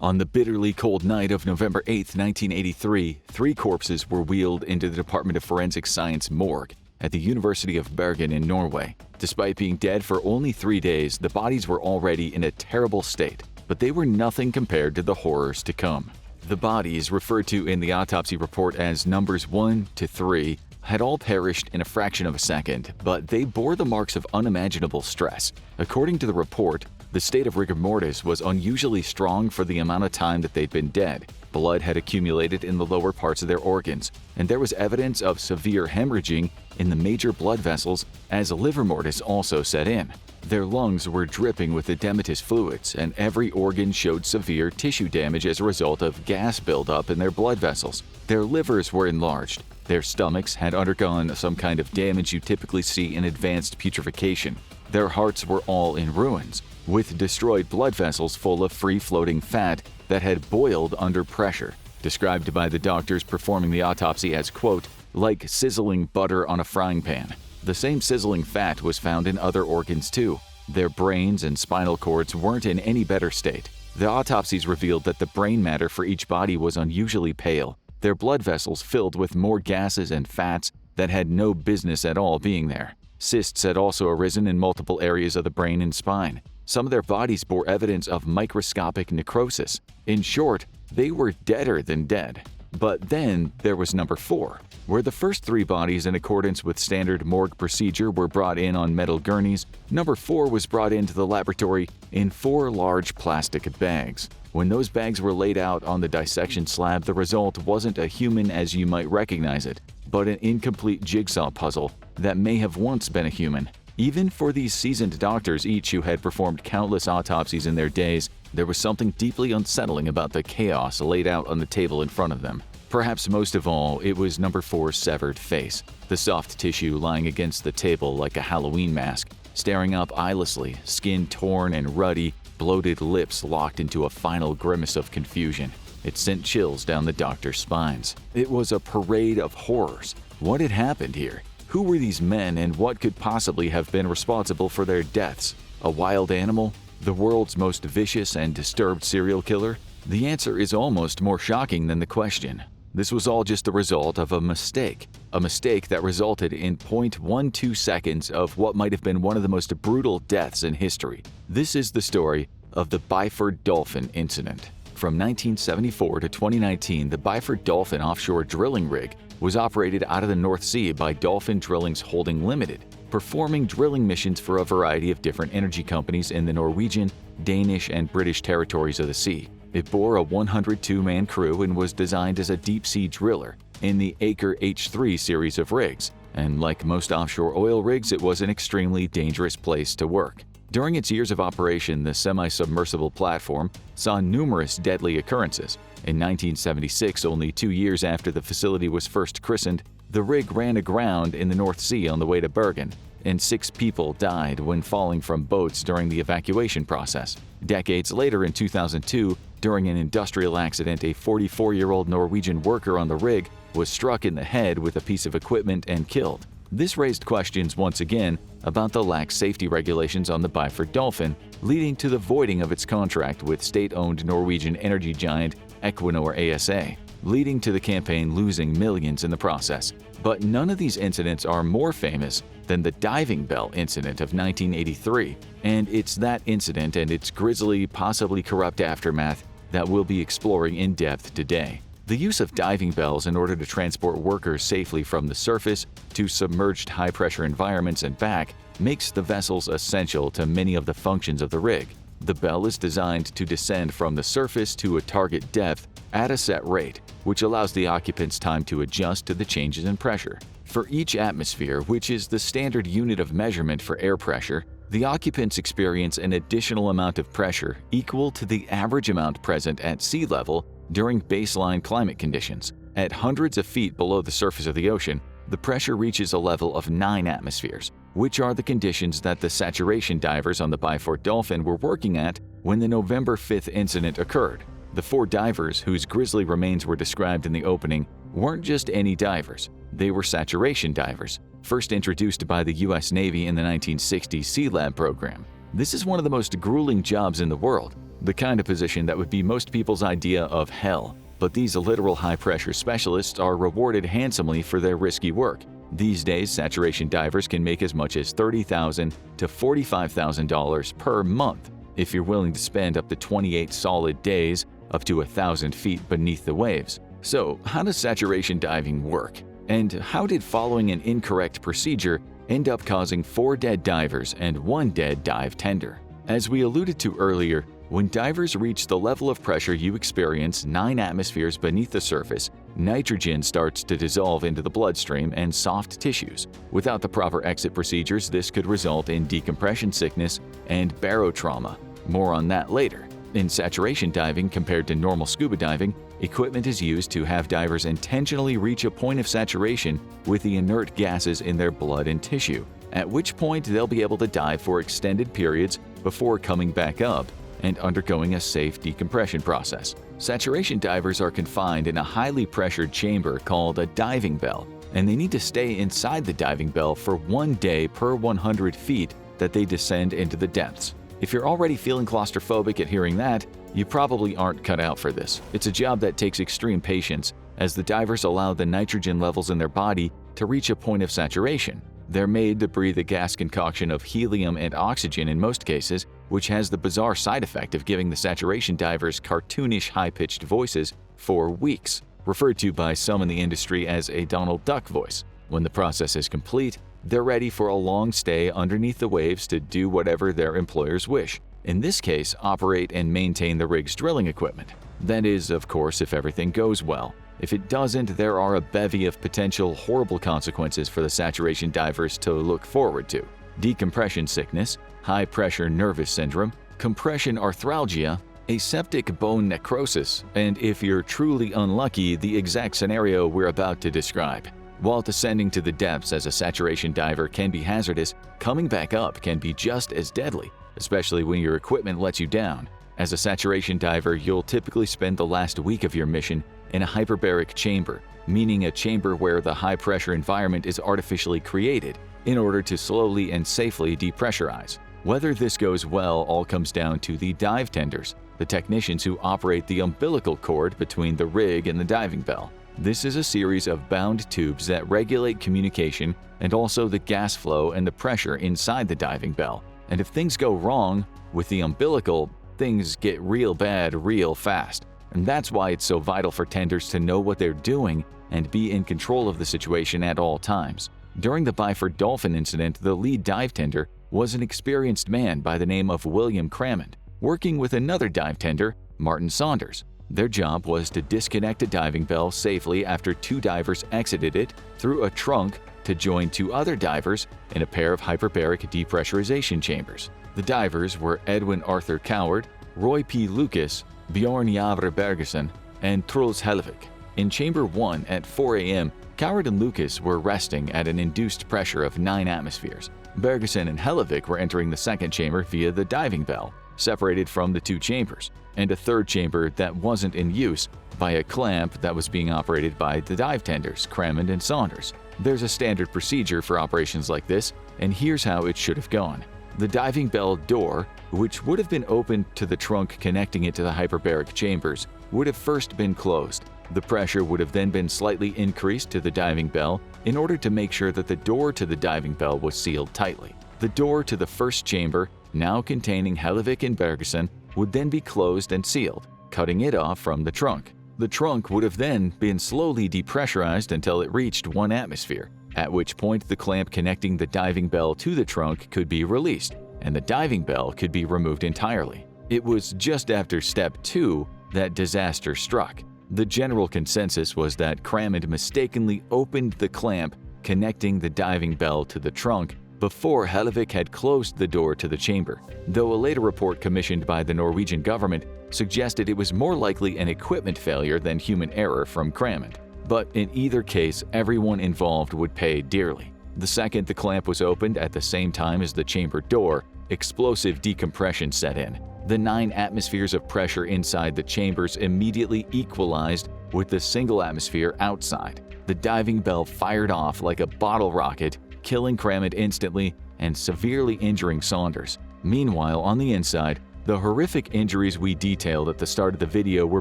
On the bitterly cold night of November 8, 1983, 3 corpses were wheeled into the Department of Forensic Science morgue at the University of Bergen in Norway. Despite being dead for only 3 days, the bodies were already in a terrible state, but they were nothing compared to the horrors to come. The bodies, referred to in the autopsy report as numbers 1 to 3, had all perished in a fraction of a second, but they bore the marks of unimaginable stress. According to the report, the state of rigor mortis was unusually strong for the amount of time that they'd been dead. Blood had accumulated in the lower parts of their organs, and there was evidence of severe hemorrhaging in the major blood vessels as livor mortis also set in. Their lungs were dripping with edematous fluids, and every organ showed severe tissue damage as a result of gas buildup in their blood vessels. Their livers were enlarged. Their stomachs had undergone some kind of damage you typically see in advanced putrefaction. Their hearts were all in ruins, with destroyed blood vessels full of free-floating fat that had boiled under pressure, described by the doctors performing the autopsy as, quote, like sizzling butter on a frying pan. The same sizzling fat was found in other organs too. Their brains and spinal cords weren't in any better state. The autopsies revealed that the brain matter for each body was unusually pale, their blood vessels filled with more gases and fats that had no business at all being there. Cysts had also arisen in multiple areas of the brain and spine. Some of their bodies bore evidence of microscopic necrosis. In short, they were deader than dead. But then there was number 4, where the first 3 bodies in accordance with standard morgue procedure were brought in on metal gurneys. Number 4 was brought into the laboratory in 4 large plastic bags. When those bags were laid out on the dissection slab, the result wasn't a human as you might recognize it, but an incomplete jigsaw puzzle that may have once been a human. Even for these seasoned doctors, each who had performed countless autopsies in their days, there was something deeply unsettling about the chaos laid out on the table in front of them. Perhaps most of all, it was number 4's severed face, the soft tissue lying against the table like a Halloween mask, staring up eyelessly, skin torn and ruddy, bloated lips locked into a final grimace of confusion. It sent chills down the doctor's spines. It was a parade of horrors. What had happened here? Who were these men, and what could possibly have been responsible for their deaths? A wild animal? The world's most vicious and disturbed serial killer? The answer is almost more shocking than the question. This was all just the result of a mistake that resulted in 0.12 seconds of what might have been one of the most brutal deaths in history. This is the story of the Byford Dolphin incident. From 1974 to 2019, the Byford Dolphin offshore drilling rig was operated out of the North Sea by Dolphin Drillings Holding Limited, performing drilling missions for a variety of different energy companies in the Norwegian, Danish, and British territories of the sea. It bore a 102-man crew and was designed as a deep-sea driller in the Aker H3 series of rigs, and like most offshore oil rigs, it was an extremely dangerous place to work. During its years of operation, the semi-submersible platform saw numerous deadly occurrences. In 1976, only 2 years after the facility was first christened, the rig ran aground in the North Sea on the way to Bergen, and 6 people died when falling from boats during the evacuation process. Decades later, in 2002, during an industrial accident, a 44-year-old Norwegian worker on the rig was struck in the head with a piece of equipment and killed. This raised questions once again about the lax safety regulations on the Byford Dolphin, leading to the voiding of its contract with state-owned Norwegian energy giant Equinor ASA, leading to the campaign losing millions in the process. But none of these incidents are more famous than the diving bell incident of 1983, and it's that incident and its grisly, possibly corrupt aftermath that we'll be exploring in depth today. The use of diving bells in order to transport workers safely from the surface to submerged high-pressure environments and back makes the vessels essential to many of the functions of the rig. The bell is designed to descend from the surface to a target depth at a set rate, which allows the occupants time to adjust to the changes in pressure. For each atmosphere, which is the standard unit of measurement for air pressure, the occupants experience an additional amount of pressure equal to the average amount present at sea level during baseline climate conditions. At hundreds of feet below the surface of the ocean, the pressure reaches a level of 9 atmospheres, which are the conditions that the saturation divers on the Byford Dolphin were working at when the November 5th incident occurred. The 4 divers, whose grisly remains were described in the opening, weren't just any divers. They were saturation divers, first introduced by the U.S. Navy in the 1960s Sea Lab program. This is one of the most grueling jobs in the world. the kind of position that would be most people's idea of hell. But these literal high-pressure specialists are rewarded handsomely for their risky work. These days, saturation divers can make as much as $30,000 to $45,000 per month if you're willing to spend up to 28 solid days up to 1,000 feet beneath the waves. So, how does saturation diving work? And how did following an incorrect procedure end up causing 4 dead divers and 1 dead dive tender? As we alluded to earlier, when divers reach the level of pressure you experience 9 atmospheres beneath the surface, nitrogen starts to dissolve into the bloodstream and soft tissues. Without the proper exit procedures, this could result in decompression sickness and barotrauma. More on that later. In saturation diving compared to normal scuba diving, equipment is used to have divers intentionally reach a point of saturation with the inert gases in their blood and tissue, at which point they'll be able to dive for extended periods before coming back up and undergoing a safe decompression process. Saturation divers are confined in a highly pressured chamber called a diving bell, and they need to stay inside the diving bell for 1 day per 100 feet that they descend into the depths. If you're already feeling claustrophobic at hearing that, you probably aren't cut out for this. It's a job that takes extreme patience, as the divers allow the nitrogen levels in their body to reach a point of saturation. They're made to breathe a gas concoction of helium and oxygen in most cases, which has the bizarre side effect of giving the saturation divers cartoonish high-pitched voices for weeks, referred to by some in the industry as a Donald Duck voice. When the process is complete, they're ready for a long stay underneath the waves to do whatever their employers wish. In this case, operate and maintain the rig's drilling equipment. That is, of course, if everything goes well. If it doesn't, there are a bevy of potential horrible consequences for the saturation divers to look forward to. Decompression sickness, high-pressure nervous syndrome, compression arthralgia, aseptic bone necrosis, and if you're truly unlucky, the exact scenario we're about to describe. While descending to the depths as a saturation diver can be hazardous, coming back up can be just as deadly, especially when your equipment lets you down. As a saturation diver, you'll typically spend the last week of your mission in a hyperbaric chamber, meaning a chamber where the high-pressure environment is artificially created in order to slowly and safely depressurize. Whether this goes well all comes down to the dive tenders, the technicians who operate the umbilical cord between the rig and the diving bell. This is a series of bound tubes that regulate communication and also the gas flow and the pressure inside the diving bell. And if things go wrong with the umbilical, things get real bad real fast. And that's why it's so vital for tenders to know what they're doing and be in control of the situation at all times. During the Byford Dolphin incident, the lead dive tender was an experienced man by the name of William Crammond, working with another dive tender, Martin Saunders. Their job was to disconnect a diving bell safely after 2 divers exited it through a trunk to join 2 other divers in a pair of hyperbaric depressurization chambers. The divers were Edwin Arthur Coward, Roy P. Lucas, Bjorn Javre Bergersen, and Truls Hellevik. In Chamber 1 at 4 a.m., Coward and Lucas were resting at an induced pressure of 9 atmospheres. Bergersen and Hellevik were entering the second chamber via the diving bell, separated from the 2 chambers, and a third chamber that wasn't in use by a clamp that was being operated by the dive tenders, Crammond and Saunders. There's a standard procedure for operations like this, and here's how it should have gone. The diving bell door, which would have been open to the trunk connecting it to the hyperbaric chambers, would have first been closed. The pressure would have then been slightly increased to the diving bell in order to make sure that the door to the diving bell was sealed tightly. The door to the first chamber, now containing Hellevik and Bergersen, would then be closed and sealed, cutting it off from the trunk. The trunk would have then been slowly depressurized until it reached 1 atmosphere, at which point the clamp connecting the diving bell to the trunk could be released, and the diving bell could be removed entirely. It was just after step 2 that disaster struck. The general consensus was that Crammond mistakenly opened the clamp connecting the diving bell to the trunk before Hellevik had closed the door to the chamber, though a later report commissioned by the Norwegian government suggested it was more likely an equipment failure than human error from Crammond. But in either case, everyone involved would pay dearly. The second the clamp was opened at the same time as the chamber door, explosive decompression set in. The 9 atmospheres of pressure inside the chambers immediately equalized with the single atmosphere outside. The diving bell fired off like a bottle rocket, killing Crammond instantly and severely injuring Saunders. Meanwhile, on the inside, The horrific injuries we detailed at the start of the video were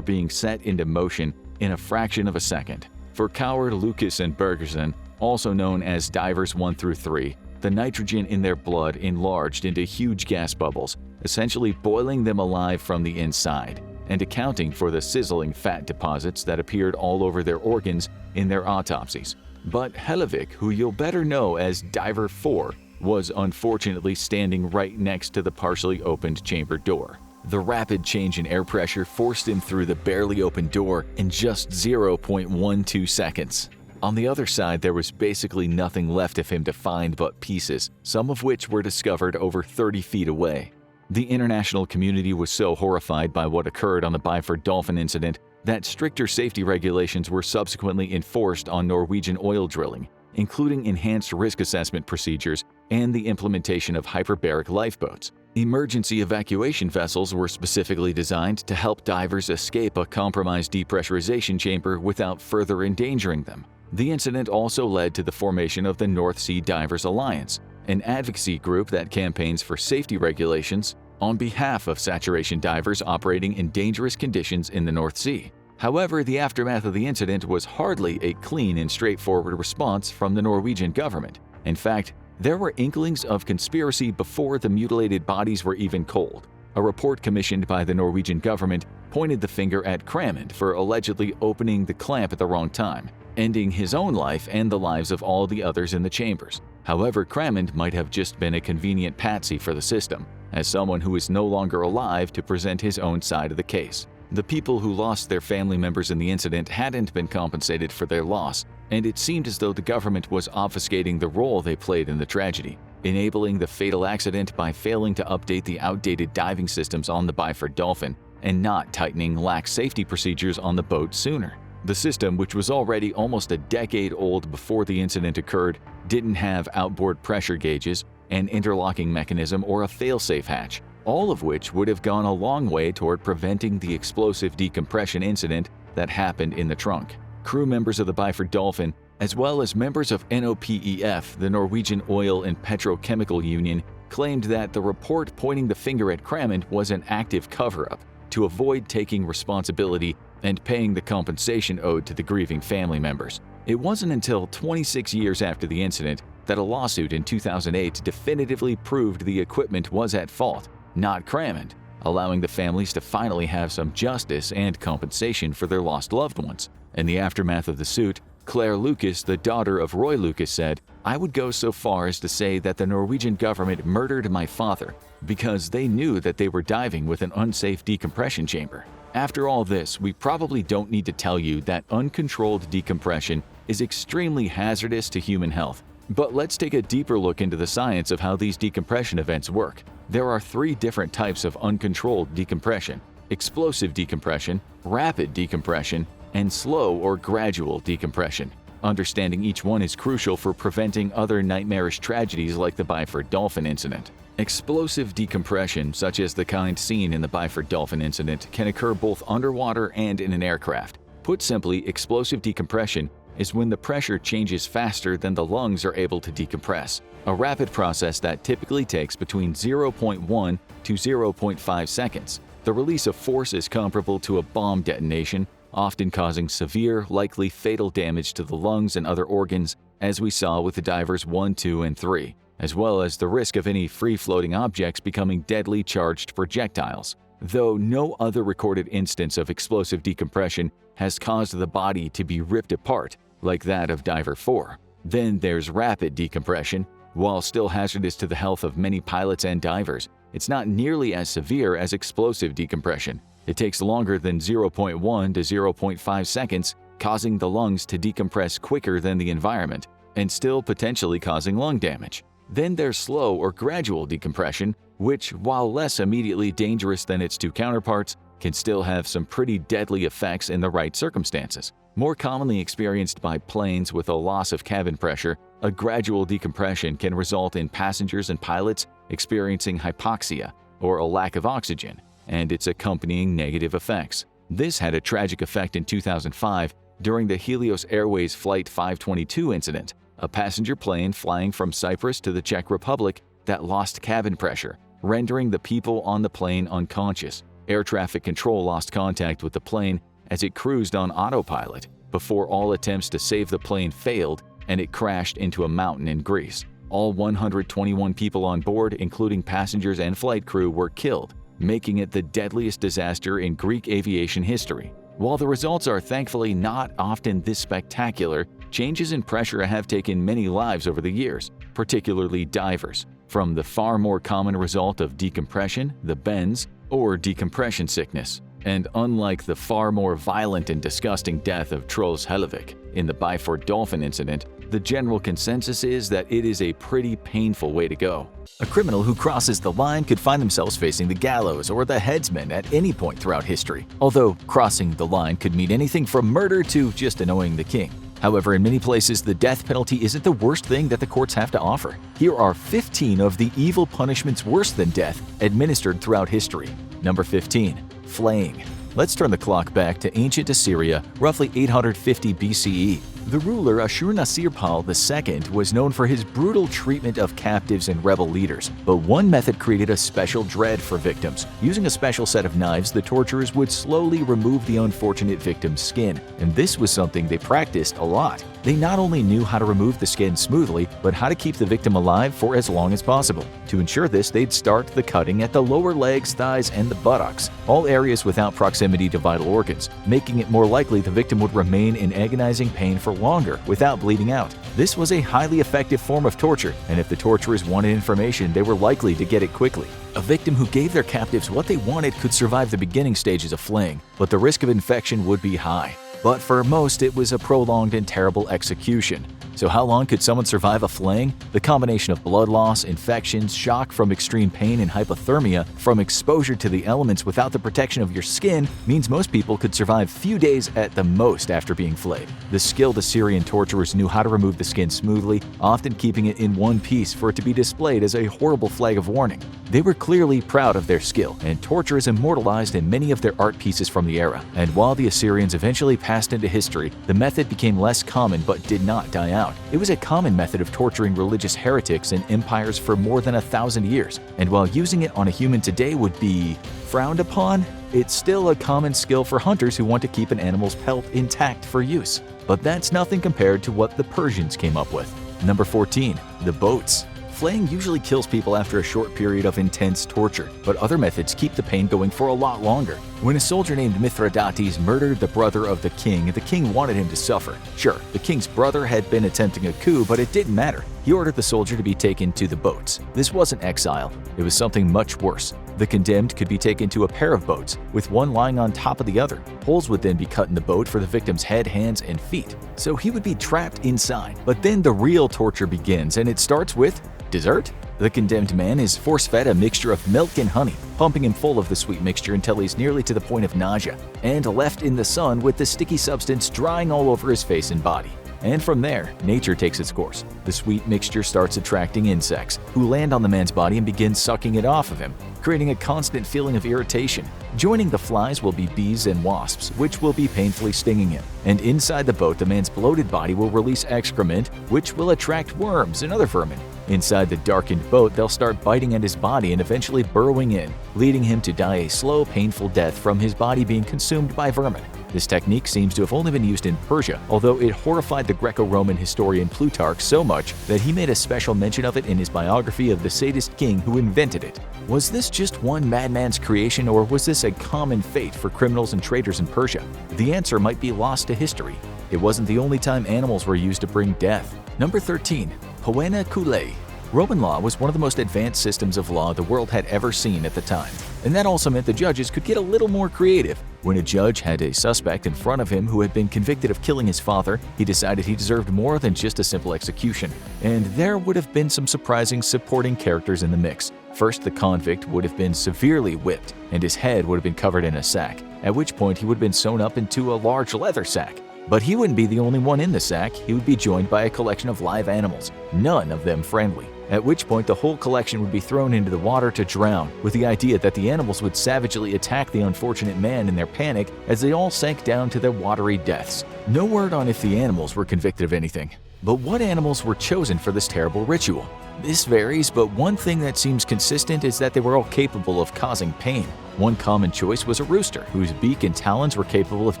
being set into motion in a fraction of a second. For Coward, Lucas, and Bergerson, also known as divers 1 through 3, the nitrogen in their blood enlarged into huge gas bubbles, essentially boiling them alive from the inside, and accounting for the sizzling fat deposits that appeared all over their organs in their autopsies. But Hellevick, who you'll better know as Diver 4, was unfortunately standing right next to the partially opened chamber door. The rapid change in air pressure forced him through the barely opened door in just 0.12 seconds. On the other side, there was basically nothing left of him to find but pieces, some of which were discovered over 30 feet away. The international community was so horrified by what occurred on the Byford Dolphin incident that stricter safety regulations were subsequently enforced on Norwegian oil drilling, including enhanced risk assessment procedures and the implementation of hyperbaric lifeboats. Emergency evacuation vessels were specifically designed to help divers escape a compromised depressurization chamber without further endangering them. The incident also led to the formation of the North Sea Divers Alliance, an advocacy group that campaigns for safety regulations on behalf of saturation divers operating in dangerous conditions in the North Sea. However, the aftermath of the incident was hardly a clean and straightforward response from the Norwegian government. In fact, there were inklings of conspiracy before the mutilated bodies were even cold. A report commissioned by the Norwegian government pointed the finger at Cramond for allegedly opening the clamp at the wrong time, ending his own life and the lives of all the others in the chambers. However, Cramond might have just been a convenient patsy for the system, as someone who is no longer alive to present his own side of the case. The people who lost their family members in the incident hadn't been compensated for their loss, and it seemed as though the government was obfuscating the role they played in the tragedy, enabling the fatal accident by failing to update the outdated diving systems on the Byford Dolphin and not tightening lax safety procedures on the boat sooner. The system, which was already almost a decade old before the incident occurred, didn't have outboard pressure gauges, an interlocking mechanism, or a fail-safe hatch, all of which would have gone a long way toward preventing the explosive decompression incident that happened in the trunk. Crew members of the Byford Dolphin, as well as members of NOPEF, the Norwegian Oil and Petrochemical Union, claimed that the report pointing the finger at Cramond was an active cover-up to avoid taking responsibility and paying the compensation owed to the grieving family members. It wasn't until 26 years after the incident that a lawsuit in 2008 definitively proved the equipment was at fault, not Cramond, allowing the families to finally have some justice and compensation for their lost loved ones. In the aftermath of the suit, Claire Lucas, the daughter of Roy Lucas, said, "I would go so far as to say that the Norwegian government murdered my father because they knew that they were diving with an unsafe decompression chamber." After all this, we probably don't need to tell you that uncontrolled decompression is extremely hazardous to human health. But let's take a deeper look into the science of how these decompression events work. There are 3 different types of uncontrolled decompression: explosive decompression, rapid decompression, and slow or gradual decompression. Understanding each one is crucial for preventing other nightmarish tragedies like the Byford Dolphin incident. Explosive decompression, such as the kind seen in the Byford Dolphin incident, can occur both underwater and in an aircraft. Put simply, explosive decompression is when the pressure changes faster than the lungs are able to decompress, a rapid process that typically takes between 0.1 to 0.5 seconds. The release of force is comparable to a bomb detonation, often causing severe, likely fatal damage to the lungs and other organs, as we saw with the divers 1, 2, and 3, as well as the risk of any free-floating objects becoming deadly charged projectiles. Though no other recorded instance of explosive decompression has caused the body to be ripped apart like that of Diver 4. Then there's rapid decompression. While still hazardous to the health of many pilots and divers, it's not nearly as severe as explosive decompression. It takes longer than 0.1 to 0.5 seconds, causing the lungs to decompress quicker than the environment, and still potentially causing lung damage. Then there's slow or gradual decompression, which, while less immediately dangerous than its 2 counterparts, can still have some pretty deadly effects in the right circumstances. More commonly experienced by planes with a loss of cabin pressure, a gradual decompression can result in passengers and pilots experiencing hypoxia, or a lack of oxygen, and its accompanying negative effects. This had a tragic effect in 2005 during the Helios Airways Flight 522 incident, a passenger plane flying from Cyprus to the Czech Republic that lost cabin pressure, rendering the people on the plane unconscious. Air traffic control lost contact with the plane as it cruised on autopilot before all attempts to save the plane failed and it crashed into a mountain in Greece. All 121 people on board, including passengers and flight crew, were killed, making it the deadliest disaster in Greek aviation history. While the results are thankfully not often this spectacular, changes in pressure have taken many lives over the years, particularly divers. From the far more common result of decompression, the bends, or decompression sickness. And unlike the far more violent and disgusting death of Troels Hellevik in the Byford Dolphin incident, the general consensus is that it is a pretty painful way to go. A criminal who crosses the line could find themselves facing the gallows or the headsman at any point throughout history, although crossing the line could mean anything from murder to just annoying the king. However, in many places, the death penalty isn't the worst thing that the courts have to offer. Here are 15 of the evil punishments worse than death administered throughout history. Number 15. Flaying. Let's turn the clock back to ancient Assyria, roughly 850 BCE. The ruler Ashur-nasir-pal II was known for his brutal treatment of captives and rebel leaders, but one method created a special dread for victims. Using a special set of knives, the torturers would slowly remove the unfortunate victim's skin, and this was something they practiced a lot. They not only knew how to remove the skin smoothly, but how to keep the victim alive for as long as possible. To ensure this, they'd start the cutting at the lower legs, thighs, and the buttocks, all areas without proximity to vital organs, making it more likely the victim would remain in agonizing pain for longer without bleeding out. This was a highly effective form of torture, and if the torturers wanted information, they were likely to get it quickly. A victim who gave their captives what they wanted could survive the beginning stages of flaying, but the risk of infection would be high. But for most, it was a prolonged and terrible execution. So how long could someone survive a flaying? The combination of blood loss, infections, shock from extreme pain, and hypothermia from exposure to the elements without the protection of your skin means most people could survive few days at the most after being flayed. The skilled Assyrian torturers knew how to remove the skin smoothly, often keeping it in one piece for it to be displayed as a horrible flag of warning. They were clearly proud of their skill, and torture is immortalized in many of their art pieces from the era. And while the Assyrians eventually passed into history, the method became less common but did not die out. It was a common method of torturing religious heretics in empires for more than 1,000 years, and while using it on a human today would be frowned upon, it's still a common skill for hunters who want to keep an animal's pelt intact for use. But that's nothing compared to what the Persians came up with. Number 14. The boats. Flaying usually kills people after a short period of intense torture, but other methods keep the pain going for a lot longer. When a soldier named Mithridates murdered the brother of the king wanted him to suffer. Sure, the king's brother had been attempting a coup, but it didn't matter. He ordered the soldier to be taken to the boats. This wasn't exile, it was something much worse. The condemned could be taken to a pair of boats, with one lying on top of the other. Holes would then be cut in the boat for the victim's head, hands, and feet. So he would be trapped inside. But then the real torture begins, and it starts with dessert. The condemned man is force-fed a mixture of milk and honey, pumping him full of the sweet mixture until he's nearly to the point of nausea, and left in the sun with the sticky substance drying all over his face and body. And from there, nature takes its course. The sweet mixture starts attracting insects, who land on the man's body and begin sucking it off of him, creating a constant feeling of irritation. Joining the flies will be bees and wasps, which will be painfully stinging him. And inside the boat, the man's bloated body will release excrement, which will attract worms and other vermin. Inside the darkened boat, they'll start biting at his body and eventually burrowing in, leading him to die a slow, painful death from his body being consumed by vermin. This technique seems to have only been used in Persia, although it horrified the Greco-Roman historian Plutarch so much that he made a special mention of it in his biography of the sadist king who invented it. Was this just one madman's creation, or was this a common fate for criminals and traitors in Persia? The answer might be lost to history. It wasn't the only time animals were used to bring death. Number 13. Poena Cullae. Roman law was one of the most advanced systems of law the world had ever seen at the time, and that also meant the judges could get a little more creative. When a judge had a suspect in front of him who had been convicted of killing his father, he decided he deserved more than just a simple execution, and there would have been some surprising supporting characters in the mix. First, the convict would have been severely whipped, and his head would have been covered in a sack, at which point he would have been sewn up into a large leather sack. But he wouldn't be the only one in the sack. He would be joined by a collection of live animals, none of them friendly. At which point the whole collection would be thrown into the water to drown, with the idea that the animals would savagely attack the unfortunate man in their panic as they all sank down to their watery deaths. No word on if the animals were convicted of anything. But what animals were chosen for this terrible ritual? This varies, but one thing that seems consistent is that they were all capable of causing pain. One common choice was a rooster, whose beak and talons were capable of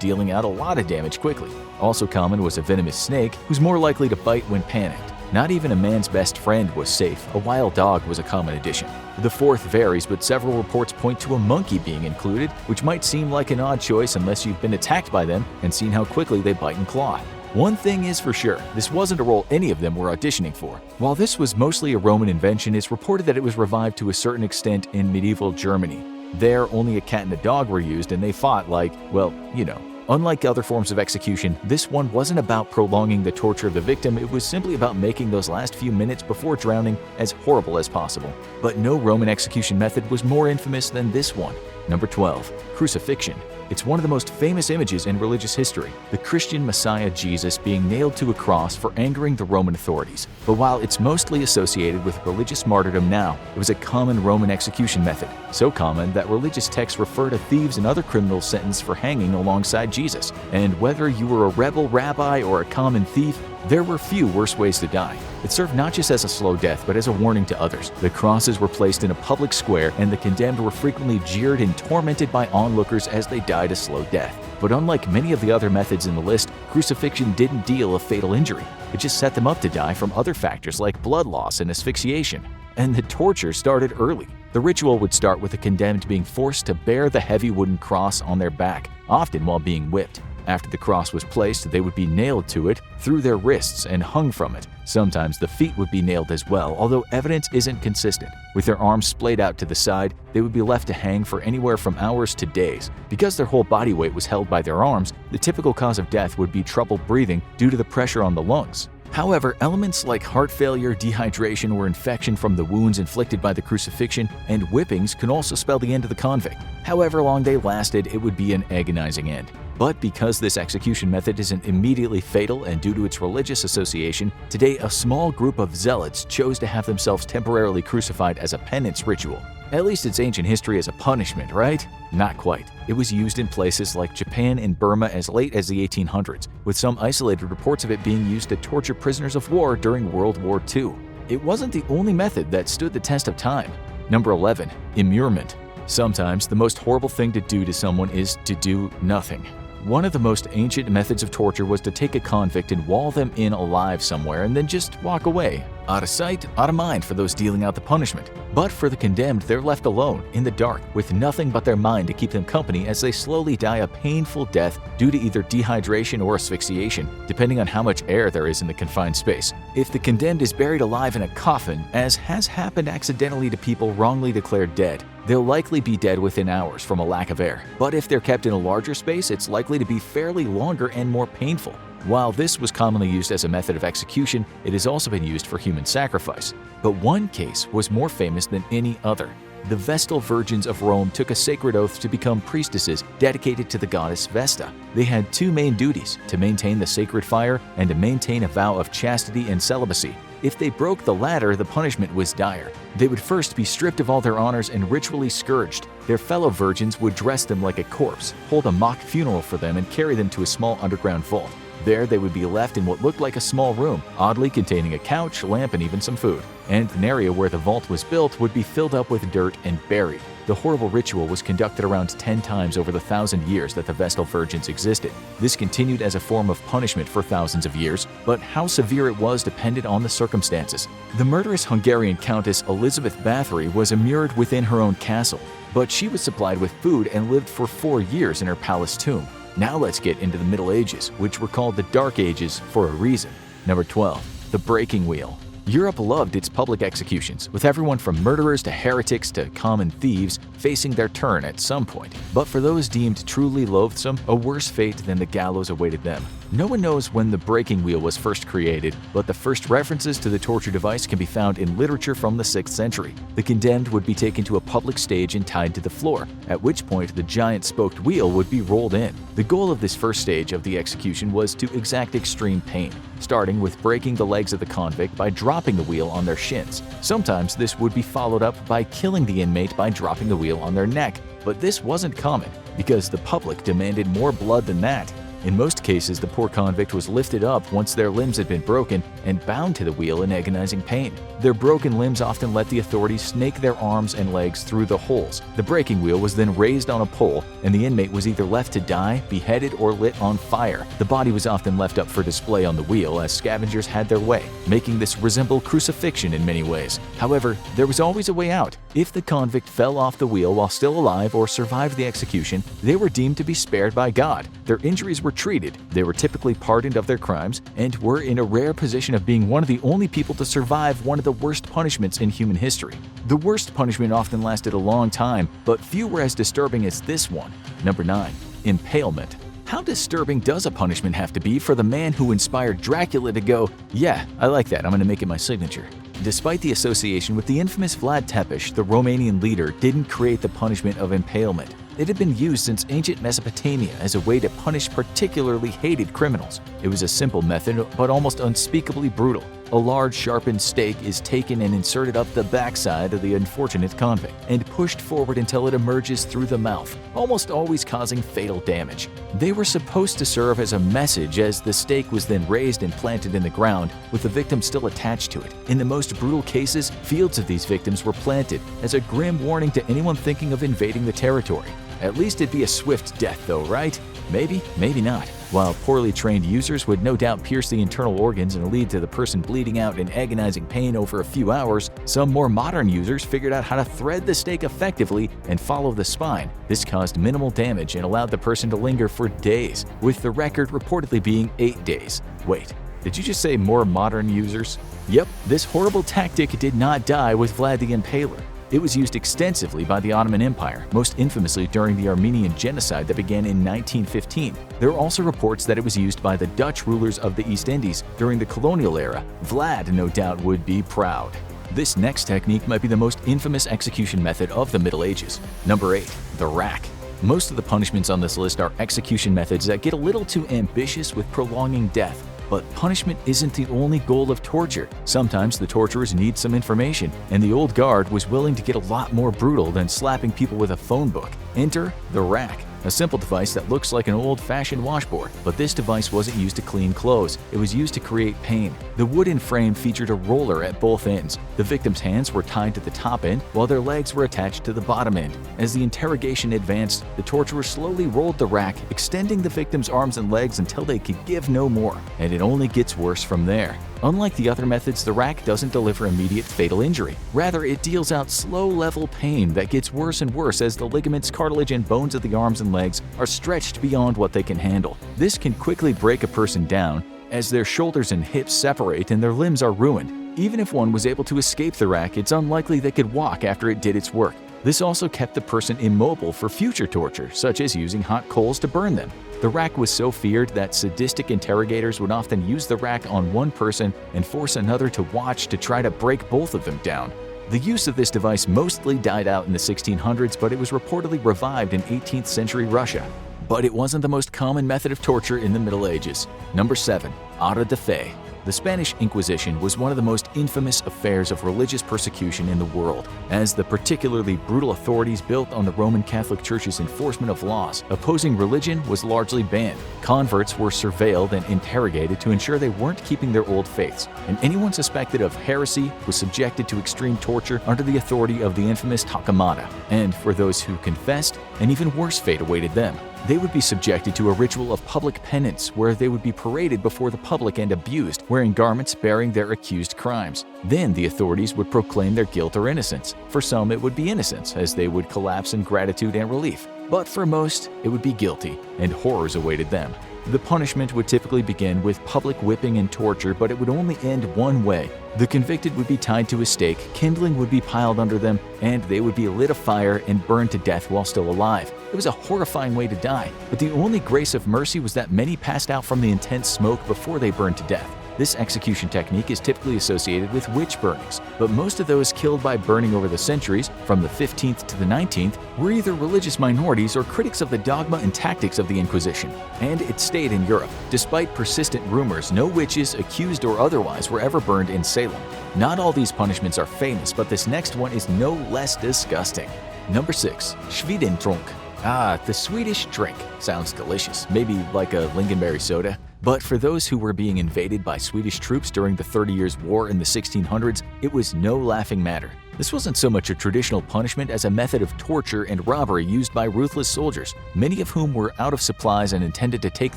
dealing out a lot of damage quickly. Also common was a venomous snake, who's more likely to bite when panicked. Not even a man's best friend was safe. A wild dog was a common addition. The fourth varies, but several reports point to a monkey being included, which might seem like an odd choice unless you've been attacked by them and seen how quickly they bite and claw. One thing is for sure, this wasn't a role any of them were auditioning for. While this was mostly a Roman invention, it's reported that it was revived to a certain extent in medieval Germany. There, only a cat and a dog were used, and they fought like, well, you know. Unlike other forms of execution, this one wasn't about prolonging the torture of the victim, it was simply about making those last few minutes before drowning as horrible as possible. But no Roman execution method was more infamous than this one. Number 12. Crucifixion. It's one of the most famous images in religious history, the Christian Messiah Jesus being nailed to a cross for angering the Roman authorities. But while it's mostly associated with religious martyrdom now, it was a common Roman execution method, so common that religious texts refer to thieves and other criminals sentenced for hanging alongside Jesus. And whether you were a rebel rabbi or a common thief, there were few worse ways to die. It served not just as a slow death, but as a warning to others. The crosses were placed in a public square, and the condemned were frequently jeered and tormented by onlookers as they died a slow death. But unlike many of the other methods in the list, crucifixion didn't deal a fatal injury. It just set them up to die from other factors like blood loss and asphyxiation. And the torture started early. The ritual would start with the condemned being forced to bear the heavy wooden cross on their back, often while being whipped. After the cross was placed, they would be nailed to it through their wrists and hung from it. Sometimes the feet would be nailed as well, although evidence isn't consistent. With their arms splayed out to the side, they would be left to hang for anywhere from hours to days. Because their whole body weight was held by their arms, the typical cause of death would be trouble breathing due to the pressure on the lungs. However, elements like heart failure, dehydration, or infection from the wounds inflicted by the crucifixion and whippings can also spell the end of the convict. However long they lasted, it would be an agonizing end. But because this execution method isn't immediately fatal and due to its religious association, today a small group of zealots chose to have themselves temporarily crucified as a penance ritual. At least it's ancient history as a punishment, right? Not quite. It was used in places like Japan and Burma as late as the 1800s, with some isolated reports of it being used to torture prisoners of war during World War II. It wasn't the only method that stood the test of time. Number 11. Immurement. Sometimes the most horrible thing to do to someone is to do nothing. One of the most ancient methods of torture was to take a convict and wall them in alive somewhere and then just walk away. Out of sight, out of mind for those dealing out the punishment. But for the condemned, they're left alone, in the dark, with nothing but their mind to keep them company as they slowly die a painful death due to either dehydration or asphyxiation, depending on how much air there is in the confined space. If the condemned is buried alive in a coffin, as has happened accidentally to people wrongly declared dead, they'll likely be dead within hours from a lack of air. But if they're kept in a larger space, it's likely to be fairly longer and more painful. While this was commonly used as a method of execution, it has also been used for human sacrifice. But one case was more famous than any other. The Vestal Virgins of Rome took a sacred oath to become priestesses dedicated to the goddess Vesta. They had two main duties: to maintain the sacred fire and to maintain a vow of chastity and celibacy. If they broke the latter, the punishment was dire. They would first be stripped of all their honors and ritually scourged. Their fellow virgins would dress them like a corpse, hold a mock funeral for them, and carry them to a small underground vault. There, they would be left in what looked like a small room, oddly containing a couch, lamp, and even some food. And an area where the vault was built would be filled up with dirt and buried. The horrible ritual was conducted around 10 times over the 1,000 years that the Vestal Virgins existed. This continued as a form of punishment for thousands of years, but how severe it was depended on the circumstances. The murderous Hungarian Countess Elizabeth Bathory was immured within her own castle, but she was supplied with food and lived for 4 years in her palace tomb. Now let's get into the Middle Ages, which were called the Dark Ages for a reason. Number 12. The breaking wheel. Europe loved its public executions, with everyone from murderers to heretics to common thieves facing their turn at some point. But for those deemed truly loathsome, a worse fate than the gallows awaited them. No one knows when the breaking wheel was first created, but the first references to the torture device can be found in literature from the 6th century. The condemned would be taken to a public stage and tied to the floor, at which point the giant spoked wheel would be rolled in. The goal of this first stage of the execution was to exact extreme pain, starting with breaking the legs of the convict by dropping the wheel on their shins. Sometimes this would be followed up by killing the inmate by dropping the wheel on their neck, but this wasn't common because the public demanded more blood than that. In most cases, the poor convict was lifted up once their limbs had been broken and bound to the wheel in agonizing pain. Their broken limbs often let the authorities snake their arms and legs through the holes. The breaking wheel was then raised on a pole, and the inmate was either left to die, beheaded, or lit on fire. The body was often left up for display on the wheel as scavengers had their way, making this resemble crucifixion in many ways. However, there was always a way out. If the convict fell off the wheel while still alive or survived the execution, they were deemed to be spared by God. Their injuries were treated, they were typically pardoned of their crimes, and were in a rare position of being one of the only people to survive one of the worst punishments in human history. The worst punishment often lasted a long time, but few were as disturbing as this one. Number 9. Impalement. How disturbing does a punishment have to be for the man who inspired Dracula to go, "Yeah, I like that, I'm going to make it my signature"? Despite the association with the infamous Vlad Tepes, the Romanian leader didn't create the punishment of impalement. It had been used since ancient Mesopotamia as a way to punish particularly hated criminals. It was a simple method, but almost unspeakably brutal. A large sharpened stake is taken and inserted up the backside of the unfortunate convict and pushed forward until it emerges through the mouth, almost always causing fatal damage. They were supposed to serve as a message, as the stake was then raised and planted in the ground, with the victim still attached to it. In the most brutal cases, fields of these victims were planted as a grim warning to anyone thinking of invading the territory. At least it'd be a swift death though, right? Maybe, maybe not. While poorly trained users would no doubt pierce the internal organs and lead to the person bleeding out in agonizing pain over a few hours, some more modern users figured out how to thread the stake effectively and follow the spine. This caused minimal damage and allowed the person to linger for days, with the record reportedly being 8 days. Wait, did you just say more modern users? Yep, this horrible tactic did not die with Vlad the Impaler. It was used extensively by the Ottoman Empire, most infamously during the Armenian genocide that began in 1915. There are also reports that it was used by the Dutch rulers of the East Indies during the colonial era. Vlad, no doubt, would be proud. This next technique might be the most infamous execution method of the Middle Ages. Number 8. The rack. Most of the punishments on this list are execution methods that get a little too ambitious with prolonging death. But punishment isn't the only goal of torture. Sometimes the torturers need some information, and the old guard was willing to get a lot more brutal than slapping people with a phone book. Enter the rack, a simple device that looks like an old-fashioned washboard. But this device wasn't used to clean clothes, it was used to create pain. The wooden frame featured a roller at both ends. The victim's hands were tied to the top end, while their legs were attached to the bottom end. As the interrogation advanced, the torturer slowly rolled the rack, extending the victim's arms and legs until they could give no more. And it only gets worse from there. Unlike the other methods, the rack doesn't deliver immediate fatal injury. Rather, it deals out slow-level pain that gets worse and worse as the ligaments, cartilage, and bones of the arms and legs are stretched beyond what they can handle. This can quickly break a person down, as their shoulders and hips separate and their limbs are ruined. Even if one was able to escape the rack, it's unlikely they could walk after it did its work. This also kept the person immobile for future torture, such as using hot coals to burn them. The rack was so feared that sadistic interrogators would often use the rack on one person and force another to watch to try to break both of them down. The use of this device mostly died out in the 1600s, but it was reportedly revived in 18th century Russia. But it wasn't the most common method of torture in the Middle Ages. Number 7. Auto de fe. The Spanish Inquisition was one of the most infamous affairs of religious persecution in the world, as the particularly brutal authorities built on the Roman Catholic Church's enforcement of laws. Opposing religion was largely banned. Converts were surveilled and interrogated to ensure they weren't keeping their old faiths, and anyone suspected of heresy was subjected to extreme torture under the authority of the infamous Tacamata. And for those who confessed, an even worse fate awaited them. They would be subjected to a ritual of public penance where they would be paraded before the public and abused, wearing garments bearing their accused crimes. Then the authorities would proclaim their guilt or innocence. For some, it would be innocence, as they would collapse in gratitude and relief. But for most, it would be guilty, and horrors awaited them. The punishment would typically begin with public whipping and torture, but it would only end one way. The convicted would be tied to a stake, kindling would be piled under them, and they would be lit afire and burned to death while still alive. It was a horrifying way to die, but the only grace of mercy was that many passed out from the intense smoke before they burned to death. This execution technique is typically associated with witch burnings, but most of those killed by burning over the centuries, from the 15th to the 19th, were either religious minorities or critics of the dogma and tactics of the Inquisition. And it stayed in Europe. Despite persistent rumors, no witches, accused or otherwise, were ever burned in Salem. Not all these punishments are famous, but this next one is no less disgusting. Number 6. Schwedentrunk. The Swedish drink. Sounds delicious, maybe like a lingonberry soda. But for those who were being invaded by Swedish troops during the 30 Years' War in the 1600s, it was no laughing matter. This wasn't so much a traditional punishment as a method of torture and robbery used by ruthless soldiers, many of whom were out of supplies and intended to take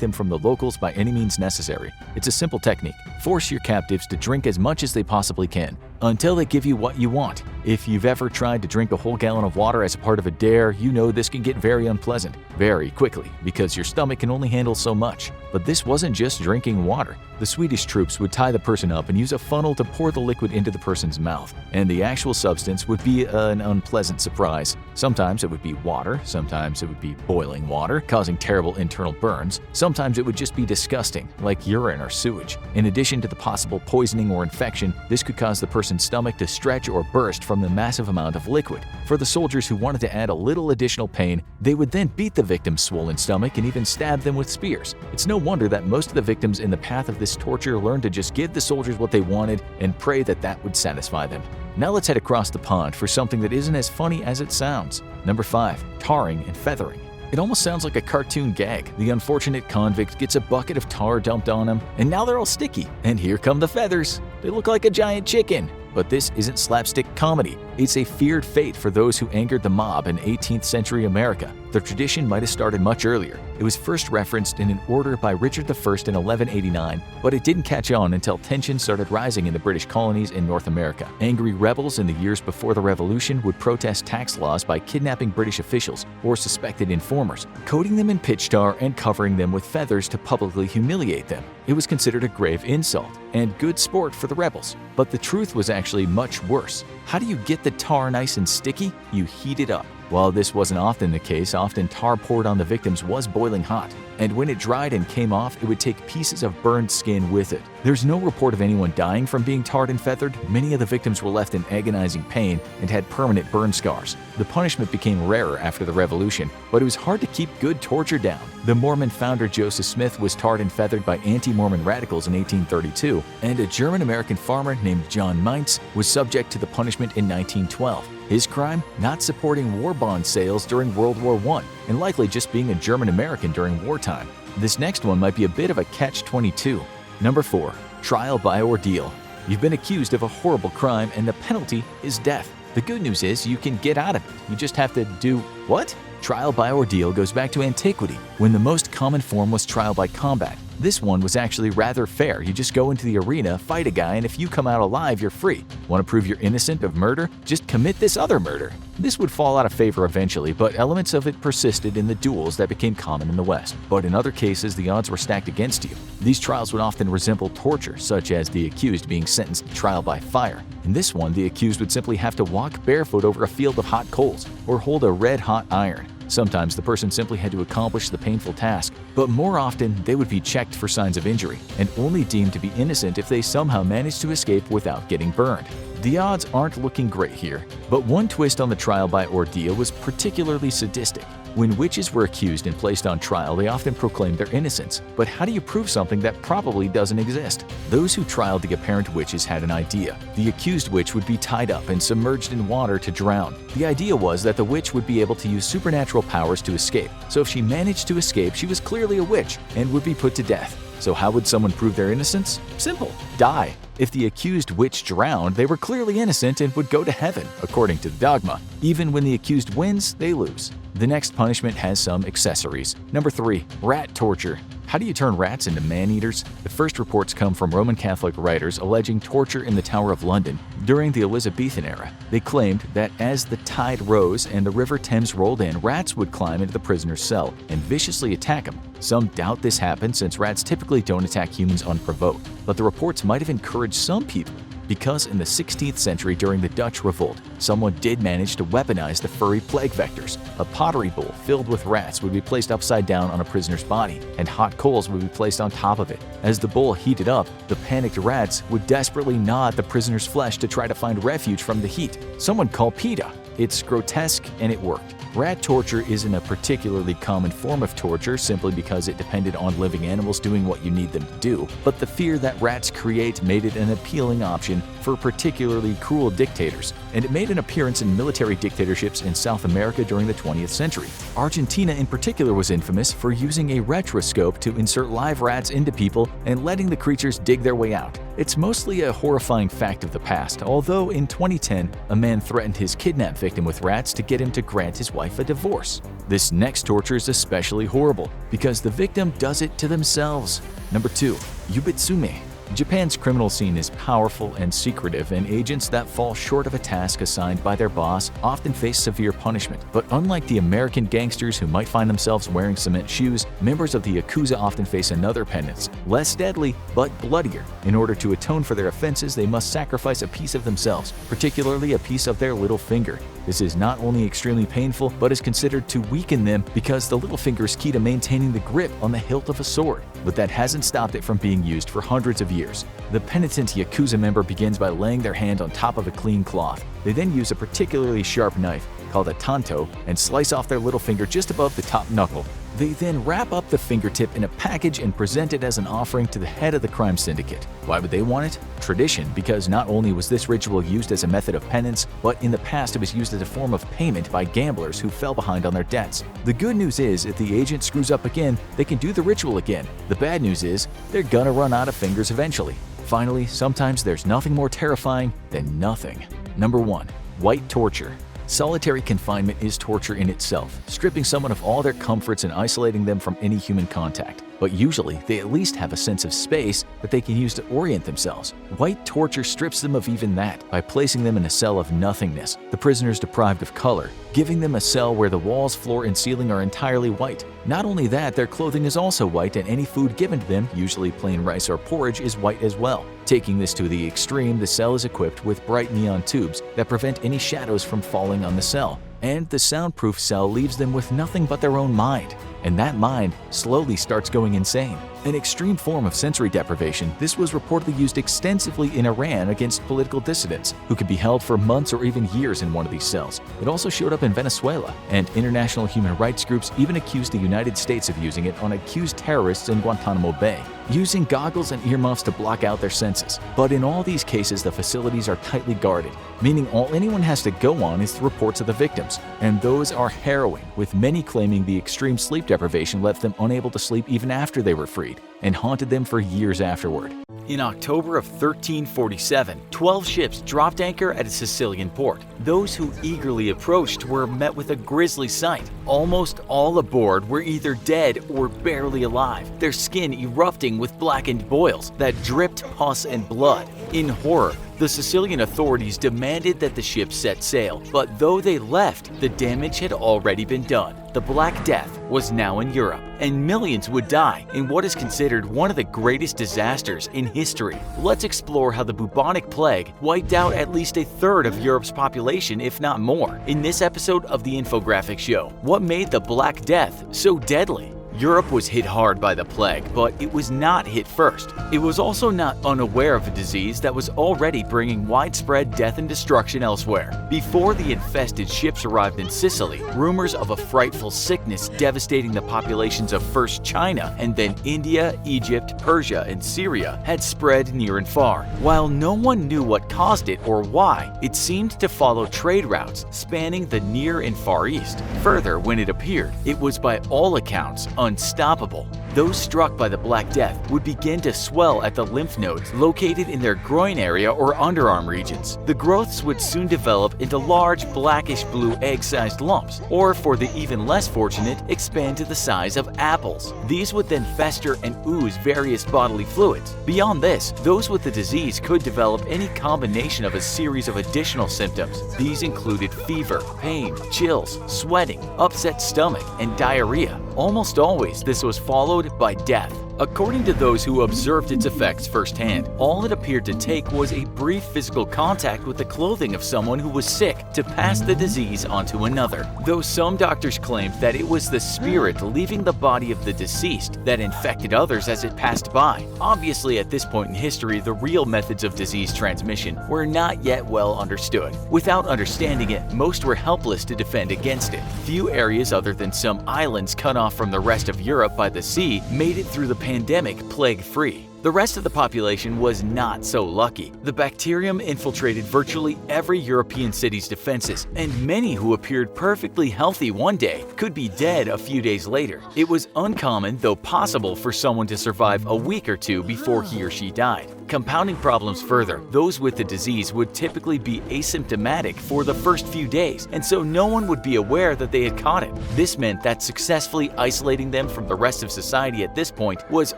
them from the locals by any means necessary. It's a simple technique. Force your captives to drink as much as they possibly can, until they give you what you want. If you've ever tried to drink a whole gallon of water as a part of a dare, you know this can get very unpleasant, very quickly, because your stomach can only handle so much. But this wasn't just drinking water. The Swedish troops would tie the person up and use a funnel to pour the liquid into the person's mouth, and the actual substance would be an unpleasant surprise. Sometimes it would be water, sometimes it would be boiling water, causing terrible internal burns, sometimes it would just be disgusting, like urine or sewage. In addition to the possible poisoning or infection, this could cause the person's stomach to stretch or burst from the massive amount of liquid. For the soldiers who wanted to add a little additional pain, they would then beat the victim's swollen stomach and even stab them with spears. It's no wonder that most of the victims in the path of this torture learned to just give the soldiers what they wanted and pray that that would satisfy them. Now let's head across the pond for something that isn't as funny as it sounds. Number 5. Tarring and feathering. It almost sounds like a cartoon gag. The unfortunate convict gets a bucket of tar dumped on him, and now they're all sticky. And here come the feathers. They look like a giant chicken. But this isn't slapstick comedy. It's a feared fate for those who angered the mob in 18th century America. The tradition might have started much earlier. It was first referenced in an order by Richard I in 1189, but it didn't catch on until tensions started rising in the British colonies in North America. Angry rebels in the years before the Revolution would protest tax laws by kidnapping British officials or suspected informers, coating them in pitch tar and covering them with feathers to publicly humiliate them. It was considered a grave insult and good sport for the rebels. But the truth was actually much worse. How do you get the tar nice and sticky? You heat it up. While this wasn't often the case, often tar poured on the victims was boiling hot, and when it dried and came off, it would take pieces of burned skin with it. There's no report of anyone dying from being tarred and feathered. Many of the victims were left in agonizing pain and had permanent burn scars. The punishment became rarer after the Revolution, but it was hard to keep good torture down. The Mormon founder Joseph Smith was tarred and feathered by anti-Mormon radicals in 1832, and a German-American farmer named John Meintz was subject to the punishment in 1912. His crime? Not supporting war bond sales during World War I, and likely just being a German-American during wartime. This next one might be a bit of a catch-22. Number 4. Trial by ordeal. You've been accused of a horrible crime and the penalty is death. The good news is you can get out of it. You just have to do what? Trial by ordeal goes back to antiquity, when the most common form was trial by combat. This one was actually rather fair. You just go into the arena, fight a guy, and if you come out alive, you're free. Want to prove you're innocent of murder? Just commit this other murder. This would fall out of favor eventually, but elements of it persisted in the duels that became common in the West. But in other cases, the odds were stacked against you. These trials would often resemble torture, such as the accused being sentenced to trial by fire. In this one, the accused would simply have to walk barefoot over a field of hot coals or hold a red-hot iron. Sometimes the person simply had to accomplish the painful task, but more often they would be checked for signs of injury and only deemed to be innocent if they somehow managed to escape without getting burned. The odds aren't looking great here, but one twist on the trial by ordeal was particularly sadistic. When witches were accused and placed on trial, they often proclaimed their innocence. But how do you prove something that probably doesn't exist? Those who trialed the apparent witches had an idea. The accused witch would be tied up and submerged in water to drown. The idea was that the witch would be able to use supernatural powers to escape. So if she managed to escape, she was clearly a witch and would be put to death. So how would someone prove their innocence? Simple. Die. If the accused witch drowned, they were clearly innocent and would go to heaven, according to the dogma. Even when the accused wins, they lose. The next punishment has some accessories. Number 3. Rat torture. How do you turn rats into man-eaters? The first reports come from Roman Catholic writers alleging torture in the Tower of London during the Elizabethan era. They claimed that as the tide rose and the River Thames rolled in, rats would climb into the prisoner's cell and viciously attack him. Some doubt this happened since rats typically don't attack humans unprovoked, but the reports might have encouraged some people. Because in the 16th century during the Dutch Revolt, someone did manage to weaponize the furry plague vectors. A pottery bowl filled with rats would be placed upside down on a prisoner's body, and hot coals would be placed on top of it. As the bowl heated up, the panicked rats would desperately gnaw at the prisoner's flesh to try to find refuge from the heat. Someone called PETA. It's grotesque and it worked. Rat torture isn't a particularly common form of torture simply because it depended on living animals doing what you need them to do, but the fear that rats create made it an appealing option for particularly cruel dictators, and it made an appearance in military dictatorships in South America during the 20th century. Argentina in particular was infamous for using a retroscope to insert live rats into people and letting the creatures dig their way out. It's mostly a horrifying fact of the past, although in 2010, a man threatened his kidnapped victim with rats to get him to grant his wife a divorce. This next torture is especially horrible because the victim does it to themselves. Number 2. Yubitsume. Japan's criminal scene is powerful and secretive, and agents that fall short of a task assigned by their boss often face severe punishment. But unlike the American gangsters who might find themselves wearing cement shoes, members of the Yakuza often face another penance, less deadly but bloodier. In order to atone for their offenses, they must sacrifice a piece of themselves, particularly a piece of their little finger. This is not only extremely painful, but is considered to weaken them because the little finger is key to maintaining the grip on the hilt of a sword. But that hasn't stopped it from being used for hundreds of years. The penitent Yakuza member begins by laying their hand on top of a clean cloth. They then use a particularly sharp knife, called a tanto, and slice off their little finger just above the top knuckle. They then wrap up the fingertip in a package and present it as an offering to the head of the crime syndicate. Why would they want it? Tradition, because not only was this ritual used as a method of penance, but in the past it was used as a form of payment by gamblers who fell behind on their debts. The good news is, if the agent screws up again, they can do the ritual again. The bad news is, they're gonna run out of fingers eventually. Finally, sometimes there's nothing more terrifying than nothing. Number 1. White torture. Solitary confinement is torture in itself, stripping someone of all their comforts and isolating them from any human contact. But usually, they at least have a sense of space that they can use to orient themselves. White torture strips them of even that by placing them in a cell of nothingness. The prisoner is deprived of color, giving them a cell where the walls, floor, and ceiling are entirely white. Not only that, their clothing is also white, and any food given to them, usually plain rice or porridge, is white as well. Taking this to the extreme, the cell is equipped with bright neon tubes that prevent any shadows from falling on the cell. And the soundproof cell leaves them with nothing but their own mind. And that mind slowly starts going insane. An extreme form of sensory deprivation, this was reportedly used extensively in Iran against political dissidents, who could be held for months or even years in one of these cells. It also showed up in Venezuela, and international human rights groups even accused the United States of using it on accused terrorists in Guantanamo Bay, using goggles and earmuffs to block out their senses. But in all these cases, the facilities are tightly guarded, meaning all anyone has to go on is the reports of the victims, and those are harrowing, with many claiming the extreme sleep deprivation left them unable to sleep even after they were freed, and haunted them for years afterward. In October of 1347, 12 ships dropped anchor at a Sicilian port. Those who eagerly approached were met with a grisly sight. Almost all aboard were either dead or barely alive, their skin erupting with blackened boils that dripped pus and blood. In horror, the Sicilian authorities demanded that the ship set sail, but though they left, the damage had already been done. The Black Death was now in Europe, and millions would die in what is considered one of the greatest disasters in history. Let's explore how the bubonic plague wiped out at least a third of Europe's population, if not more, in this episode of the Infographic Show. What made the Black Death so deadly? Europe was hit hard by the plague, but it was not hit first. It was also not unaware of a disease that was already bringing widespread death and destruction elsewhere. Before the infested ships arrived in Sicily, rumors of a frightful sickness devastating the populations of first China and then India, Egypt, Persia, and Syria had spread near and far. While no one knew what caused it or why, it seemed to follow trade routes spanning the Near and Far East. Further, when it appeared, it was by all accounts unstoppable. Those struck by the Black Death would begin to swell at the lymph nodes located in their groin area or underarm regions. The growths would soon develop into large blackish-blue egg-sized lumps, or for the even less fortunate, expand to the size of apples. These would then fester and ooze various bodily fluids. Beyond this, those with the disease could develop any combination of a series of additional symptoms. These included fever, pain, chills, sweating, upset stomach, and diarrhea. Almost always, this was followed by death. According to those who observed its effects firsthand, all it appeared to take was a brief physical contact with the clothing of someone who was sick to pass the disease onto another, though some doctors claimed that it was the spirit leaving the body of the deceased that infected others as it passed by. Obviously, at this point in history, the real methods of disease transmission were not yet well understood. Without understanding it, most were helpless to defend against it. Few areas other than some islands cut off from the rest of Europe by the sea made it through the pandemic plague-free. The rest of the population was not so lucky. The bacterium infiltrated virtually every European city's defenses, and many who appeared perfectly healthy one day could be dead a few days later. It was uncommon, though possible, for someone to survive a week or two before he or she died. Compounding problems further, those with the disease would typically be asymptomatic for the first few days, and so no one would be aware that they had caught it. This meant that successfully isolating them from the rest of society at this point was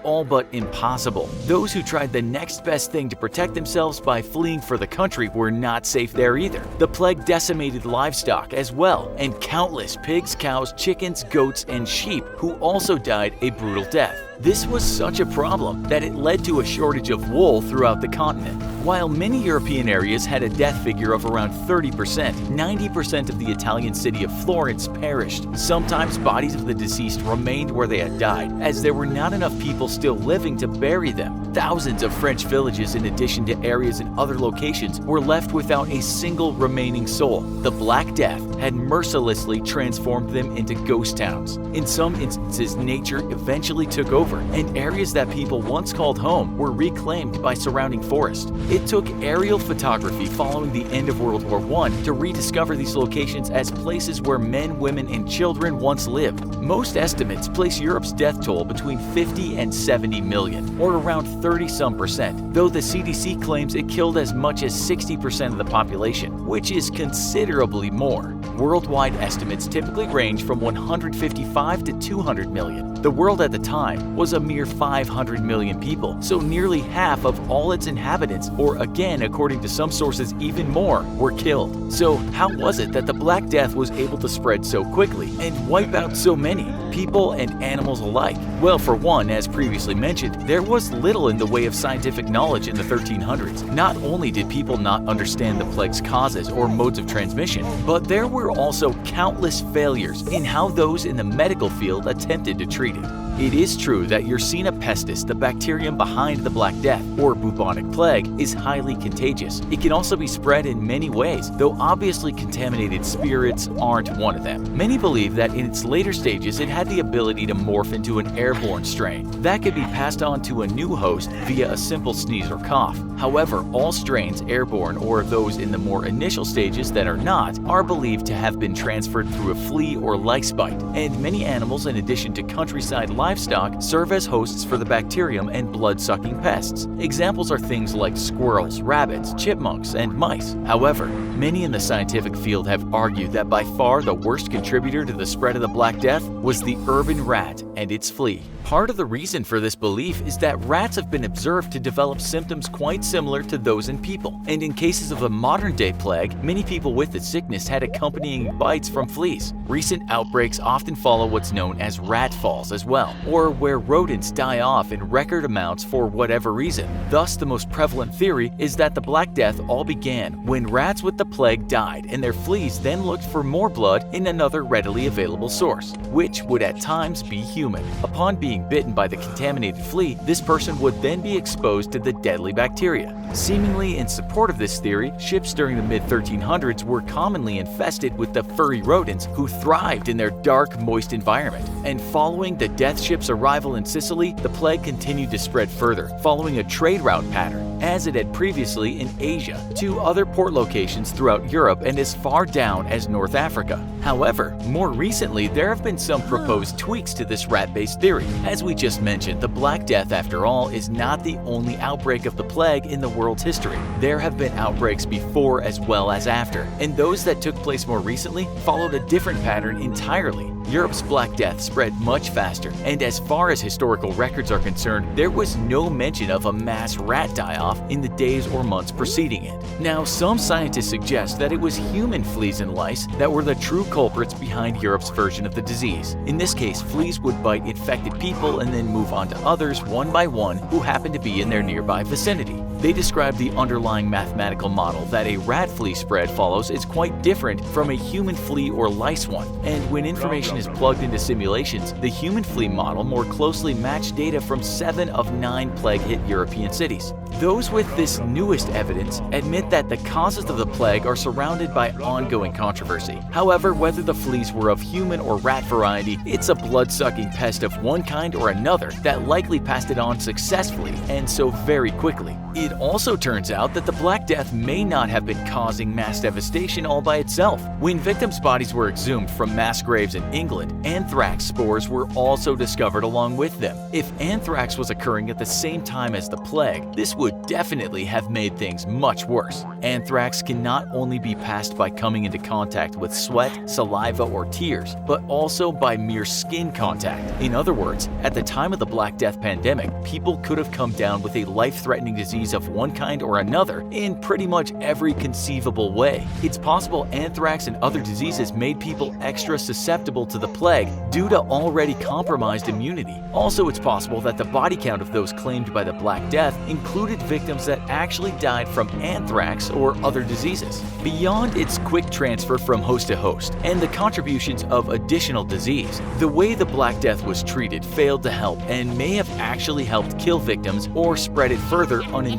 all but impossible. Those who tried the next best thing to protect themselves by fleeing for the country were not safe there either. The plague decimated livestock as well, and countless pigs, cows, chickens, goats, and sheep who also died a brutal death. This was such a problem that it led to a shortage of wool throughout the continent. While many European areas had a death figure of around 30%, 90% of the Italian city of Florence perished. Sometimes bodies of the deceased remained where they had died, as there were not enough people still living to bury them. Thousands of French villages, in addition to areas in other locations, were left without a single remaining soul. The Black Death had mercilessly transformed them into ghost towns. In some instances, nature eventually took over, and areas that people once called home were reclaimed by surrounding forest. It took aerial photography following the end of World War I to rediscover these locations as places where men, women, and children once lived. Most estimates place Europe's death toll between 50 and 70 million, or around 30-some%, though the CDC claims it killed as much as 60% of the population, which is considerably more. Worldwide estimates typically range from 155 to 200 million. The world at the time was a mere 500 million people, so nearly half of all its inhabitants, or again, according to some sources, even more, were killed. So how was it that the Black Death was able to spread so quickly and wipe out so many, people and animals alike? Well, for one, as previously mentioned, there was little in the way of scientific knowledge in the 1300s. Not only did people not understand the plague's causes or modes of transmission, but there were also countless failures in how those in the medical field attempted to treat it. It is true that Yersinia pestis, the bacterium behind the Black Death, or bubonic plague, is highly contagious. It can also be spread in many ways, though obviously contaminated spirits aren't one of them. Many believe that in its later stages it had the ability to morph into an airborne strain that could be passed on to a new host via a simple sneeze or cough. However, all strains, airborne or those in the more initial stages that are not, are believed to have been transferred through a flea or lice bite, and many animals, in addition to countryside livestock, serve as hosts for the bacterium and blood-sucking pests. Examples are things like squirrels, rabbits, chipmunks, and mice. However, many in the scientific field have argued that by far the worst contributor to the spread of the Black Death was the urban rat and its flea. Part of the reason for this belief is that rats have been observed to develop symptoms quite similar to those in people, and in cases of the modern-day plague, many people with the sickness had accompanying bites from fleas. Recent outbreaks often follow what's known as rat falls as well, or where rodents die off in record amounts for whatever reason. Thus, the most prevalent theory is that the Black Death all began when rats with the plague died and their fleas then looked for more blood in another readily available source, which would at times be human. Upon being bitten by the contaminated flea, this person would then be exposed to the deadly bacteria. Seemingly in support of this theory, ships during the mid-1300s were commonly infested with the furry rodents who thrived in their dark, moist environment. And following the death ship's arrival in Sicily, the plague continued to spread further, following a trade route pattern, as it had previously in Asia, to other port locations throughout Europe and as far down as North Africa. However, more recently, there have been some proposed tweaks to this rat-based theory. As we just mentioned, the Black Death, after all, is not the only outbreak of the plague in the world's history. There have been outbreaks before as well as after, and those that took place more recently followed a different pattern entirely. Europe's Black Death spread much faster, and as far as historical records are concerned, there was no mention of a mass rat die-off in the days or months preceding it. Now, some scientists suggest that it was human fleas and lice that were the true culprits behind Europe's version of the disease. In this case, fleas would bite infected people and then move on to others one by one who happened to be in their nearby vicinity. They describe the underlying mathematical model that a rat flea spread follows is quite different from a human flea or lice one, and when information is plugged into simulations, the human flea model more closely matched data from 7 of 9 plague-hit European cities. Those with this newest evidence admit that the causes of the plague are surrounded by ongoing controversy. However, whether the fleas were of human or rat variety, it's a blood-sucking pest of one kind or another that likely passed it on successfully and so very quickly. It also turns out that the Black Death may not have been causing mass devastation all by itself. When victims' bodies were exhumed from mass graves in England, anthrax spores were also discovered along with them. If anthrax was occurring at the same time as the plague, this would definitely have made things much worse. Anthrax can not only be passed by coming into contact with sweat, saliva, or tears, but also by mere skin contact. In other words, at the time of the Black Death pandemic, people could have come down with a life-threatening disease of one kind or another in pretty much every conceivable way. It's possible anthrax and other diseases made people extra susceptible to the plague due to already compromised immunity. Also, it's possible that the body count of those claimed by the Black Death included victims that actually died from anthrax or other diseases. Beyond its quick transfer from host to host and the contributions of additional disease, the way the Black Death was treated failed to help and may have actually helped kill victims or spread it further unintentionally.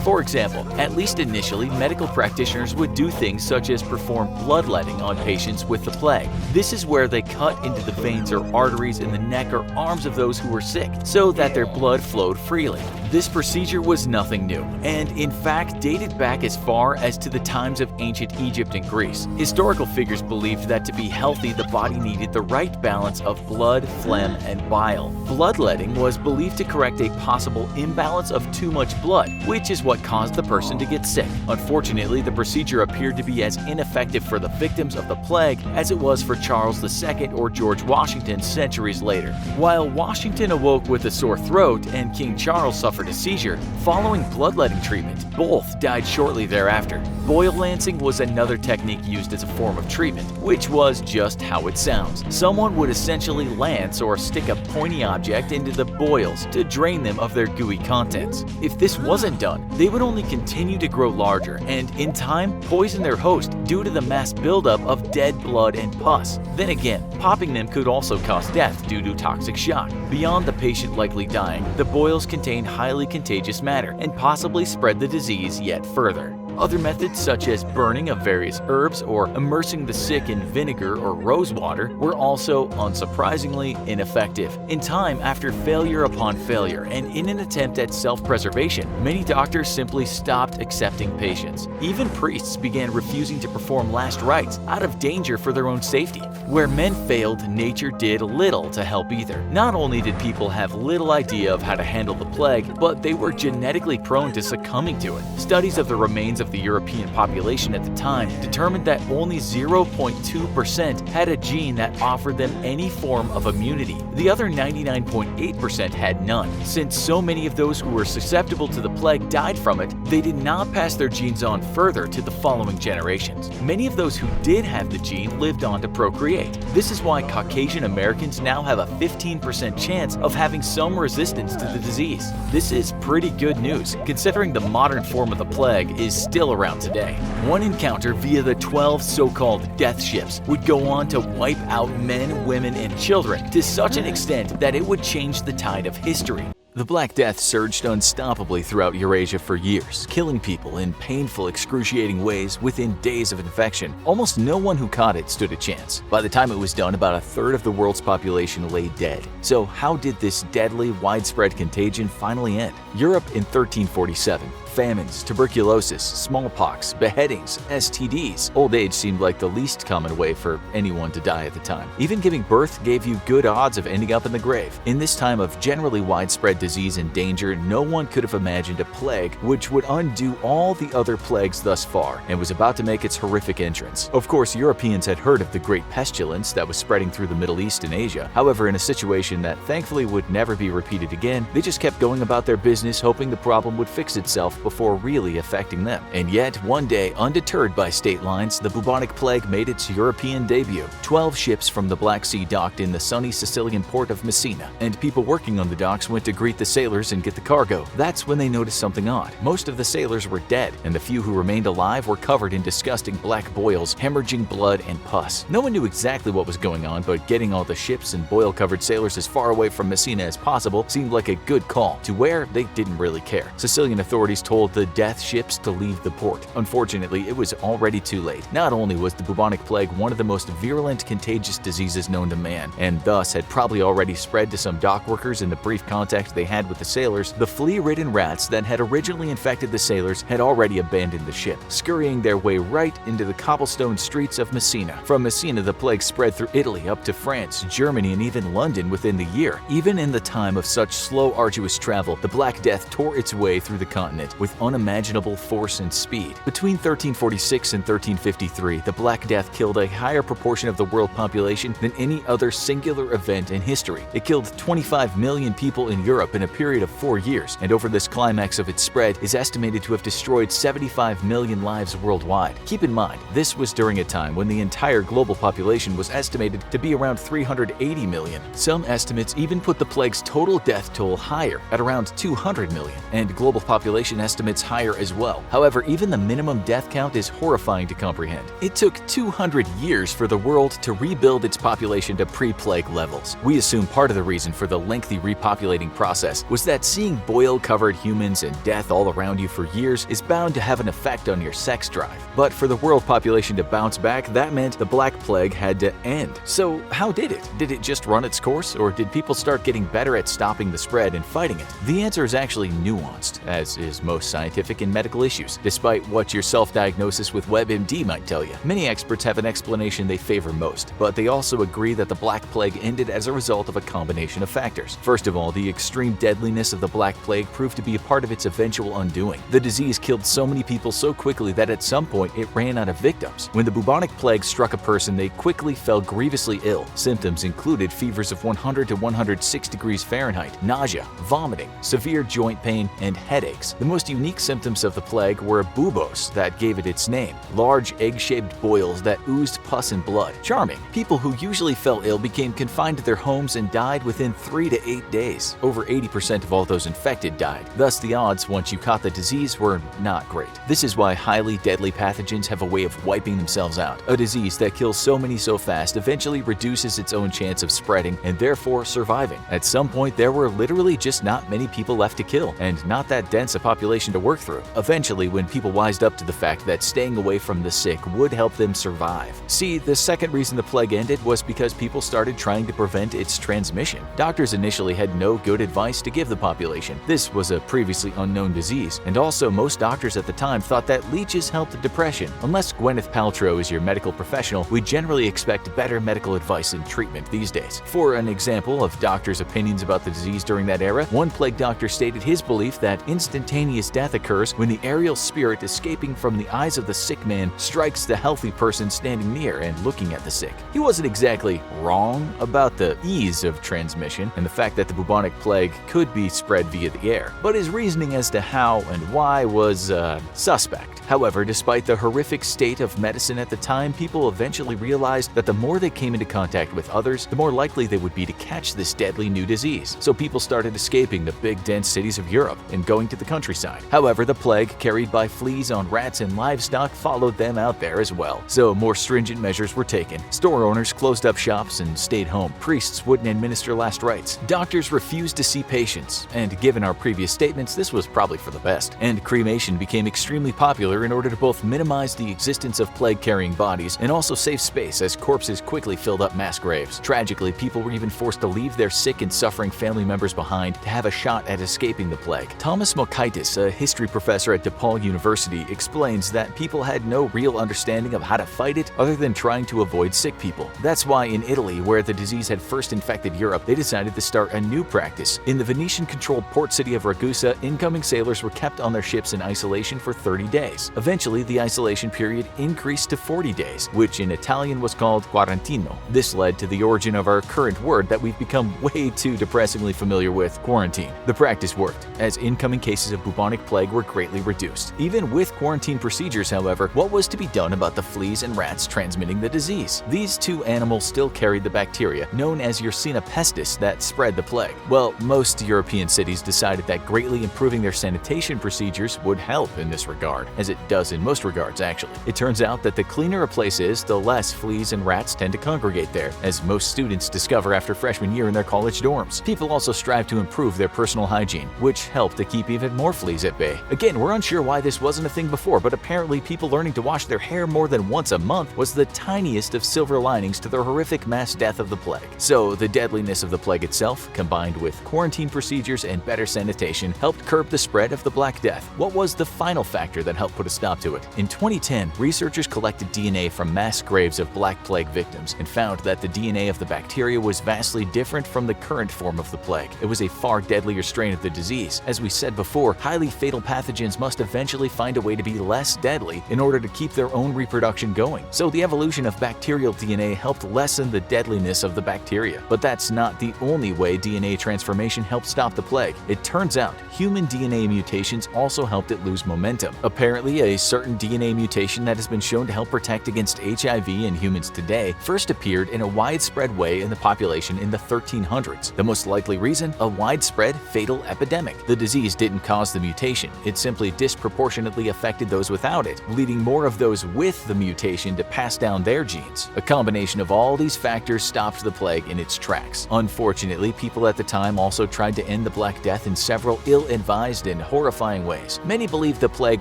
For example, at least initially, medical practitioners would do things such as perform bloodletting on patients with the plague. This is where they cut into the veins or arteries in the neck or arms of those who were sick so that their blood flowed freely. This procedure was nothing new, and in fact dated back as far as to the times of ancient Egypt and Greece. Historical figures believed that to be healthy, the body needed the right balance of blood, phlegm, and bile. Bloodletting was believed to correct a possible imbalance of too much blood, which is what caused the person to get sick. Unfortunately, the procedure appeared to be as ineffective for the victims of the plague as it was for Charles II or George Washington centuries later. While Washington awoke with a sore throat and King Charles suffered a seizure, following bloodletting treatment, both died shortly thereafter. Boil lancing was another technique used as a form of treatment, which was just how it sounds. Someone would essentially lance or stick a pointy object into the boils to drain them of their gooey contents. If this wasn't done, they would only continue to grow larger and, in time, poison their host due to the mass buildup of dead blood and pus. Then again, popping them could also cause death due to toxic shock. Beyond the patient likely dying, the boils contained highly contagious matter and possibly spread the disease yet further. Other methods such as burning of various herbs or immersing the sick in vinegar or rose water were also, unsurprisingly, ineffective. In time, after failure upon failure and in an attempt at self-preservation, many doctors simply stopped accepting patients. Even priests began refusing to perform last rites out of danger for their own safety. Where men failed, nature did little to help either. Not only did people have little idea of how to handle the plague, but they were genetically prone to succumbing to it. Studies of the remains of the European population at the time determined that only 0.2% had a gene that offered them any form of immunity. The other 99.8% had none. Since so many of those who were susceptible to the plague died from it, they did not pass their genes on further to the following generations. Many of those who did have the gene lived on to procreate. This is why Caucasian Americans now have a 15% chance of having some resistance to the disease. This is pretty good news, considering the modern form of the plague is still around today. One encounter via the 12 so-called death ships would go on to wipe out men, women, and children to such an extent that it would change the tide of history. The Black Death surged unstoppably throughout Eurasia for years, killing people in painful, excruciating ways within days of infection. Almost no one who caught it stood a chance. By the time it was done, about a third of the world's population lay dead. So how did this deadly, widespread contagion finally end? Europe in 1347. famines, tuberculosis, smallpox, beheadings, STDs. Old age seemed like the least common way for anyone to die at the time. Even giving birth gave you good odds of ending up in the grave. In this time of generally widespread disease and danger, no one could have imagined a plague which would undo all the other plagues thus far and was about to make its horrific entrance. Of course, Europeans had heard of the Great Pestilence that was spreading through the Middle East and Asia. However, in a situation that thankfully would never be repeated again, they just kept going about their business hoping the problem would fix itself before really affecting them. And yet, one day, undeterred by state lines, the bubonic plague made its European debut. 12 ships from the Black Sea docked in the sunny Sicilian port of Messina, and people working on the docks went to greet the sailors and get the cargo. That's when they noticed something odd. Most of the sailors were dead, and the few who remained alive were covered in disgusting black boils, hemorrhaging blood and pus. No one knew exactly what was going on, but getting all the ships and boil-covered sailors as far away from Messina as possible seemed like a good call, to where they didn't really care. Sicilian authorities told the death ships to leave the port. Unfortunately, it was already too late. Not only was the bubonic plague one of the most virulent, contagious diseases known to man, and thus had probably already spread to some dock workers in the brief contact they had with the sailors, the flea-ridden rats that had originally infected the sailors had already abandoned the ship, scurrying their way right into the cobblestone streets of Messina. From Messina, the plague spread through Italy up to France, Germany, and even London within the year. Even in the time of such slow, arduous travel, the Black Death tore its way through the continent with unimaginable force and speed. Between 1346 and 1353, the Black Death killed a higher proportion of the world population than any other singular event in history. It killed 25 million people in Europe in a period of 4 years, and over this climax of its spread is estimated to have destroyed 75 million lives worldwide. Keep in mind, this was during a time when the entire global population was estimated to be around 380 million. Some estimates even put the plague's total death toll higher, at around 200 million, and global population estimates higher as well. However, even the minimum death count is horrifying to comprehend. It took 200 years for the world to rebuild its population to pre-plague levels. We assume part of the reason for the lengthy repopulating process was that seeing boil-covered humans and death all around you for years is bound to have an effect on your sex drive. But for the world population to bounce back, that meant the Black Plague had to end. So how did it? Did it just run its course, or did people start getting better at stopping the spread and fighting it? The answer is actually nuanced, as is most scientific and medical issues, despite what your self-diagnosis with WebMD might tell you. Many experts have an explanation they favor most, but they also agree that the Black Plague ended as a result of a combination of factors. First of all, the extreme deadliness of the Black Plague proved to be a part of its eventual undoing. The disease killed so many people so quickly that at some point it ran out of victims. When the bubonic plague struck a person, they quickly fell grievously ill. Symptoms included fevers of 100 to 106 degrees Fahrenheit, nausea, vomiting, severe joint pain, and headaches. The most unique symptoms of the plague were buboes that gave it its name, large egg-shaped boils that oozed pus and blood. Charming. People who usually fell ill became confined to their homes and died within 3 to 8 days. Over 80% of all those infected died. Thus, the odds once you caught the disease were not great. This is why highly deadly pathogens have a way of wiping themselves out. A disease that kills so many so fast eventually reduces its own chance of spreading and therefore surviving. At some point, there were literally just not many people left to kill, and not that dense a population to work through. Eventually, when people wised up to the fact that staying away from the sick would help them survive. See, the second reason the plague ended was because people started trying to prevent its transmission. Doctors initially had no good advice to give the population. This was a previously unknown disease, and also most doctors at the time thought that leeches helped depression. Unless Gwyneth Paltrow is your medical professional, we generally expect better medical advice and treatment these days. For an example of doctors' opinions about the disease during that era, one plague doctor stated his belief that instantaneous death occurs when the aerial spirit escaping from the eyes of the sick man strikes the healthy person standing near and looking at the sick. He wasn't exactly wrong about the ease of transmission and the fact that the bubonic plague could be spread via the air, but his reasoning as to how and why was suspect. However, despite the horrific state of medicine at the time, people eventually realized that the more they came into contact with others, the more likely they would be to catch this deadly new disease. So people started escaping the big dense cities of Europe and going to the countryside. However, the plague carried by fleas on rats and livestock followed them out there as well. So more stringent measures were taken. Store owners closed up shops and stayed home. Priests wouldn't administer last rites. Doctors refused to see patients. And given our previous statements, this was probably for the best. And cremation became extremely popular in order to both minimize the existence of plague-carrying bodies and also save space as corpses quickly filled up mass graves. Tragically, people were even forced to leave their sick and suffering family members behind to have a shot at escaping the plague. Thomas Mockaitis, a history professor at DePaul University, explains that people had no real understanding of how to fight it other than trying to avoid sick people. That's why in Italy, where the disease had first infected Europe, they decided to start a new practice. In the Venetian-controlled port city of Ragusa, incoming sailors were kept on their ships in isolation for 30 days. Eventually, the isolation period increased to 40 days, which in Italian was called quarantino. This led to the origin of our current word that we've become way too depressingly familiar with, quarantine. The practice worked, as incoming cases of bubonic plague were greatly reduced. Even with quarantine procedures, however, what was to be done about the fleas and rats transmitting the disease? These two animals still carried the bacteria, known as Yersinia pestis, that spread the plague. Well, most European cities decided that greatly improving their sanitation procedures would help in this regard, as it does in most regards actually. It turns out that the cleaner a place is, the less fleas and rats tend to congregate there, as most students discover after freshman year in their college dorms. People also strive to improve their personal hygiene, which helped to keep even more fleas at bay. Again, we're unsure why this wasn't a thing before, but apparently people learning to wash their hair more than once a month was the tiniest of silver linings to the horrific mass death of the plague. So the deadliness of the plague itself, combined with quarantine procedures and better sanitation, helped curb the spread of the Black Death. What was the final factor that helped put a stop to it? In 2010, researchers collected DNA from mass graves of Black Plague victims and found that the DNA of the bacteria was vastly different from the current form of the plague. It was a far deadlier strain of the disease. As we said before, highly fatal pathogens must eventually find a way to be less deadly in order to keep their own reproduction going. So the evolution of bacterial DNA helped lessen the deadliness of the bacteria. But that's not the only way DNA transformation helped stop the plague. It turns out human DNA mutations also helped it lose momentum. Apparently, a certain DNA mutation that has been shown to help protect against HIV in humans today first appeared in a widespread way in the population in the 1300s. The most likely reason? A widespread fatal epidemic. The disease didn't cause the mutation. It simply disproportionately affected those without it, leading more of those with the mutation to pass down their genes. A combination of all these factors stopped the plague in its tracks. Unfortunately, people at the time also tried to end the Black Death in several ill-advised and horrifying ways. Many believed the plague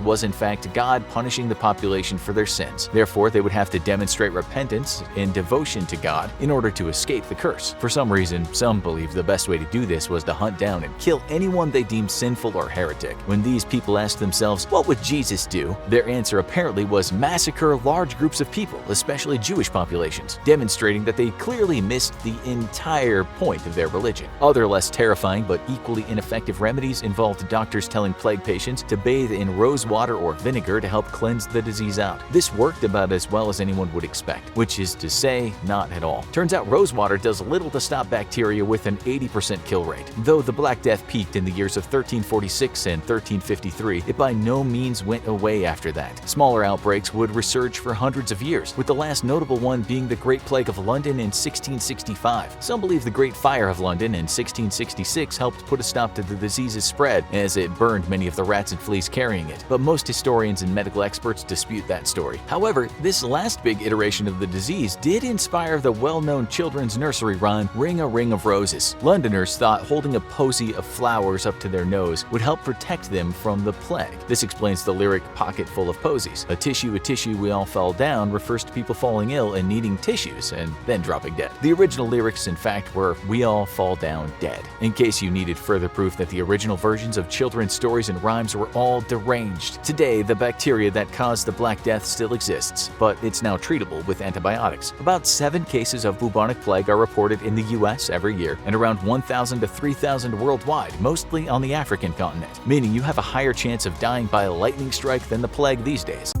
was in fact God punishing the population for their sins. Therefore, they would have to demonstrate repentance and devotion to God in order to escape the curse. For some reason, some believed the best way to do this was to hunt down and kill anyone they deemed sinful or heretic. When these people asked themselves, what would Jesus do? Their answer apparently was massacre large groups of people, especially Jewish populations, demonstrating that they clearly missed the entire point of their religion. Other less terrifying but equally ineffective remedies involved doctors telling plague patients to bathe in rose water or vinegar to help cleanse the disease out. This worked about as well as anyone would expect, which is to say, not at all. Turns out rose water does little to stop bacteria with an 80% kill rate. Though the Black Death peaked in the years of 1346 and 1353, it by no means went away after that. Smaller outbreaks would resurge for hundreds of years, with the last notable one being the Great Plague of London in 1665. Some believe the Great Fire of London in 1666 helped put a stop to the disease's spread, as it burned many of the rats and fleas carrying it, but most historians and medical experts dispute that story. However, this last big iteration of the disease did inspire the well-known children's nursery rhyme, Ring a Ring of Roses. Londoners thought holding a posy of flowers up to their nose would help protect them from the plague. This explains the lyric Pocket Full of Posies. A tissue, we all fell down refers to people falling ill and needing tissues and then dropping dead. The original lyrics, in fact, were We all fall down dead. In case you needed further proof that the original versions of children's stories and rhymes were all deranged. Today, the bacteria that caused the Black Death still exists, but it's now treatable with antibiotics. About 7 cases of bubonic plague are reported in the US every year, and around 1,000 to 3,000 worldwide, mostly on the African continent, meaning you have a higher chance of dying by a lightning strike than the plague these days.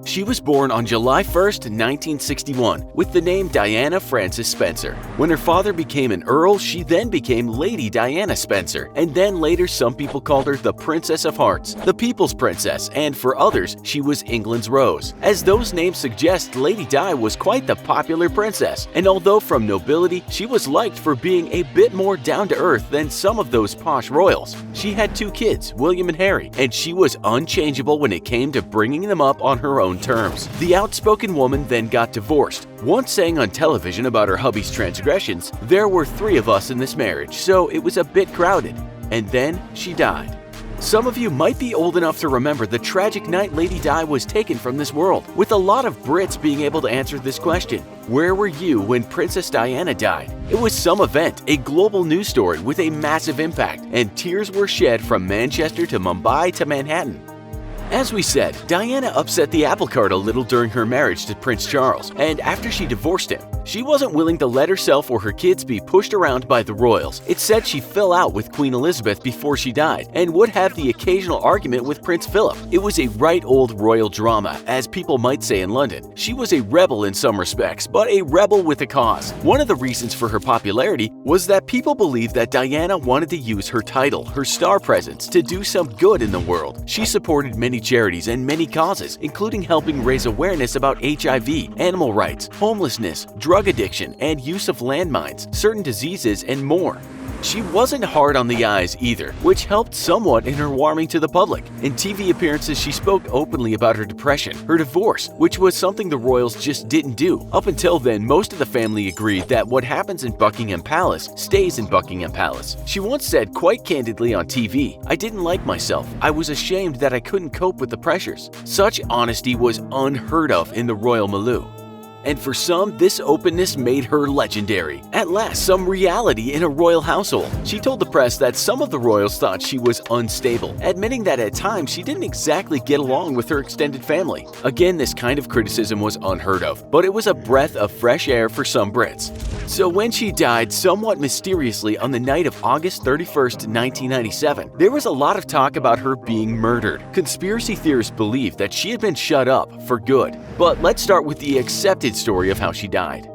She was born on July 1, 1961, with the name Diana Frances Spencer. When her father became an earl, she then became Lady Diana Spencer, and then later some people called her the Princess of Hearts, the People's Princess, and for others, she was England's Rose. As those names suggest, Lady Di was quite the popular princess, and although from nobility, she was liked for being a bit more down-to-earth than some of those posh royals. She had 2 kids, William and Harry, and she was unchangeable when it came to bringing them up on her own terms. The outspoken woman then got divorced, once saying on television about her hubby's transgressions, "There were 3 of us in this marriage, so it was a bit crowded." And then she died. Some of you might be old enough to remember the tragic night Lady Di was taken from this world, with a lot of Brits being able to answer this question. Where were you when Princess Diana died? It was some event, a global news story with a massive impact, and tears were shed from Manchester to Mumbai to Manhattan. As we said, Diana upset the apple cart a little during her marriage to Prince Charles, and after she divorced him, she wasn't willing to let herself or her kids be pushed around by the royals. It's said she fell out with Queen Elizabeth before she died, and would have the occasional argument with Prince Philip. It was a right old royal drama, as people might say in London. She was a rebel in some respects, but a rebel with a cause. One of the reasons for her popularity was that people believed that Diana wanted to use her title, her star presence, to do some good in the world. She supported many charities and many causes, including helping raise awareness about HIV, animal rights, homelessness, drug addiction, and use of landmines, certain diseases, and more. She wasn't hard on the eyes either, which helped somewhat in her warming to the public. In TV appearances, she spoke openly about her depression, her divorce, which was something the royals just didn't do. Up until then, most of the family agreed that what happens in Buckingham Palace stays in Buckingham Palace. She once said quite candidly on TV, "I didn't like myself. I was ashamed that I couldn't cope with the pressures." Such honesty was unheard of in the royal milieu. And for some, this openness made her legendary. At last, some reality in a royal household. She told the press that some of the royals thought she was unstable, admitting that at times she didn't exactly get along with her extended family. Again, this kind of criticism was unheard of, but it was a breath of fresh air for some Brits. So when she died somewhat mysteriously on the night of August 31st, 1997, there was a lot of talk about her being murdered. Conspiracy theorists believe that she had been shut up for good. But let's start with the accepted story of how she died.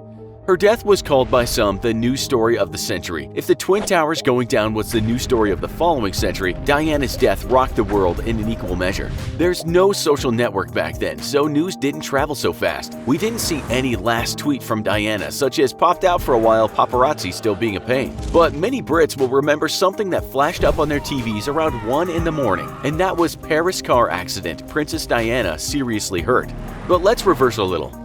Her death was called by some the news story of the century. If the Twin Towers going down was the news story of the following century, Diana's death rocked the world in an equal measure. There's no social network back then, so news didn't travel so fast. We didn't see any last tweet from Diana, such as popped out for a while paparazzi still being a pain. But many Brits will remember something that flashed up on their TVs around 1 in the morning, and that was Paris car accident, Princess Diana seriously hurt. But let's reverse a little.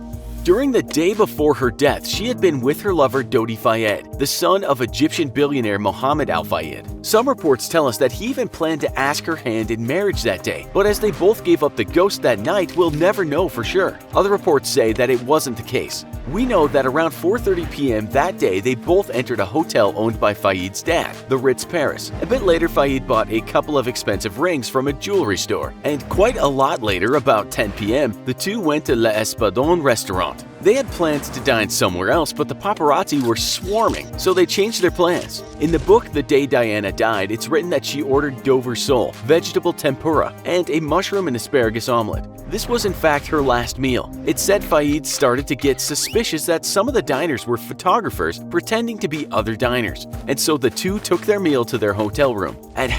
During the day before her death, she had been with her lover Dodi Fayed, the son of Egyptian billionaire Mohammed Al Fayed. Some reports tell us that he even planned to ask her hand in marriage that day, but as they both gave up the ghost that night, we'll never know for sure. Other reports say that it wasn't the case. We know that around 4:30 p.m. that day, they both entered a hotel owned by Fayed's dad, the Ritz Paris. A bit later, Fayed bought a couple of expensive rings from a jewelry store. And quite a lot later, about 10 p.m., the two went to l'Espadon restaurant. They had plans to dine somewhere else, but the paparazzi were swarming, so they changed their plans. In the book The Day Diana Died, it's written that she ordered Dover sole, vegetable tempura, and a mushroom and asparagus omelet. This was in fact her last meal. It said Fayed started to get suspicious that some of the diners were photographers pretending to be other diners, and so the two took their meal to their hotel room. At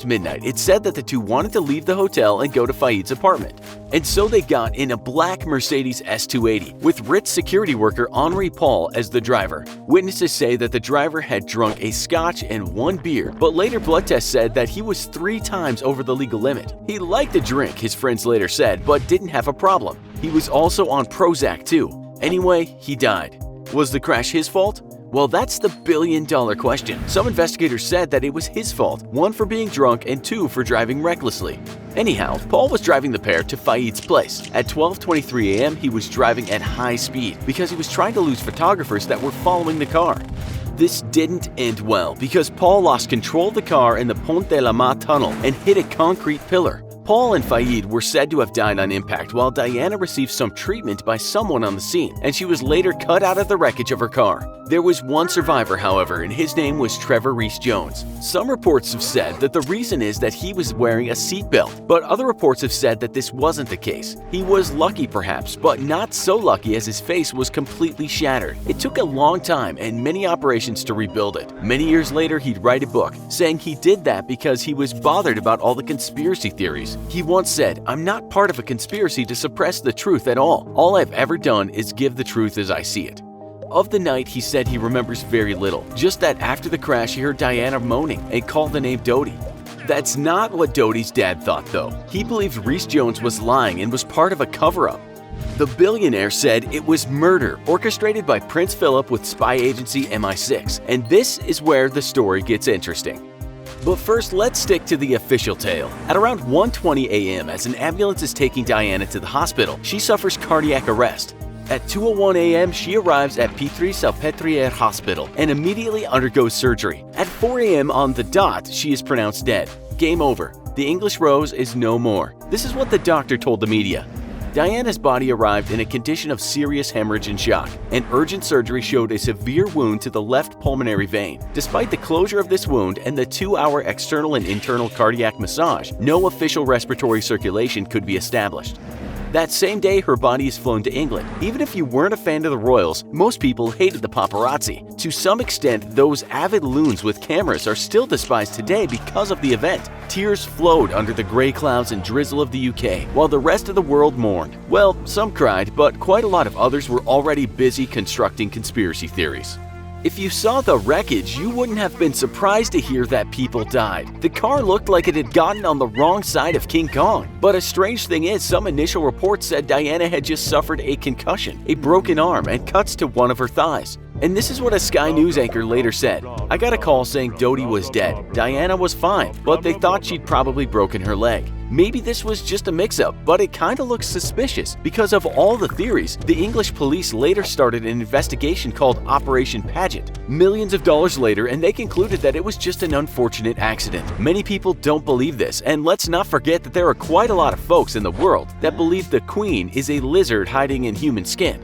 midnight, it said that the two wanted to leave the hotel and go to Fayed's apartment. And so they got in a black Mercedes S280 with Ritz security worker Henri Paul as the driver. Witnesses say that the driver had drunk a scotch and 1 beer, but later blood tests said that he was 3 times over the legal limit. He liked to drink, his friends later said, but didn't have a problem. He was also on Prozac too. Anyway, he died. Was the crash his fault? Well, that's the billion-dollar question. Some investigators said that it was his fault, 1 for being drunk and 2 for driving recklessly. Anyhow, Paul was driving the pair to Fayed's place. At 12:23 a.m., he was driving at high speed because he was trying to lose photographers that were following the car. This didn't end well because Paul lost control of the car in the Pont de la Mar tunnel and hit a concrete pillar. Paul and Fayed were said to have died on impact, while Diana received some treatment by someone on the scene, and she was later cut out of the wreckage of her car. There was one survivor, however, and his name was Trevor Rees-Jones. Some reports have said that the reason is that he was wearing a seatbelt, but other reports have said that this wasn't the case. He was lucky perhaps, but not so lucky as his face was completely shattered. It took a long time and many operations to rebuild it. Many years later, he'd write a book, saying he did that because he was bothered about all the conspiracy theories. He once said, "I'm not part of a conspiracy to suppress the truth at all. All I've ever done is give the truth as I see it." Of the night, he said he remembers very little, just that after the crash he heard Diana moaning and called the name Dodi. That's not what Dodi's dad thought though. He believed Rees-Jones was lying and was part of a cover-up. The billionaire said it was murder orchestrated by Prince Philip with spy agency MI6, and this is where the story gets interesting. But first, let's stick to the official tale. At around 1:20 a.m., as an ambulance is taking Diana to the hospital, she suffers cardiac arrest. At 2:01 a.m., she arrives at Pietri-Salpêtrière Hospital and immediately undergoes surgery. At 4 a.m. on the dot, she is pronounced dead. Game over. The English Rose is no more. This is what the doctor told the media. Diana's body arrived in a condition of serious hemorrhage and shock, and urgent surgery showed a severe wound to the left pulmonary vein. Despite the closure of this wound and the 2-hour external and internal cardiac massage, no official respiratory circulation could be established. That same day, her body is flown to England. Even if you weren't a fan of the royals, most people hated the paparazzi. To some extent, those avid loons with cameras are still despised today because of the event. Tears flowed under the grey clouds and drizzle of the UK, while the rest of the world mourned. Well, some cried, but quite a lot of others were already busy constructing conspiracy theories. If you saw the wreckage, you wouldn't have been surprised to hear that people died. The car looked like it had gotten on the wrong side of King Kong. But a strange thing is, some initial reports said Diana had just suffered a concussion, a broken arm, and cuts to one of her thighs. And this is what a Sky News anchor later said. "I got a call saying Dodi was dead. Diana was fine, but they thought she'd probably broken her leg. Maybe this was just a mix-up, but it kinda looks suspicious. Because of all the theories, the English police later started an investigation called Operation Pageant. Millions of dollars later, and they concluded that it was just an unfortunate accident. Many people don't believe this, and let's not forget that there are quite a lot of folks in the world that believe the Queen is a lizard hiding in human skin.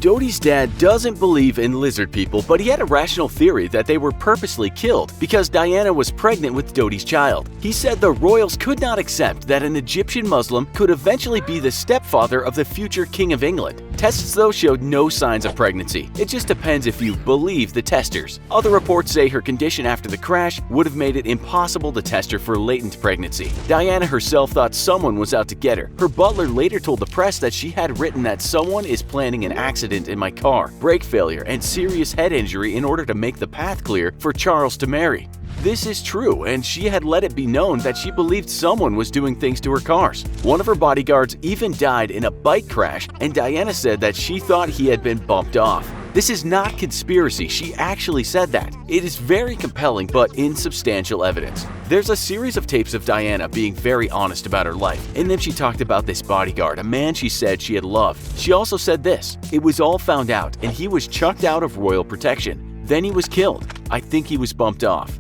Dodi's dad doesn't believe in lizard people, but he had a rational theory that they were purposely killed because Diana was pregnant with Dodi's child. He said the royals could not accept that an Egyptian Muslim could eventually be the stepfather of the future King of England. Tests, though, showed no signs of pregnancy. It just depends if you believe the testers. Other reports say her condition after the crash would have made it impossible to test her for latent pregnancy. Diana herself thought someone was out to get her. Her butler later told the press that she had written that someone is planning an accident in my car, brake failure, and serious head injury in order to make the path clear for Charles to marry. This is true, and she had let it be known that she believed someone was doing things to her cars. One of her bodyguards even died in a bike crash, and Diana said that she thought he had been bumped off. This is not conspiracy, she actually said that. It is very compelling but insubstantial evidence. There's a series of tapes of Diana being very honest about her life. In them she talked about this bodyguard, a man she said she had loved. She also said this: "It was all found out, and he was chucked out of royal protection. Then he was killed. I think he was bumped off."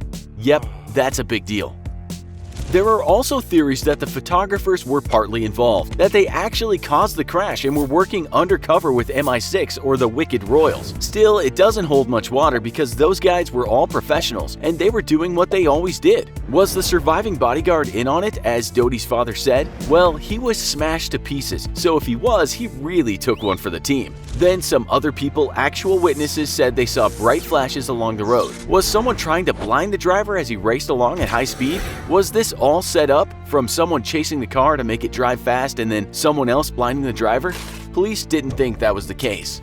Yep, that's a big deal. There are also theories that the photographers were partly involved, that they actually caused the crash and were working undercover with MI6 or the Wicked Royals. Still, it doesn't hold much water because those guys were all professionals and they were doing what they always did. Was the surviving bodyguard in on it, as Dodi's father said? Well, he was smashed to pieces, so if he was, he really took one for the team. Then some other people, actual witnesses, said they saw bright flashes along the road. Was someone trying to blind the driver as he raced along at high speed? Was this all set up, from someone chasing the car to make it drive fast and then someone else blinding the driver? Police didn't think that was the case.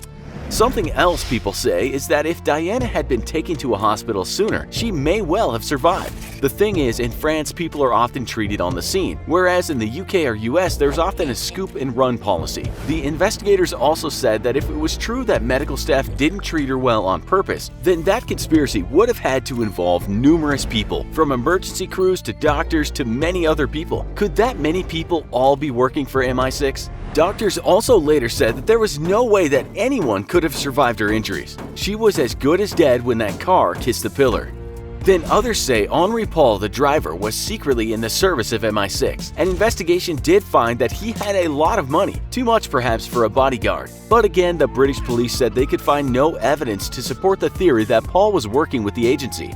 Something else people say is that if Diana had been taken to a hospital sooner, she may well have survived. The thing is, in France, people are often treated on the scene, whereas in the UK or US, there's often a scoop and run policy. The investigators also said that if it was true that medical staff didn't treat her well on purpose, then that conspiracy would have had to involve numerous people, from emergency crews to doctors to many other people. Could that many people all be working for MI6? Doctors also later said that there was no way that anyone could have survived her injuries. She was as good as dead when that car kissed the pillar. Then others say Henri Paul, the driver, was secretly in the service of MI6. An investigation did find that he had a lot of money, too much perhaps for a bodyguard. But again, the British police said they could find no evidence to support the theory that Paul was working with the agency.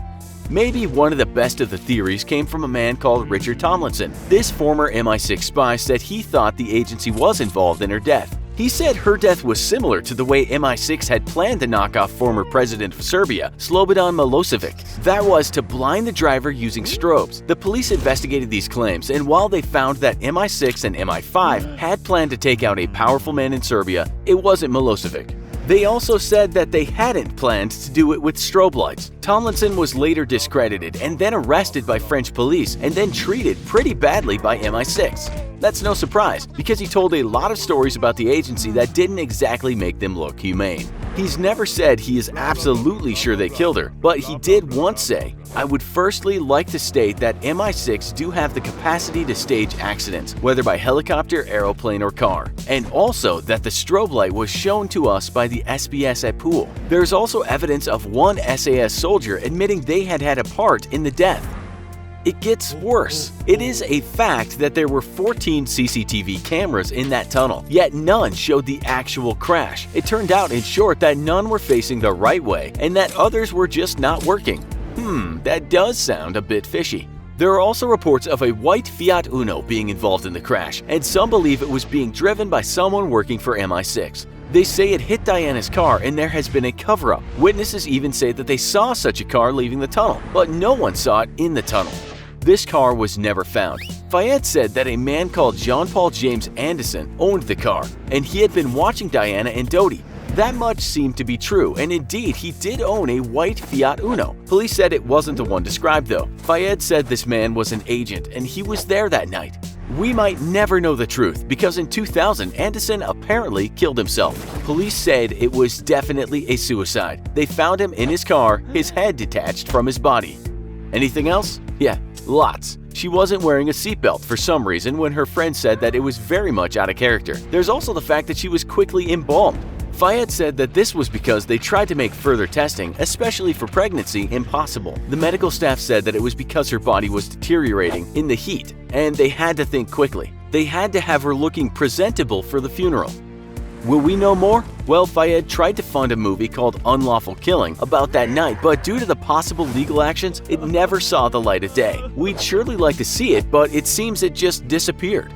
Maybe one of the best of the theories came from a man called Richard Tomlinson. This former MI6 spy said he thought the agency was involved in her death. He said her death was similar to the way MI6 had planned to knock off former president of Serbia, Slobodan Milosevic. That was to blind the driver using strobes. The police investigated these claims, and while they found that MI6 and MI5 had planned to take out a powerful man in Serbia, it wasn't Milosevic. They also said that they hadn't planned to do it with strobe lights. Tomlinson was later discredited and then arrested by French police and then treated pretty badly by MI6. That's no surprise, because he told a lot of stories about the agency that didn't exactly make them look humane. He's never said he is absolutely sure they killed her, but he did once say, "I would firstly like to state that MI6 do have the capacity to stage accidents, whether by helicopter, aeroplane, or car, and also that the strobe light was shown to us by the SBS at pool. There's also evidence of one SAS soldier admitting they had had a part in the death." It gets worse. It is a fact that there were 14 CCTV cameras in that tunnel, yet none showed the actual crash. It turned out, in short, that none were facing the right way and that others were just not working. That does sound a bit fishy. There are also reports of a white Fiat Uno being involved in the crash, and some believe it was being driven by someone working for MI6. They say it hit Diana's car and there has been a cover-up. Witnesses even say that they saw such a car leaving the tunnel, but no one saw it in the tunnel. This car was never found. Fayed said that a man called Jean-Paul James Anderson owned the car, and he had been watching Diana and Dodi. That much seemed to be true, and indeed he did own a white Fiat Uno. Police said it wasn't the one described though. Fayed said this man was an agent and he was there that night. We might never know the truth because in 2000 Anderson apparently killed himself. Police said it was definitely a suicide. They found him in his car, his head detached from his body. Anything else? Yeah, lots. She wasn't wearing a seatbelt for some reason when her friend said that it was very much out of character. There's also the fact that she was quickly embalmed. Fayed said that this was because they tried to make further testing, especially for pregnancy, impossible. The medical staff said that it was because her body was deteriorating in the heat, and they had to think quickly. They had to have her looking presentable for the funeral. Will we know more? Well, Fayed tried to fund a movie called Unlawful Killing about that night, but due to the possible legal actions, it never saw the light of day. We'd surely like to see it, but it seems it just disappeared.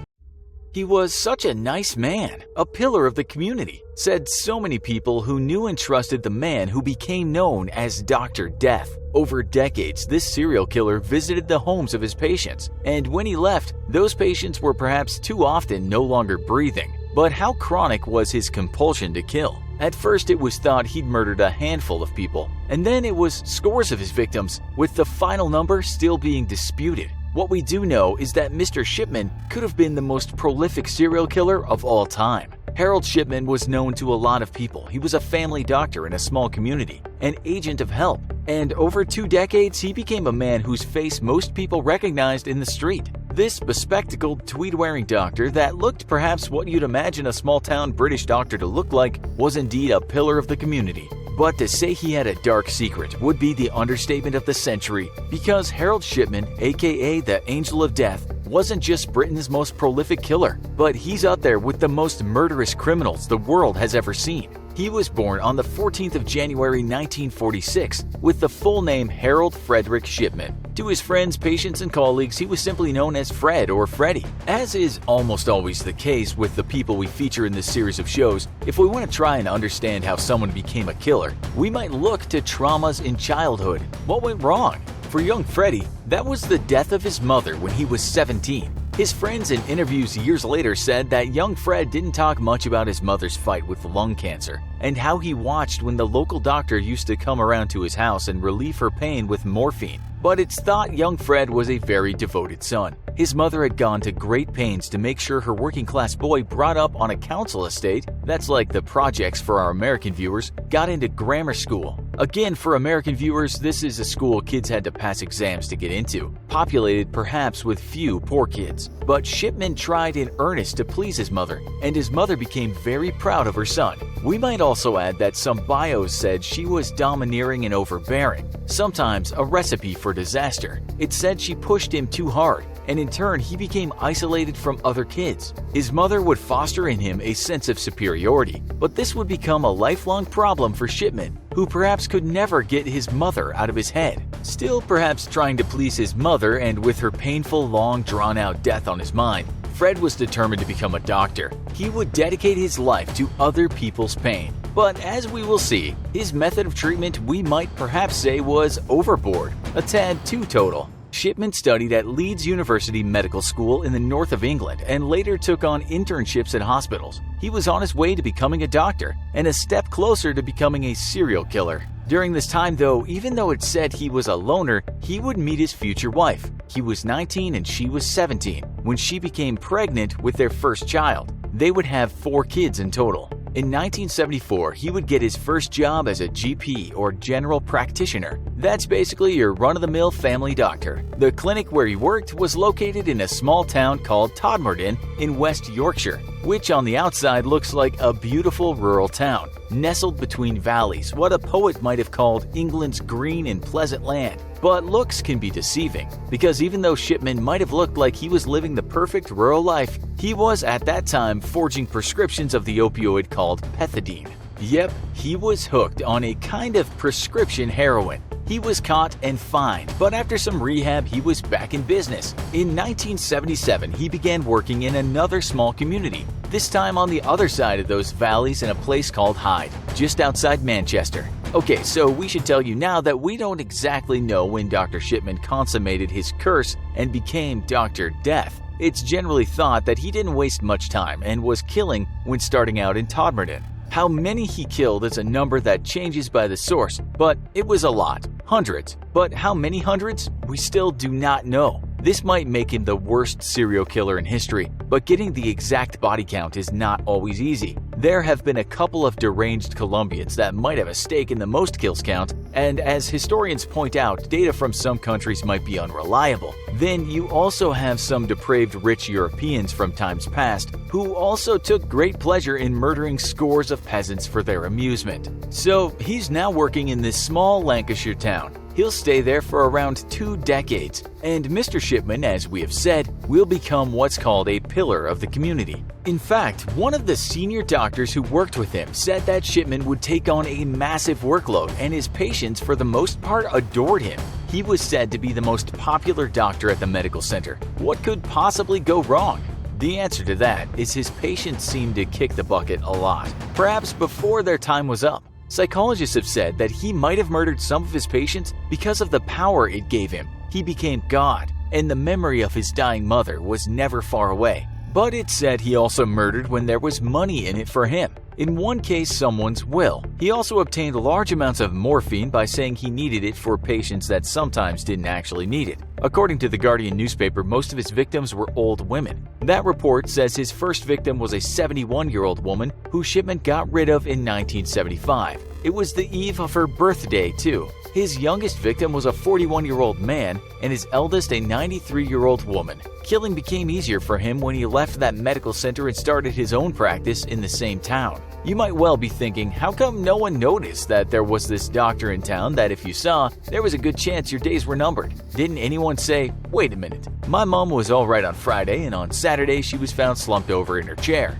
He was such a nice man, a pillar of the community, said so many people who knew and trusted the man who became known as Dr. Death. Over decades, this serial killer visited the homes of his patients, and when he left, those patients were perhaps too often no longer breathing. But how chronic was his compulsion to kill? At first, it was thought he'd murdered a handful of people, and then it was scores of his victims, with the final number still being disputed. What we do know is that Mr. Shipman could have been the most prolific serial killer of all time. Harold Shipman was known to a lot of people. He was a family doctor in a small community, an agent of help, and over 2 decades he became a man whose face most people recognized in the street. This bespectacled, tweed-wearing doctor that looked perhaps what you'd imagine a small-town British doctor to look like was indeed a pillar of the community. But to say he had a dark secret would be the understatement of the century, because Harold Shipman, aka the Angel of Death, wasn't just Britain's most prolific killer, but he's up there with the most murderous criminals the world has ever seen. He was born on the 14th of January 1946 with the full name Harold Frederick Shipman. To his friends, patients, and colleagues, he was simply known as Fred or Freddy. As is almost always the case with the people we feature in this series of shows, if we want to try and understand how someone became a killer, we might look to traumas in childhood. What went wrong? For young Freddy, that was the death of his mother when he was 17. His friends in interviews years later said that young Fred didn't talk much about his mother's fight with lung cancer and how he watched when the local doctor used to come around to his house and relieve her pain with morphine. But it's thought young Fred was a very devoted son. His mother had gone to great pains to make sure her working-class boy brought up on a council estate, that's like the projects for our American viewers, got into grammar school. Again, for American viewers, this is a school kids had to pass exams to get into, populated perhaps with few poor kids. But Shipman tried in earnest to please his mother, and his mother became very proud of her son. We might also add that some bios said she was domineering and overbearing, sometimes a recipe for disaster. It said she pushed him too hard, and in turn he became isolated from other kids. His mother would foster in him a sense of superiority, but this would become a lifelong problem for Shipman, who perhaps could never get his mother out of his head. Still perhaps trying to please his mother, and with her painful, long, drawn-out death on his mind, Fred was determined to become a doctor. He would dedicate his life to other people's pain. But as we will see, his method of treatment we might perhaps say was overboard, a tad too total. Shipman studied at Leeds University Medical School in the north of England and later took on internships at hospitals. He was on his way to becoming a doctor and a step closer to becoming a serial killer. During this time though, even though it said he was a loner, he would meet his future wife. He was 19 and she was 17 when she became pregnant with their first child. They would have 4 kids in total. In 1974, he would get his first job as a GP or general practitioner. That's basically your run-of-the-mill family doctor. The clinic where he worked was located in a small town called Todmorden in West Yorkshire, which on the outside looks like a beautiful rural town, nestled between valleys, what a poet might have called England's green and pleasant land. But looks can be deceiving, because even though Shipman might have looked like he was living the perfect rural life, he was at that time forging prescriptions of the opioid called pethidine. Yep, he was hooked on a kind of prescription heroin. He was caught and fined, but after some rehab, he was back in business. In 1977, he began working in another small community, this time on the other side of those valleys in a place called Hyde, just outside Manchester. Okay, so we should tell you now that we don't exactly know when Dr. Shipman consummated his curse and became Dr. Death. It's generally thought that he didn't waste much time and was killing when starting out in Todmorden. How many he killed is a number that changes by the source, but it was a lot. Hundreds. But how many hundreds? We still do not know. This might make him the worst serial killer in history, but getting the exact body count is not always easy. There have been a couple of deranged Colombians that might have a stake in the most kills count, and as historians point out, data from some countries might be unreliable. Then you also have some depraved rich Europeans from times past who also took great pleasure in murdering scores of peasants for their amusement. So he's now working in this small Lancashire town. He'll stay there for around 2 decades, and Mr. Shipman, as we have said, will become what's called a pillar of the community. In fact, one of the senior doctors who worked with him said that Shipman would take on a massive workload, and his patients for the most part adored him. He was said to be the most popular doctor at the medical center. What could possibly go wrong? The answer to that is his patients seemed to kick the bucket a lot, perhaps before their time was up. Psychologists have said that he might have murdered some of his patients because of the power it gave him. He became God, and the memory of his dying mother was never far away. But it's said he also murdered when there was money in it for him. In one case, someone's will. He also obtained large amounts of morphine by saying he needed it for patients that sometimes didn't actually need it. According to the Guardian newspaper, most of his victims were old women. That report says his first victim was a 71-year-old woman who Shipman got rid of in 1975. It was the eve of her birthday, too. His youngest victim was a 41-year-old man and his eldest a 93-year-old woman. Killing became easier for him when he left that medical center and started his own practice in the same town. You might well be thinking, how come no one noticed that there was this doctor in town that if you saw, there was a good chance your days were numbered? Didn't anyone say, wait a minute, my mom was all right on Friday and on Saturday she was found slumped over in her chair.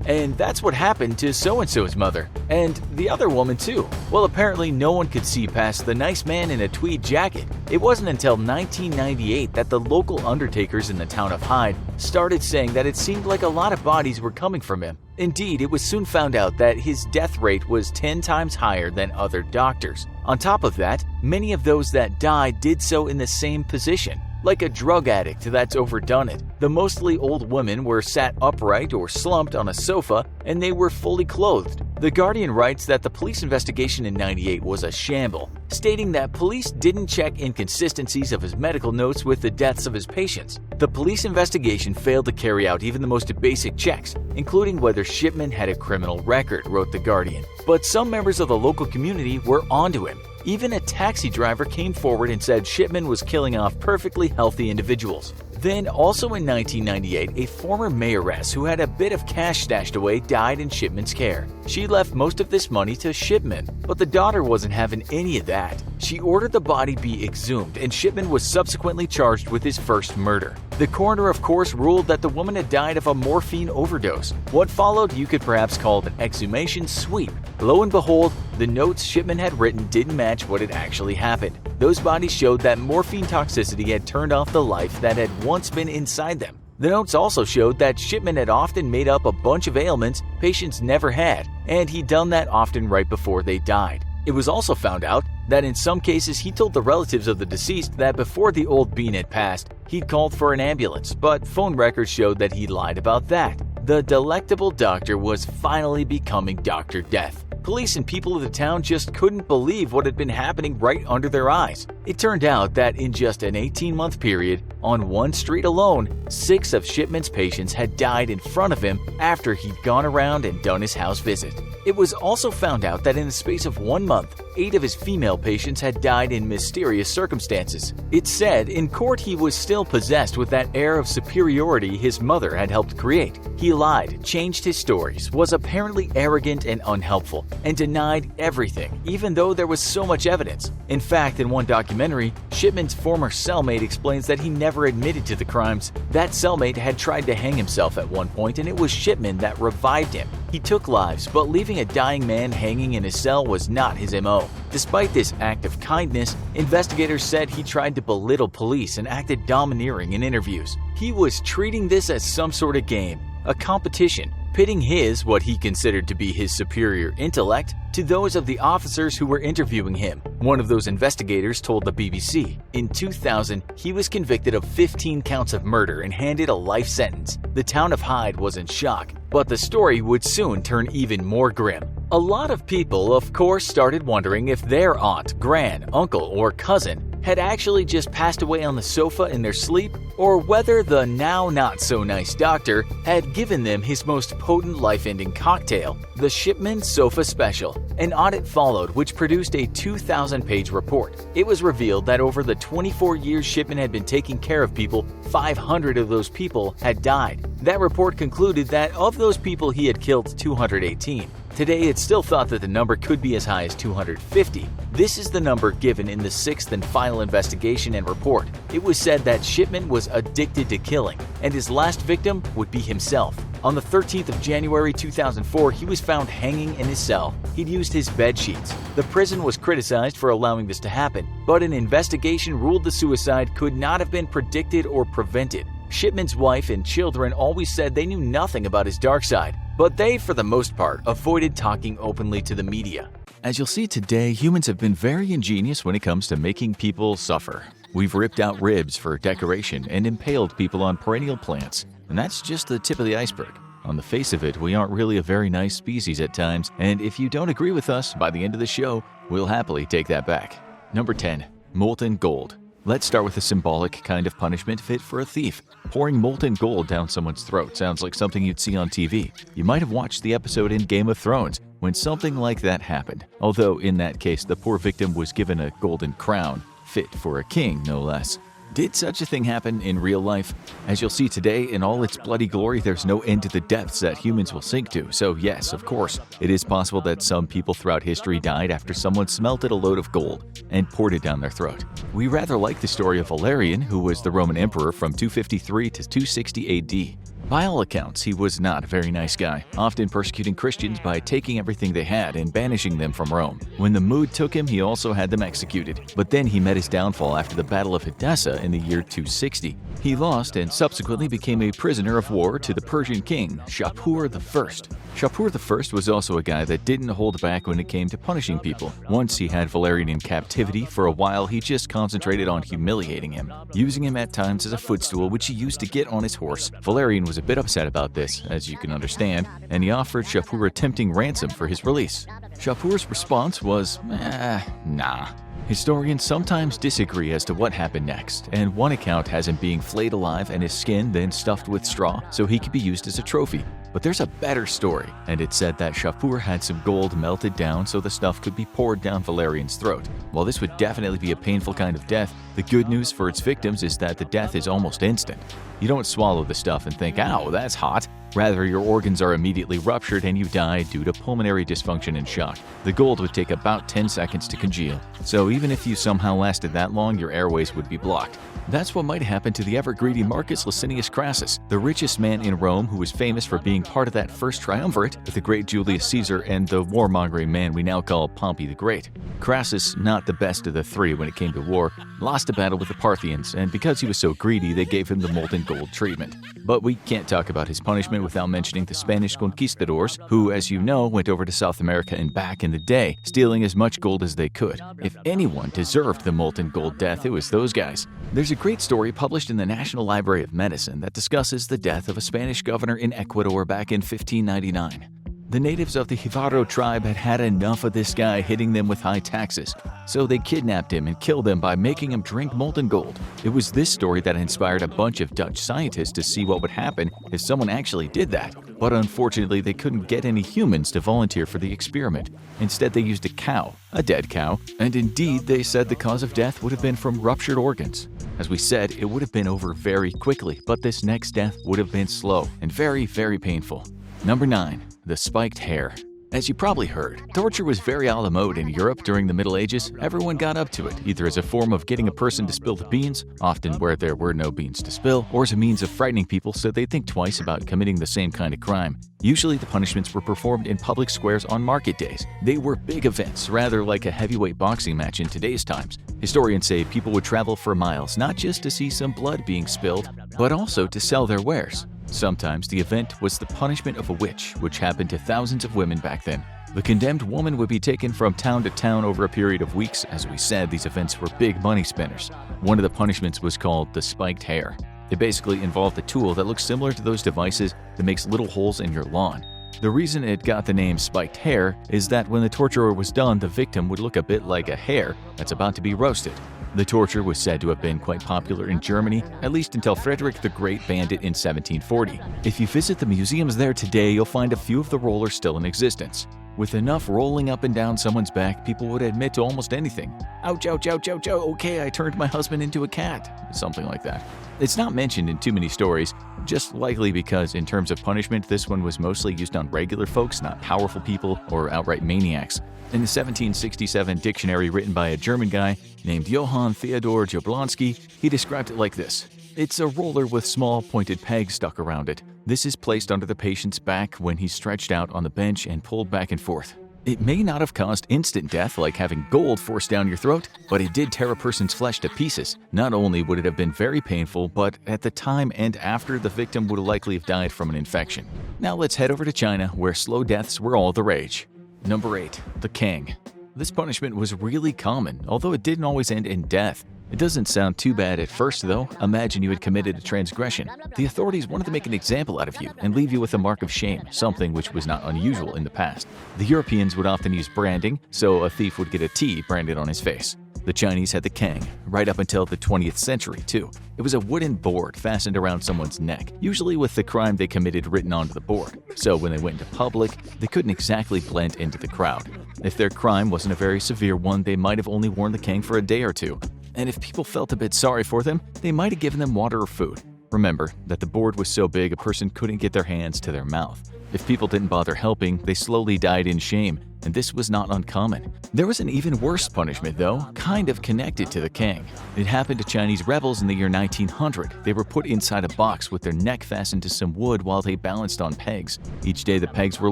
And that's what happened to so-and-so's mother. And the other woman too. Well, apparently no one could see past the nice man in a tweed jacket. It wasn't until 1998 that the local undertakers in the town of Hyde started saying that it seemed like a lot of bodies were coming from him. Indeed, it was soon found out that his death rate was 10 times higher than other doctors. On top of that, many of those that died did so in the same position. Like a drug addict that's overdone it. The mostly old women were sat upright or slumped on a sofa, and they were fully clothed. The Guardian writes that the police investigation in '98 was a shamble, stating that police didn't check inconsistencies of his medical notes with the deaths of his patients. The police investigation failed to carry out even the most basic checks, including whether Shipman had a criminal record, wrote The Guardian. But some members of the local community were onto him. Even a taxi driver came forward and said Shipman was killing off perfectly healthy individuals. Then, also in 1998, a former mayoress who had a bit of cash stashed away died in Shipman's care. She left most of this money to Shipman, but the daughter wasn't having any of that. She ordered the body be exhumed, and Shipman was subsequently charged with his first murder. The coroner, of course, ruled that the woman had died of a morphine overdose. What followed you could perhaps call an exhumation sweep. Lo and behold, the notes Shipman had written didn't match what had actually happened. Those bodies showed that morphine toxicity had turned off the life that had once been inside them. The notes also showed that Shipman had often made up a bunch of ailments patients never had, and he'd done that often right before they died. It was also found out that in some cases he told the relatives of the deceased that before the old bean had passed, he'd called for an ambulance, but phone records showed that he lied about that. The delectable doctor was finally becoming Dr. Death. Police and people of the town just couldn't believe what had been happening right under their eyes. It turned out that in just an 18-month period, on one street alone, 6 of Shipman's patients had died in front of him after he'd gone around and done his house visit. It was also found out that in the space of 1 month, 8 of his female patients had died in mysterious circumstances. It said in court he was still possessed with that air of superiority his mother had helped create. He lied, changed his stories, was apparently arrogant and unhelpful, and denied everything, even though there was so much evidence. In fact, in one documentary, Shipman's former cellmate explains that he never admitted to the crimes. That cellmate had tried to hang himself at one point, and it was Shipman that revived him. He took lives, but leaving a dying man hanging in his cell was not his MO. Despite this act of kindness, investigators said he tried to belittle police and acted domineering in interviews. He was treating this as some sort of game, a competition, pitting what he considered to be his superior intellect to those of the officers who were interviewing him. One of those investigators told the BBC, in 2000, he was convicted of 15 counts of murder and handed a life sentence. The town of Hyde was in shock, but the story would soon turn even more grim. A lot of people, of course, started wondering if their aunt, grand, uncle, or cousin had actually just passed away on the sofa in their sleep, or whether the now not-so-nice doctor had given them his most potent life-ending cocktail, the Shipman Sofa Special. An audit followed which produced a 2,000-page report. It was revealed that over the 24 years Shipman had been taking care of people, 500 of those people had died. That report concluded that of those people he had killed 218. Today, it's still thought that the number could be as high as 250. This is the number given in the 6th and final investigation and report. It was said that Shipman was addicted to killing, and his last victim would be himself. On the 13th of January 2004, he was found hanging in his cell. He'd used his bed sheets. The prison was criticized for allowing this to happen, but an investigation ruled the suicide could not have been predicted or prevented. Shipman's wife and children always said they knew nothing about his dark side, but they, for the most part, avoided talking openly to the media. As you'll see today, humans have been very ingenious when it comes to making people suffer. We've ripped out ribs for decoration and impaled people on perennial plants, and that's just the tip of the iceberg. On the face of it, we aren't really a very nice species at times, and if you don't agree with us, by the end of the show, we'll happily take that back. Number 10. Molten gold. Let's start with a symbolic kind of punishment fit for a thief. Pouring molten gold down someone's throat sounds like something you'd see on TV. You might have watched the episode in Game of Thrones when something like that happened, although in that case the poor victim was given a golden crown, fit for a king no less. Did such a thing happen in real life? As you'll see today, in all its bloody glory, there's no end to the depths that humans will sink to. So yes, of course, it is possible that some people throughout history died after someone smelted a load of gold and poured it down their throat. We rather like the story of Valerian, who was the Roman emperor from 253 to 260 AD. By all accounts, he was not a very nice guy, often persecuting Christians by taking everything they had and banishing them from Rome. When the mood took him, he also had them executed. But then he met his downfall after the Battle of Edessa in the year 260. He lost and subsequently became a prisoner of war to the Persian king, Shapur I. Shapur I was also a guy that didn't hold back when it came to punishing people. Once he had Valerian in captivity, for a while he just concentrated on humiliating him, using him at times as a footstool which he used to get on his horse. Valerian was a bit upset about this, as you can understand, and he offered Shapur a tempting ransom for his release. Shapur's response was, nah. Historians sometimes disagree as to what happened next, and one account has him being flayed alive and his skin then stuffed with straw so he could be used as a trophy. But there's a better story, and it's said that Shapur had some gold melted down so the stuff could be poured down Valerian's throat. While this would definitely be a painful kind of death, the good news for its victims is that the death is almost instant. You don't swallow the stuff and think, "Ow, that's hot." Rather, your organs are immediately ruptured and you die due to pulmonary dysfunction and shock. The gold would take about 10 seconds to congeal, so even if you somehow lasted that long, your airways would be blocked. That's what might happen to the ever-greedy Marcus Licinius Crassus, the richest man in Rome who was famous for being part of that first triumvirate with the great Julius Caesar and the warmongering man we now call Pompey the Great. Crassus, not the best of the three when it came to war, lost a battle with the Parthians, and because he was so greedy, they gave him the molten gold treatment. But we can't talk about his punishment without mentioning the Spanish conquistadors, who, as you know, went over to South America and back in the day, stealing as much gold as they could. If anyone deserved the molten gold death, it was those guys. There's a great story published in the National Library of Medicine that discusses the death of a Spanish governor in Ecuador back in 1599. The natives of the Jivaro tribe had had enough of this guy hitting them with high taxes, so they kidnapped him and killed him by making him drink molten gold. It was this story that inspired a bunch of Dutch scientists to see what would happen if someone actually did that. But unfortunately, they couldn't get any humans to volunteer for the experiment. Instead, they used a cow, a dead cow, and indeed, they said the cause of death would have been from ruptured organs. As we said, it would have been over very quickly, but this next death would have been slow and very, very painful. Number 9. The spiked hair. As you probably heard, torture was very a la mode in Europe during the Middle Ages. Everyone got up to it, either as a form of getting a person to spill the beans, often where there were no beans to spill, or as a means of frightening people so they'd think twice about committing the same kind of crime. Usually the punishments were performed in public squares on market days. They were big events, rather like a heavyweight boxing match in today's times. Historians say people would travel for miles not just to see some blood being spilled, but also to sell their wares. Sometimes the event was the punishment of a witch, which happened to thousands of women back then. The condemned woman would be taken from town to town over a period of weeks. As we said, these events were big money spinners. One of the punishments was called the spiked hair. It basically involved a tool that looks similar to those devices that makes little holes in your lawn. The reason it got the name spiked hair is that when the torture was done, the victim would look a bit like a hare that's about to be roasted. The torture was said to have been quite popular in Germany, at least until Frederick the Great banned it in 1740. If you visit the museums there today, you'll find a few of the rollers still in existence. With enough rolling up and down someone's back, people would admit to almost anything. Ouch, ouch, ouch, ouch, ouch, okay, I turned my husband into a cat. Something like that. It's not mentioned in too many stories, just likely because in terms of punishment, this one was mostly used on regular folks, not powerful people or outright maniacs. In the 1767 dictionary written by a German guy named Johann Theodor Jablonski, he described it like this. It's a roller with small pointed pegs stuck around it. This is placed under the patient's back when he's stretched out on the bench and pulled back and forth. It may not have caused instant death like having gold forced down your throat, but it did tear a person's flesh to pieces. Not only would it have been very painful, but at the time and after, the victim would likely have died from an infection. Now let's head over to China, where slow deaths were all the rage. Number 8. The Kang. This punishment was really common, although it didn't always end in death. It doesn't sound too bad at first, though. Imagine you had committed a transgression. The authorities wanted to make an example out of you and leave you with a mark of shame, something which was not unusual in the past. The Europeans would often use branding, so a thief would get a T branded on his face. The Chinese had the Kang, right up until the 20th century, too. It was a wooden board fastened around someone's neck, usually with the crime they committed written onto the board. So when they went into public, they couldn't exactly blend into the crowd. If their crime wasn't a very severe one, they might have only worn the Kang for a day or two. And if people felt a bit sorry for them, they might have given them water or food. Remember that the board was so big a person couldn't get their hands to their mouth. If people didn't bother helping, they slowly died in shame, and this was not uncommon. There was an even worse punishment, though, kind of connected to the Kang. It happened to Chinese rebels in the year 1900. They were put inside a box with their neck fastened to some wood while they balanced on pegs. Each day the pegs were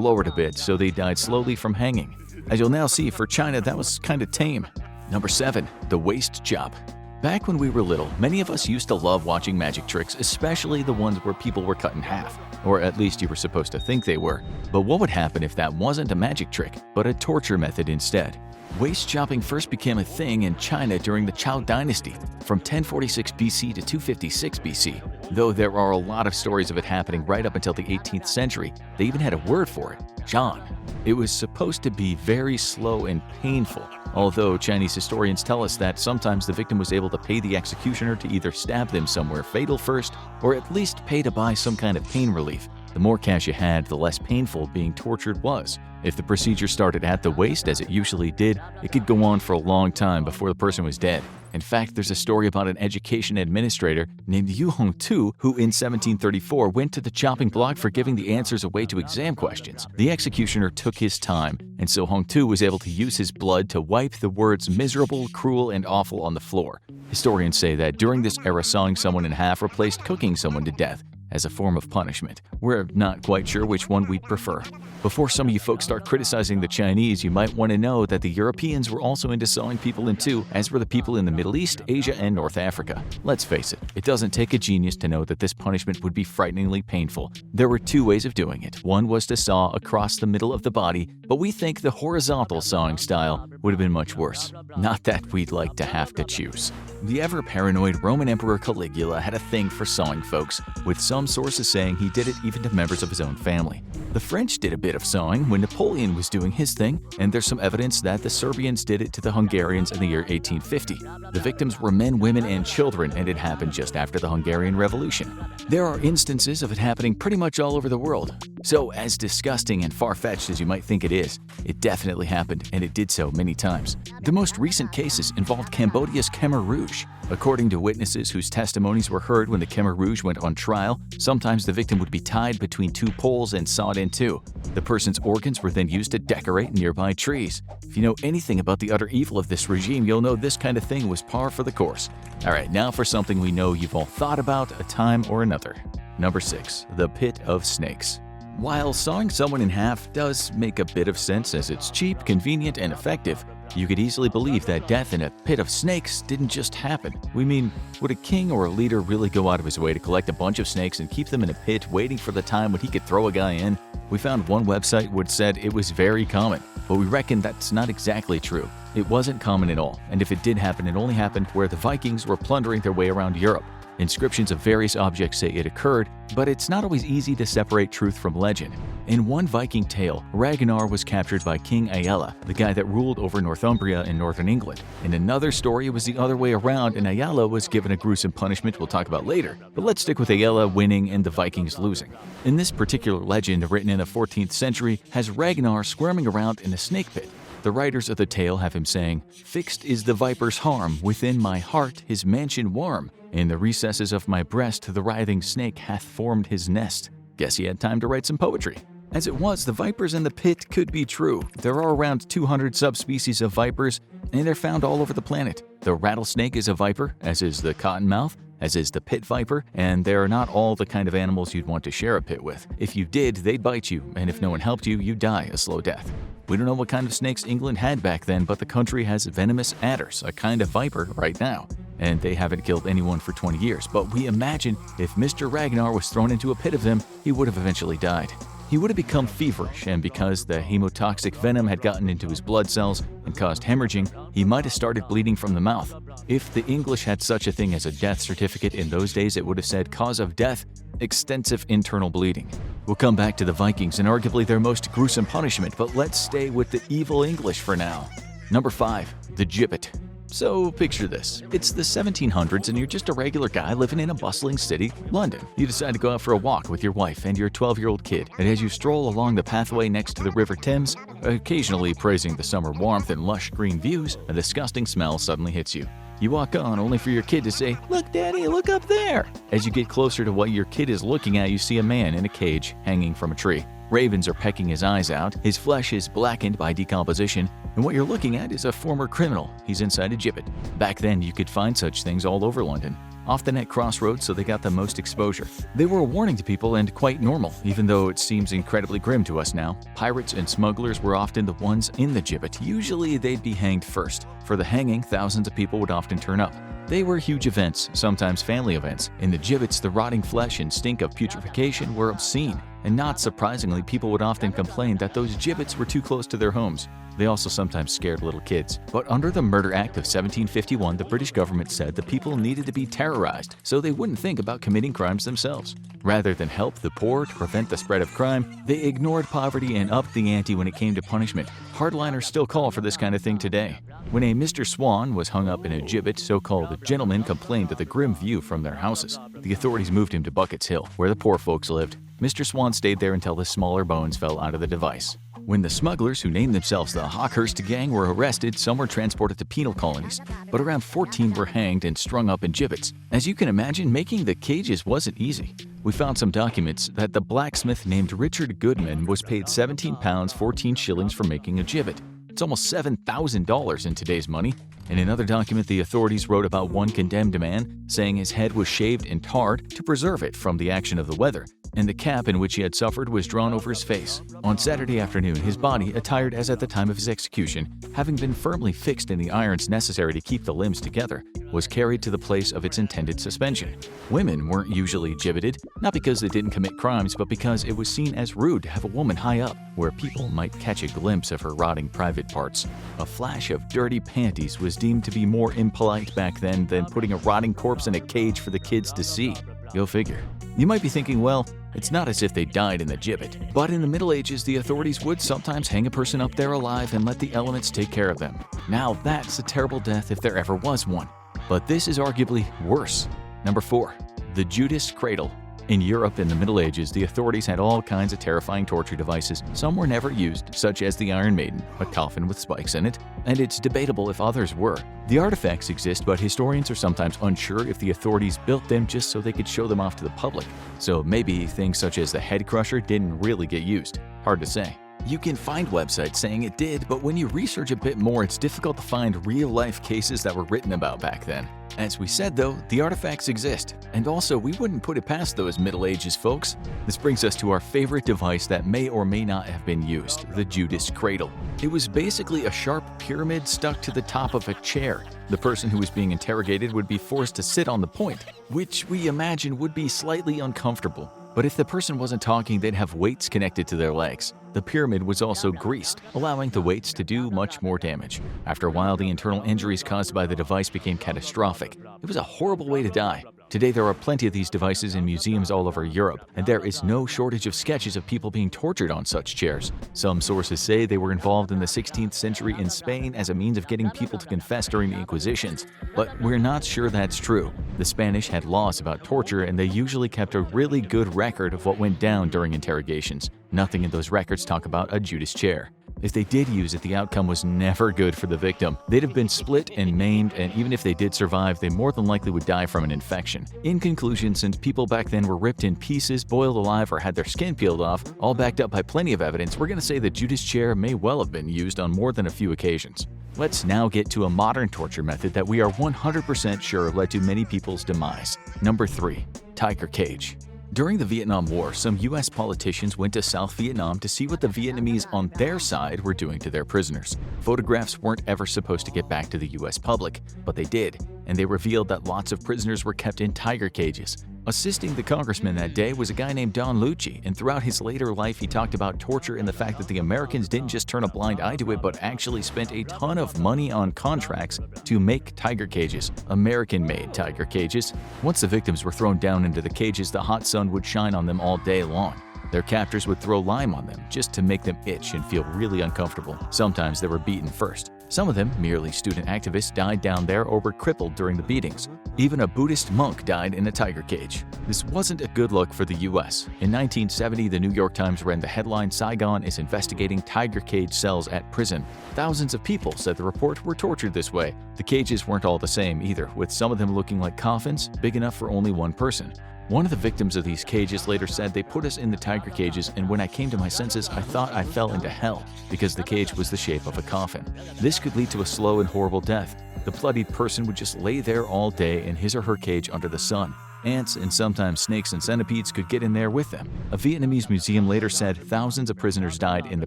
lowered a bit, so they died slowly from hanging. As you'll now see, for China, that was kind of tame. Number 7. The waist chop. Back when we were little, many of us used to love watching magic tricks, especially the ones where people were cut in half. Or at least you were supposed to think they were. But what would happen if that wasn't a magic trick, but a torture method instead? Waist chopping first became a thing in China during the Zhou dynasty, from 1046 BC to 256 BC. Though there are a lot of stories of it happening right up until the 18th century, they even had a word for it, Zhan. It was supposed to be very slow and painful, although Chinese historians tell us that sometimes the victim was able to pay the executioner to either stab them somewhere fatal first, or at least pay to buy some kind of pain relief. The more cash you had, the less painful being tortured was. If the procedure started at the waist, as it usually did, it could go on for a long time before the person was dead. In fact, there's a story about an education administrator named Yu Hongtu who in 1734 went to the chopping block for giving the answers away to exam questions. The executioner took his time, and so Hongtu was able to use his blood to wipe the words miserable, cruel, and awful on the floor. Historians say that during this era, sawing someone in half replaced cooking someone to death as a form of punishment. We're not quite sure which one we'd prefer. Before some of you folks start criticizing the Chinese, you might want to know that the Europeans were also into sawing people in two, as were the people in the Middle East, Asia, and North Africa. Let's face it, it doesn't take a genius to know that this punishment would be frighteningly painful. There were two ways of doing it. One was to saw across the middle of the body, but we think the horizontal sawing style would have been much worse. Not that we'd like to have to choose. The ever-paranoid Roman Emperor Caligula had a thing for sawing folks, with some some sources saying he did it even to members of his own family. The French did a bit of sawing when Napoleon was doing his thing, and there's some evidence that the Serbians did it to the Hungarians in the year 1850. The victims were men, women, and children, and it happened just after the Hungarian Revolution. There are instances of it happening pretty much all over the world. So, as disgusting and far-fetched as you might think it is, it definitely happened, and it did so many times. The most recent cases involved Cambodia's Khmer Rouge. According to witnesses whose testimonies were heard when the Khmer Rouge went on trial, sometimes the victim would be tied between two poles and sawed in two. The person's organs were then used to decorate nearby trees. If you know anything about the utter evil of this regime, you'll know this kind of thing was par for the course. Alright, now for something we know you've all thought about a time or another. Number 6. The Pit of Snakes. While sawing someone in half does make a bit of sense as it's cheap, convenient, and effective, you could easily believe that death in a pit of snakes didn't just happen. We mean, would a king or a leader really go out of his way to collect a bunch of snakes and keep them in a pit waiting for the time when he could throw a guy in? We found one website which said it was very common, but we reckon that's not exactly true. It wasn't common at all, and if it did happen, it only happened where the Vikings were plundering their way around Europe. Inscriptions of various objects say it occurred, but it's not always easy to separate truth from legend. In one Viking tale, Ragnar was captured by King Aella, the guy that ruled over Northumbria in northern England. In another story, it was the other way around and Aella was given a gruesome punishment we'll talk about later. But let's stick with Aella winning and the Vikings losing. In this particular legend, written in the 14th century, has Ragnar squirming around in a snake pit. The writers of the tale have him saying, "Fixed is the viper's harm, within my heart his mansion warm. In the recesses of my breast the writhing snake hath formed his nest." Guess he had time to write some poetry. As it was, the vipers in the pit could be true. There are around 200 subspecies of vipers, and they're found all over the planet. The rattlesnake is a viper, as is the cottonmouth, as is the pit viper, and they are not all the kind of animals you'd want to share a pit with. If you did, they'd bite you, and if no one helped you, you'd die a slow death. We don't know what kind of snakes England had back then, but the country has venomous adders, a kind of viper, right now. And they haven't killed anyone for 20 years, but we imagine if Mr. Ragnar was thrown into a pit of them, he would have eventually died. He would have become feverish, and because the hemotoxic venom had gotten into his blood cells and caused hemorrhaging, he might have started bleeding from the mouth. If the English had such a thing as a death certificate in those days, it would have said cause of death, extensive internal bleeding. We'll come back to the Vikings and arguably their most gruesome punishment, but let's stay with the evil English for now. Number 5. The Gibbet. So picture this. It's the 1700s and you're just a regular guy living in a bustling city, London. You decide to go out for a walk with your wife and your 12-year-old kid, and as you stroll along the pathway next to the River Thames, occasionally praising the summer warmth and lush green views, a disgusting smell suddenly hits you. You walk on only for your kid to say, "Look, Daddy, look up there!" As you get closer to what your kid is looking at, you see a man in a cage hanging from a tree. Ravens are pecking his eyes out, his flesh is blackened by decomposition, and what you're looking at is a former criminal. He's inside a gibbet. Back then, you could find such things all over London, often at crossroads, so they got the most exposure. They were a warning to people and quite normal, even though it seems incredibly grim to us now. Pirates and smugglers were often the ones in the gibbet. Usually, they'd be hanged first. For the hanging, thousands of people would often turn up. They were huge events, sometimes family events. In the gibbets, the rotting flesh and stink of putrefaction were obscene. And not surprisingly, people would often complain that those gibbets were too close to their homes. They also sometimes scared little kids. But under the Murder Act of 1751, the British government said the people needed to be terrorized so they wouldn't think about committing crimes themselves. Rather than help the poor to prevent the spread of crime, they ignored poverty and upped the ante when it came to punishment. Hardliners still call for this kind of thing today. When a Mr. Swan was hung up in a gibbet, so-called gentlemen complained of the grim view from their houses. The authorities moved him to Bucket's Hill, where the poor folks lived. Mr. Swan stayed there until the smaller bones fell out of the device. When the smugglers, who named themselves the Hawkhurst Gang, were arrested, some were transported to penal colonies, but around 14 were hanged and strung up in gibbets. As you can imagine, making the cages wasn't easy. We found some documents that the blacksmith named Richard Goodman was paid £17, 14 shillings for making a gibbet. It's almost $7,000 in today's money. In another document, the authorities wrote about one condemned man, saying his head was shaved and tarred to preserve it from the action of the weather, and the cap in which he had suffered was drawn over his face. On Saturday afternoon, his body, attired as at the time of his execution, having been firmly fixed in the irons necessary to keep the limbs together, was carried to the place of its intended suspension. Women weren't usually gibbeted, not because they didn't commit crimes, but because it was seen as rude to have a woman high up, where people might catch a glimpse of her rotting private private parts. A flash of dirty panties was deemed to be more impolite back then than putting a rotting corpse in a cage for the kids to see. Go figure. You might be thinking, well, it's not as if they died in the gibbet. But in the Middle Ages, the authorities would sometimes hang a person up there alive and let the elements take care of them. Now that's a terrible death if there ever was one. But this is arguably worse. Number 4. The Judas Cradle. In Europe in the Middle Ages, the authorities had all kinds of terrifying torture devices. Some were never used, such as the Iron Maiden, a coffin with spikes in it, and it's debatable if others were. The artifacts exist, but historians are sometimes unsure if the authorities built them just so they could show them off to the public. So maybe things such as the head crusher didn't really get used. Hard to say. You can find websites saying it did, but when you research a bit more, it's difficult to find real-life cases that were written about back then. As we said though, the artifacts exist, and also we wouldn't put it past those Middle Ages folks. This brings us to our favorite device that may or may not have been used, the Judas Cradle. It was basically a sharp pyramid stuck to the top of a chair. The person who was being interrogated would be forced to sit on the point, which we imagine would be slightly uncomfortable. But if the person wasn't talking, they'd have weights connected to their legs. The pyramid was also greased, allowing the weights to do much more damage. After a while, the internal injuries caused by the device became catastrophic. It was a horrible way to die. Today, there are plenty of these devices in museums all over Europe, and there is no shortage of sketches of people being tortured on such chairs. Some sources say they were involved in the 16th century in Spain as a means of getting people to confess during the Inquisitions, but we're not sure that's true. The Spanish had laws about torture, and they usually kept a really good record of what went down during interrogations. Nothing in those records talk about a Judas chair. If they did use it, the outcome was never good for the victim. They'd have been split and maimed, and even if they did survive, they more than likely would die from an infection. In conclusion, since people back then were ripped in pieces, boiled alive, or had their skin peeled off, all backed up by plenty of evidence, we're going to say the Judas chair may well have been used on more than a few occasions. Let's now get to a modern torture method that we are 100% sure led to many people's demise. Number 3. Tiger cage. During the Vietnam War, some U.S. politicians went to South Vietnam to see what the Vietnamese on their side were doing to their prisoners. Photographs weren't ever supposed to get back to the U.S. public, but they did, and they revealed that lots of prisoners were kept in tiger cages. Assisting the congressman that day was a guy named Don Lucci, and throughout his later life he talked about torture and the fact that the Americans didn't just turn a blind eye to it but actually spent a ton of money on contracts to make tiger cages, American-made tiger cages. Once the victims were thrown down into the cages, the hot sun would shine on them all day long. Their captors would throw lime on them just to make them itch and feel really uncomfortable. Sometimes they were beaten first. Some of them, merely student activists, died down there or were crippled during the beatings. Even a Buddhist monk died in a tiger cage. This wasn't a good look for the U.S. In 1970, the New York Times ran the headline, "Saigon is investigating tiger cage cells at prison." Thousands of people, said the report, were tortured this way. The cages weren't all the same either, with some of them looking like coffins, big enough for only one person. One of the victims of these cages later said, "They put us in the tiger cages, and when I came to my senses, I thought I fell into hell because the cage was the shape of a coffin." This could lead to a slow and horrible death. The bloodied person would just lay there all day in his or her cage under the sun. Ants and sometimes snakes and centipedes could get in there with them. A Vietnamese museum later said thousands of prisoners died in the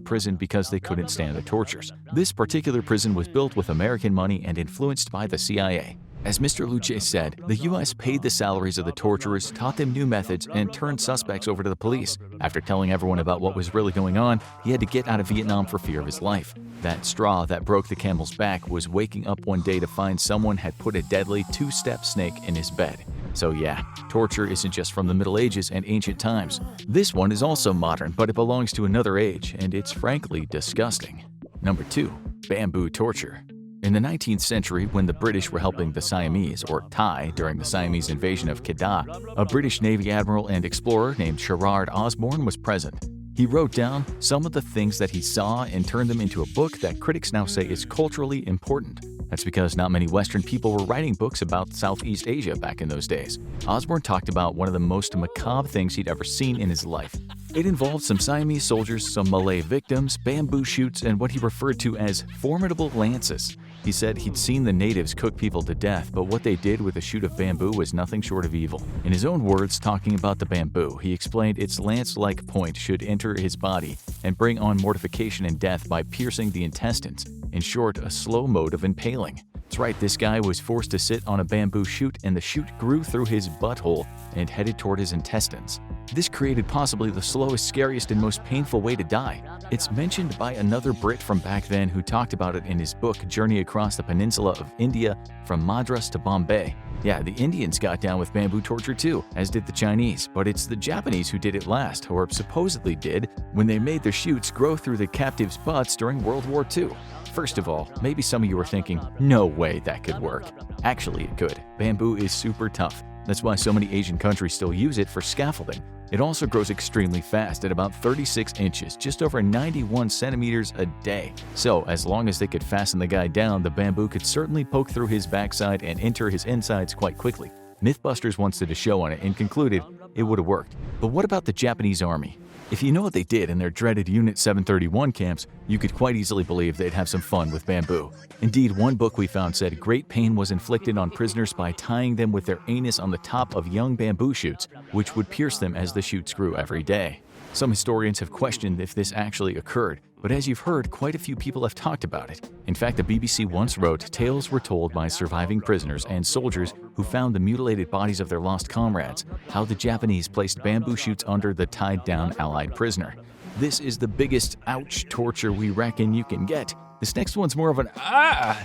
prison because they couldn't stand the tortures. This particular prison was built with American money and influenced by the CIA. As Mr. Luce said, the U.S. paid the salaries of the torturers, taught them new methods, and turned suspects over to the police. After telling everyone about what was really going on, he had to get out of Vietnam for fear of his life. That straw that broke the camel's back was waking up one day to find someone had put a deadly two-step snake in his bed. So yeah, torture isn't just from the Middle Ages and ancient times. This one is also modern, but it belongs to another age, and it's frankly disgusting. Number 2. Bamboo torture. In the 19th century, when the British were helping the Siamese, or Thai, during the Siamese invasion of Kedah, a British Navy admiral and explorer named Gerard Osborne was present. He wrote down some of the things that he saw and turned them into a book that critics now say is culturally important. That's because not many Western people were writing books about Southeast Asia back in those days. Osborne talked about one of the most macabre things he'd ever seen in his life. It involved some Siamese soldiers, some Malay victims, bamboo shoots, and what he referred to as formidable lances. He said he'd seen the natives cook people to death, but what they did with a shoot of bamboo was nothing short of evil. In his own words, talking about the bamboo, he explained its lance-like point should enter his body and bring on mortification and death by piercing the intestines. In short, a slow mode of impaling. That's right, this guy was forced to sit on a bamboo shoot and the shoot grew through his butthole and headed toward his intestines. This created possibly the slowest, scariest, and most painful way to die. It's mentioned by another Brit from back then who talked about it in his book Journey Across the Peninsula of India from Madras to Bombay. Yeah, the Indians got down with bamboo torture too, as did the Chinese, but it's the Japanese who did it last, or supposedly did, when they made their shoots grow through the captives' butts during World War II. First of all, maybe some of you are thinking, no way that could work. Actually, it could. Bamboo is super tough. That's why so many Asian countries still use it for scaffolding. It also grows extremely fast at about 36 inches, just over 91 centimeters a day. So, as long as they could fasten the guy down, the bamboo could certainly poke through his backside and enter his insides quite quickly. Mythbusters once did a show on it and concluded it would have worked. But what about the Japanese army? If you know what they did in their dreaded Unit 731 camps, you could quite easily believe they'd have some fun with bamboo. Indeed, one book we found said great pain was inflicted on prisoners by tying them with their anus on the top of young bamboo shoots, which would pierce them as the shoots grew every day. Some historians have questioned if this actually occurred, but as you've heard, quite a few people have talked about it. In fact, the BBC once wrote, tales were told by surviving prisoners and soldiers who found the mutilated bodies of their lost comrades, how the Japanese placed bamboo shoots under the tied-down Allied prisoner. This is the biggest ouch torture we reckon you can get. This next one's more of an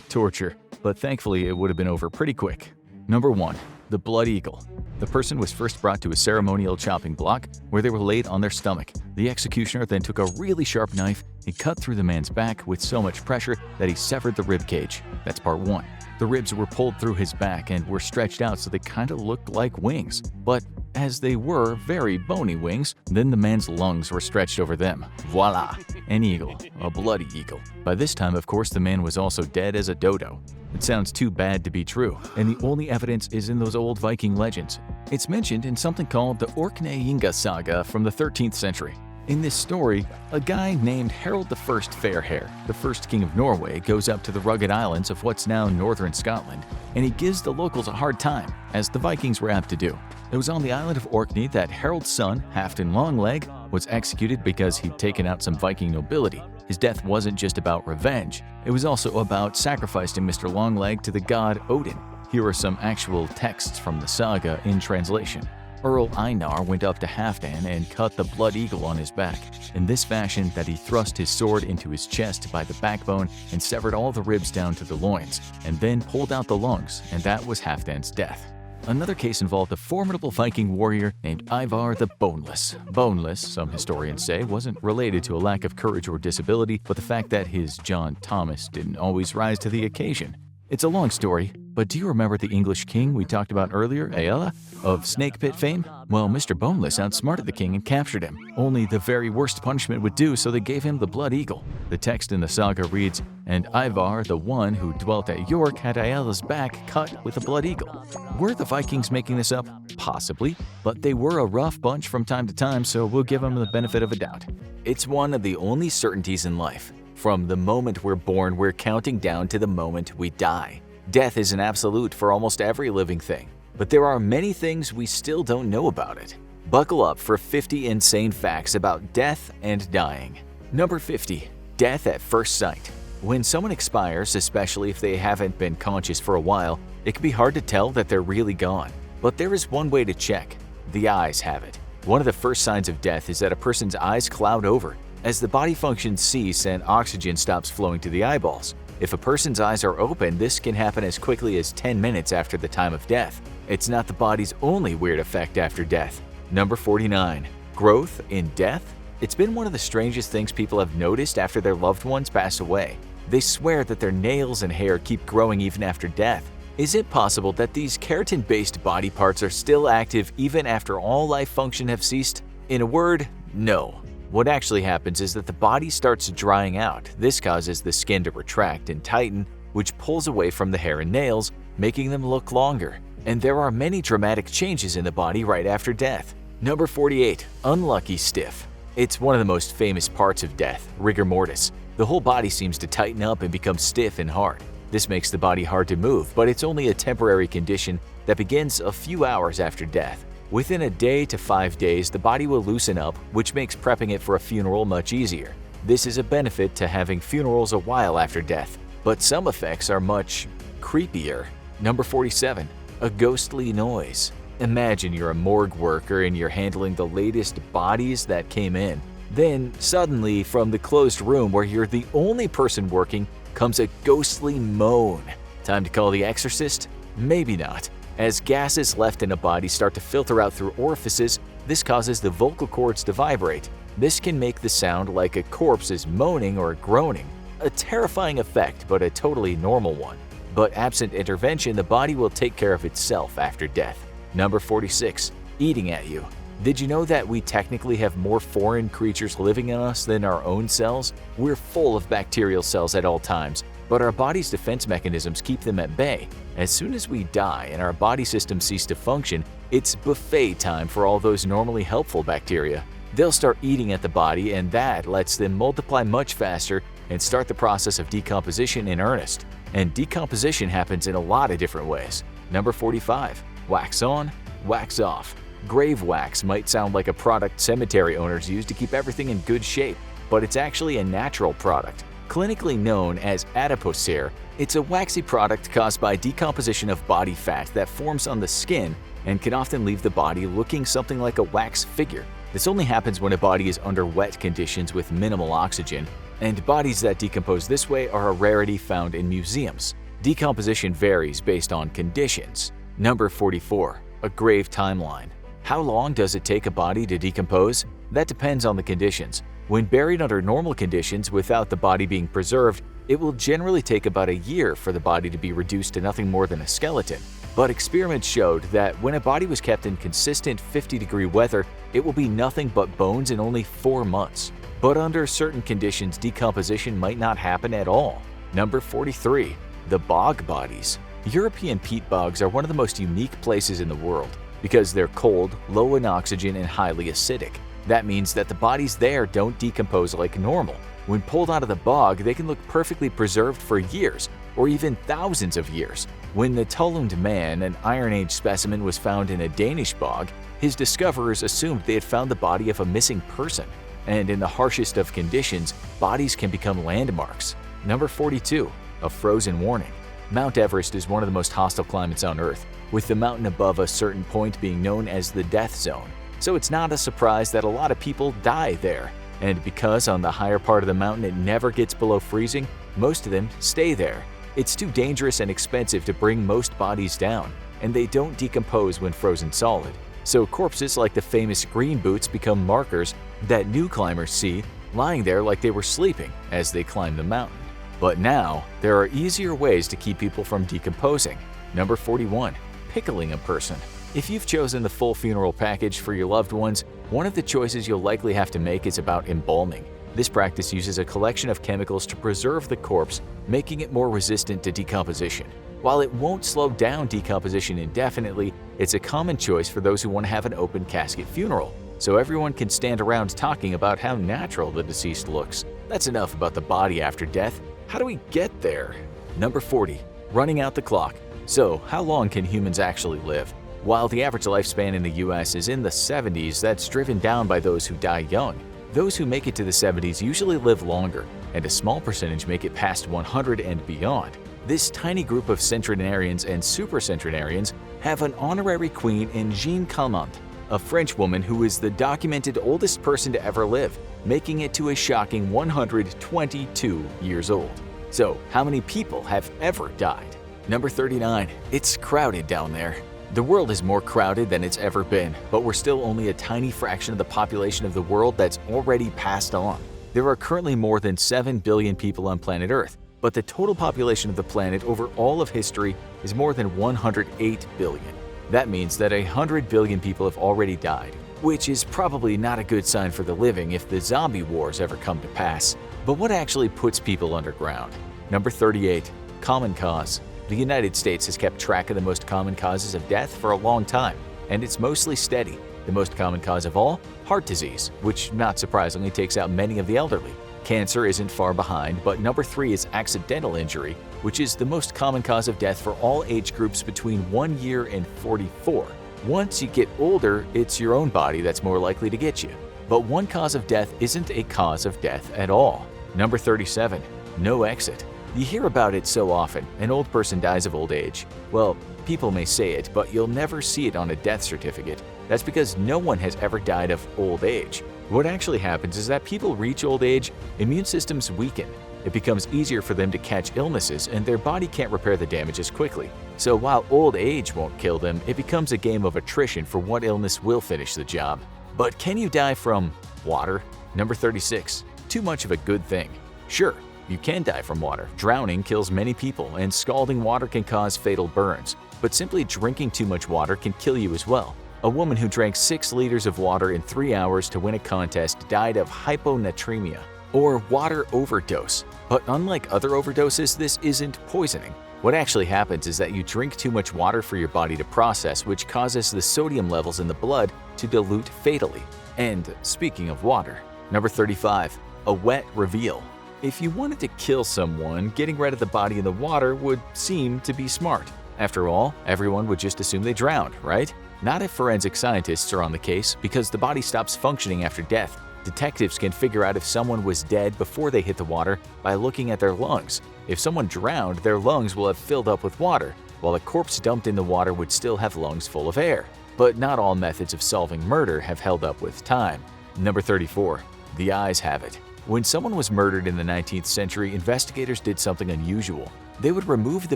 torture, but thankfully it would have been over pretty quick. Number 1. The blood eagle. The person was first brought to a ceremonial chopping block where they were laid on their stomach. The executioner then took a really sharp knife and cut through the man's back with so much pressure that he severed the rib cage. That's part 1. The ribs were pulled through his back and were stretched out so they kind of looked like wings. But as they were very bony wings, then the man's lungs were stretched over them. Voila! An eagle. A bloody eagle. By this time, of course, the man was also dead as a dodo. It sounds too bad to be true, and the only evidence is in those old Viking legends. It's mentioned in something called the Orkneyinga saga from the 13th century. In this story, a guy named Harold I Fairhair, the first king of Norway, goes up to the rugged islands of what's now northern Scotland, and he gives the locals a hard time, as the Vikings were apt to do. It was on the island of Orkney that Harold's son, Halfdan Longleg, was executed because he'd taken out some Viking nobility. His death wasn't just about revenge, it was also about sacrificing Mr. Longleg to the god Odin. Here are some actual texts from the saga in translation. Earl Einar went up to Halfdan and cut the blood eagle on his back, in this fashion that he thrust his sword into his chest by the backbone and severed all the ribs down to the loins, and then pulled out the lungs, and that was Halfdan's death. Another case involved a formidable Viking warrior named Ivar the Boneless. Boneless, some historians say, wasn't related to a lack of courage or disability, but the fact that his John Thomas didn't always rise to the occasion. It's a long story, but do you remember the English king we talked about earlier, Aella, of Snake Pit fame? Well, Mr. Boneless outsmarted the king and captured him. Only the very worst punishment would do, so they gave him the blood eagle. The text in the saga reads, "And Ivar, the one who dwelt at York, had Aella's back cut with a blood eagle." Were the Vikings making this up? Possibly, but they were a rough bunch from time to time, so we'll give them the benefit of a doubt. It's one of the only certainties in life. From the moment we're born, we're counting down to the moment we die. Death is an absolute for almost every living thing, but there are many things we still don't know about it. Buckle up for 50 insane facts about death and dying. Number 50. Death at first sight. When someone expires, especially if they haven't been conscious for a while, it can be hard to tell that they're really gone. But there is one way to check. The eyes have it. One of the first signs of death is that a person's eyes cloud over, as the body functions cease and oxygen stops flowing to the eyeballs. If a person's eyes are open, this can happen as quickly as 10 minutes after the time of death. It's not the body's only weird effect after death. Number 49. Growth in death? It's been one of the strangest things people have noticed after their loved ones pass away. They swear that their nails and hair keep growing even after death. Is it possible that these keratin-based body parts are still active even after all life function have ceased? In a word, no. What actually happens is that the body starts drying out. This causes the skin to retract and tighten, which pulls away from the hair and nails, making them look longer. And there are many dramatic changes in the body right after death. Number 48. Unlucky stiff. It's one of the most famous parts of death, rigor mortis. The whole body seems to tighten up and become stiff and hard. This makes the body hard to move, but it's only a temporary condition that begins a few hours after death. Within a day to 5 days, the body will loosen up, which makes prepping it for a funeral much easier. This is a benefit to having funerals a while after death, but some effects are much creepier. Number 47. A ghostly noise. Imagine you're a morgue worker and you're handling the latest bodies that came in. Then, suddenly, from the closed room where you're the only person working, comes a ghostly moan. Time to call the exorcist? Maybe not. As gases left in a body start to filter out through orifices, this causes the vocal cords to vibrate. This can make the sound like a corpse is moaning or groaning. A terrifying effect, but a totally normal one. But absent intervention, the body will take care of itself after death. Number 46. Eating at you. Did you know that we technically have more foreign creatures living in us than our own cells? We're full of bacterial cells at all times, but our body's defense mechanisms keep them at bay. As soon as we die and our body systems cease to function, it's buffet time for all those normally helpful bacteria. They'll start eating at the body, and that lets them multiply much faster and start the process of decomposition in earnest. And decomposition happens in a lot of different ways. Number 45. Wax on, wax off. Grave wax might sound like a product cemetery owners use to keep everything in good shape, but it's actually a natural product. Clinically known as adipocere, it's a waxy product caused by decomposition of body fat that forms on the skin and can often leave the body looking something like a wax figure. This only happens when a body is under wet conditions with minimal oxygen, and bodies that decompose this way are a rarity found in museums. Decomposition varies based on conditions. Number 44. A grave timeline. How long does it take a body to decompose? That depends on the conditions. When buried under normal conditions without the body being preserved, it will generally take about a year for the body to be reduced to nothing more than a skeleton. But experiments showed that when a body was kept in consistent 50-degree weather, it will be nothing but bones in only 4 months. But under certain conditions, decomposition might not happen at all. Number 43. The bog bodies. European peat bogs are one of the most unique places in the world because they're cold, low in oxygen, and highly acidic. That means that the bodies there don't decompose like normal. When pulled out of the bog, they can look perfectly preserved for years, or even thousands of years. When the Tullund Man, an Iron Age specimen, was found in a Danish bog, his discoverers assumed they had found the body of a missing person. And in the harshest of conditions, bodies can become landmarks. Number 42. A frozen warning. Mount Everest is one of the most hostile climates on Earth, with the mountain above a certain point being known as the death zone. So it's not a surprise that a lot of people die there. And because on the higher part of the mountain it never gets below freezing, most of them stay there. It's too dangerous and expensive to bring most bodies down, and they don't decompose when frozen solid. So corpses like the famous green boots become markers that new climbers see, lying there like they were sleeping as they climb the mountain. But now, there are easier ways to keep people from decomposing. Number 41. Pickling a person. If you've chosen the full funeral package for your loved ones, one of the choices you'll likely have to make is about embalming. This practice uses a collection of chemicals to preserve the corpse, making it more resistant to decomposition. While it won't slow down decomposition indefinitely, it's a common choice for those who want to have an open casket funeral, so everyone can stand around talking about how natural the deceased looks. That's enough about the body after death. How do we get there? Number 40. Running out the clock. So, how long can humans actually live? While the average lifespan in the US is in the 70s, that's driven down by those who die young. Those who make it to the 70s usually live longer, and a small percentage make it past 100 and beyond. This tiny group of centenarians and supercentenarians have an honorary queen in Jeanne Calment, a French woman who is the documented oldest person to ever live, making it to a shocking 122 years old. So, how many people have ever died? Number 39. It's crowded down there. The world is more crowded than it's ever been, but we're still only a tiny fraction of the population of the world that's already passed on. There are currently more than 7 billion people on planet Earth, but the total population of the planet over all of history is more than 108 billion. That means that 100 billion people have already died, which is probably not a good sign for the living if the zombie wars ever come to pass. But what actually puts people underground? Number 38. Common cause. The United States has kept track of the most common causes of death for a long time, and it's mostly steady. The most common cause of all? Heart disease, which not surprisingly takes out many of the elderly. Cancer isn't far behind, but number 3 is accidental injury, which is the most common cause of death for all age groups between 1 year and 44. Once you get older, it's your own body that's more likely to get you. But one cause of death isn't a cause of death at all. Number 37. No exit. You hear about it so often, an old person dies of old age. Well, people may say it, but you'll never see it on a death certificate. That's because no one has ever died of old age. What actually happens is that people reach old age, immune systems weaken. It becomes easier for them to catch illnesses, and their body can't repair the damage as quickly. So while old age won't kill them, it becomes a game of attrition for what illness will finish the job. But can you die from water? Number 36. Too much of a good thing. Sure, you can die from water. Drowning kills many people, and scalding water can cause fatal burns. But simply drinking too much water can kill you as well. A woman who drank 6 liters of water in 3 hours to win a contest died of hyponatremia, or water overdose. But unlike other overdoses, this isn't poisoning. What actually happens is that you drink too much water for your body to process, which causes the sodium levels in the blood to dilute fatally. And speaking of water, number 35, a wet reveal. If you wanted to kill someone, getting rid of the body in the water would seem to be smart. After all, everyone would just assume they drowned, right? Not if forensic scientists are on the case, because the body stops functioning after death. Detectives can figure out if someone was dead before they hit the water by looking at their lungs. If someone drowned, their lungs will have filled up with water, while a corpse dumped in the water would still have lungs full of air. But not all methods of solving murder have held up with time. Number 34. The eyes have it. When someone was murdered in the 19th century, investigators did something unusual. They would remove the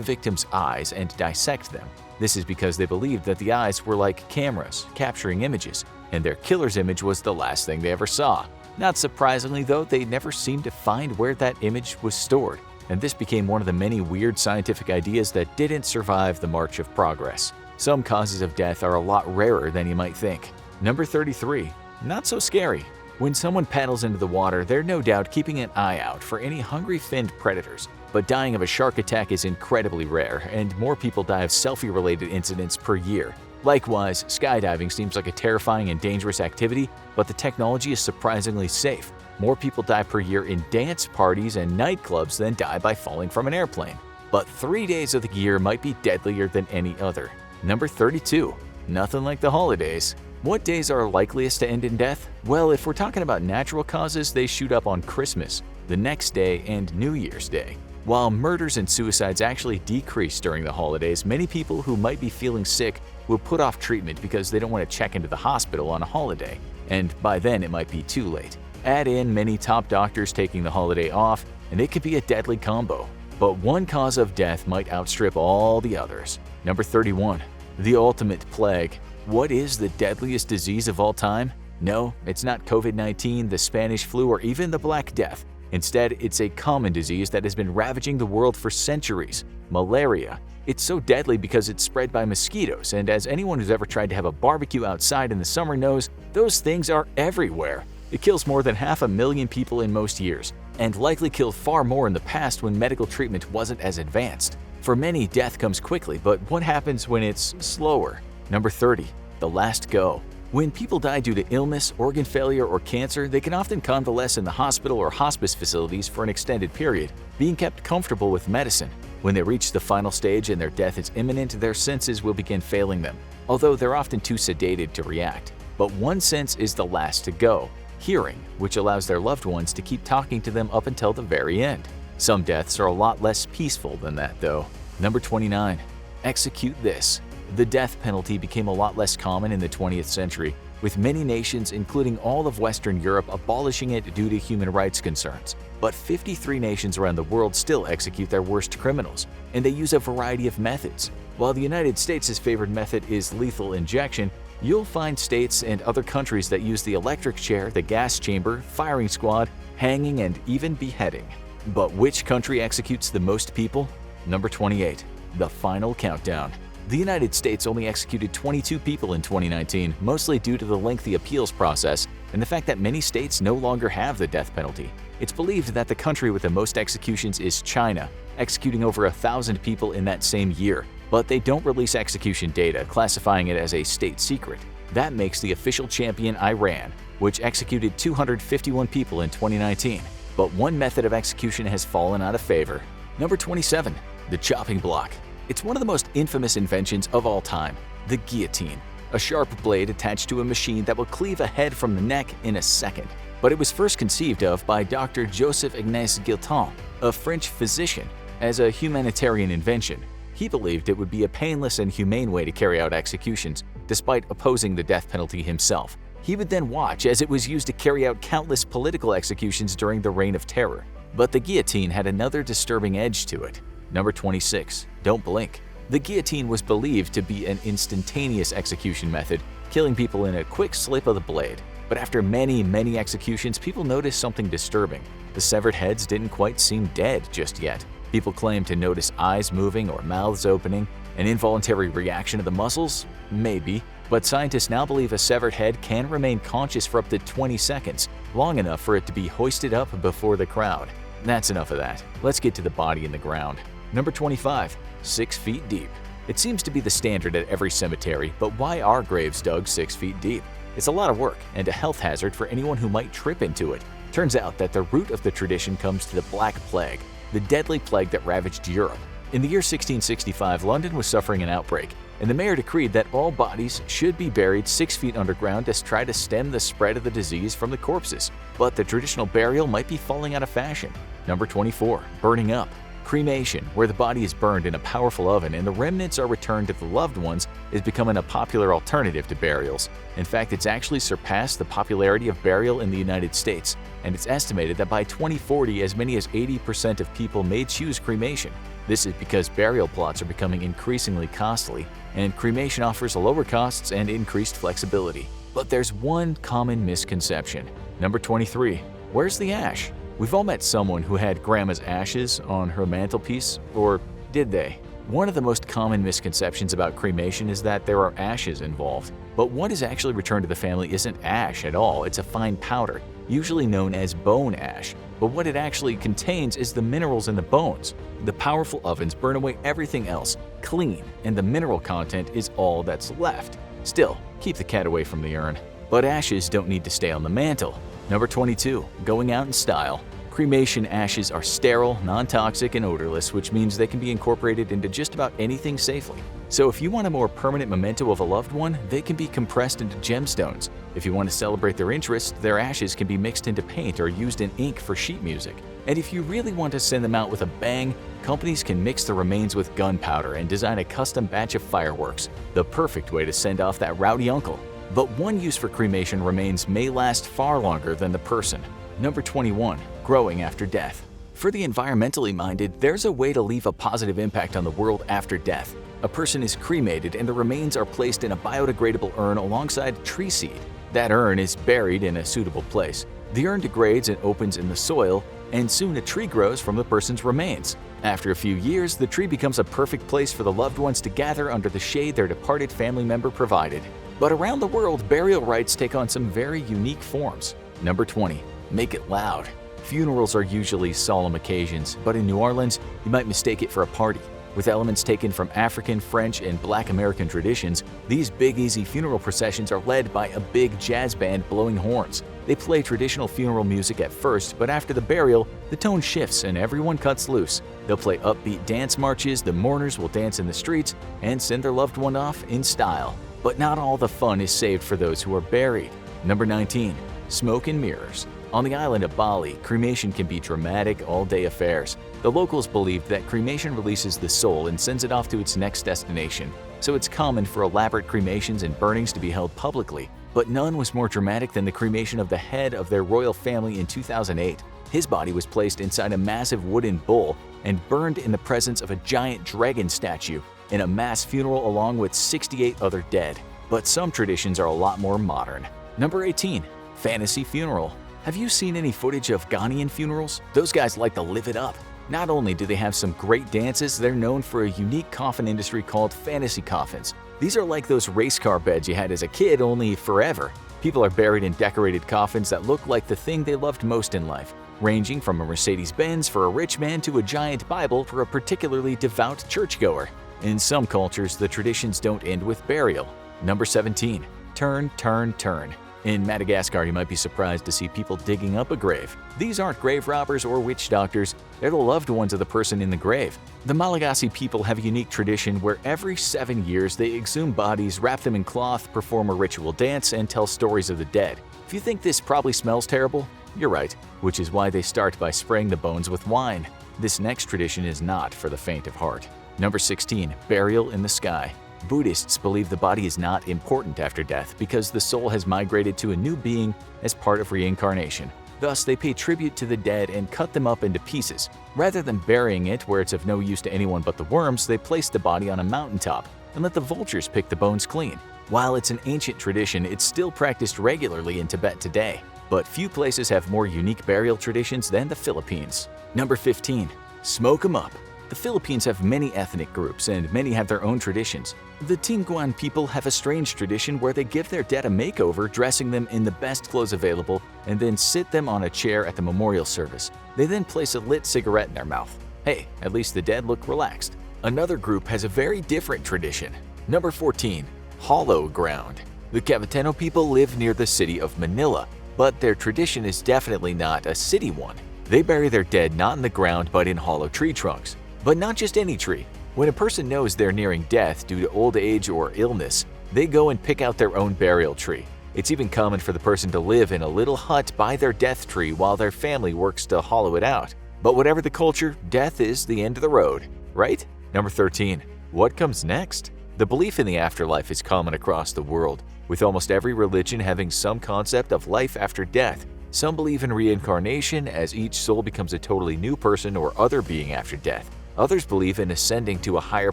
victim's eyes and dissect them. This is because they believed that the eyes were like cameras, capturing images, and their killer's image was the last thing they ever saw. Not surprisingly though, they never seemed to find where that image was stored, and this became one of the many weird scientific ideas that didn't survive the march of progress. Some causes of death are a lot rarer than you might think. Number 33. Not so scary. When someone paddles into the water, they're no doubt keeping an eye out for any hungry finned predators. But dying of a shark attack is incredibly rare, and more people die of selfie-related incidents per year. Likewise, skydiving seems like a terrifying and dangerous activity, but the technology is surprisingly safe. More people die per year in dance parties and nightclubs than die by falling from an airplane. But 3 days of the year might be deadlier than any other. Number 32. Nothing like the holidays. What days are likeliest to end in death? Well, if we're talking about natural causes, they shoot up on Christmas, the next day, and New Year's Day. While murders and suicides actually decrease during the holidays, many people who might be feeling sick will put off treatment because they don't want to check into the hospital on a holiday, and by then it might be too late. Add in many top doctors taking the holiday off, and it could be a deadly combo. But one cause of death might outstrip all the others. Number 31. The ultimate plague. What is the deadliest disease of all time? No, it's not COVID-19, the Spanish flu, or even the Black Death. Instead, it's a common disease that has been ravaging the world for centuries: malaria. It's so deadly because it's spread by mosquitoes, and as anyone who's ever tried to have a barbecue outside in the summer knows, those things are everywhere. It kills more than 500,000 people in most years, and likely killed far more in the past when medical treatment wasn't as advanced. For many, death comes quickly, but what happens when it's slower? Number 30. The last go. When people die due to illness, organ failure, or cancer, they can often convalesce in the hospital or hospice facilities for an extended period, being kept comfortable with medicine. When they reach the final stage and their death is imminent, their senses will begin failing them, although they're often too sedated to react. But one sense is the last to go: hearing, which allows their loved ones to keep talking to them up until the very end. Some deaths are a lot less peaceful than that, though. Number 29. Execute this. The death penalty became a lot less common in the 20th century, with many nations, including all of Western Europe, abolishing it due to human rights concerns. But 53 nations around the world still execute their worst criminals, and they use a variety of methods. While the United States' favored method is lethal injection, you'll find states and other countries that use the electric chair, the gas chamber, firing squad, hanging, and even beheading. But which country executes the most people? Number 28. The final countdown. The United States only executed 22 people in 2019, mostly due to the lengthy appeals process and the fact that many states no longer have the death penalty. It's believed that the country with the most executions is China, executing over 1,000 people in that same year, but they don't release execution data, classifying it as a state secret. That makes the official champion Iran, which executed 251 people in 2019. But one method of execution has fallen out of favor. Number 27. The chopping block. It's one of the most infamous inventions of all time: the guillotine, a sharp blade attached to a machine that will cleave a head from the neck in a second. But it was first conceived of by Dr. Joseph Ignace Guillotin, a French physician. as a humanitarian invention. He believed it would be a painless and humane way to carry out executions, despite opposing the death penalty himself. He would then watch as it was used to carry out countless political executions during the Reign of Terror. But the guillotine had another disturbing edge to it. Number 26. Don't blink. The guillotine was believed to be an instantaneous execution method, killing people in a quick slip of the blade. But after many executions, people noticed something disturbing. The severed heads didn't quite seem dead just yet. People claimed to notice eyes moving or mouths opening. An involuntary reaction of the muscles? Maybe. But scientists now believe a severed head can remain conscious for up to 20 seconds, long enough for it to be hoisted up before the crowd. That's enough of that. Let's get to the body in the ground. Number 25. 6 feet deep. It seems to be the standard at every cemetery, but why are graves dug 6 feet deep? It's a lot of work and a health hazard for anyone who might trip into it. Turns out that the root of the tradition comes to the Black Plague, the deadly plague that ravaged Europe. In the year 1665, London was suffering an outbreak, and the mayor decreed that all bodies should be buried 6 feet underground to try to stem the spread of the disease from the corpses. But the traditional burial might be falling out of fashion. Number 24. Burning up. Cremation, where the body is burned in a powerful oven and the remnants are returned to the loved ones, is becoming a popular alternative to burials. In fact, it's actually surpassed the popularity of burial in the United States, and it's estimated that by 2040, as many as 80% of people may choose cremation. This is because burial plots are becoming increasingly costly, and cremation offers lower costs and increased flexibility. But there's one common misconception. Number 23. Where's the ash? We've all met someone who had grandma's ashes on her mantelpiece, or did they? One of the most common misconceptions about cremation is that there are ashes involved. But what is actually returned to the family isn't ash at all, it's a fine powder, usually known as bone ash. But what it actually contains is the minerals in the bones. The powerful ovens burn away everything else, clean, and the mineral content is all that's left. Still, keep the cat away from the urn. But ashes don't need to stay on the mantle. Number 22. Going out in style. Cremation ashes are sterile, non-toxic, and odorless, which means they can be incorporated into just about anything safely. So if you want a more permanent memento of a loved one, they can be compressed into gemstones. If you want to celebrate their interest, their ashes can be mixed into paint or used in ink for sheet music. And if you really want to send them out with a bang, companies can mix the remains with gunpowder and design a custom batch of fireworks, the perfect way to send off that rowdy uncle. But one use for cremation remains may last far longer than the person. Number 21. Growing after death. For the environmentally minded, there's a way to leave a positive impact on the world after death. A person is cremated and the remains are placed in a biodegradable urn alongside tree seed. That urn is buried in a suitable place. The urn degrades and opens in the soil, and soon a tree grows from the person's remains. After a few years, the tree becomes a perfect place for the loved ones to gather under the shade their departed family member provided. But around the world, burial rites take on some very unique forms. Number 20. Make it loud. Funerals are usually solemn occasions, but in New Orleans, you might mistake it for a party. With elements taken from African, French, and Black American traditions, these Big Easy funeral processions are led by a big jazz band blowing horns. They play traditional funeral music at first, but after the burial, the tone shifts and everyone cuts loose. They'll play upbeat dance marches, the mourners will dance in the streets, and send their loved one off in style. But not all the fun is saved for those who are buried. Number 19. Smoke and mirrors. On the island of Bali, cremation can be dramatic, all-day affairs. The locals believed that cremation releases the soul and sends it off to its next destination, so it's common for elaborate cremations and burnings to be held publicly. But none was more dramatic than the cremation of the head of their royal family in 2008. His body was placed inside a massive wooden bowl and burned in the presence of a giant dragon statue in a mass funeral along with 68 other dead. But some traditions are a lot more modern. Number 18. Fantasy funeral. Have you seen any footage of Ghanaian funerals? Those guys like to live it up. Not only do they have some great dances, they're known for a unique coffin industry called fantasy coffins. These are like those race car beds you had as a kid, only forever. People are buried in decorated coffins that look like the thing they loved most in life, ranging from a Mercedes-Benz for a rich man to a giant Bible for a particularly devout churchgoer. In some cultures, the traditions don't end with burial. Number 17. Turn, turn, turn. In Madagascar, you might be surprised to see people digging up a grave. These aren't grave robbers or witch doctors, they're the loved ones of the person in the grave. The Malagasy people have a unique tradition where every 7 years they exhume bodies, wrap them in cloth, perform a ritual dance, and tell stories of the dead. If you think this probably smells terrible, you're right, which is why they start by spraying the bones with wine. This next tradition is not for the faint of heart. Number 16. Burial in the sky. Buddhists believe the body is not important after death because the soul has migrated to a new being as part of reincarnation. Thus, they pay tribute to the dead and cut them up into pieces. Rather than burying it where it's of no use to anyone but the worms, they place the body on a mountaintop and let the vultures pick the bones clean. While it's an ancient tradition, it's still practiced regularly in Tibet today. But few places have more unique burial traditions than the Philippines. Number 15. Smoke 'em up. The Philippines have many ethnic groups and many have their own traditions. The Tinguan people have a strange tradition where they give their dead a makeover, dressing them in the best clothes available, and then sit them on a chair at the memorial service. They then place a lit cigarette in their mouth. Hey, at least the dead look relaxed. Another group has a very different tradition. Number 14. Hollow ground. The Caviteno people live near the city of Manila, but their tradition is definitely not a city one. They bury their dead not in the ground but in hollow tree trunks. But not just any tree. When a person knows they're nearing death due to old age or illness, they go and pick out their own burial tree. It's even common for the person to live in a little hut by their death tree while their family works to hollow it out. But whatever the culture, death is the end of the road, right? Number 13. What comes next? The belief in the afterlife is common across the world, with almost every religion having some concept of life after death. Some believe in reincarnation, as each soul becomes a totally new person or other being after death. Others believe in ascending to a higher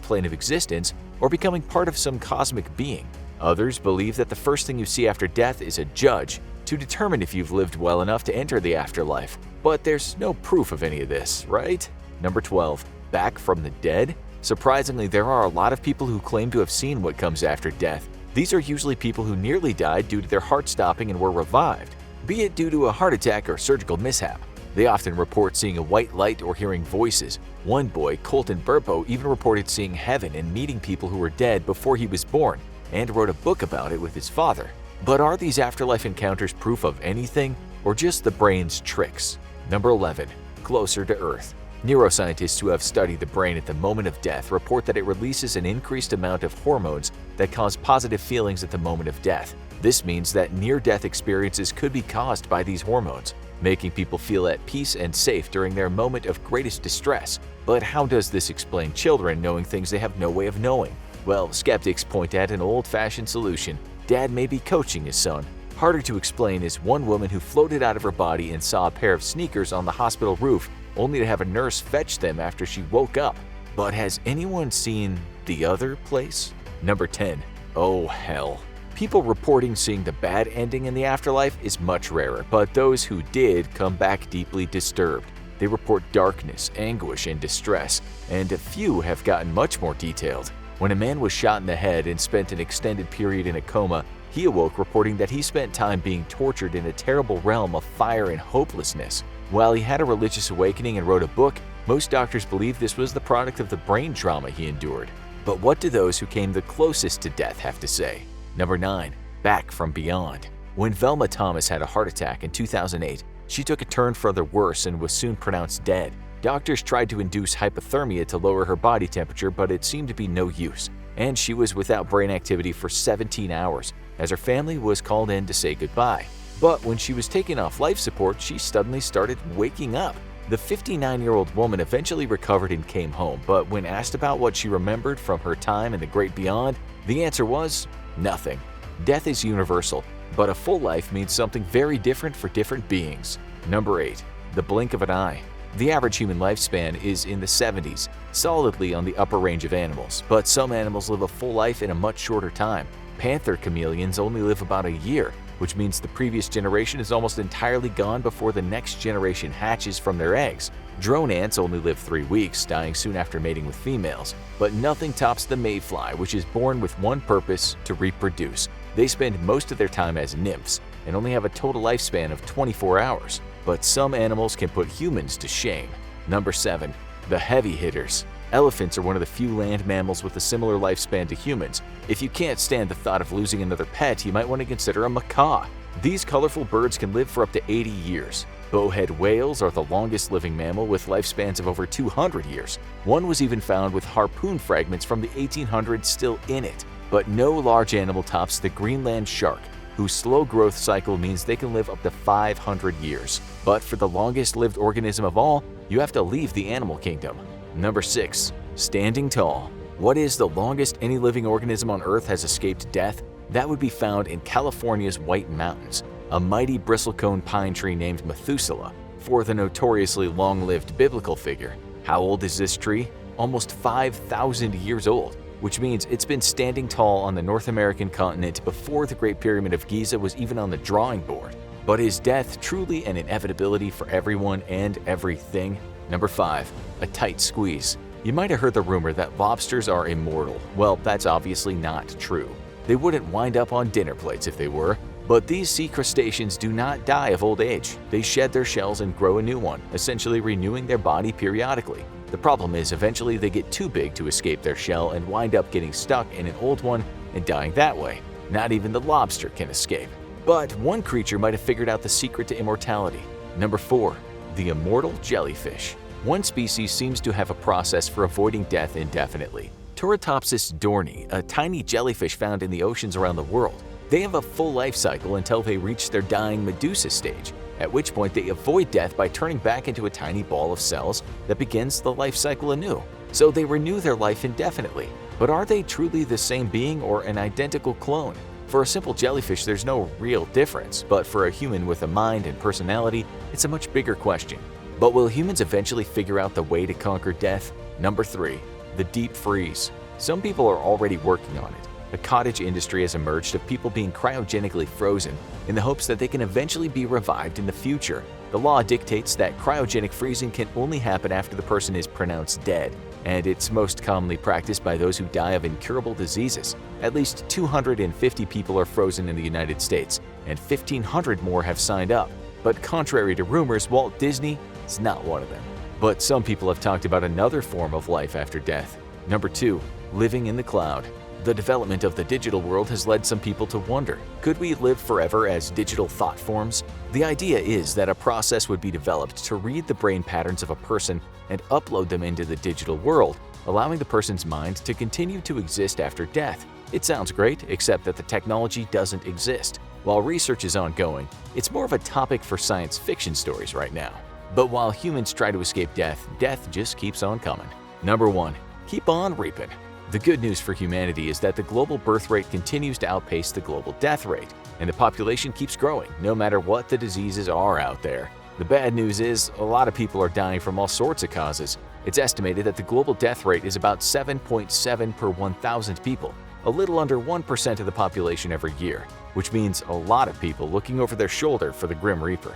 plane of existence or becoming part of some cosmic being. Others believe that the first thing you see after death is a judge to determine if you've lived well enough to enter the afterlife. But there's no proof of any of this, right? Number 12. Back from the dead? Surprisingly, there are a lot of people who claim to have seen what comes after death. These are usually people who nearly died due to their heart stopping and were revived, be it due to a heart attack or surgical mishap. They often report seeing a white light or hearing voices. One boy, Colton Burpo, even reported seeing heaven and meeting people who were dead before he was born, and wrote a book about it with his father. But are these afterlife encounters proof of anything, or just the brain's tricks? Number 11. Closer to Earth. Neuroscientists who have studied the brain at the moment of death report that it releases an increased amount of hormones that cause positive feelings at the moment of death. This means that near-death experiences could be caused by these hormones, making people feel at peace and safe during their moment of greatest distress. But how does this explain children knowing things they have no way of knowing? Well, skeptics point at an old-fashioned solution. Dad may be coaching his son. Harder to explain is one woman who floated out of her body and saw a pair of sneakers on the hospital roof, only to have a nurse fetch them after she woke up. But has anyone seen the other place? Number 10. Oh hell. People reporting seeing the bad ending in the afterlife is much rarer, but those who did come back deeply disturbed. They report darkness, anguish, and distress, and a few have gotten much more detailed. When a man was shot in the head and spent an extended period in a coma, he awoke reporting that he spent time being tortured in a terrible realm of fire and hopelessness. While he had a religious awakening and wrote a book, most doctors believe this was the product of the brain trauma he endured. But what do those who came the closest to death have to say? Number 9. Back from beyond. When Velma Thomas had a heart attack in 2008, she took a turn for the worse and was soon pronounced dead. Doctors tried to induce hypothermia to lower her body temperature, but it seemed to be no use, and she was without brain activity for 17 hours, as her family was called in to say goodbye. But when she was taken off life support, she suddenly started waking up. The 59-year-old woman eventually recovered and came home, but when asked about what she remembered from her time in the great beyond, the answer was nothing. Death is universal, but a full life means something very different for different beings. Number 8. The blink of an eye. The average human lifespan is in the 70s, solidly on the upper range of animals, but some animals live a full life in a much shorter time. Panther chameleons only live about a year, which means the previous generation is almost entirely gone before the next generation hatches from their eggs. Drone ants only live 3 weeks, dying soon after mating with females. But nothing tops the mayfly, which is born with one purpose: to reproduce. They spend most of their time as nymphs and only have a total lifespan of 24 hours. But some animals can put humans to shame. Number 7. The heavy hitters. Elephants are one of the few land mammals with a similar lifespan to humans. If you can't stand the thought of losing another pet, you might want to consider a macaw. These colorful birds can live for up to 80 years. Bowhead whales are the longest living mammal with lifespans of over 200 years. One was even found with harpoon fragments from the 1800s still in it. But no large animal tops the Greenland shark. whose slow growth cycle means they can live up to 500 years. But for the longest lived organism of all, you have to leave the animal kingdom. Number 6. Standing tall. What is the longest any living organism on Earth has escaped death? That would be found in California's White Mountains, a mighty bristlecone pine tree named Methuselah, for the notoriously long-lived biblical figure. How old is this tree? Almost 5,000 years old, which means it's been standing tall on the North American continent before the Great Pyramid of Giza was even on the drawing board. But is death truly an inevitability for everyone and everything? Number 5. A tight squeeze. You might have heard the rumor that lobsters are immortal. Well, that's obviously not true. They wouldn't wind up on dinner plates if they were. But these sea crustaceans do not die of old age. They shed their shells and grow a new one, essentially renewing their body periodically. The problem is eventually they get too big to escape their shell and wind up getting stuck in an old one and dying that way. Not even the lobster can escape. But one creature might have figured out the secret to immortality. Number 4. The immortal jellyfish. One species seems to have a process for avoiding death indefinitely. Turritopsis dohrnii, a tiny jellyfish found in the oceans around the world. They have a full life cycle until they reach their dying Medusa stage, at which point they avoid death by turning back into a tiny ball of cells that begins the life cycle anew. So they renew their life indefinitely. But are they truly the same being or an identical clone? For a simple jellyfish, there's no real difference, but for a human with a mind and personality, it's a much bigger question. But will humans eventually figure out the way to conquer death? Number 3. The deep freeze. Some people are already working on it. A cottage industry has emerged of people being cryogenically frozen in the hopes that they can eventually be revived in the future. The law dictates that cryogenic freezing can only happen after the person is pronounced dead, and it's most commonly practiced by those who die of incurable diseases. At least 250 people are frozen in the United States, and 1,500 more have signed up. But contrary to rumors, Walt Disney is not one of them. But some people have talked about another form of life after death. Number 2. Living in the cloud. The development of the digital world has led some people to wonder, could we live forever as digital thought forms? The idea is that a process would be developed to read the brain patterns of a person and upload them into the digital world, allowing the person's mind to continue to exist after death. It sounds great, except that the technology doesn't exist. While research is ongoing, it's more of a topic for science fiction stories right now. But while humans try to escape death, death just keeps on coming. Number 1. Keep on reaping. The good news for humanity is that the global birth rate continues to outpace the global death rate, and the population keeps growing no matter what the diseases are out there. The bad news is a lot of people are dying from all sorts of causes. It's estimated that the global death rate is about 7.7 per 1,000 people, a little under 1% of the population every year, which means a lot of people looking over their shoulder for the Grim Reaper.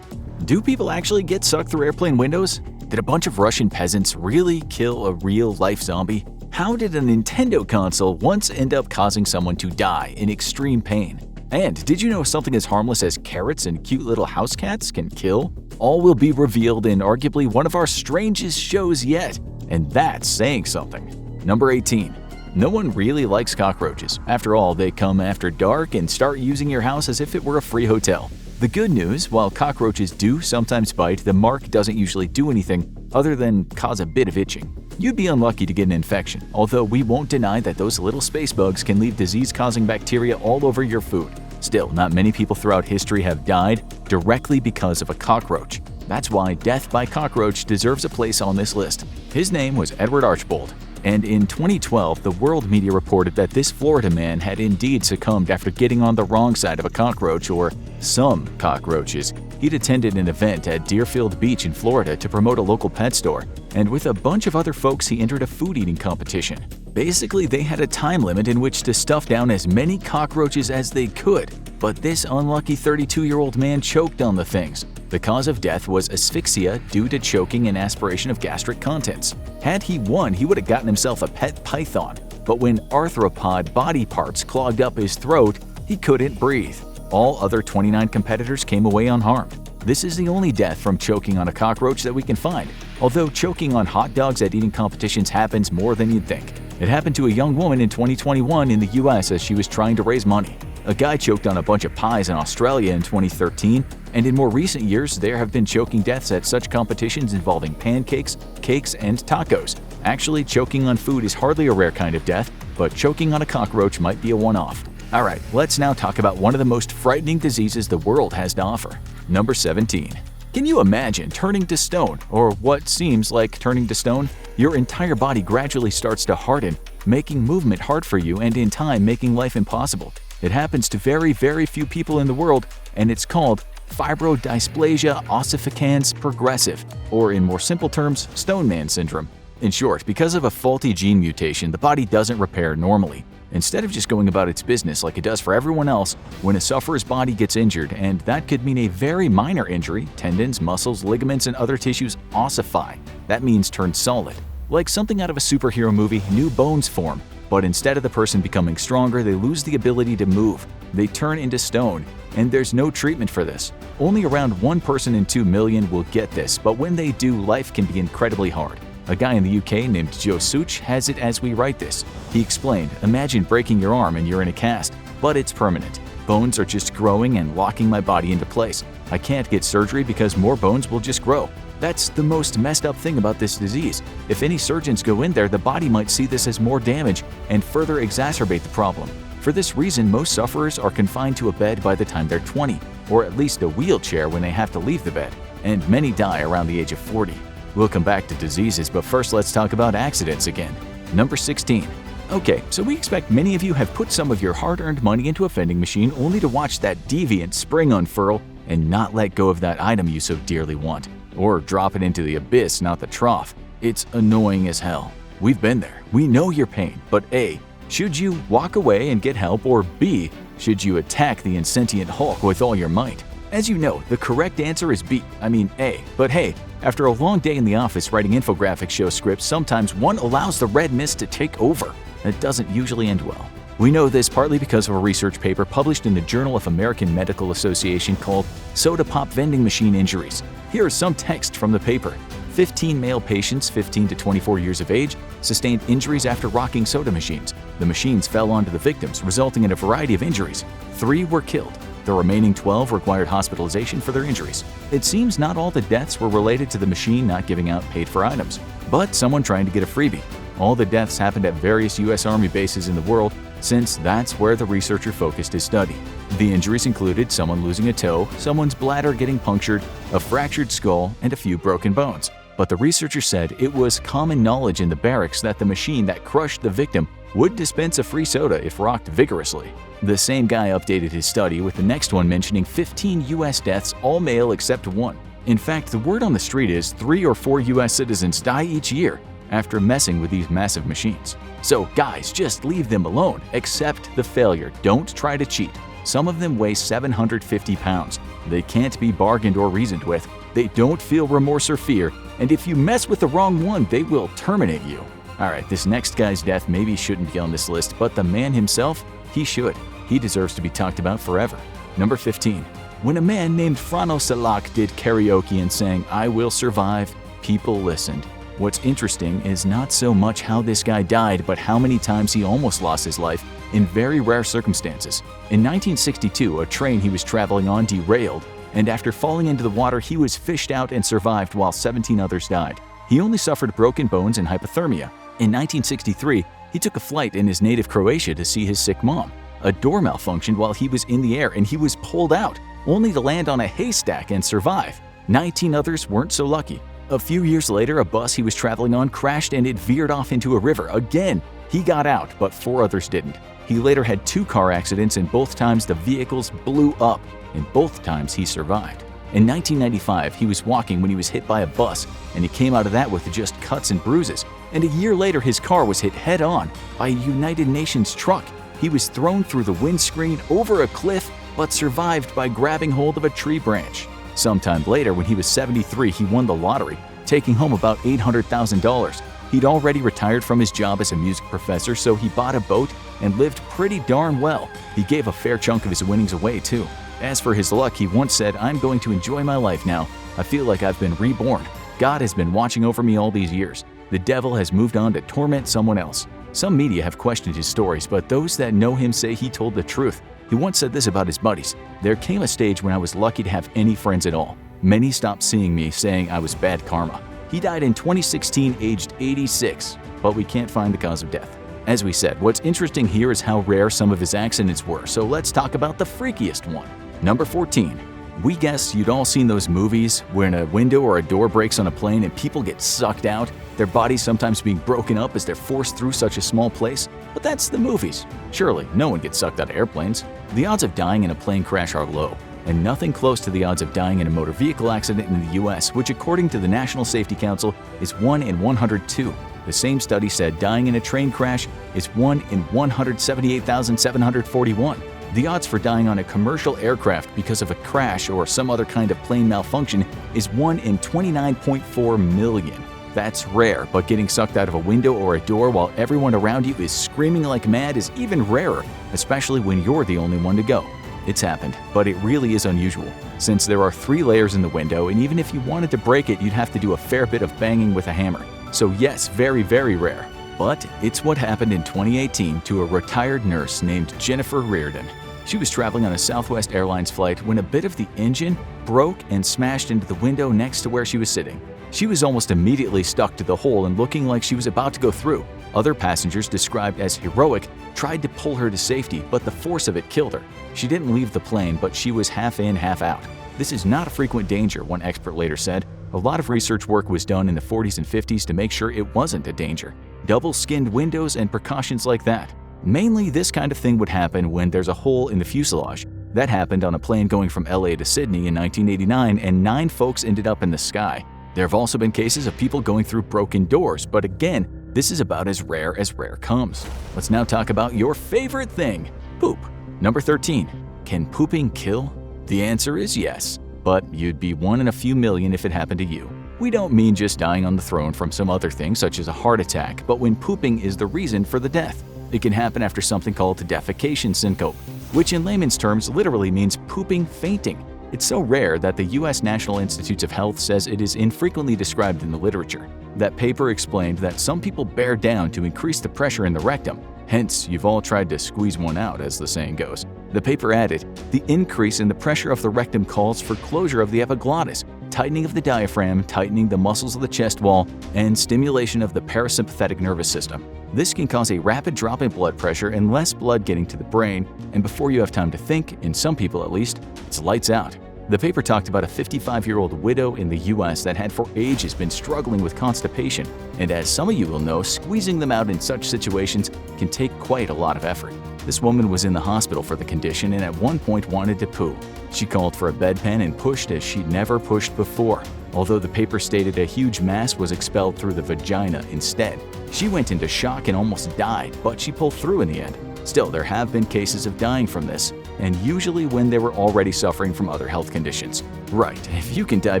Do people actually get sucked through airplane windows? Did a bunch of Russian peasants really kill a real-life zombie? How did a Nintendo console once end up causing someone to die in extreme pain? And did you know something as harmless as carrots and cute little house cats can kill? All will be revealed in arguably one of our strangest shows yet, and that's saying something. Number 18. No one really likes cockroaches. After all, they come after dark and start using your house as if it were a free hotel. The good news, while cockroaches do sometimes bite, the mark doesn't usually do anything other than cause a bit of itching. You'd be unlucky to get an infection, although we won't deny that those little space bugs can leave disease-causing bacteria all over your food. Still, not many people throughout history have died directly because of a cockroach. That's why death by cockroach deserves a place on this list. His name was Edward Archbold, and in 2012, the world media reported that this Florida man had indeed succumbed after getting on the wrong side of a cockroach, or some cockroaches. He'd attended an event at Deerfield Beach in Florida to promote a local pet store, and with a bunch of other folks he entered a food-eating competition. Basically, they had a time limit in which to stuff down as many cockroaches as they could, but this unlucky 32-year-old man choked on the things. The cause of death was asphyxia due to choking and aspiration of gastric contents. Had he won, he would have gotten himself a pet python, but when arthropod body parts clogged up his throat, he couldn't breathe. All other 29 competitors came away unharmed. This is the only death from choking on a cockroach that we can find, although choking on hot dogs at eating competitions happens more than you'd think. It happened to a young woman in 2021 in the US as she was trying to raise money. A guy choked on a bunch of pies in Australia in 2013, and in more recent years there have been choking deaths at such competitions involving pancakes, cakes, and tacos. Actually, choking on food is hardly a rare kind of death, but choking on a cockroach might be a one-off. Alright, let's now talk about one of the most frightening diseases the world has to offer. Number 17. Can you imagine turning to stone, or what seems like turning to stone? Your entire body gradually starts to harden, making movement hard for you and in time making life impossible. It happens to very, very few people in the world, and it's called fibrodysplasia ossificans progressive, or in more simple terms, Stone Man syndrome. In short, because of a faulty gene mutation, the body doesn't repair normally. Instead of just going about its business like it does for everyone else, when a sufferer's body gets injured, and that could mean a very minor injury, tendons, muscles, ligaments, and other tissues ossify. That means turn solid. Like something out of a superhero movie, new bones form. But instead of the person becoming stronger, they lose the ability to move. They turn into stone, and there's no treatment for this. Only around 1 person in 2 million will get this, but when they do, life can be incredibly hard. A guy in the UK named Joe Such has it as we write this. He explained, imagine breaking your arm and you're in a cast, but it's permanent. Bones are just growing and locking my body into place. I can't get surgery because more bones will just grow. That's the most messed up thing about this disease. If any surgeons go in there, the body might see this as more damage and further exacerbate the problem. For this reason, most sufferers are confined to a bed by the time they're 20, or at least a wheelchair when they have to leave the bed, and many die around the age of 40. We'll come back to diseases, but first let's talk about accidents again. Number 16. Okay, so we expect many of you have put some of your hard-earned money into a vending machine only to watch that deviant spring unfurl and not let go of that item you so dearly want. Or drop it into the abyss, not the trough. It's annoying as hell. We've been there. We know your pain, but A, should you walk away and get help, or B, should you attack the insentient Hulk with all your might? As you know, the correct answer is A. But hey, after a long day in the office writing infographic show scripts, sometimes one allows the red mist to take over. It doesn't usually end well. We know this partly because of a research paper published in the Journal of American Medical Association called Soda Pop Vending Machine Injuries. Here is some text from the paper. 15 male patients 15 to 24 years of age sustained injuries after rocking soda machines. The machines fell onto the victims, resulting in a variety of injuries. 3 were killed. The remaining 12 required hospitalization for their injuries. It seems not all the deaths were related to the machine not giving out paid-for items, but someone trying to get a freebie. All the deaths happened at various U.S. Army bases in the world, since that's where the researcher focused his study. The injuries included someone losing a toe, someone's bladder getting punctured, a fractured skull, and a few broken bones. But the researcher said it was common knowledge in the barracks that the machine that crushed the victim would dispense a free soda if rocked vigorously. The same guy updated his study with the next one mentioning 15 U.S. deaths, all male except 1. In fact, the word on the street is 3 or 4 U.S. citizens die each year after messing with these massive machines. So guys, just leave them alone. Accept the failure. Don't try to cheat. Some of them weigh 750 pounds. They can't be bargained or reasoned with. They don't feel remorse or fear. And if you mess with the wrong one, they will terminate you. Alright, this next guy's death maybe shouldn't be on this list, but the man himself, he should. He deserves to be talked about forever. Number 15. When a man named Frano Salak did karaoke and sang "I Will Survive," people listened. What's interesting is not so much how this guy died, but how many times he almost lost his life in very rare circumstances. In 1962, a train he was traveling on derailed, and after falling into the water, he was fished out and survived while 17 others died. He only suffered broken bones and hypothermia. In 1963, he took a flight in his native Croatia to see his sick mom. A door malfunctioned while he was in the air and he was pulled out, only to land on a haystack and survive. 19 others weren't so lucky. A few years later, a bus he was traveling on crashed and it veered off into a river. Again, he got out, but 4 others didn't. He later had 2 car accidents and both times the vehicles blew up, and both times he survived. In 1995, he was walking when he was hit by a bus, and he came out of that with just cuts and bruises. And a year later, his car was hit head-on by a United Nations truck. He was thrown through the windscreen over a cliff, but survived by grabbing hold of a tree branch. Sometime later, when he was 73, he won the lottery, taking home about $800,000. He'd already retired from his job as a music professor, so he bought a boat and lived pretty darn well. He gave a fair chunk of his winnings away, too. As for his luck, he once said, "I'm going to enjoy my life now. I feel like I've been reborn. God has been watching over me all these years. The devil has moved on to torment someone else." Some media have questioned his stories, but those that know him say he told the truth. He once said this about his buddies: "There came a stage when I was lucky to have any friends at all. Many stopped seeing me, saying I was bad karma." He died in 2016, aged 86, but we can't find the cause of death. As we said, what's interesting here is how rare some of his accidents were, so let's talk about the freakiest one. Number 14. We guess you'd all seen those movies when a window or a door breaks on a plane and people get sucked out, their bodies sometimes being broken up as they're forced through such a small place. But that's the movies. Surely, no one gets sucked out of airplanes. The odds of dying in a plane crash are low, and nothing close to the odds of dying in a motor vehicle accident in the US, which according to the National Safety Council is 1 in 102. The same study said dying in a train crash is 1 in 178,741. The odds for dying on a commercial aircraft because of a crash or some other kind of plane malfunction is 1 in 29.4 million. That's rare, but getting sucked out of a window or a door while everyone around you is screaming like mad is even rarer, especially when you're the only one to go. It's happened, but it really is unusual, since there are 3 layers in the window, and even if you wanted to break it, you'd have to do a fair bit of banging with a hammer. So yes, very, very rare. But it's what happened in 2018 to a retired nurse named Jennifer Reardon. She was traveling on a Southwest Airlines flight when a bit of the engine broke and smashed into the window next to where she was sitting. She was almost immediately stuck to the hole and looking like she was about to go through. Other passengers, described as heroic, tried to pull her to safety, but the force of it killed her. She didn't leave the plane, but she was half in, half out. This is not a frequent danger, one expert later said. A lot of research work was done in the 40s and 50s to make sure it wasn't a danger. Double-skinned windows and precautions like that. Mainly, this kind of thing would happen when there's a hole in the fuselage. That happened on a plane going from LA to Sydney in 1989, and 9 folks ended up in the sky. There have also been cases of people going through broken doors, but again, this is about as rare comes. Let's now talk about your favorite thing, poop. Number 13. Can pooping kill? The answer is yes, but you'd be 1 in a few million if it happened to you. We don't mean just dying on the throne from some other thing such as a heart attack, but when pooping is the reason for the death. It can happen after something called defecation syncope, which in layman's terms literally means pooping fainting. It's so rare that the US National Institutes of Health says it is infrequently described in the literature. That paper explained that some people bear down to increase the pressure in the rectum. Hence, you've all tried to squeeze one out, as the saying goes. The paper added, the increase in the pressure of the rectum calls for closure of the epiglottis, tightening of the diaphragm, tightening the muscles of the chest wall, and stimulation of the parasympathetic nervous system. This can cause a rapid drop in blood pressure and less blood getting to the brain, and before you have time to think, in some people at least, it's lights out. The paper talked about a 55-year-old widow in the US that had for ages been struggling with constipation, and as some of you will know, squeezing them out in such situations can take quite a lot of effort. This woman was in the hospital for the condition and at one point wanted to poo. She called for a bedpan and pushed as she'd never pushed before, although the paper stated a huge mass was expelled through the vagina instead. She went into shock and almost died, but she pulled through in the end. Still, there have been cases of dying from this, and usually when they were already suffering from other health conditions. Right, if you can die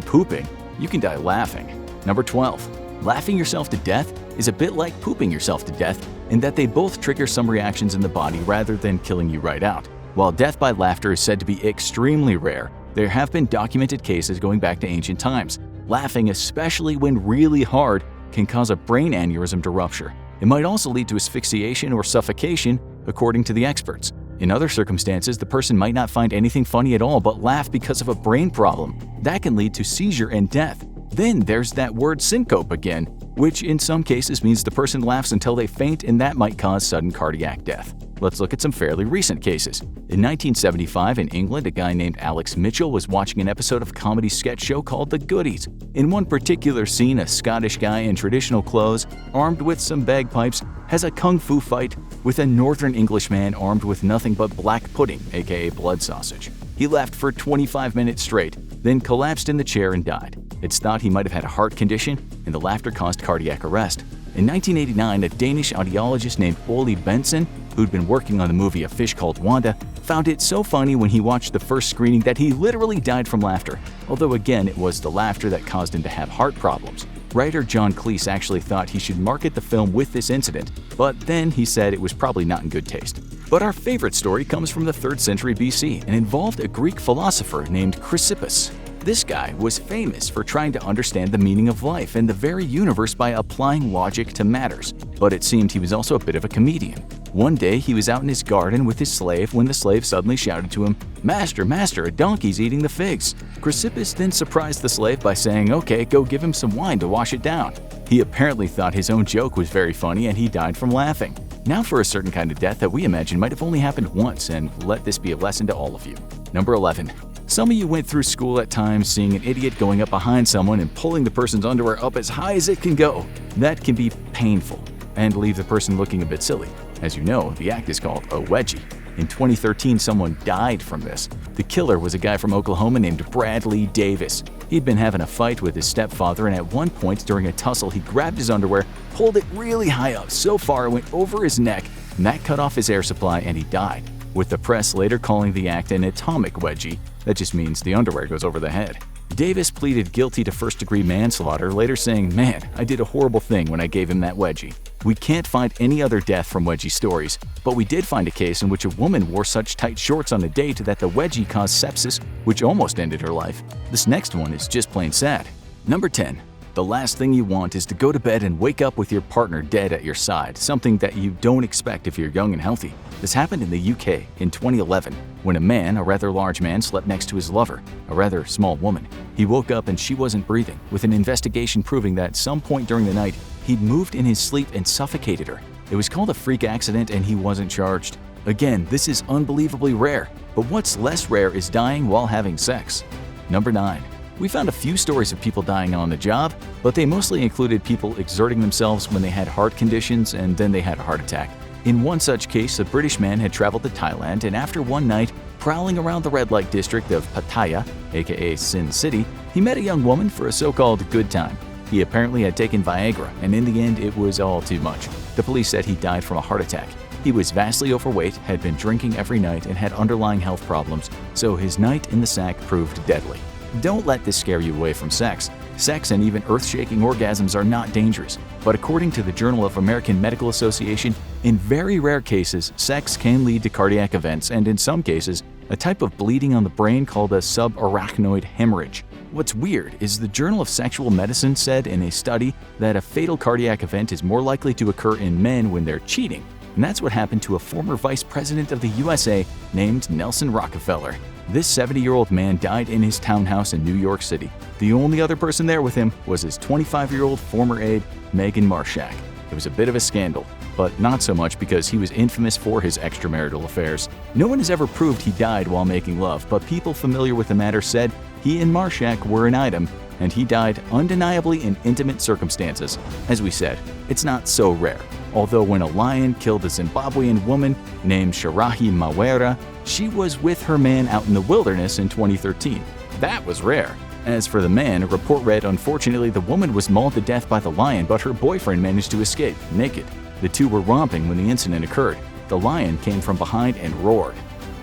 pooping, you can die laughing. Number 12. Laughing yourself to death is a bit like pooping yourself to death in that they both trigger some reactions in the body rather than killing you right out. While death by laughter is said to be extremely rare, there have been documented cases going back to ancient times. Laughing, especially when really hard, can cause a brain aneurysm to rupture. It might also lead to asphyxiation or suffocation, according to the experts. In other circumstances, the person might not find anything funny at all but laugh because of a brain problem. That can lead to seizure and death. Then there's that word syncope again, which in some cases means the person laughs until they faint, and that might cause sudden cardiac death. Let's look at some fairly recent cases. In 1975 in England, a guy named Alex Mitchell was watching an episode of a comedy sketch show called The Goodies. In one particular scene, a Scottish guy in traditional clothes, armed with some bagpipes, has a kung fu fight with a Northern English man armed with nothing but black pudding, aka blood sausage. He laughed for 25 minutes straight, then collapsed in the chair and died. It's thought he might have had a heart condition, and the laughter caused cardiac arrest. In 1989, a Danish audiologist named Ole Benson, who'd been working on the movie A Fish Called Wanda, found it so funny when he watched the first screening that he literally died from laughter, although again it was the laughter that caused him to have heart problems. Writer John Cleese actually thought he should market the film with this incident, but then he said it was probably not in good taste. But our favorite story comes from the 3rd century BC and involved a Greek philosopher named Chrysippus. This guy was famous for trying to understand the meaning of life and the very universe by applying logic to matters, but it seemed he was also a bit of a comedian. One day, he was out in his garden with his slave when the slave suddenly shouted to him, "Master, master, a donkey's eating the figs." Chrysippus then surprised the slave by saying, "Okay, go give him some wine to wash it down." He apparently thought his own joke was very funny and he died from laughing. Now for a certain kind of death that we imagine might have only happened once, and let this be a lesson to all of you. Number 11. Some of you went through school at times seeing an idiot going up behind someone and pulling the person's underwear up as high as it can go. That can be painful and leave the person looking a bit silly. As you know, the act is called a wedgie. In 2013, someone died from this. The killer was a guy from Oklahoma named Bradley Davis. He'd been having a fight with his stepfather, and at one point during a tussle, he grabbed his underwear, pulled it really high up, so far it went over his neck, and that cut off his air supply and he died, with the press later calling the act an atomic wedgie. That just means the underwear goes over the head. Davis pleaded guilty to first-degree manslaughter, later saying, "Man, I did a horrible thing when I gave him that wedgie." We can't find any other death from wedgie stories, but we did find a case in which a woman wore such tight shorts on a date that the wedgie caused sepsis, which almost ended her life. This next one is just plain sad. Number 10. The last thing you want is to go to bed and wake up with your partner dead at your side, something that you don't expect if you're young and healthy. This happened in the UK in 2011 when a man, a rather large man, slept next to his lover, a rather small woman. He woke up and she wasn't breathing, with an investigation proving that at some point during the night, he'd moved in his sleep and suffocated her. It was called a freak accident and he wasn't charged. Again, this is unbelievably rare, but what's less rare is dying while having sex. Number 9. We found a few stories of people dying on the job, but they mostly included people exerting themselves when they had heart conditions and then they had a heart attack. In one such case, a British man had traveled to Thailand, and after one night prowling around the red light district of Pattaya, aka Sin City, he met a young woman for a so-called good time. He apparently had taken Viagra, and in the end it was all too much. The police said he died from a heart attack. He was vastly overweight, had been drinking every night, and had underlying health problems, so his night in the sack proved deadly. Don't let this scare you away from sex. Sex and even earth-shaking orgasms are not dangerous, but according to the Journal of American Medical Association, in very rare cases, sex can lead to cardiac events and in some cases, a type of bleeding on the brain called a subarachnoid hemorrhage. What's weird is the Journal of Sexual Medicine said in a study that a fatal cardiac event is more likely to occur in men when they're cheating, and that's what happened to a former vice president of the USA named Nelson Rockefeller. This 70-year-old man died in his townhouse in New York City. The only other person there with him was his 25-year-old former aide, Megan Marshak. It was a bit of a scandal, but not so much because he was infamous for his extramarital affairs. No one has ever proved he died while making love, but people familiar with the matter said he and Marshak were an item, and he died undeniably in intimate circumstances. As we said, it's not so rare. Although when a lion killed a Zimbabwean woman named Shirahi Mawera, she was with her man out in the wilderness in 2013. That was rare. As for the man, a report read, unfortunately, the woman was mauled to death by the lion, but her boyfriend managed to escape, naked. The two were romping when the incident occurred. The lion came from behind and roared.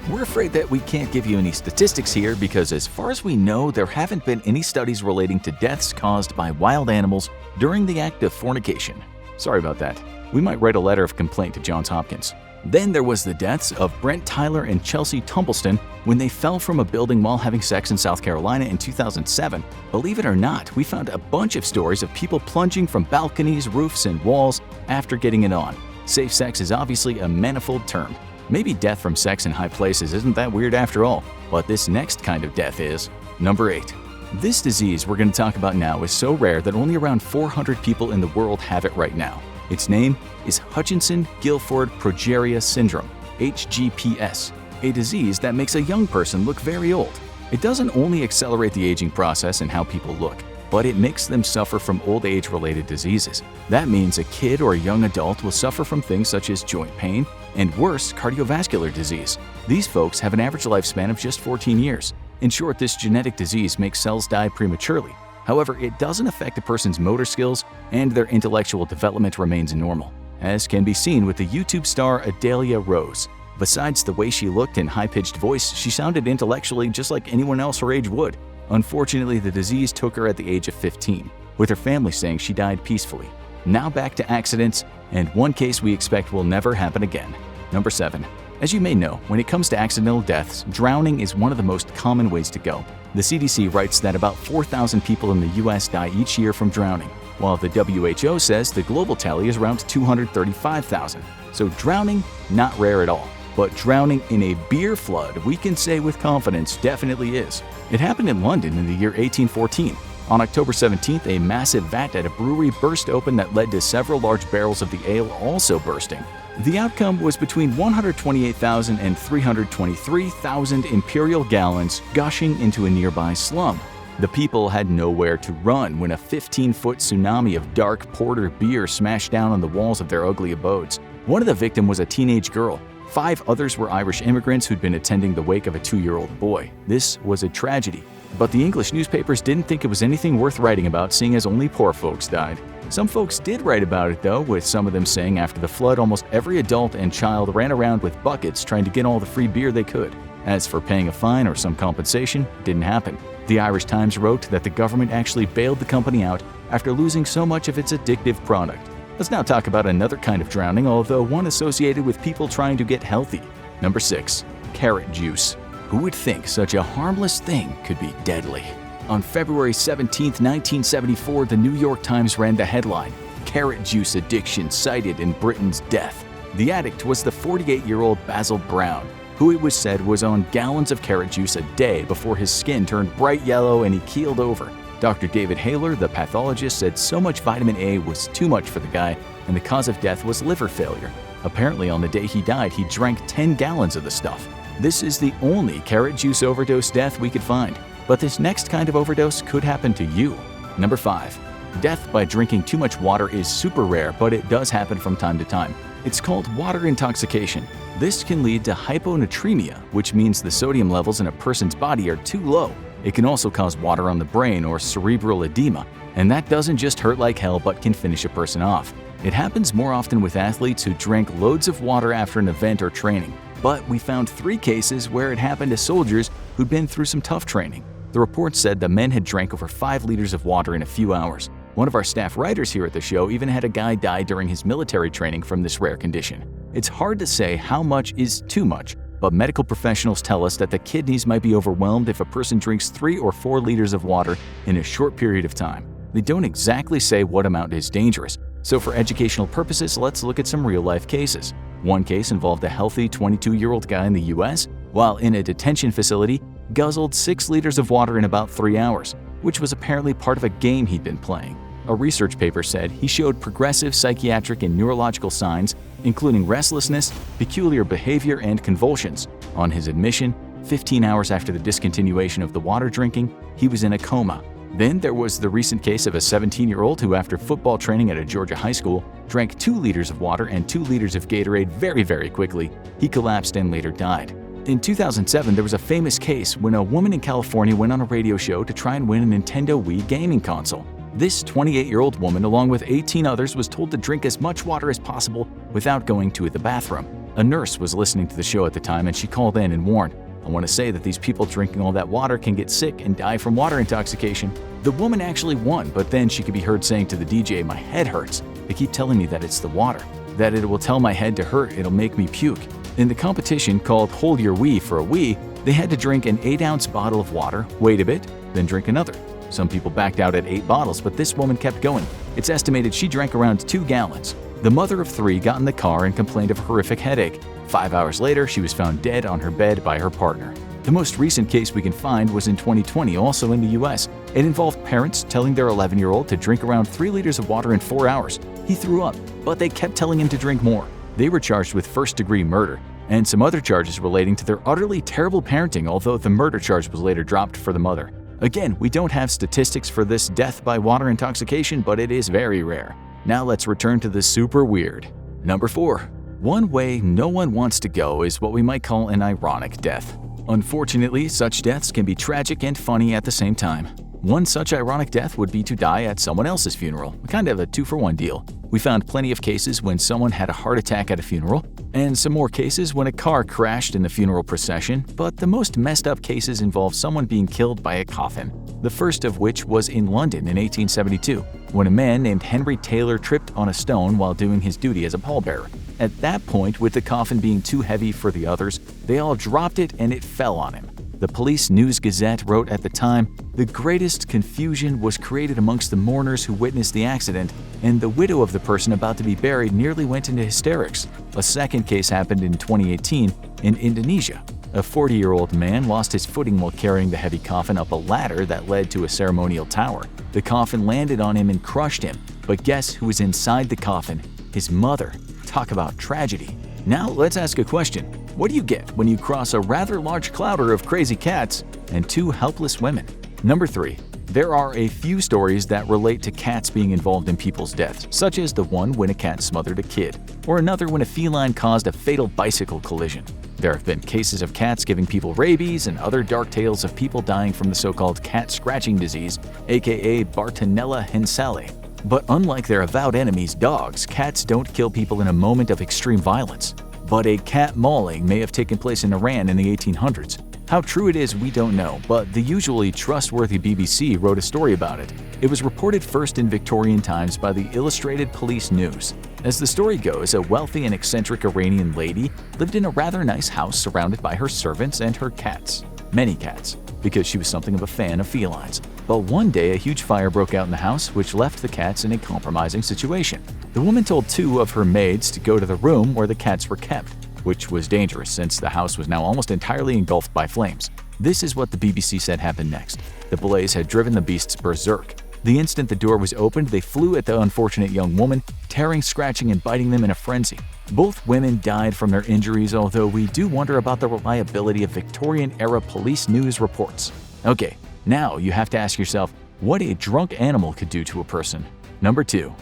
We're afraid that we can't give you any statistics here because as far as we know, there haven't been any studies relating to deaths caused by wild animals during the act of fornication. Sorry about that. We might write a letter of complaint to Johns Hopkins. Then there was the deaths of Brent Tyler and Chelsea Tumbleston when they fell from a building while having sex in South Carolina in 2007. Believe it or not, we found a bunch of stories of people plunging from balconies, roofs, and walls after getting it on. Safe sex is obviously a manifold term. Maybe death from sex in high places isn't that weird after all, but this next kind of death is. Number 8. This disease we're going to talk about now is so rare that only around 400 people in the world have it right now. Its name is Hutchinson-Gilford progeria syndrome, HGPS, a disease that makes a young person look very old. It doesn't only accelerate the aging process and how people look, but it makes them suffer from old age-related diseases. That means a kid or a young adult will suffer from things such as joint pain and worse, cardiovascular disease. These folks have an average lifespan of just 14 years. In short, this genetic disease makes cells die prematurely. However, it doesn't affect a person's motor skills and their intellectual development remains normal, as can be seen with the YouTube star Adalia Rose. Besides the way she looked and high-pitched voice, she sounded intellectually just like anyone else her age would. Unfortunately, the disease took her at the age of 15, with her family saying she died peacefully. Now back to accidents, and one case we expect will never happen again. Number 7. As you may know, when it comes to accidental deaths, drowning is one of the most common ways to go. The CDC writes that about 4,000 people in the US die each year from drowning, while the WHO says the global tally is around 235,000. So drowning, not rare at all. But drowning in a beer flood, we can say with confidence, definitely is. It happened in London in the year 1814. On October 17th, a massive vat at a brewery burst open that led to several large barrels of the ale also bursting. The outcome was between 128,000 and 323,000 imperial gallons gushing into a nearby slum. The people had nowhere to run when a 15-foot tsunami of dark porter beer smashed down on the walls of their ugly abodes. One of the victims was a teenage girl. 5 others were Irish immigrants who'd been attending the wake of a 2-year-old boy. This was a tragedy. But the English newspapers didn't think it was anything worth writing about, seeing as only poor folks died. Some folks did write about it though, with some of them saying after the flood almost every adult and child ran around with buckets trying to get all the free beer they could. As for paying a fine or some compensation, it didn't happen. The Irish Times wrote that the government actually bailed the company out after losing so much of its addictive product. Let's now talk about another kind of drowning, although one associated with people trying to get healthy. Number 6. Carrot juice. Who would think such a harmless thing could be deadly? On February 17, 1974, the New York Times ran the headline, "Carrot Juice Addiction Cited in Britain's Death." The addict was the 48-year-old Basil Brown, who it was said was on gallons of carrot juice a day before his skin turned bright yellow and he keeled over. Dr. David Haler, the pathologist, said so much vitamin A was too much for the guy, and the cause of death was liver failure. Apparently, on the day he died, he drank 10 gallons of the stuff. This is the only carrot juice overdose death we could find. But this next kind of overdose could happen to you. Number 5. Death by drinking too much water is super rare, but it does happen from time to time. It's called water intoxication. This can lead to hyponatremia, which means the sodium levels in a person's body are too low. It can also cause water on the brain or cerebral edema, and that doesn't just hurt like hell but can finish a person off. It happens more often with athletes who drank loads of water after an event or training, but we found 3 cases where it happened to soldiers who'd been through some tough training. The report said the men had drank over 5 liters of water in a few hours. One of our staff writers here at the show even had a guy die during his military training from this rare condition. It's hard to say how much is too much, but medical professionals tell us that the kidneys might be overwhelmed if a person drinks 3 or 4 liters of water in a short period of time. They don't exactly say what amount is dangerous, so for educational purposes, let's look at some real-life cases. One case involved a healthy 22-year-old guy in the US, while in a detention facility, guzzled 6 liters of water in about 3 hours, which was apparently part of a game he'd been playing. A research paper said he showed progressive psychiatric and neurological signs, including restlessness, peculiar behavior, and convulsions. On his admission, 15 hours after the discontinuation of the water drinking, he was in a coma. Then there was the recent case of a 17-year-old who, after football training at a Georgia high school, drank 2 liters of water and 2 liters of Gatorade very quickly. He collapsed and later died. In 2007, there was a famous case when a woman in California went on a radio show to try and win a Nintendo Wii gaming console. This 28-year-old woman, along with 18 others, was told to drink as much water as possible without going to the bathroom. A nurse was listening to the show at the time, and she called in and warned, "I want to say that these people drinking all that water can get sick and die from water intoxication." The woman actually won, but then she could be heard saying to the DJ, "My head hurts. They keep telling me that it's the water, that it will tell my head to hurt, it'll make me puke." In the competition called Hold Your Wii for a Wii, they had to drink an 8-ounce bottle of water, wait a bit, then drink another. Some people backed out at 8 bottles, but this woman kept going. It's estimated she drank around 2 gallons. The mother of 3 got in the car and complained of a horrific headache. 5 hours later, she was found dead on her bed by her partner. The most recent case we can find was in 2020, also in the US. It involved parents telling their 11-year-old to drink around 3 liters of water in 4 hours. He threw up, but they kept telling him to drink more. They were charged with first-degree murder and some other charges relating to their utterly terrible parenting, although the murder charge was later dropped for the mother. Again, we don't have statistics for this death by water intoxication, but it is very rare. Now let's return to the super weird. Number 4. One way no one wants to go is what we might call an ironic death. Unfortunately, such deaths can be tragic and funny at the same time. One such ironic death would be to die at someone else's funeral, kind of a 2-for-1 deal. We found plenty of cases when someone had a heart attack at a funeral, and some more cases when a car crashed in the funeral procession, but the most messed up cases involve someone being killed by a coffin. The first of which was in London in 1872, when a man named Henry Taylor tripped on a stone while doing his duty as a pallbearer. At that point, with the coffin being too heavy for the others, they all dropped it and it fell on him. The Police News-Gazette wrote at the time, "The greatest confusion was created amongst the mourners who witnessed the accident, and the widow of the person about to be buried nearly went into hysterics." A second case happened in 2018 in Indonesia. A 40-year-old man lost his footing while carrying the heavy coffin up a ladder that led to a ceremonial tower. The coffin landed on him and crushed him, but guess who was inside the coffin? His mother. Talk about tragedy. Now let's ask a question. What do you get when you cross a rather large clouder of crazy cats and two helpless women? Number 3. There are a few stories that relate to cats being involved in people's deaths, such as the one when a cat smothered a kid, or another when a feline caused a fatal bicycle collision. There have been cases of cats giving people rabies and other dark tales of people dying from the so-called cat scratching disease, aka Bartonella henselae. But unlike their avowed enemies, dogs, cats don't kill people in a moment of extreme violence. But a cat mauling may have taken place in Iran in the 1800s. How true it is, we don't know, but the usually trustworthy BBC wrote a story about it. It was reported first in Victorian times by the Illustrated Police News. As the story goes, a wealthy and eccentric Iranian lady lived in a rather nice house surrounded by her servants and her cats. Many cats, because she was something of a fan of felines. But one day, a huge fire broke out in the house, which left the cats in a compromising situation. The woman told 2 of her maids to go to the room where the cats were kept, which was dangerous since the house was now almost entirely engulfed by flames. This is what the BBC said happened next. The blaze had driven the beasts berserk. The instant the door was opened, they flew at the unfortunate young woman, tearing, scratching, and biting them in a frenzy. Both women died from their injuries, although we do wonder about the reliability of Victorian-era police news reports. Okay, now you have to ask yourself what a drunk animal could do to a person. Number 2.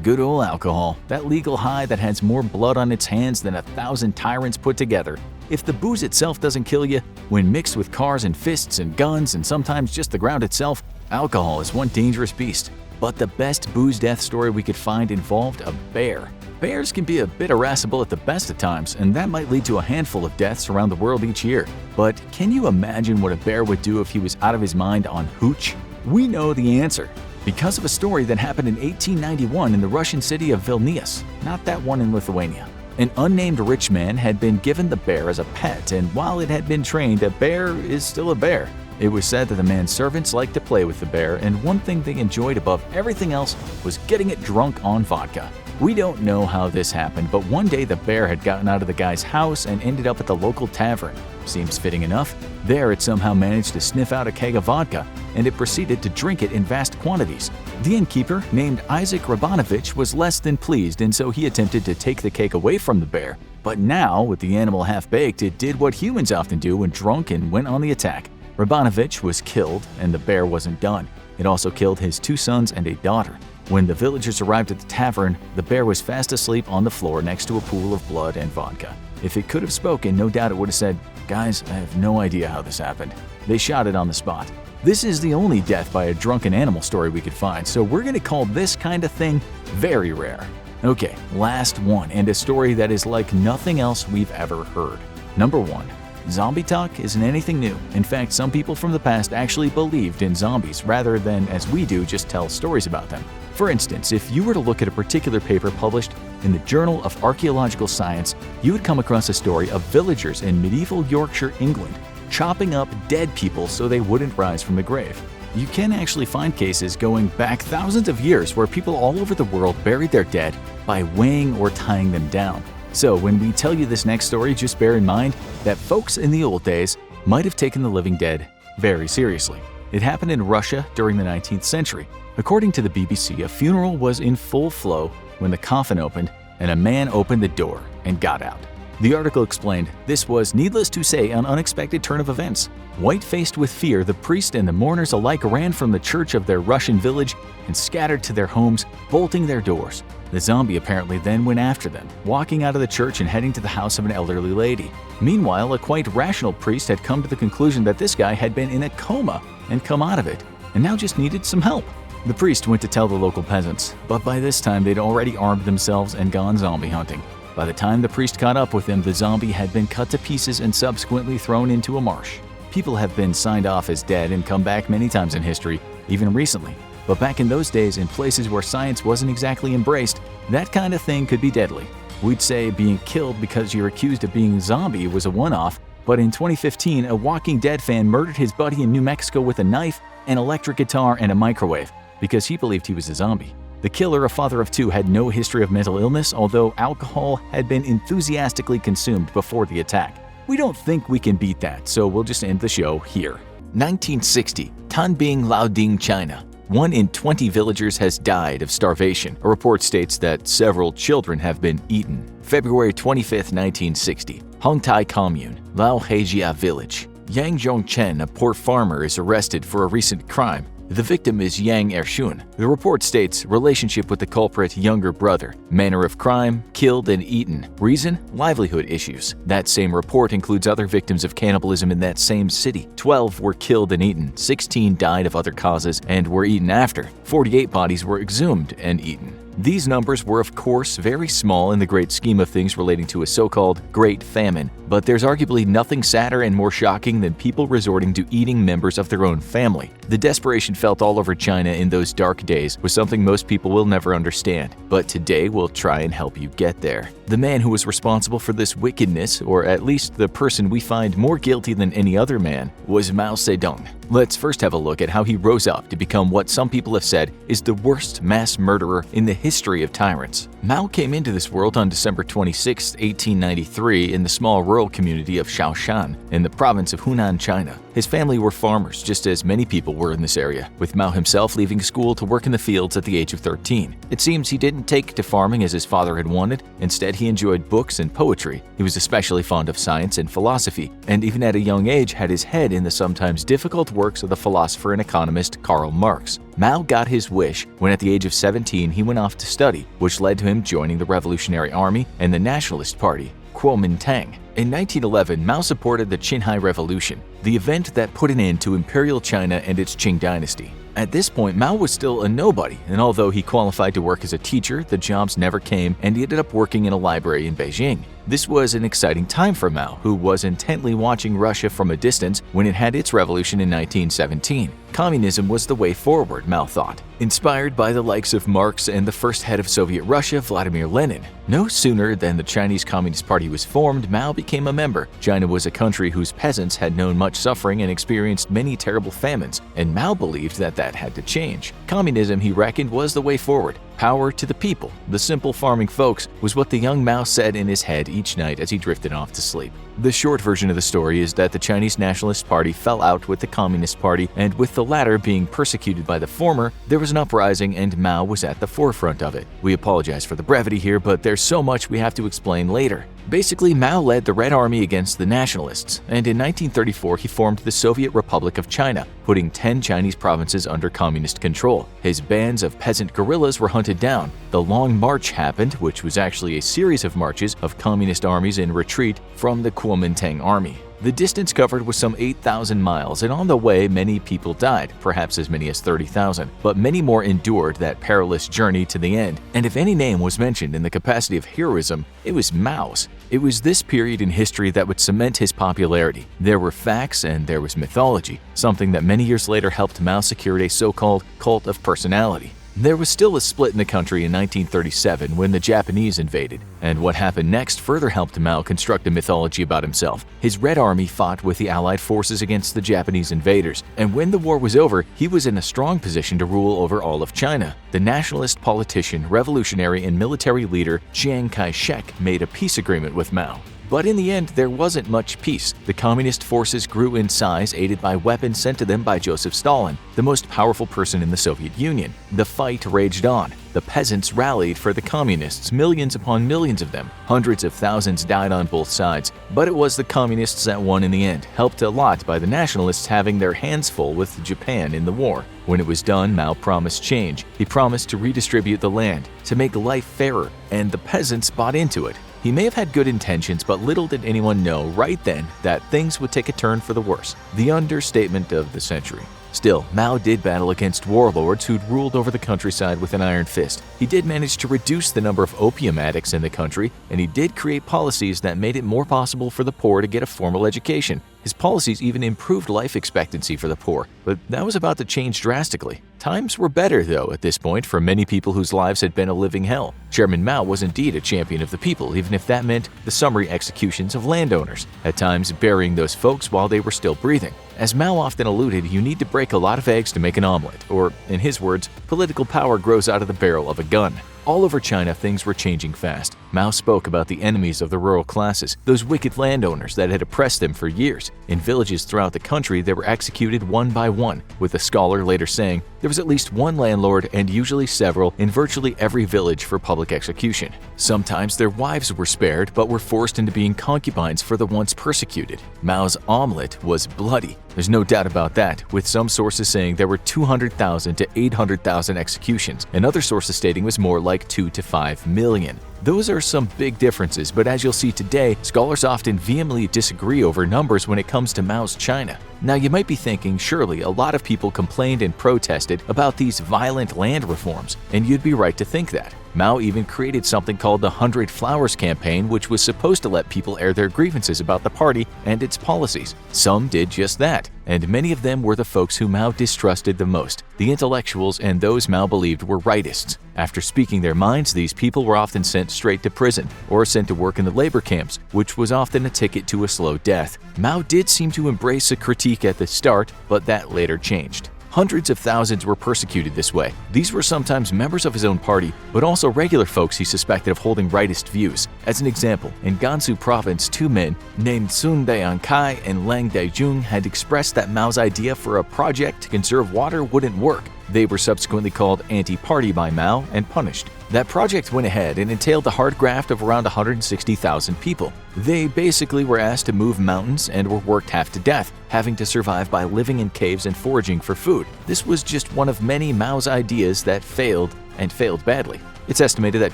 Good old alcohol. That legal high that has more blood on its hands than 1,000 tyrants put together. If the booze itself doesn't kill you, when mixed with cars and fists and guns and sometimes just the ground itself, alcohol is one dangerous beast. But the best booze death story we could find involved a bear. Bears can be a bit irascible at the best of times, and that might lead to a handful of deaths around the world each year. But can you imagine what a bear would do if he was out of his mind on hooch? We know the answer. Because of a story that happened in 1891 in the Russian city of Vilnius, not that one in Lithuania. An unnamed rich man had been given the bear as a pet, and while it had been trained, a bear is still a bear. It was said that the man's servants liked to play with the bear, and one thing they enjoyed above everything else was getting it drunk on vodka. We don't know how this happened, but one day the bear had gotten out of the guy's house and ended up at the local tavern. Seems fitting enough. There it somehow managed to sniff out a keg of vodka, and it proceeded to drink it in vast quantities. The innkeeper, named Isaac Rabanovich, was less than pleased, and so he attempted to take the keg away from the bear. But now, with the animal half-baked, it did what humans often do when drunk and went on the attack. Rabanovich was killed, and the bear wasn't done. It also killed his 2 sons and a daughter. When the villagers arrived at the tavern, the bear was fast asleep on the floor next to a pool of blood and vodka. If it could have spoken, no doubt it would have said, "Guys, I have no idea how this happened." They shot it on the spot. This is the only death by a drunken animal story we could find, so we're going to call this kind of thing very rare. Okay, last one, and a story that is like nothing else we've ever heard. Number 1. Zombie talk isn't anything new. In fact, some people from the past actually believed in zombies rather than, as we do, just tell stories about them. For instance, if you were to look at a particular paper published in the Journal of Archaeological Science, you would come across a story of villagers in medieval Yorkshire, England, chopping up dead people so they wouldn't rise from the grave. You can actually find cases going back thousands of years where people all over the world buried their dead by weighing or tying them down. So when we tell you this next story, just bear in mind that folks in the old days might have taken the living dead very seriously. It happened in Russia during the 19th century. According to the BBC, a funeral was in full flow when the coffin opened and a man opened the door and got out. The article explained, this was, needless to say, an unexpected turn of events. White-faced with fear, the priest and the mourners alike ran from the church of their Russian village and scattered to their homes, bolting their doors. The zombie apparently then went after them, walking out of the church and heading to the house of an elderly lady. Meanwhile, a quite rational priest had come to the conclusion that this guy had been in a coma and come out of it, and now just needed some help. The priest went to tell the local peasants, but by this time they'd already armed themselves and gone zombie hunting. By the time the priest caught up with him, the zombie had been cut to pieces and subsequently thrown into a marsh. People have been signed off as dead and come back many times in history, even recently. But back in those days, in places where science wasn't exactly embraced, that kind of thing could be deadly. We'd say being killed because you're accused of being a zombie was a one-off, but in 2015, a Walking Dead fan murdered his buddy in New Mexico with a knife, an electric guitar, and a microwave because he believed he was a zombie. The killer, a father of 2, had no history of mental illness, although alcohol had been enthusiastically consumed before the attack. We don't think we can beat that, so we'll just end the show here. 1960, Tanbing Laoding, China. 1 in 20 villagers has died of starvation. A report states that several children have been eaten. February 25, 1960. Hongtai Commune, Laohejia Village. Yang Zhongchen, a poor farmer, is arrested for a recent crime. The victim is Yang Ershun. The report states relationship with the culprit younger brother. Manner of crime, killed and eaten. Reason, livelihood issues. That same report includes other victims of cannibalism in that same city. 12 were killed and eaten, 16 died of other causes and were eaten after. 48 bodies were exhumed and eaten. These numbers were of course very small in the great scheme of things relating to a so-called Great Famine, but there's arguably nothing sadder and more shocking than people resorting to eating members of their own family. The desperation felt all over China in those dark days was something most people will never understand, but today we'll try and help you get there. The man who was responsible for this wickedness, or at least the person we find more guilty than any other man, was Mao Zedong. Let's first have a look at how he rose up to become what some people have said is the worst mass murderer in the history of tyrants. Mao came into this world on December 26, 1893 in the small rural community of Shaoshan in the province of Hunan, China. His family were farmers, just as many people were in this area, with Mao himself leaving school to work in the fields at the age of 13. It seems he didn't take to farming as his father had wanted. Instead, he enjoyed books and poetry. He was especially fond of science and philosophy, and even at a young age had his head in the sometimes difficult works of the philosopher and economist Karl Marx. Mao got his wish when at the age of 17 he went off to study, which led to him joining the Revolutionary Army and the Nationalist Party, Kuomintang. In 1911, Mao supported the Qinghai Revolution, the event that put an end to Imperial China and its Qing dynasty. At this point, Mao was still a nobody, and although he qualified to work as a teacher, the jobs never came and he ended up working in a library in Beijing. This was an exciting time for Mao, who was intently watching Russia from a distance when it had its revolution in 1917. Communism was the way forward, Mao thought, inspired by the likes of Marx and the first head of Soviet Russia, Vladimir Lenin. No sooner than the Chinese Communist Party was formed, Mao became a member. China was a country whose peasants had known much suffering and experienced many terrible famines, and Mao believed that had to change. Communism, he reckoned, was the way forward. Power to the people, the simple farming folks, was what the young Mao said in his head each night as he drifted off to sleep. The short version of the story is that the Chinese Nationalist Party fell out with the Communist Party, and with the latter being persecuted by the former, there was an uprising and Mao was at the forefront of it. We apologize for the brevity here, but there's so much we have to explain later. Basically, Mao led the Red Army against the Nationalists, and in 1934 he formed the Soviet Republic of China, putting 10 Chinese provinces under communist control. His bands of peasant guerrillas were hunted down. The Long March happened, which was actually a series of marches of communist armies in retreat from the Kuomintang army. The distance covered was some 8,000 miles, and on the way many people died, perhaps as many as 30,000, but many more endured that perilous journey to the end. And if any name was mentioned in the capacity of heroism, it was Mao's. It was this period in history that would cement his popularity. There were facts and there was mythology, something that many years later helped Mao secure a so-called cult of personality. There was still a split in the country in 1937 when the Japanese invaded, and what happened next further helped Mao construct a mythology about himself. His Red Army fought with the Allied forces against the Japanese invaders, and when the war was over, he was in a strong position to rule over all of China. The nationalist politician, revolutionary, and military leader Chiang Kai-shek made a peace agreement with Mao. But in the end, there wasn't much peace. The communist forces grew in size, aided by weapons sent to them by Joseph Stalin, the most powerful person in the Soviet Union. The fight raged on. The peasants rallied for the communists, millions upon millions of them. Hundreds of thousands died on both sides. But it was the communists that won in the end, helped a lot by the nationalists having their hands full with Japan in the war. When it was done, Mao promised change. He promised to redistribute the land, to make life fairer, and the peasants bought into it. He may have had good intentions, but little did anyone know right then that things would take a turn for the worse. The understatement of the century. Still, Mao did battle against warlords who'd ruled over the countryside with an iron fist. He did manage to reduce the number of opium addicts in the country, and he did create policies that made it more possible for the poor to get a formal education. His policies even improved life expectancy for the poor, but that was about to change drastically. Times were better, though, at this point for many people whose lives had been a living hell. Chairman Mao was indeed a champion of the people, even if that meant the summary executions of landowners, at times burying those folks while they were still breathing. As Mao often alluded, you need to break a lot of eggs to make an omelet, or, in his words, political power grows out of the barrel of a gun. All over China, things were changing fast. Mao spoke about the enemies of the rural classes, those wicked landowners that had oppressed them for years. In villages throughout the country, they were executed one by one, with a scholar later saying there was at least one landlord and usually several in virtually every village for public execution. Sometimes their wives were spared but were forced into being concubines for the once persecuted. Mao's omelet was bloody. There's no doubt about that, with some sources saying there were 200,000 to 800,000 executions, and other sources stating it was more like 2 to 5 million. Those are some big differences, but as you'll see today, scholars often vehemently disagree over numbers when it comes to Mao's China. Now you might be thinking, surely a lot of people complained and protested about these violent land reforms, and you'd be right to think that. Mao even created something called the 100 Flowers campaign, which was supposed to let people air their grievances about the party and its policies. Some did just that, and many of them were the folks who Mao distrusted the most, the intellectuals and those Mao believed were rightists. After speaking their minds, these people were often sent straight to prison or sent to work in the labor camps, which was often a ticket to a slow death. Mao did seem to embrace a critique at the start, but that later changed. Hundreds of thousands were persecuted this way. These were sometimes members of his own party, but also regular folks he suspected of holding rightist views. As an example, in Gansu province, two men named Sun Daiankai and Lang Daijun had expressed that Mao's idea for a project to conserve water wouldn't work. They were subsequently called anti-party by Mao and punished. That project went ahead and entailed a hard graft of around 160,000 people. They basically were asked to move mountains and were worked half to death, having to survive by living in caves and foraging for food. This was just one of many Mao's ideas that failed, and failed badly. It's estimated that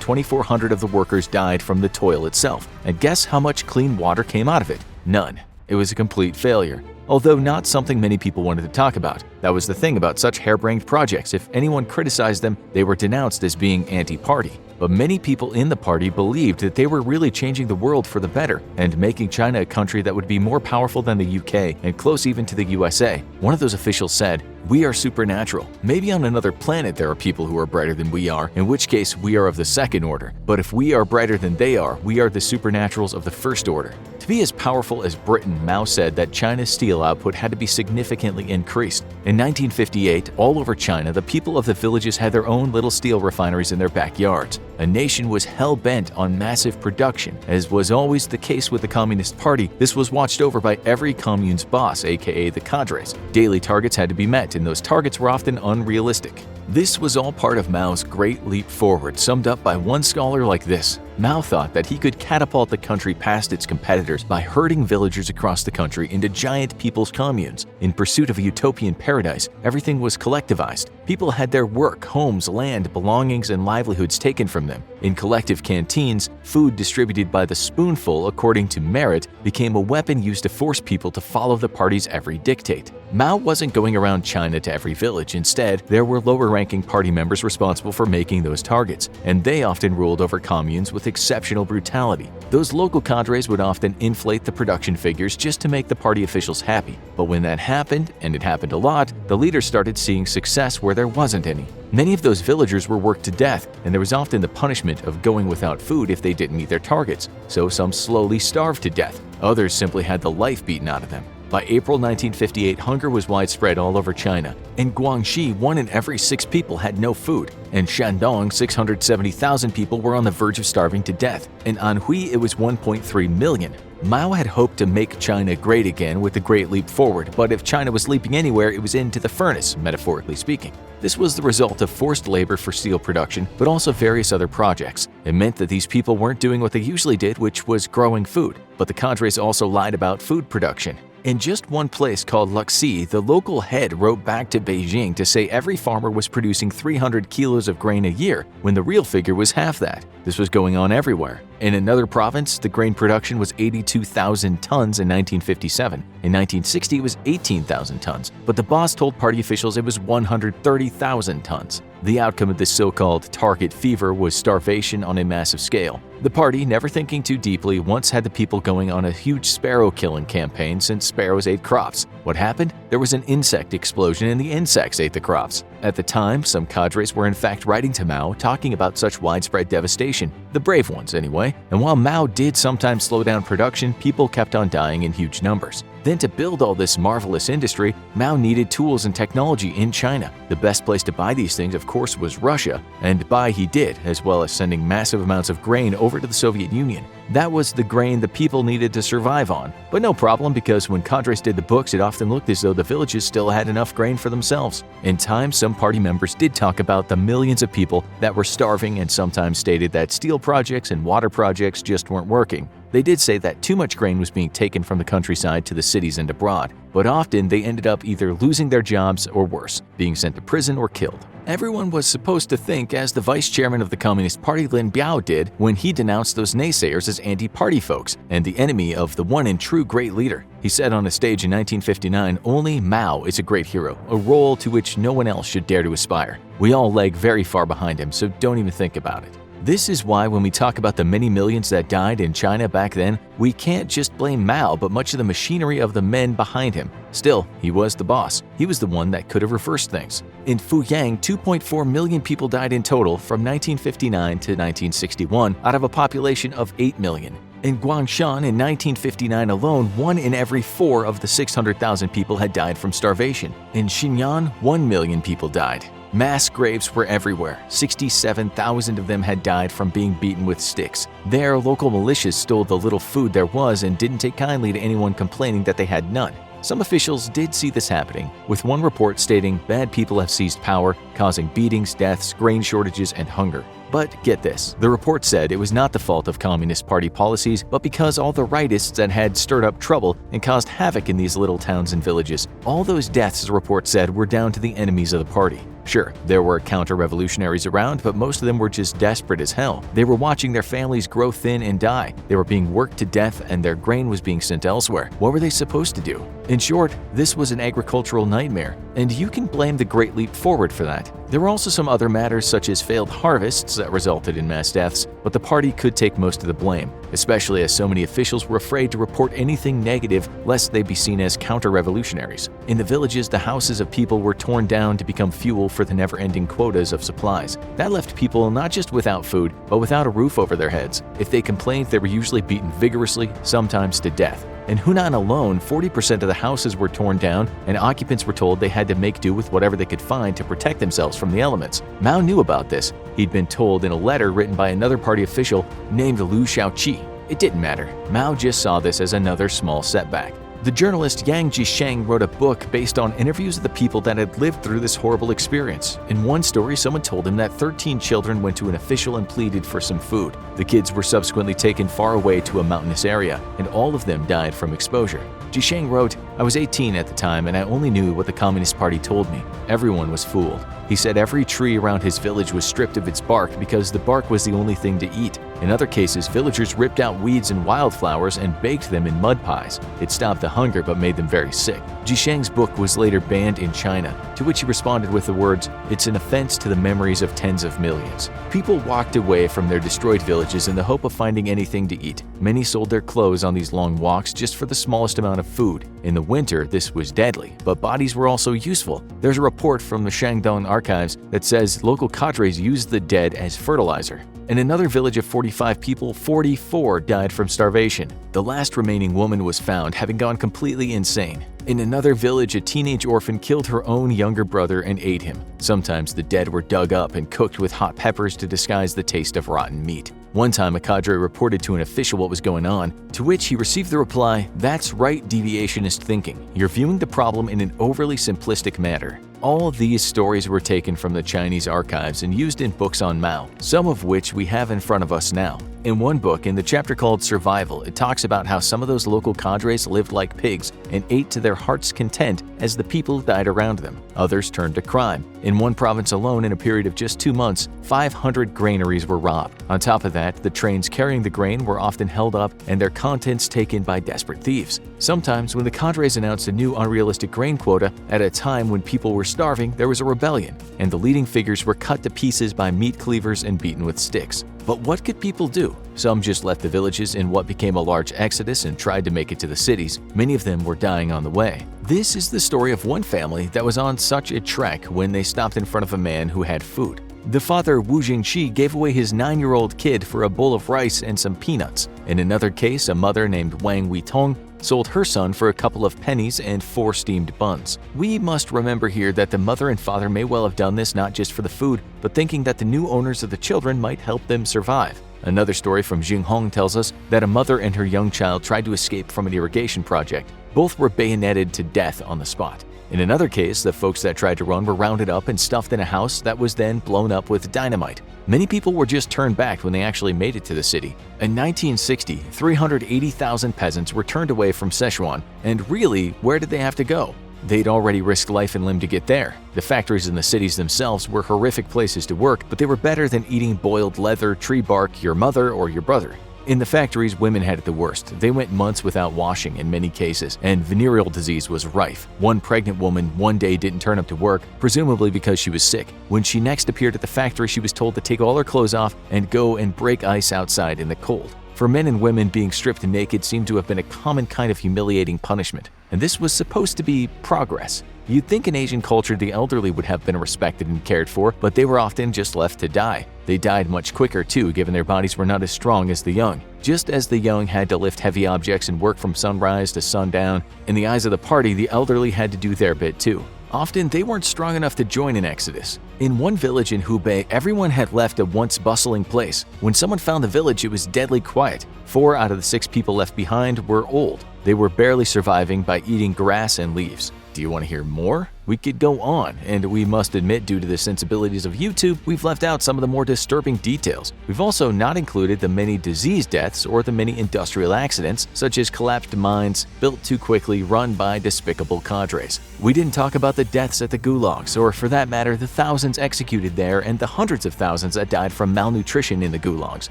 2,400 of the workers died from the toil itself. And guess how much clean water came out of it? None. It was a complete failure. Although not something many people wanted to talk about. That was the thing about such harebrained projects. If anyone criticized them, they were denounced as being anti-party. But many people in the party believed that they were really changing the world for the better and making China a country that would be more powerful than the UK and close even to the USA. One of those officials said, "We are supernatural. Maybe on another planet there are people who are brighter than we are, in which case we are of the second order. But if we are brighter than they are, we are the supernaturals of the first order." To be as powerful as Britain, Mao said that China's steel output had to be significantly increased. In 1958, all over China, the people of the villages had their own little steel refineries in their backyards. A nation was hell-bent on massive production. As was always the case with the Communist Party, this was watched over by every commune's boss, aka the cadres. Daily targets had to be met, and those targets were often unrealistic. This was all part of Mao's Great Leap Forward, summed up by one scholar like this. Mao thought that he could catapult the country past its competitors by herding villagers across the country into giant people's communes. In pursuit of a utopian paradise, everything was collectivized. People had their work, homes, land, belongings, and livelihoods taken from them. In collective canteens, food distributed by the spoonful according to merit became a weapon used to force people to follow the party's every dictate. Mao wasn't going around China to every village. Instead, there were lower-ranking party members responsible for making those targets, and they often ruled over communes with exceptional brutality. Those local cadres would often inflate the production figures just to make the party officials happy. But when that happened, and it happened a lot, the leaders started seeing success where there wasn't any. Many of those villagers were worked to death, and there was often the punishment of going without food if they didn't meet their targets, so some slowly starved to death. Others simply had the life beaten out of them. By April 1958, hunger was widespread all over China. In Guangxi, 1 in every 6 people had no food. In Shandong, 670,000 people were on the verge of starving to death. In Anhui, it was 1.3 million. Mao had hoped to make China great again with the Great Leap Forward, but if China was leaping anywhere, it was into the furnace, metaphorically speaking. This was the result of forced labor for steel production, but also various other projects. It meant that these people weren't doing what they usually did, which was growing food. But the cadres also lied about food production. In just one place called Luxi, the local head wrote back to Beijing to say every farmer was producing 300 kilos of grain a year, when the real figure was half that. This was going on everywhere. In another province, the grain production was 82,000 tons in 1957. In 1960, it was 18,000 tons, but the boss told party officials it was 130,000 tons. The outcome of this so-called target fever was starvation on a massive scale. The party, never thinking too deeply, once had the people going on a huge sparrow killing campaign since sparrows ate crops. What happened? There was an insect explosion and the insects ate the crops. At the time, some cadres were in fact writing to Mao talking about such widespread devastation, the brave ones anyway, and while Mao did sometimes slow down production, people kept on dying in huge numbers. Then to build all this marvelous industry, Mao needed tools and technology in China. The best place to buy these things, of course, was Russia, and buy he did, as well as sending massive amounts of grain over to the Soviet Union. That was the grain the people needed to survive on. But no problem, because when cadres did the books, it often looked as though the villages still had enough grain for themselves. In time, some party members did talk about the millions of people that were starving and sometimes stated that steel projects and water projects just weren't working. They did say that too much grain was being taken from the countryside to the cities and abroad, but often they ended up either losing their jobs or worse, being sent to prison or killed. Everyone was supposed to think as the vice chairman of the Communist Party Lin Biao did when he denounced those naysayers as anti-party folks and the enemy of the one and true great leader. He said on a stage in 1959, "Only Mao is a great hero, a role to which no one else should dare to aspire. We all lag very far behind him, so don't even think about it." This is why when we talk about the many millions that died in China back then, we can't just blame Mao but much of the machinery of the men behind him. Still, he was the boss. He was the one that could have reversed things. In Fuyang, 2.4 million people died in total from 1959 to 1961 out of a population of 8 million. In Guangshan in 1959 alone, 1 in every 4 of the 600,000 people had died from starvation. In Xinjiang, 1 million people died. Mass graves were everywhere. 67,000 of them had died from being beaten with sticks. There, local militias stole the little food there was and didn't take kindly to anyone complaining that they had none. Some officials did see this happening, with one report stating bad people have seized power, causing beatings, deaths, grain shortages, and hunger. But get this, the report said it was not the fault of Communist Party policies, but because all the rightists that had stirred up trouble and caused havoc in these little towns and villages. All those deaths, the report said, were down to the enemies of the party. Sure, there were counter-revolutionaries around, but most of them were just desperate as hell. They were watching their families grow thin and die. They were being worked to death and their grain was being sent elsewhere. What were they supposed to do? In short, this was an agricultural nightmare, and you can blame the Great Leap Forward for that. There were also some other matters such as failed harvests that resulted in mass deaths, but the party could take most of the blame, especially as so many officials were afraid to report anything negative lest they be seen as counter-revolutionaries. In the villages, the houses of people were torn down to become fuel for the never-ending quotas of supplies. That left people not just without food, but without a roof over their heads. If they complained, they were usually beaten vigorously, sometimes to death. In Hunan alone, 40% of the houses were torn down, and occupants were told they had to make do with whatever they could find to protect themselves from the elements. Mao knew about this. He'd been told in a letter written by another party official named Liu Shaoqi. It didn't matter. Mao just saw this as another small setback. The journalist Yang Jisheng wrote a book based on interviews of the people that had lived through this horrible experience. In one story, someone told him that 13 children went to an official and pleaded for some food. The kids were subsequently taken far away to a mountainous area, and all of them died from exposure. Jisheng wrote, "I was 18 at the time and I only knew what the Communist Party told me. Everyone was fooled." He said every tree around his village was stripped of its bark because the bark was the only thing to eat. In other cases, villagers ripped out weeds and wildflowers and baked them in mud pies. It stopped the hunger but made them very sick. Jisheng's book was later banned in China, to which he responded with the words, "It's an offense to the memories of tens of millions." People walked away from their destroyed villages in the hope of finding anything to eat. Many sold their clothes on these long walks just for the smallest amount of food. In the winter, this was deadly, but bodies were also useful. There's a report from the Shandong archives that says local cadres used the dead as fertilizer. In another village of 45 people, 44 died from starvation. The last remaining woman was found having gone completely insane. In another village, a teenage orphan killed her own younger brother and ate him. Sometimes the dead were dug up and cooked with hot peppers to disguise the taste of rotten meat. One time, a cadre reported to an official what was going on, to which he received the reply, "That's right deviationist thinking. You're viewing the problem in an overly simplistic manner." All of these stories were taken from the Chinese archives and used in books on Mao, some of which we have in front of us now. In one book, in the chapter called Survival, it talks about how some of those local cadres lived like pigs and ate to their heart's content as the people died around them. Others turned to crime. In one province alone, in a period of just 2 months, 500 granaries were robbed. On top of that, the trains carrying the grain were often held up and their contents taken by desperate thieves. Sometimes, when the cadres announced a new unrealistic grain quota at a time when people were starving, there was a rebellion, and the leading figures were cut to pieces by meat cleavers and beaten with sticks. But what could people do? Some just left the villages in what became a large exodus and tried to make it to the cities. Many of them were dying on the way. This is the story of one family that was on such a trek when they stopped in front of a man who had food. The father, Wu Jingqi, gave away his 9-year-old kid for a bowl of rice and some peanuts. In another case, a mother named Wang Weitong sold her son for a couple of pennies and 4 steamed buns. We must remember here that the mother and father may well have done this not just for the food, but thinking that the new owners of the children might help them survive. Another story from Jinghong tells us that a mother and her young child tried to escape from an irrigation project. Both were bayoneted to death on the spot. In another case, the folks that tried to run were rounded up and stuffed in a house that was then blown up with dynamite. Many people were just turned back when they actually made it to the city. In 1960, 380,000 peasants were turned away from Sichuan, and really, where did they have to go? They'd already risked life and limb to get there. The factories in the cities themselves were horrific places to work, but they were better than eating boiled leather, tree bark, your mother, or your brother. In the factories, women had it the worst. They went months without washing in many cases, and venereal disease was rife. One pregnant woman one day didn't turn up to work, presumably because she was sick. When she next appeared at the factory, she was told to take all her clothes off and go and break ice outside in the cold. For men and women, being stripped naked seemed to have been a common kind of humiliating punishment, and this was supposed to be progress. You'd think in Asian culture the elderly would have been respected and cared for, but they were often just left to die. They died much quicker too, given their bodies were not as strong as the young. Just as the young had to lift heavy objects and work from sunrise to sundown, in the eyes of the party, the elderly had to do their bit too. Often, they weren't strong enough to join an exodus. In one village in Hubei, everyone had left a once bustling place. When someone found the village, it was deadly quiet. 4 out of the 6 people left behind were old. They were barely surviving by eating grass and leaves. Do you want to hear more? We could go on, and we must admit, due to the sensibilities of YouTube, we've left out some of the more disturbing details. We've also not included the many disease deaths or the many industrial accidents, such as collapsed mines built too quickly run by despicable cadres. We didn't talk about the deaths at the gulags, or for that matter, the thousands executed there and the hundreds of thousands that died from malnutrition in the gulags.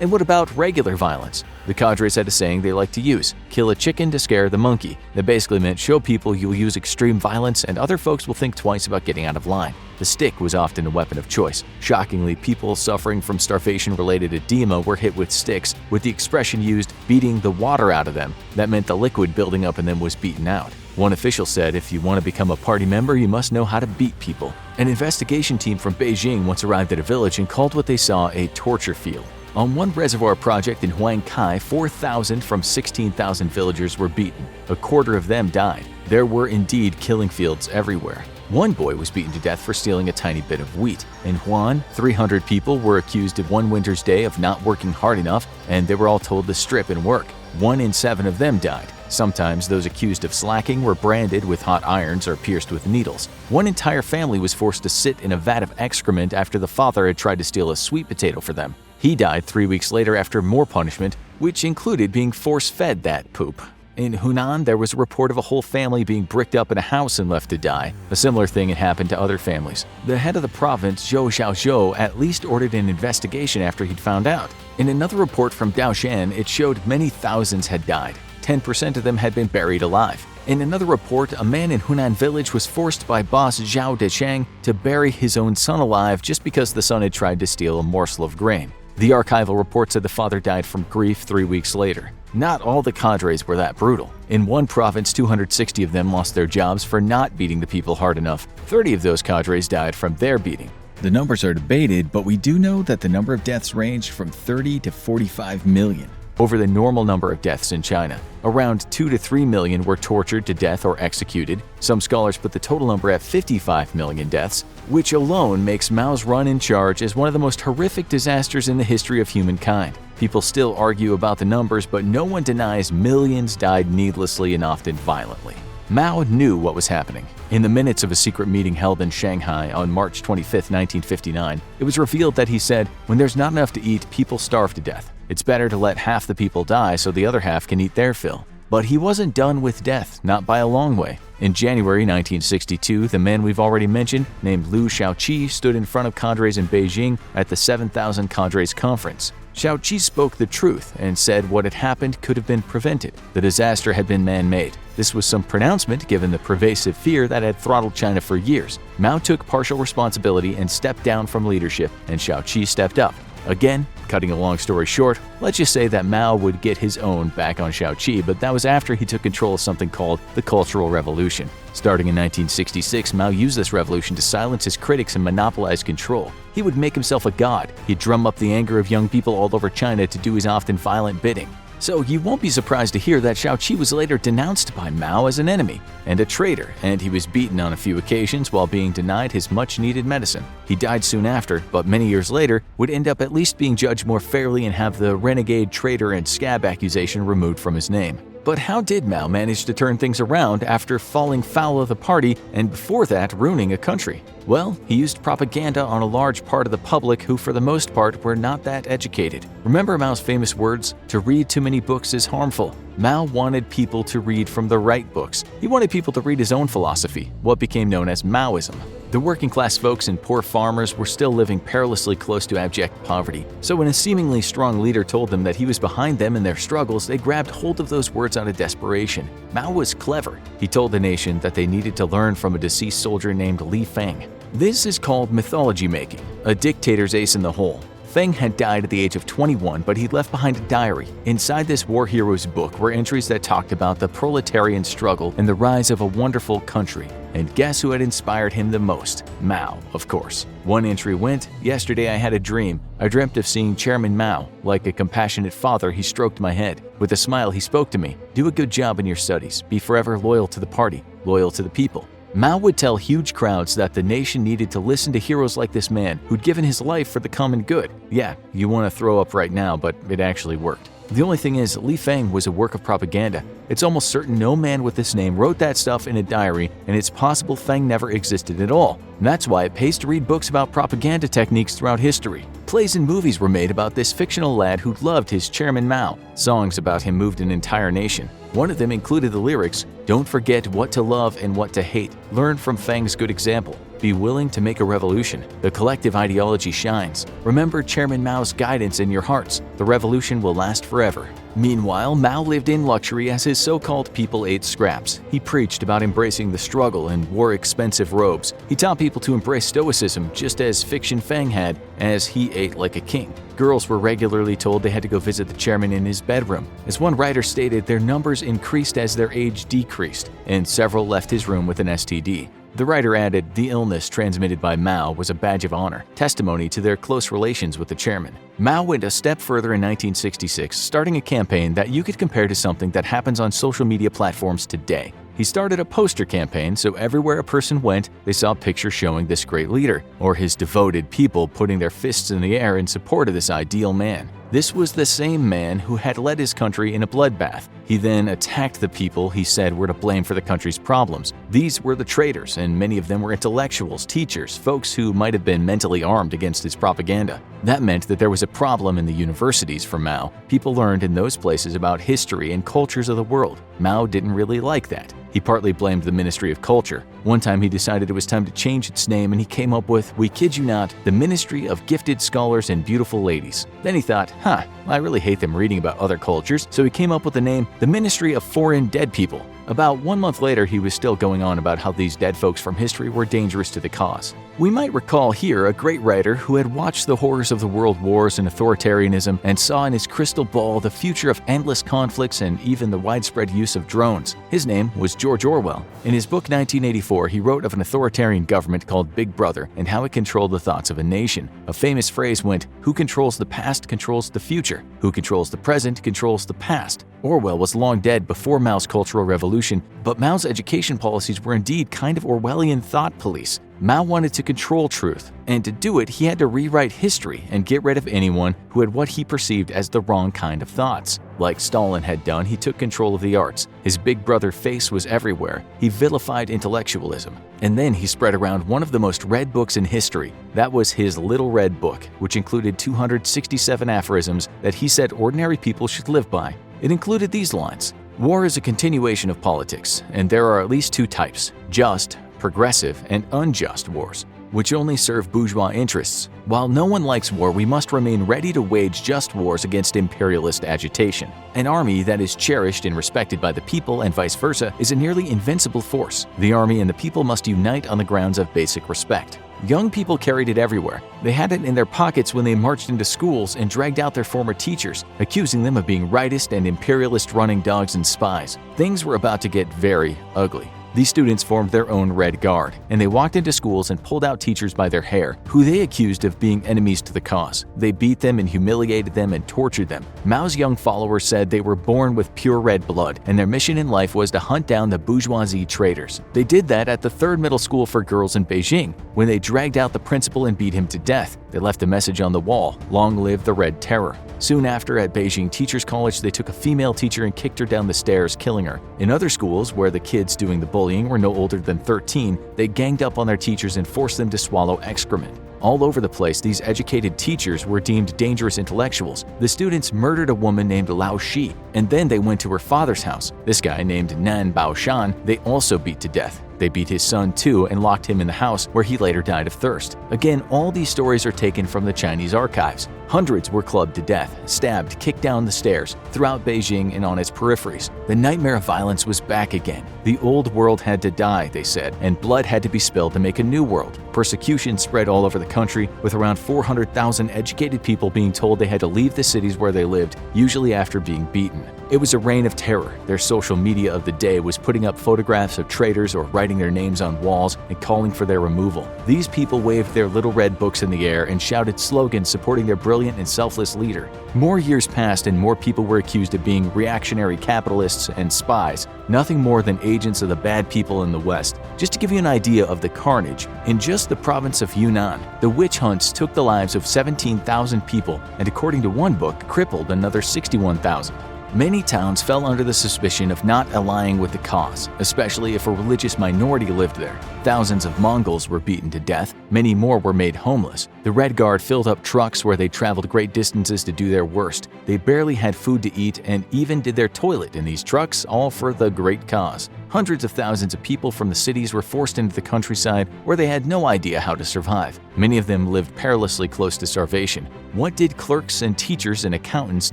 And what about regular violence? The cadres had a saying they like to use: kill a chicken to scare the monkey. That basically meant show people you'll use extreme violence and other folks will think twice about getting out of line. The stick was often a weapon of choice. Shockingly, people suffering from starvation-related edema were hit with sticks, with the expression used, beating the water out of them. That meant the liquid building up in them was beaten out. One official said if you want to become a party member, you must know how to beat people. An investigation team from Beijing once arrived at a village and called what they saw a torture field. On one reservoir project in Huangkai, 4,000 from 16,000 villagers were beaten. A quarter of them died. There were indeed killing fields everywhere. One boy was beaten to death for stealing a tiny bit of wheat. In Huan, 300 people were accused of one winter's day of not working hard enough, and they were all told to strip and work. 1 in 7 of them died. Sometimes those accused of slacking were branded with hot irons or pierced with needles. One entire family was forced to sit in a vat of excrement after the father had tried to steal a sweet potato for them. He died 3 weeks later after more punishment, which included being force-fed that poop. In Hunan, there was a report of a whole family being bricked up in a house and left to die. A similar thing had happened to other families. The head of the province, Zhou Xiaozhou, at least ordered an investigation after he'd found out. In another report from Daoshan, it showed many thousands had died. 10% of them had been buried alive. In another report, a man in Hunan village was forced by boss Zhao Decheng to bury his own son alive just because the son had tried to steal a morsel of grain. The archival report said the father died from grief 3 weeks later. Not all the cadres were that brutal. In one province, 260 of them lost their jobs for not beating the people hard enough. 30 of those cadres died from their beating. The numbers are debated, but we do know that the number of deaths ranged from 30 to 45 million. Over the normal number of deaths in China. Around 2 to 3 million were tortured to death or executed. Some scholars put the total number at 55 million deaths, which alone makes Mao's run in charge as one of the most horrific disasters in the history of humankind. People still argue about the numbers, but no one denies millions died needlessly and often violently. Mao knew what was happening. In the minutes of a secret meeting held in Shanghai on March 25, 1959, it was revealed that he said, "When there's not enough to eat, people starve to death. It's better to let half the people die so the other half can eat their fill." But he wasn't done with death, not by a long way. In January 1962, the man we've already mentioned, named Liu Shaoqi, stood in front of cadres in Beijing at the 7,000 Cadres Conference. Shaoqi spoke the truth and said what had happened could have been prevented. The disaster had been man-made. This was some pronouncement given the pervasive fear that had throttled China for years. Mao took partial responsibility and stepped down from leadership, and Shaoqi stepped up. Again, cutting a long story short, let's just say that Mao would get his own back on Shaoqi, but that was after he took control of something called the Cultural Revolution. Starting in 1966, Mao used this revolution to silence his critics and monopolize control. He would make himself a god. He'd drum up the anger of young people all over China to do his often violent bidding. So you won't be surprised to hear that Shaoqi was later denounced by Mao as an enemy and a traitor, and he was beaten on a few occasions while being denied his much-needed medicine. He died soon after, but many years later would end up at least being judged more fairly and have the renegade, traitor, and scab accusation removed from his name. But how did Mao manage to turn things around after falling foul of the party and before that ruining a country? Well, he used propaganda on a large part of the public who for the most part were not that educated. Remember Mao's famous words, "To read too many books is harmful." Mao wanted people to read from the right books. He wanted people to read his own philosophy, what became known as Maoism. The working class folks and poor farmers were still living perilously close to abject poverty. So when a seemingly strong leader told them that he was behind them in their struggles, they grabbed hold of those words out of desperation. Mao was clever. He told the nation that they needed to learn from a deceased soldier named Li Feng. This is called mythology making, a dictator's ace in the hole. Feng had died at the age of 21, but he left behind a diary. Inside this war hero's book were entries that talked about the proletarian struggle and the rise of a wonderful country. And guess who had inspired him the most? Mao, of course. One entry went, "Yesterday I had a dream. I dreamt of seeing Chairman Mao. Like a compassionate father, he stroked my head. With a smile, he spoke to me. Do a good job in your studies. Be forever loyal to the party, loyal to the people." Mao would tell huge crowds that the nation needed to listen to heroes like this man who'd given his life for the common good. Yeah, you want to throw up right now, but it actually worked. The only thing is, Li Feng was a work of propaganda. It's almost certain no man with this name wrote that stuff in a diary, and it's possible Feng never existed at all. And that's why it pays to read books about propaganda techniques throughout history. Plays and movies were made about this fictional lad who loved his Chairman Mao. Songs about him moved an entire nation. One of them included the lyrics, "Don't forget what to love and what to hate. Learn from Feng's good example. Be willing to make a revolution. The collective ideology shines. Remember Chairman Mao's guidance in your hearts. The revolution will last forever." Meanwhile, Mao lived in luxury as his so-called people ate scraps. He preached about embracing the struggle and wore expensive robes. He taught people to embrace stoicism just as fiction Feng had, as he ate like a king. Girls were regularly told they had to go visit the chairman in his bedroom. As one writer stated, their numbers increased as their age decreased, and several left his room with an STD. The writer added, the illness transmitted by Mao was a badge of honor, testimony to their close relations with the chairman. Mao went a step further in 1966, starting a campaign that you could compare to something that happens on social media platforms today. He started a poster campaign, so everywhere a person went, they saw pictures showing this great leader, or his devoted people putting their fists in the air in support of this ideal man. This was the same man who had led his country in a bloodbath. He then attacked the people he said were to blame for the country's problems. These were the traitors, and many of them were intellectuals, teachers, folks who might have been mentally armed against his propaganda. That meant that there was a problem in the universities for Mao. People learned in those places about history and cultures of the world. Mao didn't really like that. He partly blamed the Ministry of Culture. One time he decided it was time to change its name and he came up with, we kid you not, the Ministry of Gifted Scholars and Beautiful Ladies. Then he thought, I really hate them reading about other cultures, so he came up with the name, the Ministry of Foreign Dead People. About 1 month later, he was still going on about how these dead folks from history were dangerous to the cause. We might recall here a great writer who had watched the horrors of the world wars and authoritarianism and saw in his crystal ball the future of endless conflicts and even the widespread use of drones. His name was George Orwell. In his book 1984, he wrote of an authoritarian government called Big Brother and how it controlled the thoughts of a nation. A famous phrase went, who controls the past controls the future. Who controls the present controls the past. Orwell was long dead before Mao's Cultural Revolution, but Mao's education policies were indeed kind of Orwellian thought police. Mao wanted to control truth, and to do it, he had to rewrite history and get rid of anyone who had what he perceived as the wrong kind of thoughts. Like Stalin had done, he took control of the arts. His big brother face was everywhere. He vilified intellectualism. And then he spread around one of the most read books in history. That was his Little Red Book, which included 267 aphorisms that he said ordinary people should live by. It included these lines. War is a continuation of politics, and there are at least two types, just, progressive, and unjust wars, which only serve bourgeois interests. While no one likes war, we must remain ready to wage just wars against imperialist agitation. An army that is cherished and respected by the people and vice versa is a nearly invincible force. The army and the people must unite on the grounds of basic respect. Young people carried it everywhere. They had it in their pockets when they marched into schools and dragged out their former teachers, accusing them of being rightist and imperialist running dogs and spies. Things were about to get very ugly. These students formed their own Red Guard, and they walked into schools and pulled out teachers by their hair, who they accused of being enemies to the cause. They beat them and humiliated them and tortured them. Mao's young followers said they were born with pure red blood, and their mission in life was to hunt down the bourgeoisie traitors. They did that at the 3rd Middle School for Girls in Beijing, when they dragged out the principal and beat him to death. They left a message on the wall, "Long live the Red Terror." Soon after, at Beijing Teachers College, they took a female teacher and kicked her down the stairs, killing her. In other schools, where the kids doing the bullying were no older than 13, they ganged up on their teachers and forced them to swallow excrement. All over the place, these educated teachers were deemed dangerous intellectuals. The students murdered a woman named Lao Shi, and then they went to her father's house. This guy named Nan Baoshan, they also beat to death. They beat his son too and locked him in the house, where he later died of thirst. Again, all these stories are taken from the Chinese archives. Hundreds were clubbed to death, stabbed, kicked down the stairs, throughout Beijing and on its peripheries. The nightmare of violence was back again. The old world had to die, they said, and blood had to be spilled to make a new world. Persecution spread all over the country, with around 400,000 educated people being told they had to leave the cities where they lived, usually after being beaten. It was a reign of terror. Their social media of the day was putting up photographs of traitors or writing their names on walls and calling for their removal. These people waved their little red books in the air and shouted slogans supporting their brilliant and selfless leader. More years passed and more people were accused of being reactionary capitalists and spies, nothing more than agents of the bad people in the West. Just to give you an idea of the carnage, in just the province of Yunnan, the witch hunts took the lives of 17,000 people and, according to one book, crippled another 61,000. Many towns fell under the suspicion of not allying with the cause, especially if a religious minority lived there. Thousands of Mongols were beaten to death, many more were made homeless. The Red Guard filled up trucks where they traveled great distances to do their worst. They barely had food to eat and even did their toilet in these trucks, all for the great cause. Hundreds of thousands of people from the cities were forced into the countryside where they had no idea how to survive. Many of them lived perilously close to starvation. What did clerks and teachers and accountants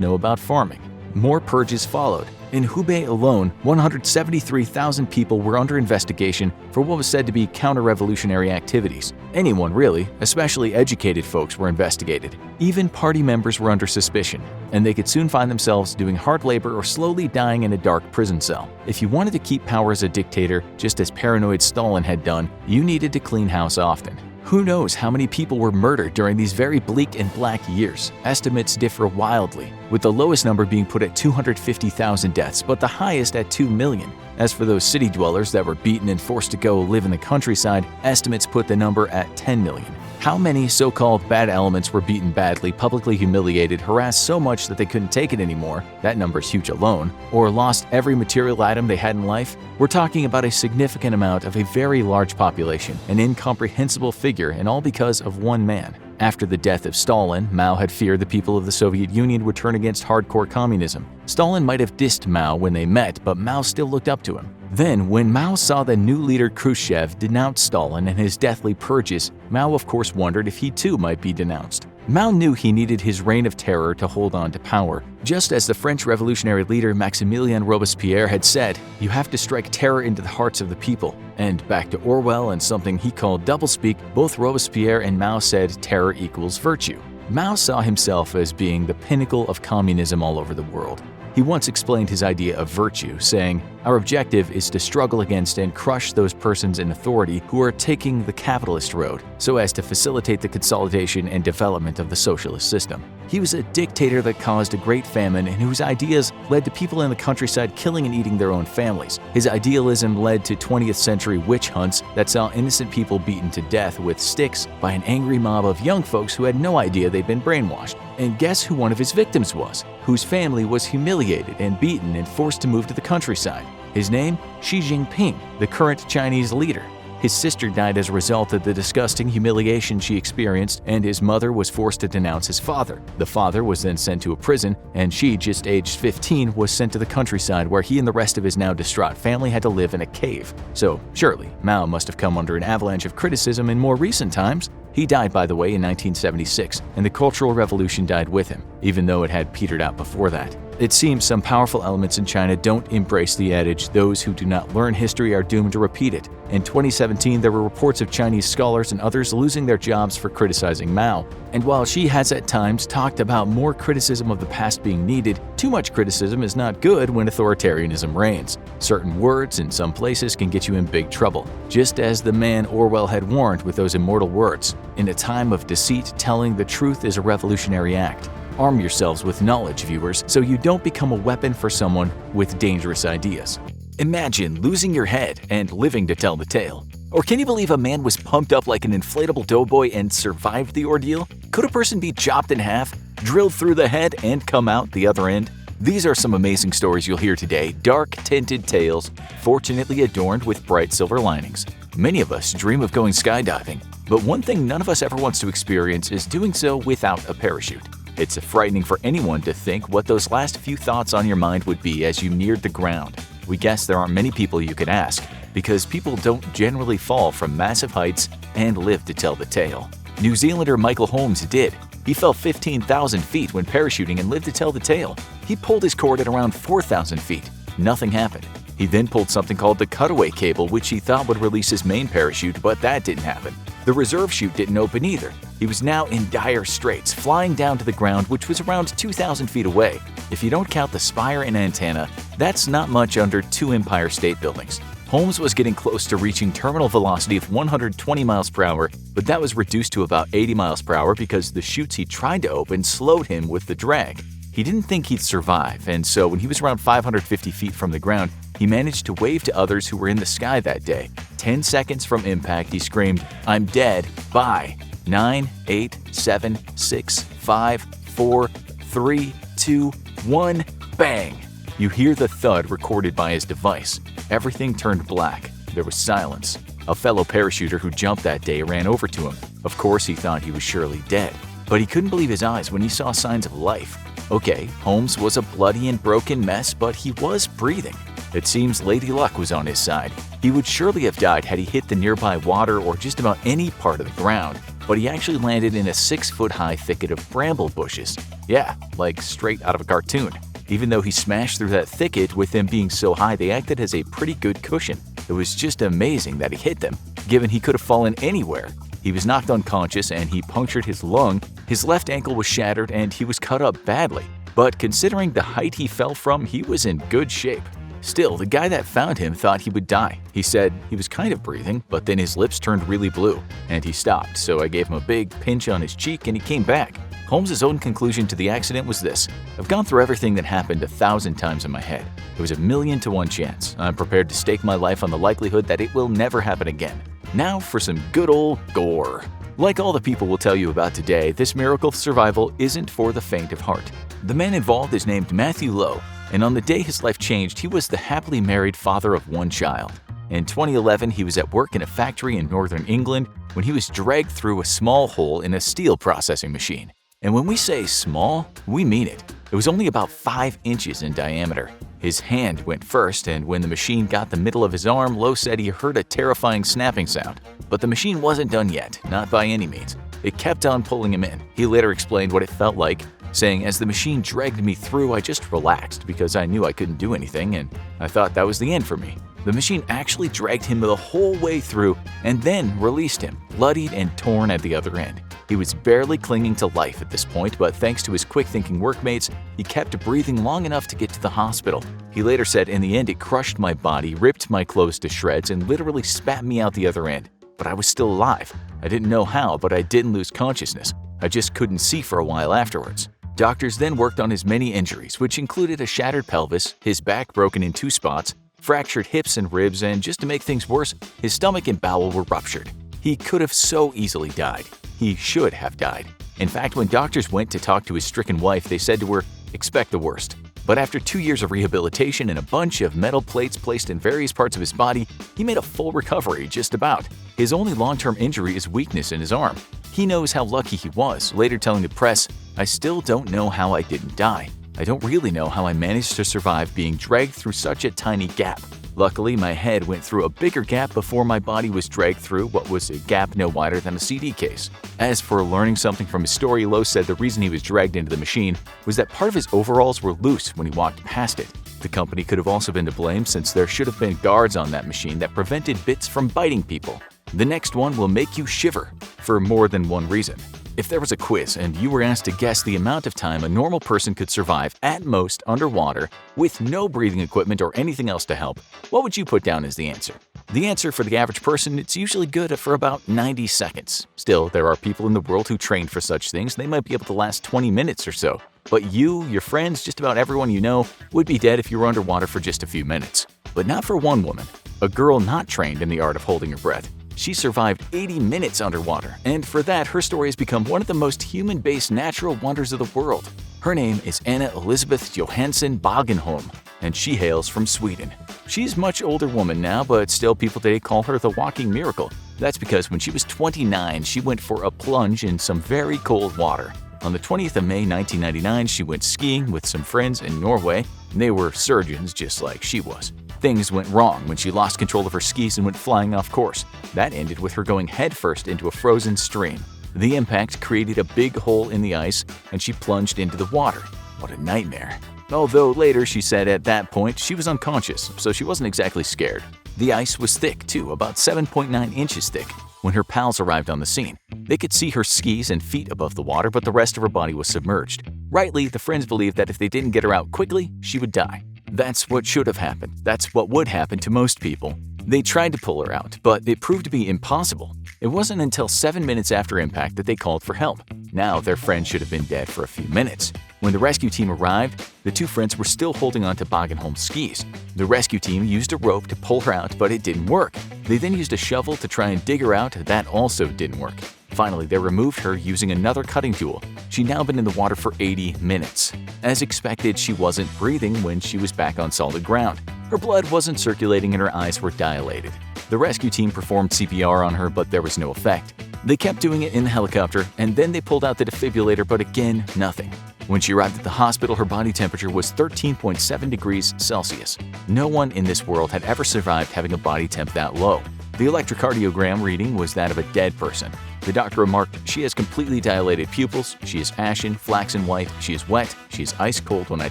know about farming? More purges followed. In Hubei alone, 173,000 people were under investigation for what was said to be counter-revolutionary activities. Anyone really, especially educated folks, were investigated. Even party members were under suspicion, and they could soon find themselves doing hard labor or slowly dying in a dark prison cell. If you wanted to keep power as a dictator, just as paranoid Stalin had done, you needed to clean house often. Who knows how many people were murdered during these very bleak and black years? Estimates differ wildly, with the lowest number being put at 250,000 deaths, but the highest at 2 million. As for those city dwellers that were beaten and forced to go live in the countryside, estimates put the number at 10 million. How many so-called bad elements were beaten badly, publicly humiliated, harassed so much that they couldn't take it anymore, that number's huge alone, or lost every material item they had in life? We're talking about a significant amount of a very large population, an incomprehensible figure, and all because of one man. After the death of Stalin, Mao had feared the people of the Soviet Union would turn against hardcore communism. Stalin might have dissed Mao when they met, but Mao still looked up to him. Then, when Mao saw the new leader Khrushchev denounce Stalin and his deathly purges, Mao of course wondered if he too might be denounced. Mao knew he needed his reign of terror to hold on to power. Just as the French revolutionary leader Maximilien Robespierre had said, you have to strike terror into the hearts of the people. And back to Orwell and something he called doublespeak, both Robespierre and Mao said terror equals virtue. Mao saw himself as being the pinnacle of communism all over the world. He once explained his idea of virtue, saying, "Our objective is to struggle against and crush those persons in authority who are taking the capitalist road, so as to facilitate the consolidation and development of the socialist system." He was a dictator that caused a great famine and whose ideas led to people in the countryside killing and eating their own families. His idealism led to 20th century witch hunts that saw innocent people beaten to death with sticks by an angry mob of young folks who had no idea they'd been brainwashed. And guess who one of his victims was? Whose family was humiliated and beaten and forced to move to the countryside. His name? Xi Jinping, the current Chinese leader. His sister died as a result of the disgusting humiliation she experienced, and his mother was forced to denounce his father. The father was then sent to a prison, and Xi, just aged 15, was sent to the countryside where he and the rest of his now distraught family had to live in a cave. So, surely, Mao must have come under an avalanche of criticism in more recent times. He died, by the way, in 1976, and the Cultural Revolution died with him. even though it had petered out before that. It seems some powerful elements in China don't embrace the adage, "Those who do not learn history are doomed to repeat it." In 2017, there were reports of Chinese scholars and others losing their jobs for criticizing Mao. And while Xi has at times talked about more criticism of the past being needed, too much criticism is not good when authoritarianism reigns. Certain words in some places can get you in big trouble, just as the man Orwell had warned with those immortal words, "In a time of deceit, telling the truth is a revolutionary act." Arm yourselves with knowledge, viewers, so you don't become a weapon for someone with dangerous ideas. Imagine losing your head and living to tell the tale. Or can you believe a man was pumped up like an inflatable doughboy and survived the ordeal? Could a person be chopped in half, drilled through the head, and come out the other end? These are some amazing stories you'll hear today, dark, tinted tales, fortunately adorned with bright silver linings. Many of us dream of going skydiving, but one thing none of us ever wants to experience is doing so without a parachute. It's frightening for anyone to think what those last few thoughts on your mind would be as you neared the ground. We guess there aren't many people you could ask, because people don't generally fall from massive heights and live to tell the tale. New Zealander Michael Holmes did. He fell 15,000 feet when parachuting and lived to tell the tale. He pulled his cord at around 4,000 feet. Nothing happened. He then pulled something called the cutaway cable, which he thought would release his main parachute, but that didn't happen. The reserve chute didn't open either. He was now in dire straits, flying down to the ground, which was around 2,000 feet away. If you don't count the spire and antenna, that's not much under 2 Empire State Buildings. Holmes was getting close to reaching terminal velocity of 120 miles per hour, but that was reduced to about 80 miles per hour because the chutes he tried to open slowed him with the drag. He didn't think he'd survive, and so when he was around 550 feet from the ground, he managed to wave to others who were in the sky that day. 10 seconds from impact, he screamed, "I'm dead, bye." 9, 8, 7, 6, 5, 4, 3, 2, 1, bang! You hear the thud recorded by his device. Everything turned black. There was silence. A fellow parachuter who jumped that day ran over to him. Of course, he thought he was surely dead, but he couldn't believe his eyes when he saw signs of life. Okay, Holmes was a bloody and broken mess, but he was breathing. It seems Lady Luck was on his side. He would surely have died had he hit the nearby water or just about any part of the ground, but he actually landed in a 6-foot-high thicket of bramble bushes. Yeah, like straight out of a cartoon. Even though he smashed through that thicket, with them being so high, they acted as a pretty good cushion. It was just amazing that he hit them, given he could have fallen anywhere. He was knocked unconscious and he punctured his lung, his left ankle was shattered, and he was cut up badly. But considering the height he fell from, he was in good shape. Still, the guy that found him thought he would die. He said he was kind of breathing, but then his lips turned really blue, and he stopped, so I gave him a big pinch on his cheek and he came back. Holmes' own conclusion to the accident was this: "I've gone through everything that happened 1,000 times in my head. It was a 1,000,000 to 1 chance. I'm prepared to stake my life on the likelihood that it will never happen again." Now for some good old gore. Like all the people we'll tell you about today, this miracle of survival isn't for the faint of heart. The man involved is named Matthew Lowe, and on the day his life changed, he was the happily married father of 1 child. In 2011, he was at work in a factory in northern England when he was dragged through a small hole in a steel processing machine. And when we say small, we mean it. It was only about 5 inches in diameter. His hand went first, and when the machine got the middle of his arm, Lowe said he heard a terrifying snapping sound. But the machine wasn't done yet, not by any means. It kept on pulling him in. He later explained what it felt like, saying, "As the machine dragged me through, I just relaxed because I knew I couldn't do anything, and I thought that was the end for me." The machine actually dragged him the whole way through and then released him, bloodied and torn at the other end. He was barely clinging to life at this point, but thanks to his quick-thinking workmates, he kept breathing long enough to get to the hospital. He later said, "In the end, it crushed my body, ripped my clothes to shreds, and literally spat me out the other end. But I was still alive. I didn't know how, but I didn't lose consciousness. I just couldn't see for a while afterwards." Doctors then worked on his many injuries, which included a shattered pelvis, his back broken in 2 spots, fractured hips and ribs, and just to make things worse, his stomach and bowel were ruptured. He could have so easily died. He should have died. In fact, when doctors went to talk to his stricken wife, they said to her, "Expect the worst." But after 2 years of rehabilitation and a bunch of metal plates placed in various parts of his body, he made a full recovery, just about. His only long-term injury is weakness in his arm. He knows how lucky he was, later telling the press, "I still don't know how I didn't die. I don't really know how I managed to survive being dragged through such a tiny gap. Luckily, my head went through a bigger gap before my body was dragged through what was a gap no wider than a CD case. As for learning something from his story, Lowe said the reason he was dragged into the machine was that part of his overalls were loose when he walked past it. The company could have also been to blame since there should have been guards on that machine that prevented bits from biting people. The next one will make you shiver for more than one reason. If there was a quiz and you were asked to guess the amount of time a normal person could survive at most underwater with no breathing equipment or anything else to help, what would you put down as the answer? The answer for the average person, it's usually good for about 90 seconds. Still, there are people in the world who train for such things. They might be able to last 20 minutes or so. But you, your friends, just about everyone you know, would be dead if you were underwater for just a few minutes. But not for one woman, a girl not trained in the art of holding her breath. She survived 80 minutes underwater, and for that, her story has become one of the most human-based natural wonders of the world. Her name is Anna Elisabeth Johansson Bagenholm, and she hails from Sweden. She's a much older woman now, but still people today call her the walking miracle. That's because when she was 29, she went for a plunge in some very cold water. On the 20th of May 1999, she went skiing with some friends in Norway, and they were surgeons just like she was. Things went wrong when she lost control of her skis and went flying off course. That ended with her going headfirst into a frozen stream. The impact created a big hole in the ice, and she plunged into the water. What a nightmare. Although later she said at that point she was unconscious, so she wasn't exactly scared. The ice was thick too, about 7.9 inches thick. When her pals arrived on the scene, they could see her skis and feet above the water, but the rest of her body was submerged. Rightly, the friends believed that if they didn't get her out quickly, she would die. That's what should have happened. That's what would happen to most people. They tried to pull her out, but it proved to be impossible. It wasn't until 7 minutes after impact that they called for help. Now their friend should have been dead for a few minutes. When the rescue team arrived, the two friends were still holding on to Bagenholm's skis. The rescue team used a rope to pull her out, but it didn't work. They then used a shovel to try and dig her out. That also didn't work. Finally, they removed her using another cutting tool. She'd now been in the water for 80 minutes. As expected, she wasn't breathing when she was back on solid ground. Her blood wasn't circulating and her eyes were dilated. The rescue team performed CPR on her, but there was no effect. They kept doing it in the helicopter, and then they pulled out the defibrillator, but again, nothing. When she arrived at the hospital, her body temperature was 13.7 degrees Celsius. No one in this world had ever survived having a body temp that low. The electrocardiogram reading was that of a dead person. The doctor remarked, "She has completely dilated pupils, she is ashen, flaxen white, she is wet, she is ice cold when I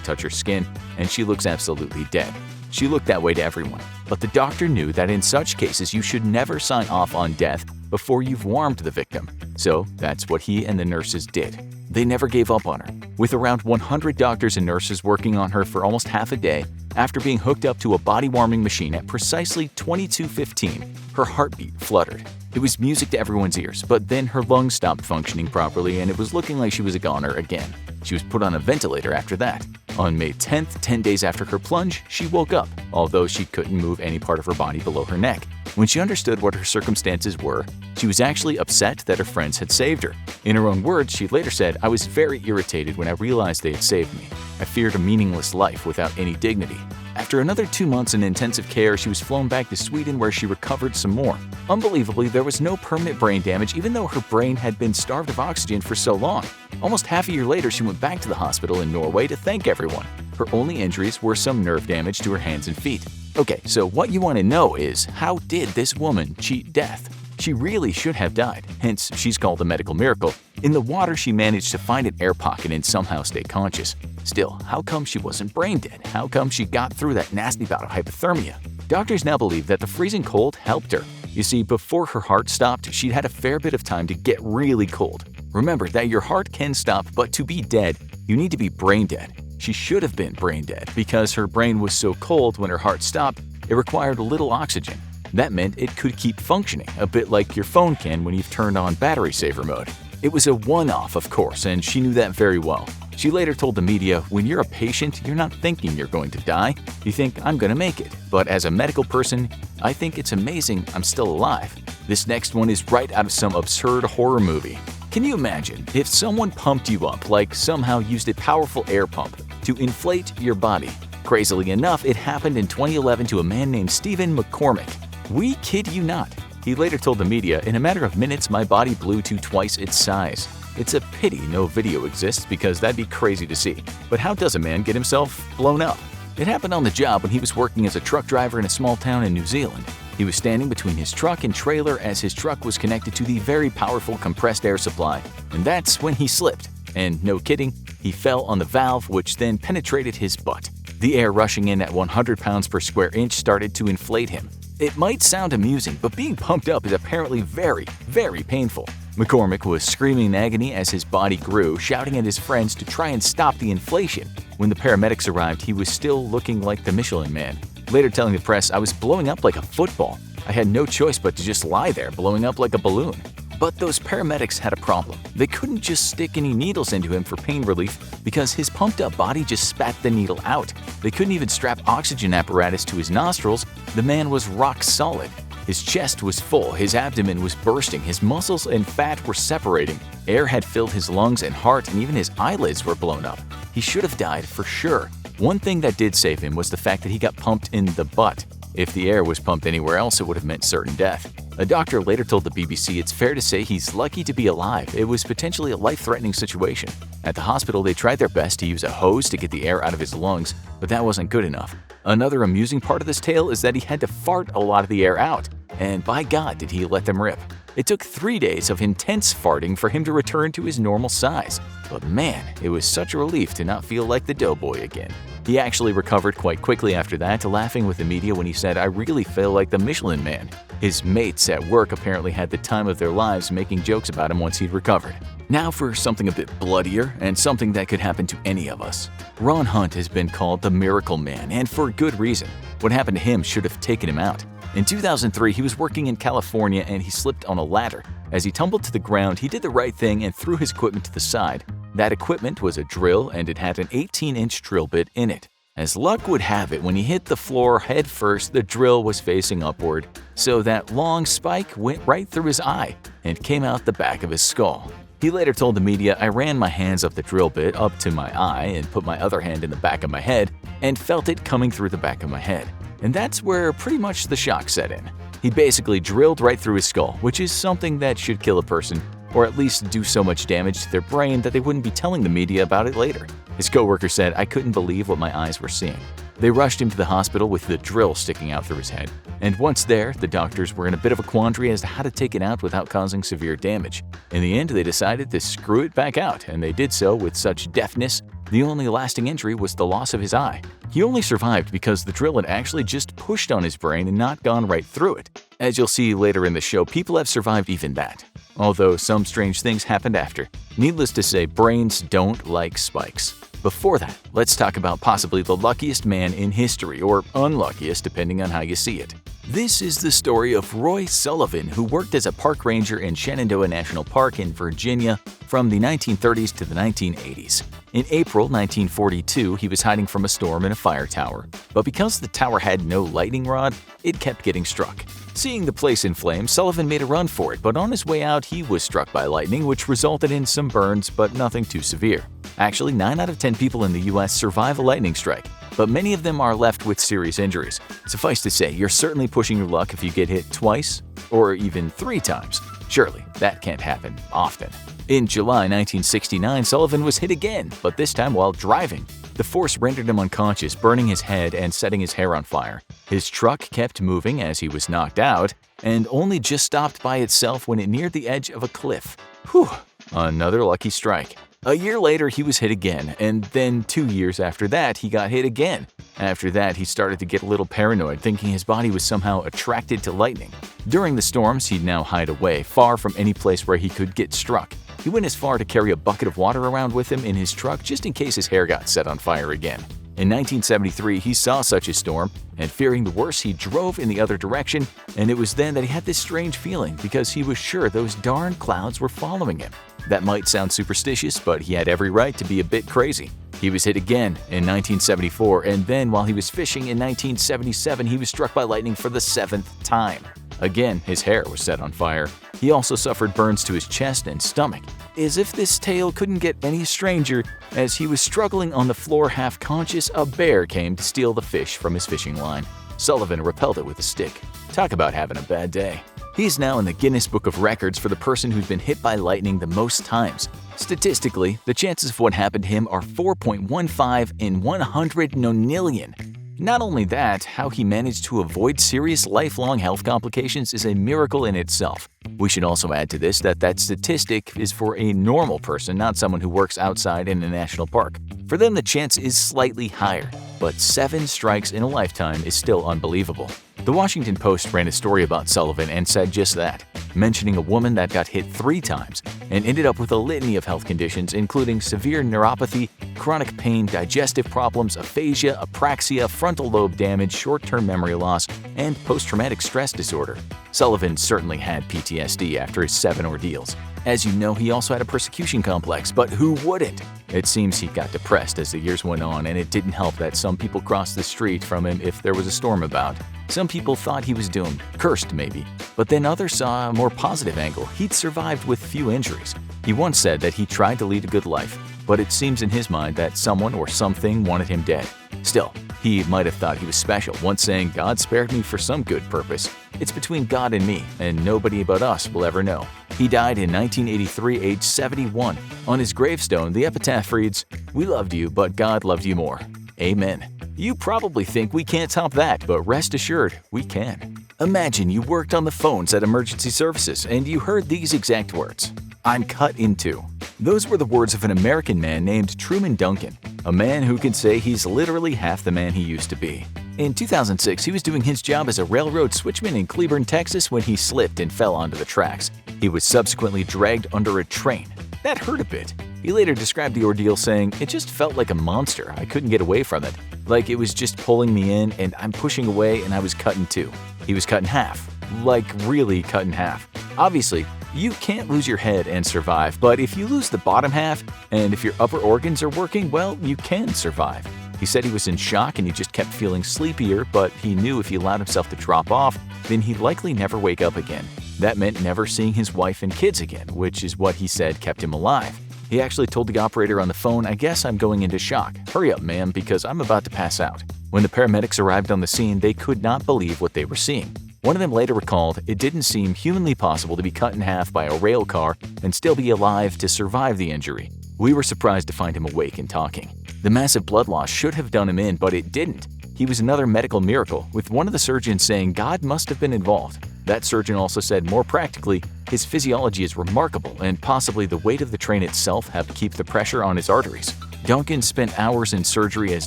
touch her skin, and she looks absolutely dead." She looked that way to everyone. But the doctor knew that in such cases you should never sign off on death before you've warmed the victim. So that's what he and the nurses did. They never gave up on her. With around 100 doctors and nurses working on her for almost half a day, after being hooked up to a body-warming machine at precisely 22:15, her heartbeat fluttered. It was music to everyone's ears, but then her lungs stopped functioning properly and it was looking like she was a goner again. She was put on a ventilator after that. On May 10th, 10 days after her plunge, she woke up, although she couldn't move any part of her body below her neck. When she understood what her circumstances were, she was actually upset that her friends had saved her. In her own words, she later said, "I was very irritated when I realized they had saved me. I feared a meaningless life without any dignity." After another 2 months in intensive care, she was flown back to Sweden where she recovered some more. Unbelievably, there was no permanent brain damage even though her brain had been starved of oxygen for so long. Almost half a year later, she went back to the hospital in Norway to thank everyone. Her only injuries were some nerve damage to her hands and feet. Okay, so what you want to know is, how did this woman cheat death? She really should have died, hence she's called a medical miracle. In the water, she managed to find an air pocket and somehow stay conscious. Still, how come she wasn't brain dead? How come she got through that nasty bout of hypothermia? Doctors now believe that the freezing cold helped her. You see, before her heart stopped, she'd had a fair bit of time to get really cold. Remember that your heart can stop, but to be dead, you need to be brain dead. She should have been brain dead because her brain was so cold when her heart stopped, it required little oxygen. That meant it could keep functioning, a bit like your phone can when you've turned on battery saver mode. It was a one-off, of course, and she knew that very well. She later told the media, "When you're a patient, you're not thinking you're going to die. You think, I'm going to make it. But as a medical person, I think it's amazing I'm still alive." This next one is right out of some absurd horror movie. Can you imagine if someone pumped you up, like somehow used a powerful air pump to inflate your body? Crazily enough, it happened in 2011 to a man named Stephen McCormick. We kid you not. He later told the media, "In a matter of minutes, my body blew to twice its size." It's a pity no video exists because that'd be crazy to see. But how does a man get himself blown up? It happened on the job when he was working as a truck driver in a small town in New Zealand. He was standing between his truck and trailer as his truck was connected to the very powerful compressed air supply, and that's when he slipped. And no kidding, he fell on the valve, which then penetrated his butt. The air rushing in at 100 pounds per square inch started to inflate him. It might sound amusing, but being pumped up is apparently very, very painful. McCormick was screaming in agony as his body grew, shouting at his friends to try and stop the inflation. When the paramedics arrived, he was still looking like the Michelin Man. Later telling the press, "I was blowing up like a football. I had no choice but to just lie there, blowing up like a balloon." But those paramedics had a problem. They couldn't just stick any needles into him for pain relief because his pumped-up body just spat the needle out. They couldn't even strap oxygen apparatus to his nostrils. The man was rock solid. His chest was full, his abdomen was bursting, his muscles and fat were separating. Air had filled his lungs and heart, and even his eyelids were blown up. He should have died for sure. One thing that did save him was the fact that he got pumped in the butt. If the air was pumped anywhere else, it would have meant certain death. A doctor later told the BBC it's fair to say he's lucky to be alive. It was potentially a life-threatening situation. At the hospital, they tried their best to use a hose to get the air out of his lungs, but that wasn't good enough. Another amusing part of this tale is that he had to fart a lot of the air out, and by God did he let them rip. It took 3 days of intense farting for him to return to his normal size. But man, it was such a relief to not feel like the doughboy again. He actually recovered quite quickly after that, laughing with the media when he said, "I really feel like the Michelin Man." His mates at work apparently had the time of their lives making jokes about him once he'd recovered. Now for something a bit bloodier and something that could happen to any of us. Ron Hunt has been called the Miracle Man, and for good reason. What happened to him should have taken him out. In 2003, he was working in California and he slipped on a ladder. As he tumbled to the ground, he did the right thing and threw his equipment to the side. That equipment was a drill, and it had an 18-inch drill bit in it. As luck would have it, when he hit the floor head first, the drill was facing upward, so that long spike went right through his eye and came out the back of his skull. He later told the media, "I ran my hands up the drill bit up to my eye and put my other hand in the back of my head and felt it coming through the back of my head. And that's where pretty much the shock set in." He basically drilled right through his skull, which is something that should kill a person, or at least do so much damage to their brain that they wouldn't be telling the media about it later. His coworker said, "I couldn't believe what my eyes were seeing." They rushed him to the hospital with the drill sticking out through his head. And once there, the doctors were in a bit of a quandary as to how to take it out without causing severe damage. In the end, they decided to screw it back out, and they did so with such deftness. The only lasting injury was the loss of his eye. He only survived because the drill had actually just pushed on his brain and not gone right through it. As you'll see later in the show, people have survived even that. Although some strange things happened after. Needless to say, brains don't like spikes. Before that, let's talk about possibly the luckiest man in history, or unluckiest depending on how you see it. This is the story of Roy Sullivan, who worked as a park ranger in Shenandoah National Park in Virginia from the 1930s to the 1980s. In April 1942, he was hiding from a storm in a fire tower, but because the tower had no lightning rod, it kept getting struck. Seeing the place in flames, Sullivan made a run for it, but on his way out, he was struck by lightning, which resulted in some burns, but nothing too severe. Actually, 9 out of 10 people in the US survive a lightning strike, but many of them are left with serious injuries. Suffice to say, you're certainly pushing your luck if you get hit twice or even 3 times. Surely, that can't happen often. In July 1969, Sullivan was hit again, but this time while driving. The force rendered him unconscious, burning his head and setting his hair on fire. His truck kept moving as he was knocked out, and only just stopped by itself when it neared the edge of a cliff. Whew, another lucky strike. A year later, he was hit again, and then 2 years after that, he got hit again. After that, he started to get a little paranoid, thinking his body was somehow attracted to lightning. During the storms, he'd now hide away, far from any place where he could get struck. He went as far to carry a bucket of water around with him in his truck just in case his hair got set on fire again. In 1973, he saw such a storm, and fearing the worst, he drove in the other direction, and it was then that he had this strange feeling because he was sure those darn clouds were following him. That might sound superstitious, but he had every right to be a bit crazy. He was hit again in 1974, and then while he was fishing in 1977, he was struck by lightning for the 7th time. Again, his hair was set on fire. He also suffered burns to his chest and stomach. As if this tale couldn't get any stranger, as he was struggling on the floor half-conscious, a bear came to steal the fish from his fishing line. Sullivan repelled it with a stick. Talk about having a bad day. He's now in the Guinness Book of Records for the person who's been hit by lightning the most times. Statistically, the chances of what happened to him are 4.15 in 100 nonillion. Not only that, how he managed to avoid serious lifelong health complications is a miracle in itself. We should also add to this that statistic is for a normal person, not someone who works outside in a national park. For them, the chance is slightly higher, but 7 strikes in a lifetime is still unbelievable. The Washington Post ran a story about Sullivan and said just that, mentioning a woman that got hit 3 times and ended up with a litany of health conditions including severe neuropathy, chronic pain, digestive problems, aphasia, apraxia, frontal lobe damage, short-term memory loss, and post-traumatic stress disorder. Sullivan certainly had PTSD after his 7 ordeals. As you know, he also had a persecution complex, but who wouldn't? It seems he got depressed as the years went on, and it didn't help that some people crossed the street from him if there was a storm about. Some people thought he was doomed, cursed maybe, but then others saw a more positive angle. He'd survived with few injuries. He once said that he tried to lead a good life, but it seems in his mind that someone or something wanted him dead. Still, he might have thought he was special, once saying, "God spared me for some good purpose. It's between God and me, and nobody but us will ever know." He died in 1983, aged 71. On his gravestone, the epitaph reads, "We loved you, but God loved you more. Amen." You probably think we can't top that, but rest assured, we can. Imagine you worked on the phones at emergency services and you heard these exact words, "I'm cut in two." Those were the words of an American man named Truman Duncan, a man who can say he's literally half the man he used to be. In 2006, he was doing his job as a railroad switchman in Cleburne, Texas when he slipped and fell onto the tracks. He was subsequently dragged under a train. That hurt a bit. He later described the ordeal saying, "It just felt like a monster. I couldn't get away from it. Like it was just pulling me in and I'm pushing away and I was cut in two." He was cut in half. Like really cut in half. Obviously, you can't lose your head and survive, but if you lose the bottom half and if your upper organs are working, well, you can survive. He said he was in shock and he just kept feeling sleepier, but he knew if he allowed himself to drop off, then he'd likely never wake up again. That meant never seeing his wife and kids again, which is what he said kept him alive. He actually told the operator on the phone, "I guess I'm going into shock. Hurry up, ma'am, because I'm about to pass out." When the paramedics arrived on the scene, they could not believe what they were seeing. One of them later recalled, "It didn't seem humanly possible to be cut in half by a rail car and still be alive to survive the injury. We were surprised to find him awake and talking. The massive blood loss should have done him in, but it didn't. He was another medical miracle, with one of the surgeons saying God must have been involved. That surgeon also said, more practically, his physiology is remarkable and possibly the weight of the train itself helped keep the pressure on his arteries." Duncan spent hours in surgery as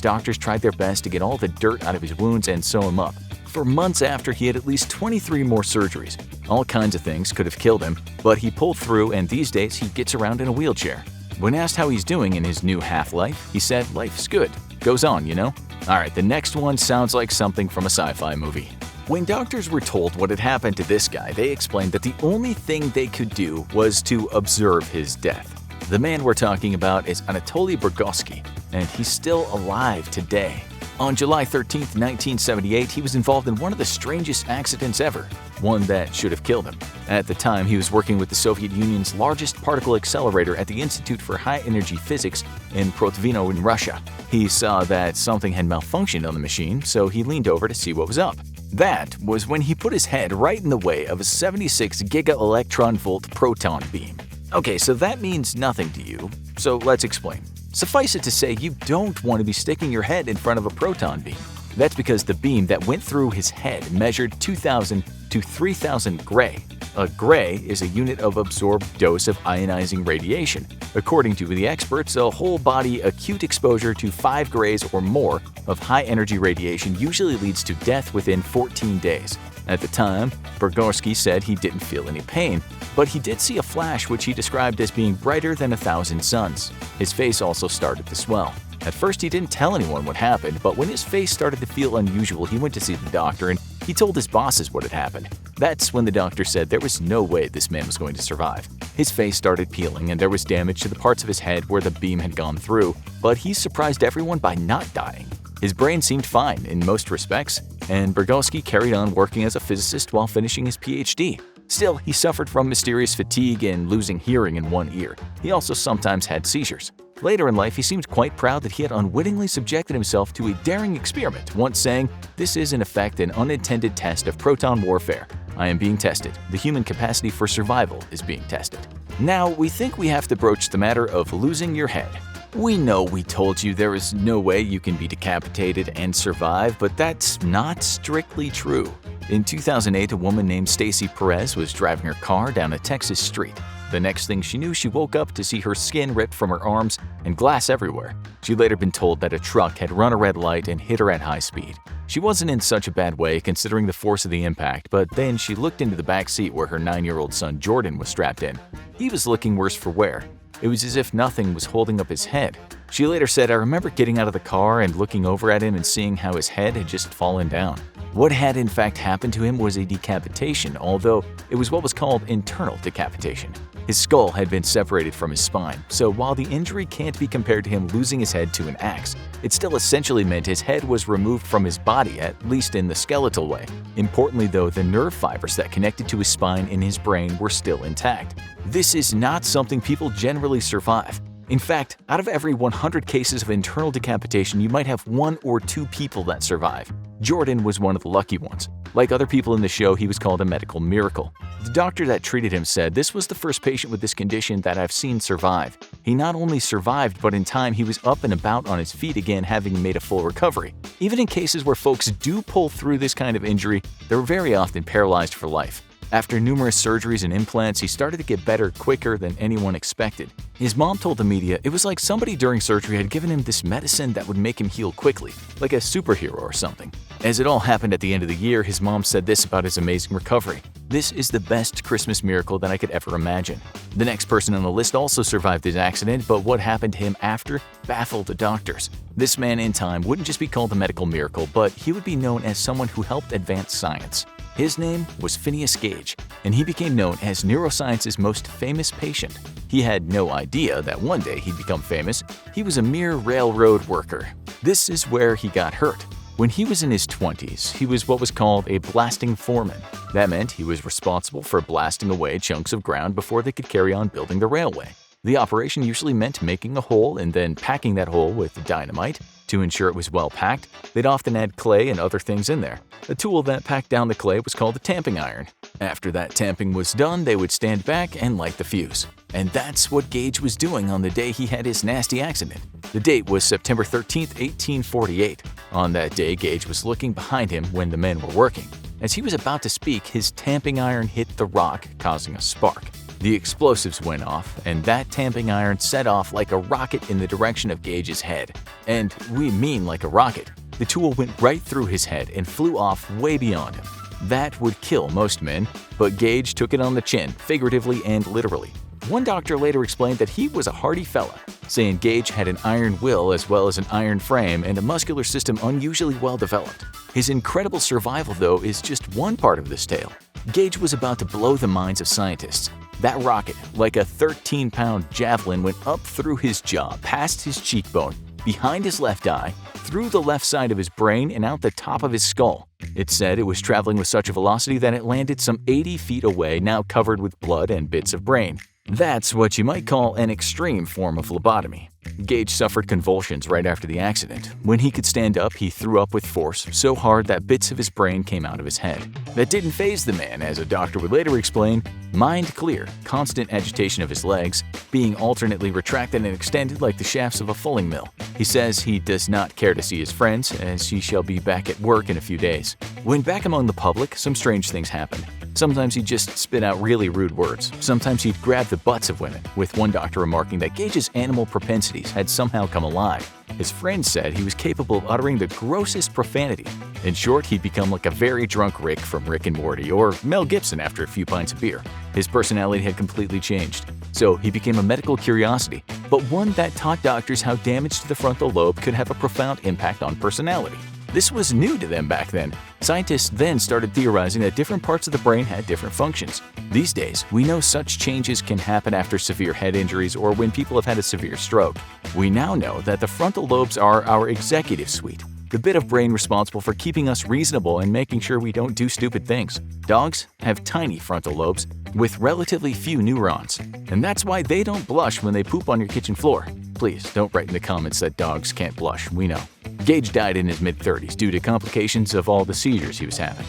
doctors tried their best to get all the dirt out of his wounds and sew him up. For months after, he had at least 23 more surgeries. All kinds of things could have killed him, but he pulled through and these days he gets around in a wheelchair. When asked how he's doing in his new half-life, he said, "Life's good. Goes on, you know?" Alright, the next one sounds like something from a sci-fi movie. When doctors were told what had happened to this guy, they explained that the only thing they could do was to observe his death. The man we're talking about is Anatoly Burgoski, and he's still alive today. On July 13, 1978, he was involved in one of the strangest accidents ever, one that should have killed him. At the time, he was working with the Soviet Union's largest particle accelerator at the Institute for High-Energy Physics in Protvino in Russia. He saw that something had malfunctioned on the machine, so he leaned over to see what was up. That was when he put his head right in the way of a 76 giga-electron-volt proton beam. Okay, so that means nothing to you, so let's explain. Suffice it to say, you don't want to be sticking your head in front of a proton beam. That's because the beam that went through his head measured 2,000 to 3,000 gray. A gray is a unit of absorbed dose of ionizing radiation. According to the experts, a whole-body acute exposure to 5 grays or more of high-energy radiation usually leads to death within 14 days. At the time, Burgoski said he didn't feel any pain, but he did see a flash which he described as being brighter than 1,000 suns. His face also started to swell. At first, he didn't tell anyone what happened, but when his face started to feel unusual, he went to see the doctor and he told his bosses what had happened. That's when the doctor said there was no way this man was going to survive. His face started peeling and there was damage to the parts of his head where the beam had gone through, but he surprised everyone by not dying. His brain seemed fine in most respects, and Burgoski carried on working as a physicist while finishing his PhD. Still, he suffered from mysterious fatigue and losing hearing in one ear. He also sometimes had seizures. Later in life, he seemed quite proud that he had unwittingly subjected himself to a daring experiment, once saying, "This is in effect an unintended test of proton warfare. I am being tested. The human capacity for survival is being tested. Now, we think we have to broach the matter of losing your head. We know we told you there is no way you can be decapitated and survive, but that's not strictly true. In 2008, a woman named Stacy Perez was driving her car down a Texas street. The next thing she knew, she woke up to see her skin ripped from her arms and glass everywhere. She'd later been told that a truck had run a red light and hit her at high speed. She wasn't in such a bad way considering the force of the impact, but then she looked into the back seat where her 9-year-old son Jordan was strapped in. He was looking worse for wear. It was as if nothing was holding up his head. She later said, "I remember getting out of the car and looking over at him and seeing how his head had just fallen down." What had in fact happened to him was a decapitation, although it was what was called internal decapitation. His skull had been separated from his spine, so while the injury can't be compared to him losing his head to an axe, it still essentially meant his head was removed from his body, at least in the skeletal way. Importantly though, the nerve fibers that connected to his spine and his brain were still intact. This is not something people generally survive. In fact, out of every 100 cases of internal decapitation, you might have 1 or 2 people that survive. Jordan was one of the lucky ones. Like other people in the show, he was called a medical miracle. The doctor that treated him said, "This was the first patient with this condition that I've seen survive." He not only survived, but in time he was up and about on his feet again, having made a full recovery. Even in cases where folks do pull through this kind of injury, they're very often paralyzed for life. After numerous surgeries and implants, he started to get better quicker than anyone expected. His mom told the media it was like somebody during surgery had given him this medicine that would make him heal quickly, like a superhero or something. As it all happened at the end of the year, his mom said this about his amazing recovery: "This is the best Christmas miracle that I could ever imagine." The next person on the list also survived his accident, but what happened to him after baffled the doctors. This man in time wouldn't just be called a medical miracle, but he would be known as someone who helped advance science. His name was Phineas Gage, and he became known as neuroscience's most famous patient. He had no idea that one day he'd become famous. He was a mere railroad worker. This is where he got hurt. When he was in his 20s, he was what was called a blasting foreman. That meant he was responsible for blasting away chunks of ground before they could carry on building the railway. The operation usually meant making a hole and then packing that hole with dynamite. To ensure it was well packed, they'd often add clay and other things in there. The tool that packed down the clay was called a tamping iron. After that tamping was done, they would stand back and light the fuse. And that's what Gage was doing on the day he had his nasty accident. The date was September 13, 1848. On that day, Gage was looking behind him when the men were working. As he was about to speak, his tamping iron hit the rock, causing a spark. The explosives went off, and that tamping iron set off like a rocket in the direction of Gage's head. And we mean like a rocket. The tool went right through his head and flew off way beyond him. That would kill most men, but Gage took it on the chin, figuratively and literally. One doctor later explained that he was a hardy fella, saying Gage had an iron will as well as an iron frame and a muscular system unusually well developed. His incredible survival, though, is just one part of this tale. Gage was about to blow the minds of scientists. That rocket, like a 13-pound javelin, went up through his jaw, past his cheekbone, behind his left eye, through the left side of his brain, and out the top of his skull. It said it was traveling with such a velocity that it landed some 80 feet away, now covered with blood and bits of brain. That's what you might call an extreme form of lobotomy. Gage suffered convulsions right after the accident. When he could stand up, he threw up with force, so hard that bits of his brain came out of his head. That didn't faze the man, as a doctor would later explain. Mind clear, constant agitation of his legs, being alternately retracted and extended like the shafts of a fulling mill. He says he does not care to see his friends, as he shall be back at work in a few days. When back among the public, some strange things happened. Sometimes he'd just spit out really rude words. Sometimes he'd grab the butts of women, with one doctor remarking that Gage's animal propensities had somehow come alive. His friends said he was capable of uttering the grossest profanity. In short, he'd become like a very drunk Rick from Rick and Morty, or Mel Gibson after a few pints of beer. His personality had completely changed. So he became a medical curiosity, but one that taught doctors how damage to the frontal lobe could have a profound impact on personality. This was new to them back then. Scientists then started theorizing that different parts of the brain had different functions. These days, we know such changes can happen after severe head injuries or when people have had a severe stroke. We now know that the frontal lobes are our executive suite, the bit of brain responsible for keeping us reasonable and making sure we don't do stupid things. Dogs have tiny frontal lobes with relatively few neurons, and that's why they don't blush when they poop on your kitchen floor. Please don't write in the comments that dogs can't blush, we know. Gage died in his mid-30s due to complications of all the seizures he was having.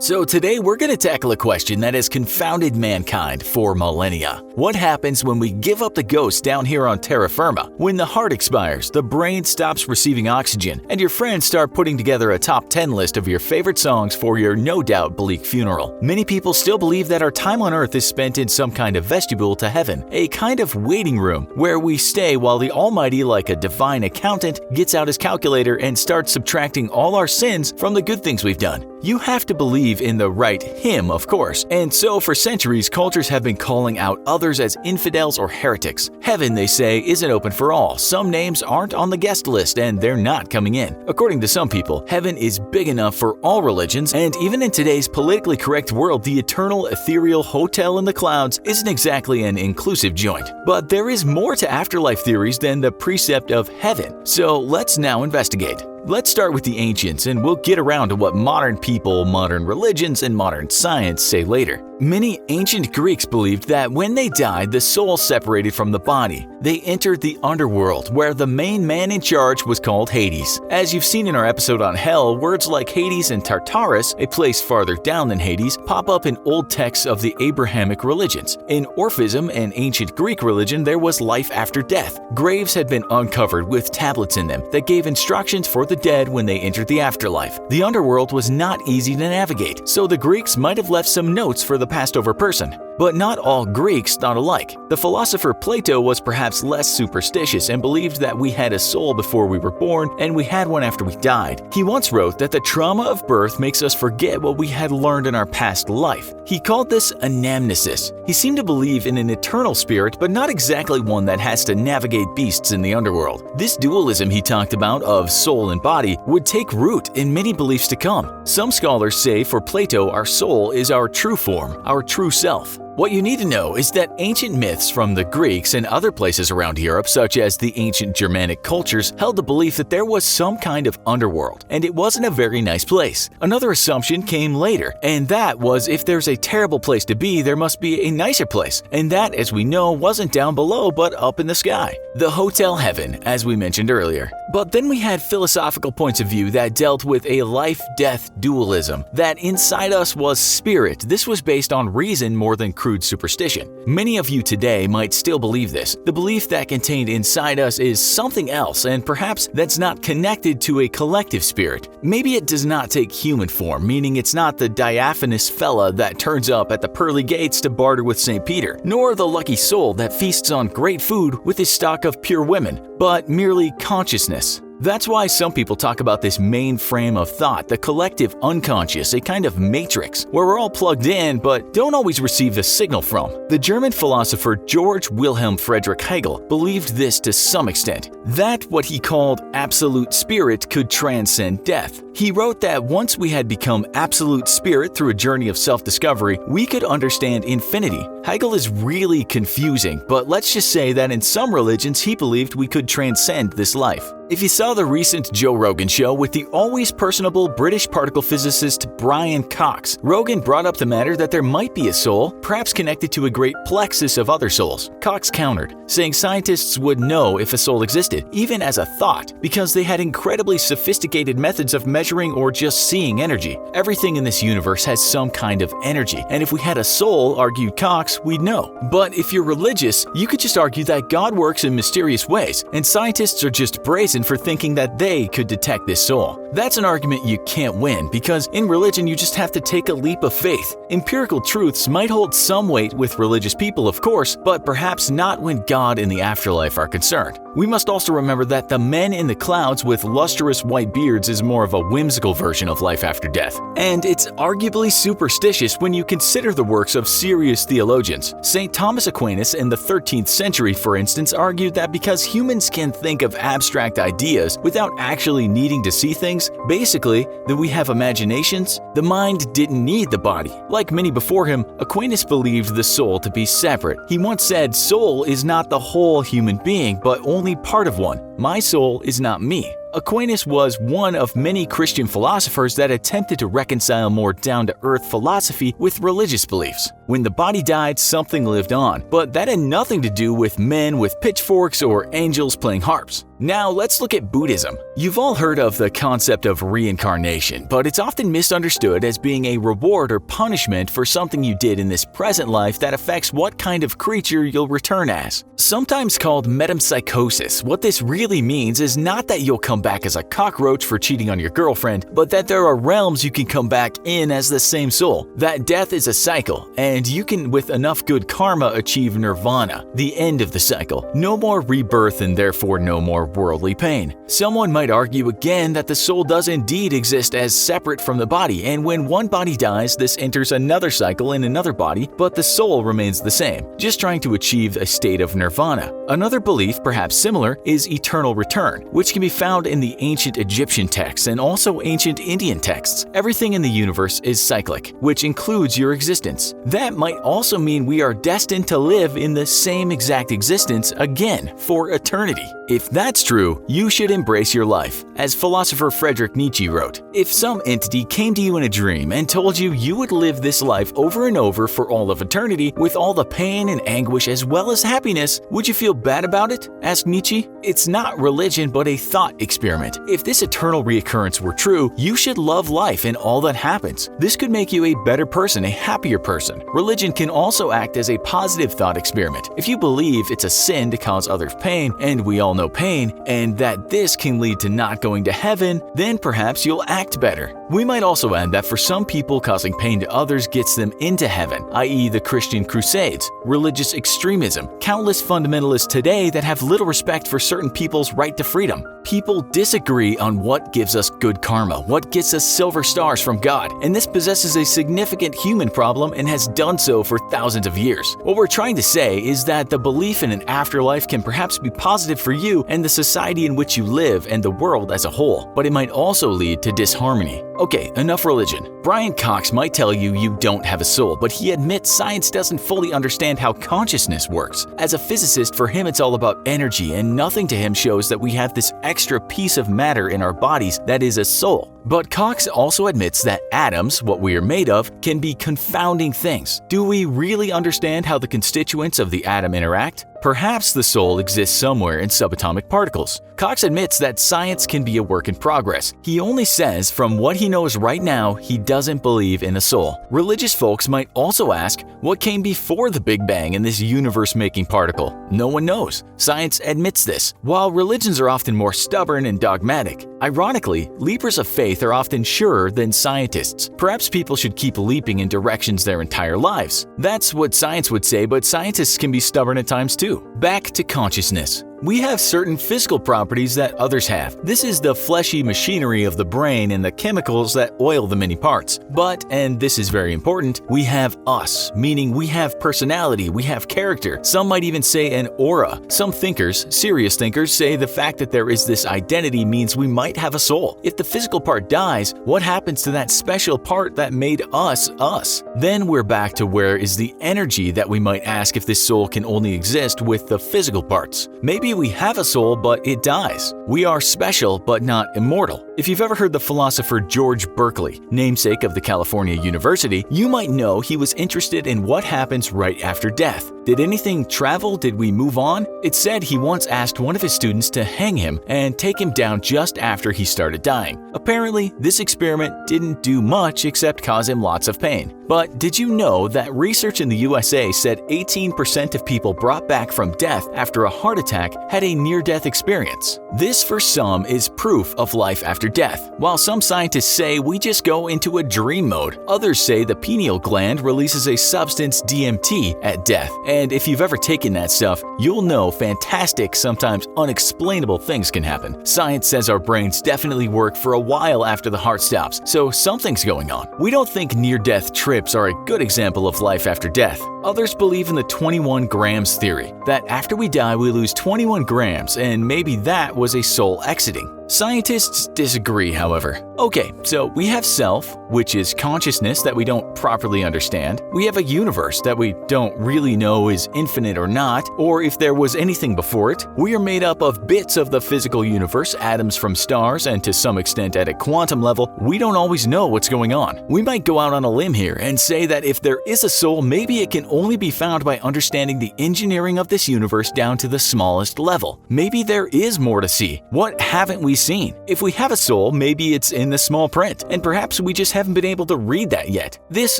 So today we're going to tackle a question that has confounded mankind for millennia. What happens when we give up the ghost down here on terra firma? When the heart expires, the brain stops receiving oxygen, and your friends start putting together a top 10 list of your favorite songs for your no doubt bleak funeral. Many people still believe that our time on earth is spent in some kind of vestibule to heaven, a kind of waiting room where we stay while the Almighty, like a divine accountant, gets out his calculator and starts subtracting all our sins from the good things we've done. You have to believe in the right him, of course, and so for centuries cultures have been calling out others as infidels or heretics. Heaven, they say, isn't open for all. Some names aren't on the guest list and they're not coming in. According to some people, heaven is big enough for all religions, and even in today's politically correct world, the eternal ethereal hotel in the clouds isn't exactly an inclusive joint. But there is more to afterlife theories than the precept of heaven, so let's now investigate. Let's start with the ancients, and we'll get around to what modern people, modern religions, and modern science say later. Many ancient Greeks believed that when they died, the soul separated from the body. They entered the underworld, where the main man in charge was called Hades. As you've seen in our episode on Hell, words like Hades and Tartarus, a place farther down than Hades, pop up in old texts of the Abrahamic religions. In Orphism, an ancient Greek religion, there was life after death. Graves had been uncovered with tablets in them that gave instructions for the dead when they entered the afterlife. The underworld was not easy to navigate, so the Greeks might have left some notes for the passed over person. But not all Greeks thought alike. The philosopher Plato was perhaps less superstitious and believed that we had a soul before we were born and we had one after we died. He once wrote that the trauma of birth makes us forget what we had learned in our past life. He called this anamnesis. He seemed to believe in an eternal spirit, but not exactly one that has to navigate beasts in the underworld. This dualism he talked about of soul and body would take root in many beliefs to come. Some scholars say for Plato, our soul is our true form, our true self. What you need to know is that ancient myths from the Greeks and other places around Europe, such as the ancient Germanic cultures, held the belief that there was some kind of underworld, and it wasn't a very nice place. Another assumption came later, and that was if there's a terrible place to be, there must be a nicer place, and that, as we know, wasn't down below but up in the sky. The Hotel Heaven, as we mentioned earlier. But then we had philosophical points of view that dealt with a life-death dualism, that inside us was spirit. This was based on reason more than crude superstition. Many of you today might still believe this. The belief that contained inside us is something else, and perhaps that's not connected to a collective spirit. Maybe it does not take human form, meaning it's not the diaphanous fella that turns up at the pearly gates to barter with St. Peter, nor the lucky soul that feasts on great food with his stock of pure women, but merely consciousness. That's why some people talk about this main frame of thought, the collective unconscious, a kind of matrix, where we're all plugged in but don't always receive the signal from. The German philosopher Georg Wilhelm Friedrich Hegel believed this to some extent, that what he called absolute spirit could transcend death. He wrote that once we had become absolute spirit through a journey of self-discovery, we could understand infinity. Hegel is really confusing, but let's just say that in some religions he believed we could transcend this life. If you saw the recent Joe Rogan show with the always personable British particle physicist Brian Cox, Rogan brought up the matter that there might be a soul, perhaps connected to a great plexus of other souls. Cox countered, saying scientists would know if a soul existed, even as a thought, because they had incredibly sophisticated methods of measuring or just seeing energy. Everything in this universe has some kind of energy, and if we had a soul, argued Cox, we'd know. But if you're religious, you could just argue that God works in mysterious ways, and scientists are just brazen for thinking that they could detect this soul. That's an argument you can't win, because in religion you just have to take a leap of faith. Empirical truths might hold some weight with religious people, of course, but perhaps not when God and the afterlife are concerned. We must also remember that the men in the clouds with lustrous white beards is more of a whimsical version of life after death. And it's arguably superstitious when you consider the works of serious theologians. St. Thomas Aquinas in the 13th century, for instance, argued that because humans can think of abstract ideas without actually needing to see things, basically, that we have imaginations, the mind didn't need the body. Like many before him, Aquinas believed the soul to be separate. He once said, "Soul is not the whole human being, but only part of one. My soul is not me." Aquinas was one of many Christian philosophers that attempted to reconcile more down-to-earth philosophy with religious beliefs. When the body died, something lived on, but that had nothing to do with men with pitchforks or angels playing harps. Now let's look at Buddhism. You've all heard of the concept of reincarnation, but it's often misunderstood as being a reward or punishment for something you did in this present life that affects what kind of creature you'll return as. Sometimes called metempsychosis, what this really means is not that you'll come back as a cockroach for cheating on your girlfriend, but that there are realms you can come back in as the same soul. That death is a cycle, and you can, with enough good karma, achieve nirvana, the end of the cycle. No more rebirth and therefore no more worldly pain. Someone might argue again that the soul does indeed exist as separate from the body, and when one body dies, this enters another cycle in another body, but the soul remains the same, just trying to achieve a state of nirvana. Another belief, perhaps similar, is eternal return, which can be found in the ancient Egyptian texts and also ancient Indian texts. Everything in the universe is cyclic, which includes your existence. That might also mean we are destined to live in the same exact existence again for eternity. If that's true, you should embrace your life. As philosopher Friedrich Nietzsche wrote, if some entity came to you in a dream and told you you would live this life over and over for all of eternity with all the pain and anguish as well as happiness, would you feel bad about it? Asked Nietzsche. It's not religion but a thought experiment. If this eternal reoccurrence were true, you should love life and all that happens. This could make you a better person, a happier person. Religion can also act as a positive thought experiment. If you believe it's a sin to cause others pain, and we all know pain, and that this can lead to not going to heaven, then perhaps you'll act better. We might also add that for some people, causing pain to others gets them into heaven, i.e. the Christian Crusades, religious extremism, countless fundamentalists today that have little respect for certain people's right to freedom. People disagree on what gives us good karma, what gets us silver stars from God, and this possesses a significant human problem and has done so for thousands of years. What we're trying to say is that the belief in an afterlife can perhaps be positive for you and the society in which you live and the world as a whole, but it might also lead to disharmony. Okay, enough religion. Brian Cox might tell you you don't have a soul, but he admits science doesn't fully understand how consciousness works. As a physicist, for him it's all about energy, and nothing to him shows that we have this extra piece of matter in our bodies that is a soul. But Cox also admits that atoms, what we are made of, can be confounding things. Do we really understand how the constituents of the atom interact? Perhaps the soul exists somewhere in subatomic particles. Cox admits that science can be a work in progress. He only says from what he knows right now, he doesn't believe in a soul. Religious folks might also ask, what came before the Big Bang in this universe-making particle? No one knows. Science admits this. While religions are often more stubborn and dogmatic, ironically, leapers of faith are often surer than scientists. Perhaps people should keep leaping in directions their entire lives. That's what science would say, but scientists can be stubborn at times too. Back to consciousness. We have certain physical properties that others have. This is the fleshy machinery of the brain and the chemicals that oil the many parts. But, and this is very important, we have us, meaning we have personality, we have character. Some might even say an aura. Some thinkers, serious thinkers, say the fact that there is this identity means we might have a soul. If the physical part dies, what happens to that special part that made us us? Then we're back to where is the energy that we might ask if this soul can only exist with the physical parts. Maybe we have a soul, but it dies. We are special, but not immortal. If you've ever heard the philosopher George Berkeley, namesake of the California University, you might know he was interested in what happens right after death. Did anything travel? Did we move on? It's said he once asked one of his students to hang him and take him down just after he started dying. Apparently, this experiment didn't do much except cause him lots of pain. But did you know that research in the USA said 18% of people brought back from death after a heart attack had a near-death experience? This, for some, is proof of life after death. While some scientists say we just go into a dream mode, others say the pineal gland releases a substance DMT at death. And if you've ever taken that stuff, you'll know fantastic, sometimes unexplainable things can happen. Science says our brains definitely work for a while after the heart stops, so something's going on. We don't think near-death trips are a good example of life after death. Others believe in the 21 grams theory, that after we die we lose 21 grams and maybe that was a soul exiting. Scientists disagree, however. Okay, so we have self, which is consciousness that we don't properly understand. We have a universe that we don't really know is infinite or not, or if there was anything before it. We are made up of bits of the physical universe, atoms from stars, and to some extent at a quantum level, we don't always know what's going on. We might go out on a limb here and say that if there is a soul, maybe it can only be found by understanding the engineering of this universe down to the smallest level. Maybe there is more to see. What haven't we seen? If we have a soul, maybe it's in the small print, and perhaps we just haven't been able to read that yet. This,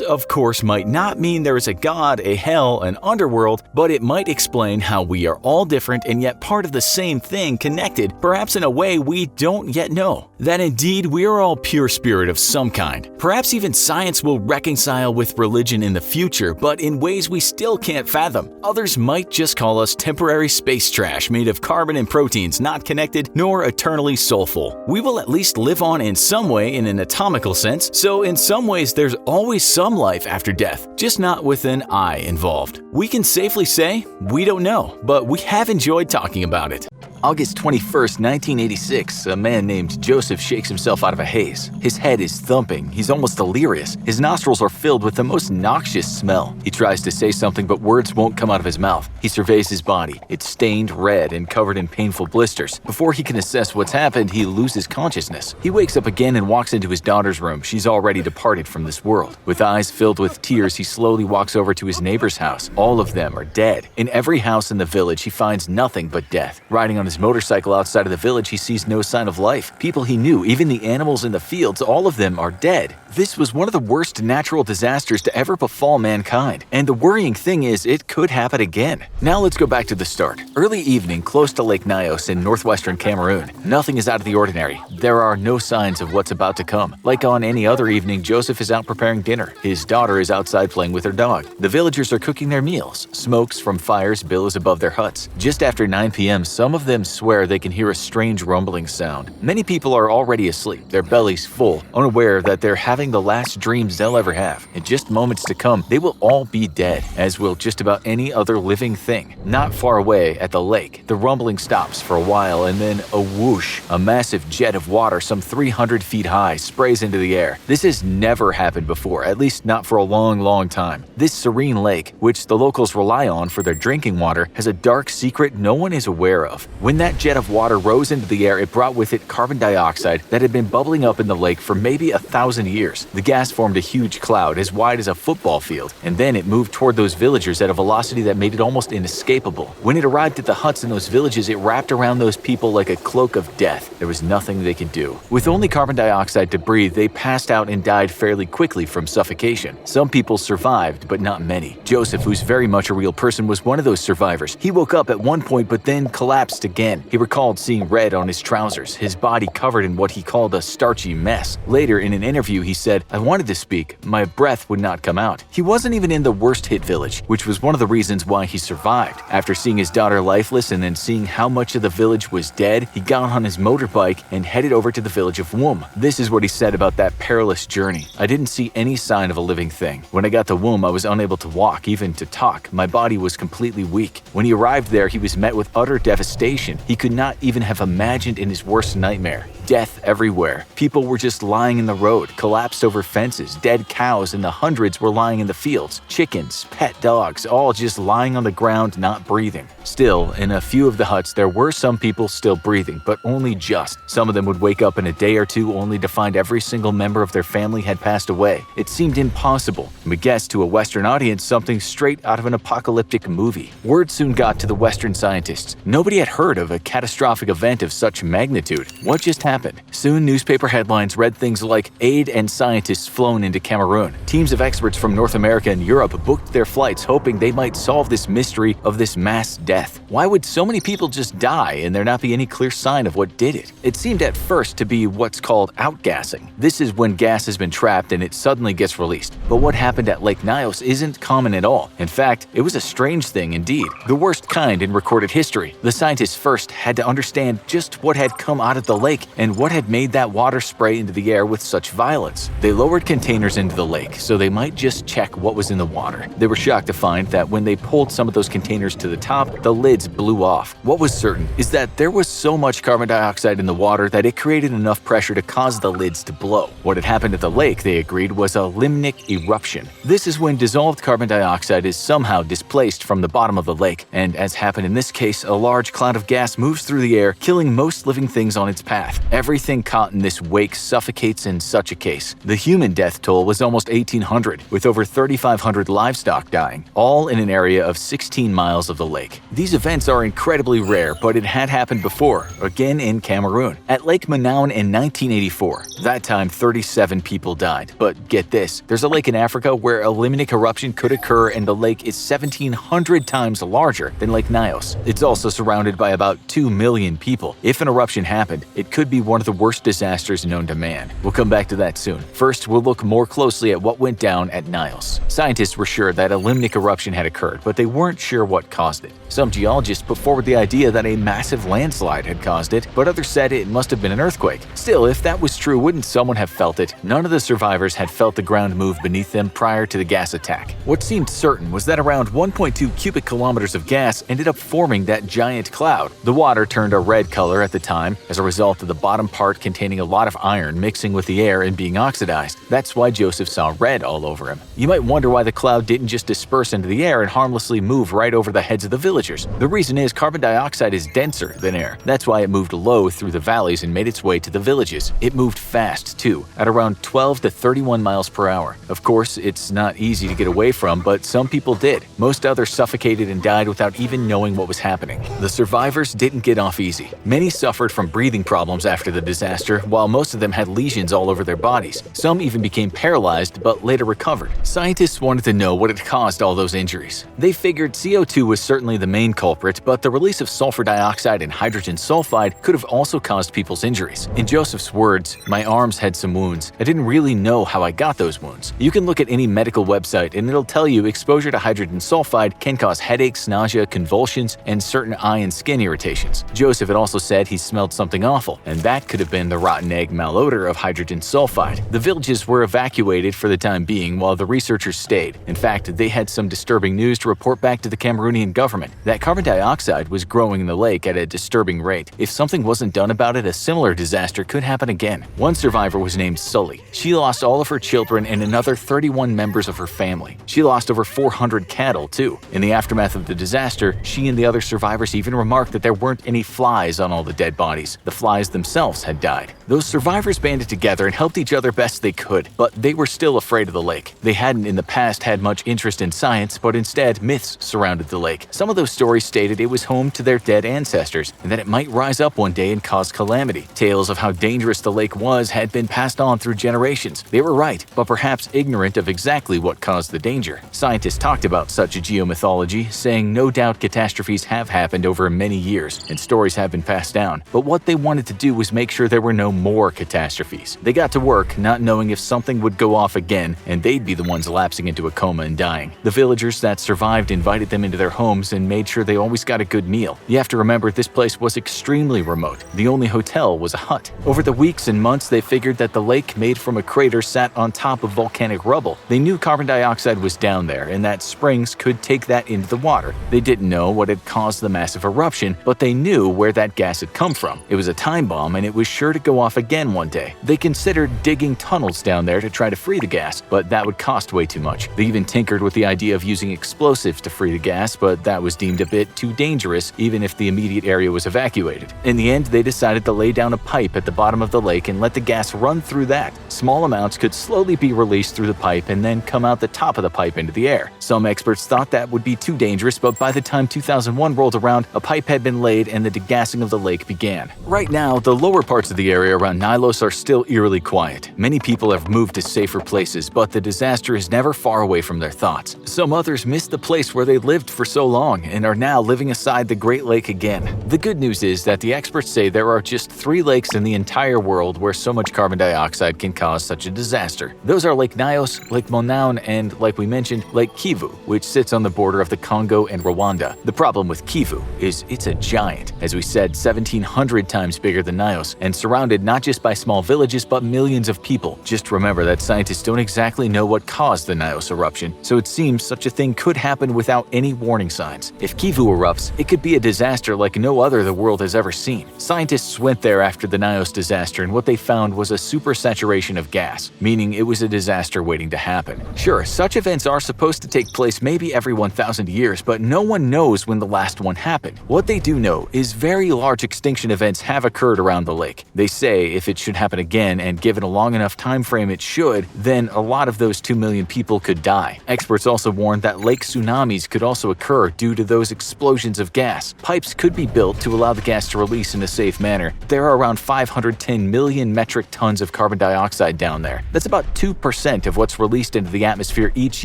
of course, might not mean there is a god, a hell, an underworld, but it might explain how we are all different and yet part of the same thing, connected, perhaps in a way we don't yet know. That indeed we are all pure spirit of some kind. Perhaps even science will reconcile with religion in the future, but in ways we still can't fathom. Others might just call us temporary space trash made of carbon and proteins, not connected nor eternally soulful. We will at least live on in some way in an atomical sense, so in some ways there's always some life after death, just not with an I involved. We can safely say we don't know, but we have enjoyed talking about it. August 21st, 1986, a man named Joseph shakes himself out of a haze. His head is thumping. He's almost delirious. His nostrils are filled with the most noxious smell. He tries to say something, but words won't come out of his mouth. He surveys his body. It's stained red and covered in painful blisters. Before he can assess what's happened, he loses consciousness. He wakes up again and walks into his daughter's room. She's already departed from this world. With eyes filled with tears, he slowly walks over to his neighbor's house. All of them are dead. In every house in the village, he finds nothing but death. Riding on his motorcycle outside of the village, he sees no sign of life. People he knew, even the animals in the fields, all of them are dead. This was one of the worst natural disasters to ever befall mankind. And the worrying thing is, it could happen again. Now let's go back to the start. Early evening, close to Lake Nyos in northwestern Cameroon. Nothing is out of the ordinary. There are no signs of what's about to come. Like on any other evening, Joseph is out preparing dinner. His daughter is outside playing with her dog. The villagers are cooking their meals. Smokes from fires billows above their huts. Just after 9 p.m., some of them swear they can hear a strange rumbling sound. Many people are already asleep, their bellies full, unaware that they're having the last dreams they'll ever have. In just moments to come, they will all be dead, as will just about any other living thing. Not far away, at the lake, the rumbling stops for a while, and then a whoosh, a massive jet of water some 300 feet high sprays into the air. This has never happened before, at least not for a long time. This serene lake, which the locals rely on for their drinking water, has a dark secret no one is aware of. When that jet of water rose into the air, it brought with it carbon dioxide that had been bubbling up in the lake for maybe 1,000 years. The gas formed a huge cloud as wide as a football field, and then it moved toward those villagers at a velocity that made it almost inescapable. When it arrived at the huts in those villages, it wrapped around those people like a cloak of death. There was nothing they could do. With only carbon dioxide to breathe, they passed out and died fairly quickly from suffocation. Some people survived, but not many. Joseph, who's very much a real person, was one of those survivors. He woke up at one point, but then collapsed again. He recalled seeing red on his trousers, his body covered in what he called a starchy mess. Later, in an interview, he said, "I wanted to speak. My breath would not come out." He wasn't even in the worst hit village, which was one of the reasons why he survived. After seeing his daughter lifeless and then seeing how much of the village was dead, he got on his motorbike and headed over to the village of Wum. This is what he said about that perilous journey. "I didn't see any sign of a living thing. When I got to Wum, I was unable to walk, even to talk. My body was completely weak. When he arrived there, he was met with utter devastation. He could not even have imagined in his worst nightmare. Death everywhere. People were just lying in the road, collapsed over fences. Dead cows in the hundreds were lying in the fields. Chickens, pet dogs, all just lying on the ground, not breathing. Still, in a few of the huts, there were some people still breathing, but only just. Some of them would wake up in a day or two only to find every single member of their family had passed away. It seemed impossible. We guessed to a Western audience something straight out of an apocalyptic movie. Word soon got to the Western scientists. Nobody had heard of a catastrophic event of such magnitude. What just happened? Soon, newspaper headlines read things like, "Aid and scientists flown into Cameroon." Teams of experts from North America and Europe booked their flights hoping they might solve this mystery of this mass death. Why would so many people just die and there not be any clear sign of what did it? It seemed at first to be what's called outgassing. This is when gas has been trapped and it suddenly gets released. But what happened at Lake Nyos isn't common at all. In fact, it was a strange thing indeed. The worst kind in recorded history. The scientists first had to understand just what had come out of the lake and what had made that water spray into the air with such violence. They lowered containers into the lake so they might just check what was in the water. They were shocked to find that when they pulled some of those containers to the top, the lids blew off. What was certain is that there was so much carbon dioxide in the water that it created enough pressure to cause the lids to blow. What had happened at the lake, they agreed, was a limnic eruption. This is when dissolved carbon dioxide is somehow displaced from the bottom of the lake, and as happened in this case, a large cloud of gas moves through the air, killing most living things on its path. Everything caught in this wake suffocates in such a case. The human death toll was almost 1,800, with over 3,500 livestock dying, all in an area of 16 miles of the lake. These events are incredibly rare, but it had happened before, again in Cameroon, at Lake Manaun in 1984. That time, 37 people died. But get this, there's a lake in Africa where a limnic eruption could occur and the lake is 1,700 times larger than Lake Nyos. It's also surrounded by about 2 million people. If an eruption happened, it could be one of the worst disasters known to man. We'll come back to that soon. First, we'll look more closely at what went down at Nyos. Scientists were sure that a limnic eruption had occurred, but they weren't sure what caused it. Some geologists put forward the idea that a massive landslide had caused it, but others said it must have been an earthquake. Still, if that was true, wouldn't someone have felt it? None of the survivors had felt the ground move beneath them prior to the gas attack. What seemed certain was that around 1.2 cubic kilometers of gas ended up forming that giant cloud. The water turned a red color at the time as a result of the bottom part containing a lot of iron mixing with the air and being oxidized. That's why Joseph saw red all over him. You might wonder why the cloud didn't just disperse into the air and harmlessly move right over the heads of the villagers. The reason is carbon dioxide is denser than air. That's why it moved low through the valleys and made its way to the villages. It moved fast, too, at around 12 to 31 miles per hour. Of course, it's not easy to get away from, but some people did. Most others suffocated and died without even knowing what was happening. The survivors didn't get off easy. Many suffered from breathing problems after the disaster, while most of them had lesions all over their bodies. Some even became paralyzed but later recovered. Scientists wanted to know what had caused all those injuries. They figured CO2 was certainly the main culprit, but the release of sulfur dioxide and hydrogen sulfide could have also caused people's injuries. In Joseph's words, "My arms had some wounds. I didn't really know how I got those wounds." You can look at any medical website and it'll tell you exposure to hydrogen sulfide can cause headaches, nausea, convulsions, and certain eye and skin irritations. Joseph had also said he smelled something awful, and that could have been the rotten egg malodor of hydrogen sulfide. The villages were evacuated for the time being while the researchers stayed. In fact, they had some disturbing news to report back to the Cameroonian government. That carbon dioxide was growing in the lake at a disturbing rate. If something wasn't done about it, a similar disaster could happen again. One survivor was named Sully. She lost all of her children and another 31 members of her family. She lost over 400 cattle, too. In the aftermath of the disaster, she and the other survivors even remarked that there weren't any flies on all the dead bodies. The flies themselves had died. Those survivors banded together and helped each other best they could, but they were still afraid of the lake. They hadn't in the past had much interest in science, but instead myths surrounded the lake. Some of those stories stated it was home to their dead ancestors and that it might rise up one day and cause calamity. Tales of how dangerous the lake was had been passed on through generations. They were right, but perhaps ignorant of exactly what caused the danger. Scientists talked about such a geomythology, saying no doubt catastrophes have happened over many years and stories have been passed down, but what they wanted to do was make sure there were no more catastrophes. They got to work not knowing if something would go off again and they'd be the ones lapsing into a coma and dying. The villagers that survived invited them into their homes and made sure they always got a good meal. You have to remember this place was extremely remote. The only hotel was a hut. Over the weeks and months, they figured that the lake made from a crater sat on top of volcanic rubble. They knew carbon dioxide was down there and that springs could take that into the water. They didn't know what had caused the massive eruption, but they knew where that gas had come from. It was a time bomb and it was sure to go off again one day. They considered digging tunnels down there to try to free the gas, but that would cost way too much. They even tinkered with the idea of using explosives to free the gas, but that was deemed a bit too dangerous even if the immediate area was evacuated. In the end, they decided to lay down a pipe at the bottom of the lake and let the gas run through that. Small amounts could slowly be released through the pipe and then come out the top of the pipe into the air. Some experts thought that would be too dangerous, but by the time 2001 rolled around, a pipe had been laid and the degassing of the lake began. Right now, the lower parts of the area around Nylos are still eerily quiet. Many people have moved to safer places, but the disaster is never far away from their thoughts. Some others missed the place where they lived for so long and are now living aside the Great Lake again. The good news is that the experts say there are just 3 lakes in the entire world where so much carbon dioxide can cause such a disaster. Those are Lake Nyos, Lake Manaun, and, like we mentioned, Lake Kivu, which sits on the border of the Congo and Rwanda. The problem with Kivu is it's a a giant, as we said, 1,700 times bigger than Nios, and surrounded not just by small villages but millions of people. Just remember that scientists don't exactly know what caused the Nios eruption, so it seems such a thing could happen without any warning signs. If Kivu erupts, it could be a disaster like no other the world has ever seen. Scientists went there after the Nios disaster, and what they found was a supersaturation of gas, meaning it was a disaster waiting to happen. Sure, such events are supposed to take place maybe every 1,000 years, but no one knows when the last one happened. What they do know is very large extinction events have occurred around the lake. They say if it should happen again, and given a long enough time frame it should, then a lot of those 2 million people could die. Experts also warned that lake tsunamis could also occur due to those explosions of gas. Pipes could be built to allow the gas to release in a safe manner. There are around 510 million metric tons of carbon dioxide down there. That's about 2% of what's released into the atmosphere each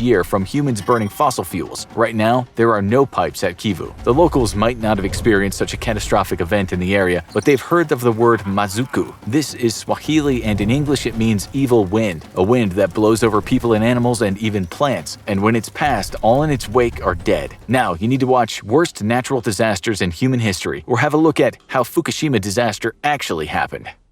year from humans burning fossil fuels. Right now, there are no pipes at Kivu. The locals might not have experienced such a catastrophic event in the area, but they've heard of the word mazuku. This is Swahili, and in English it means evil wind, a wind that blows over people and animals and even plants, and when it's passed, all in its wake are dead. Now, you need to watch Worst Natural Disasters in Human History, or have a look at how Fukushima disaster actually happened.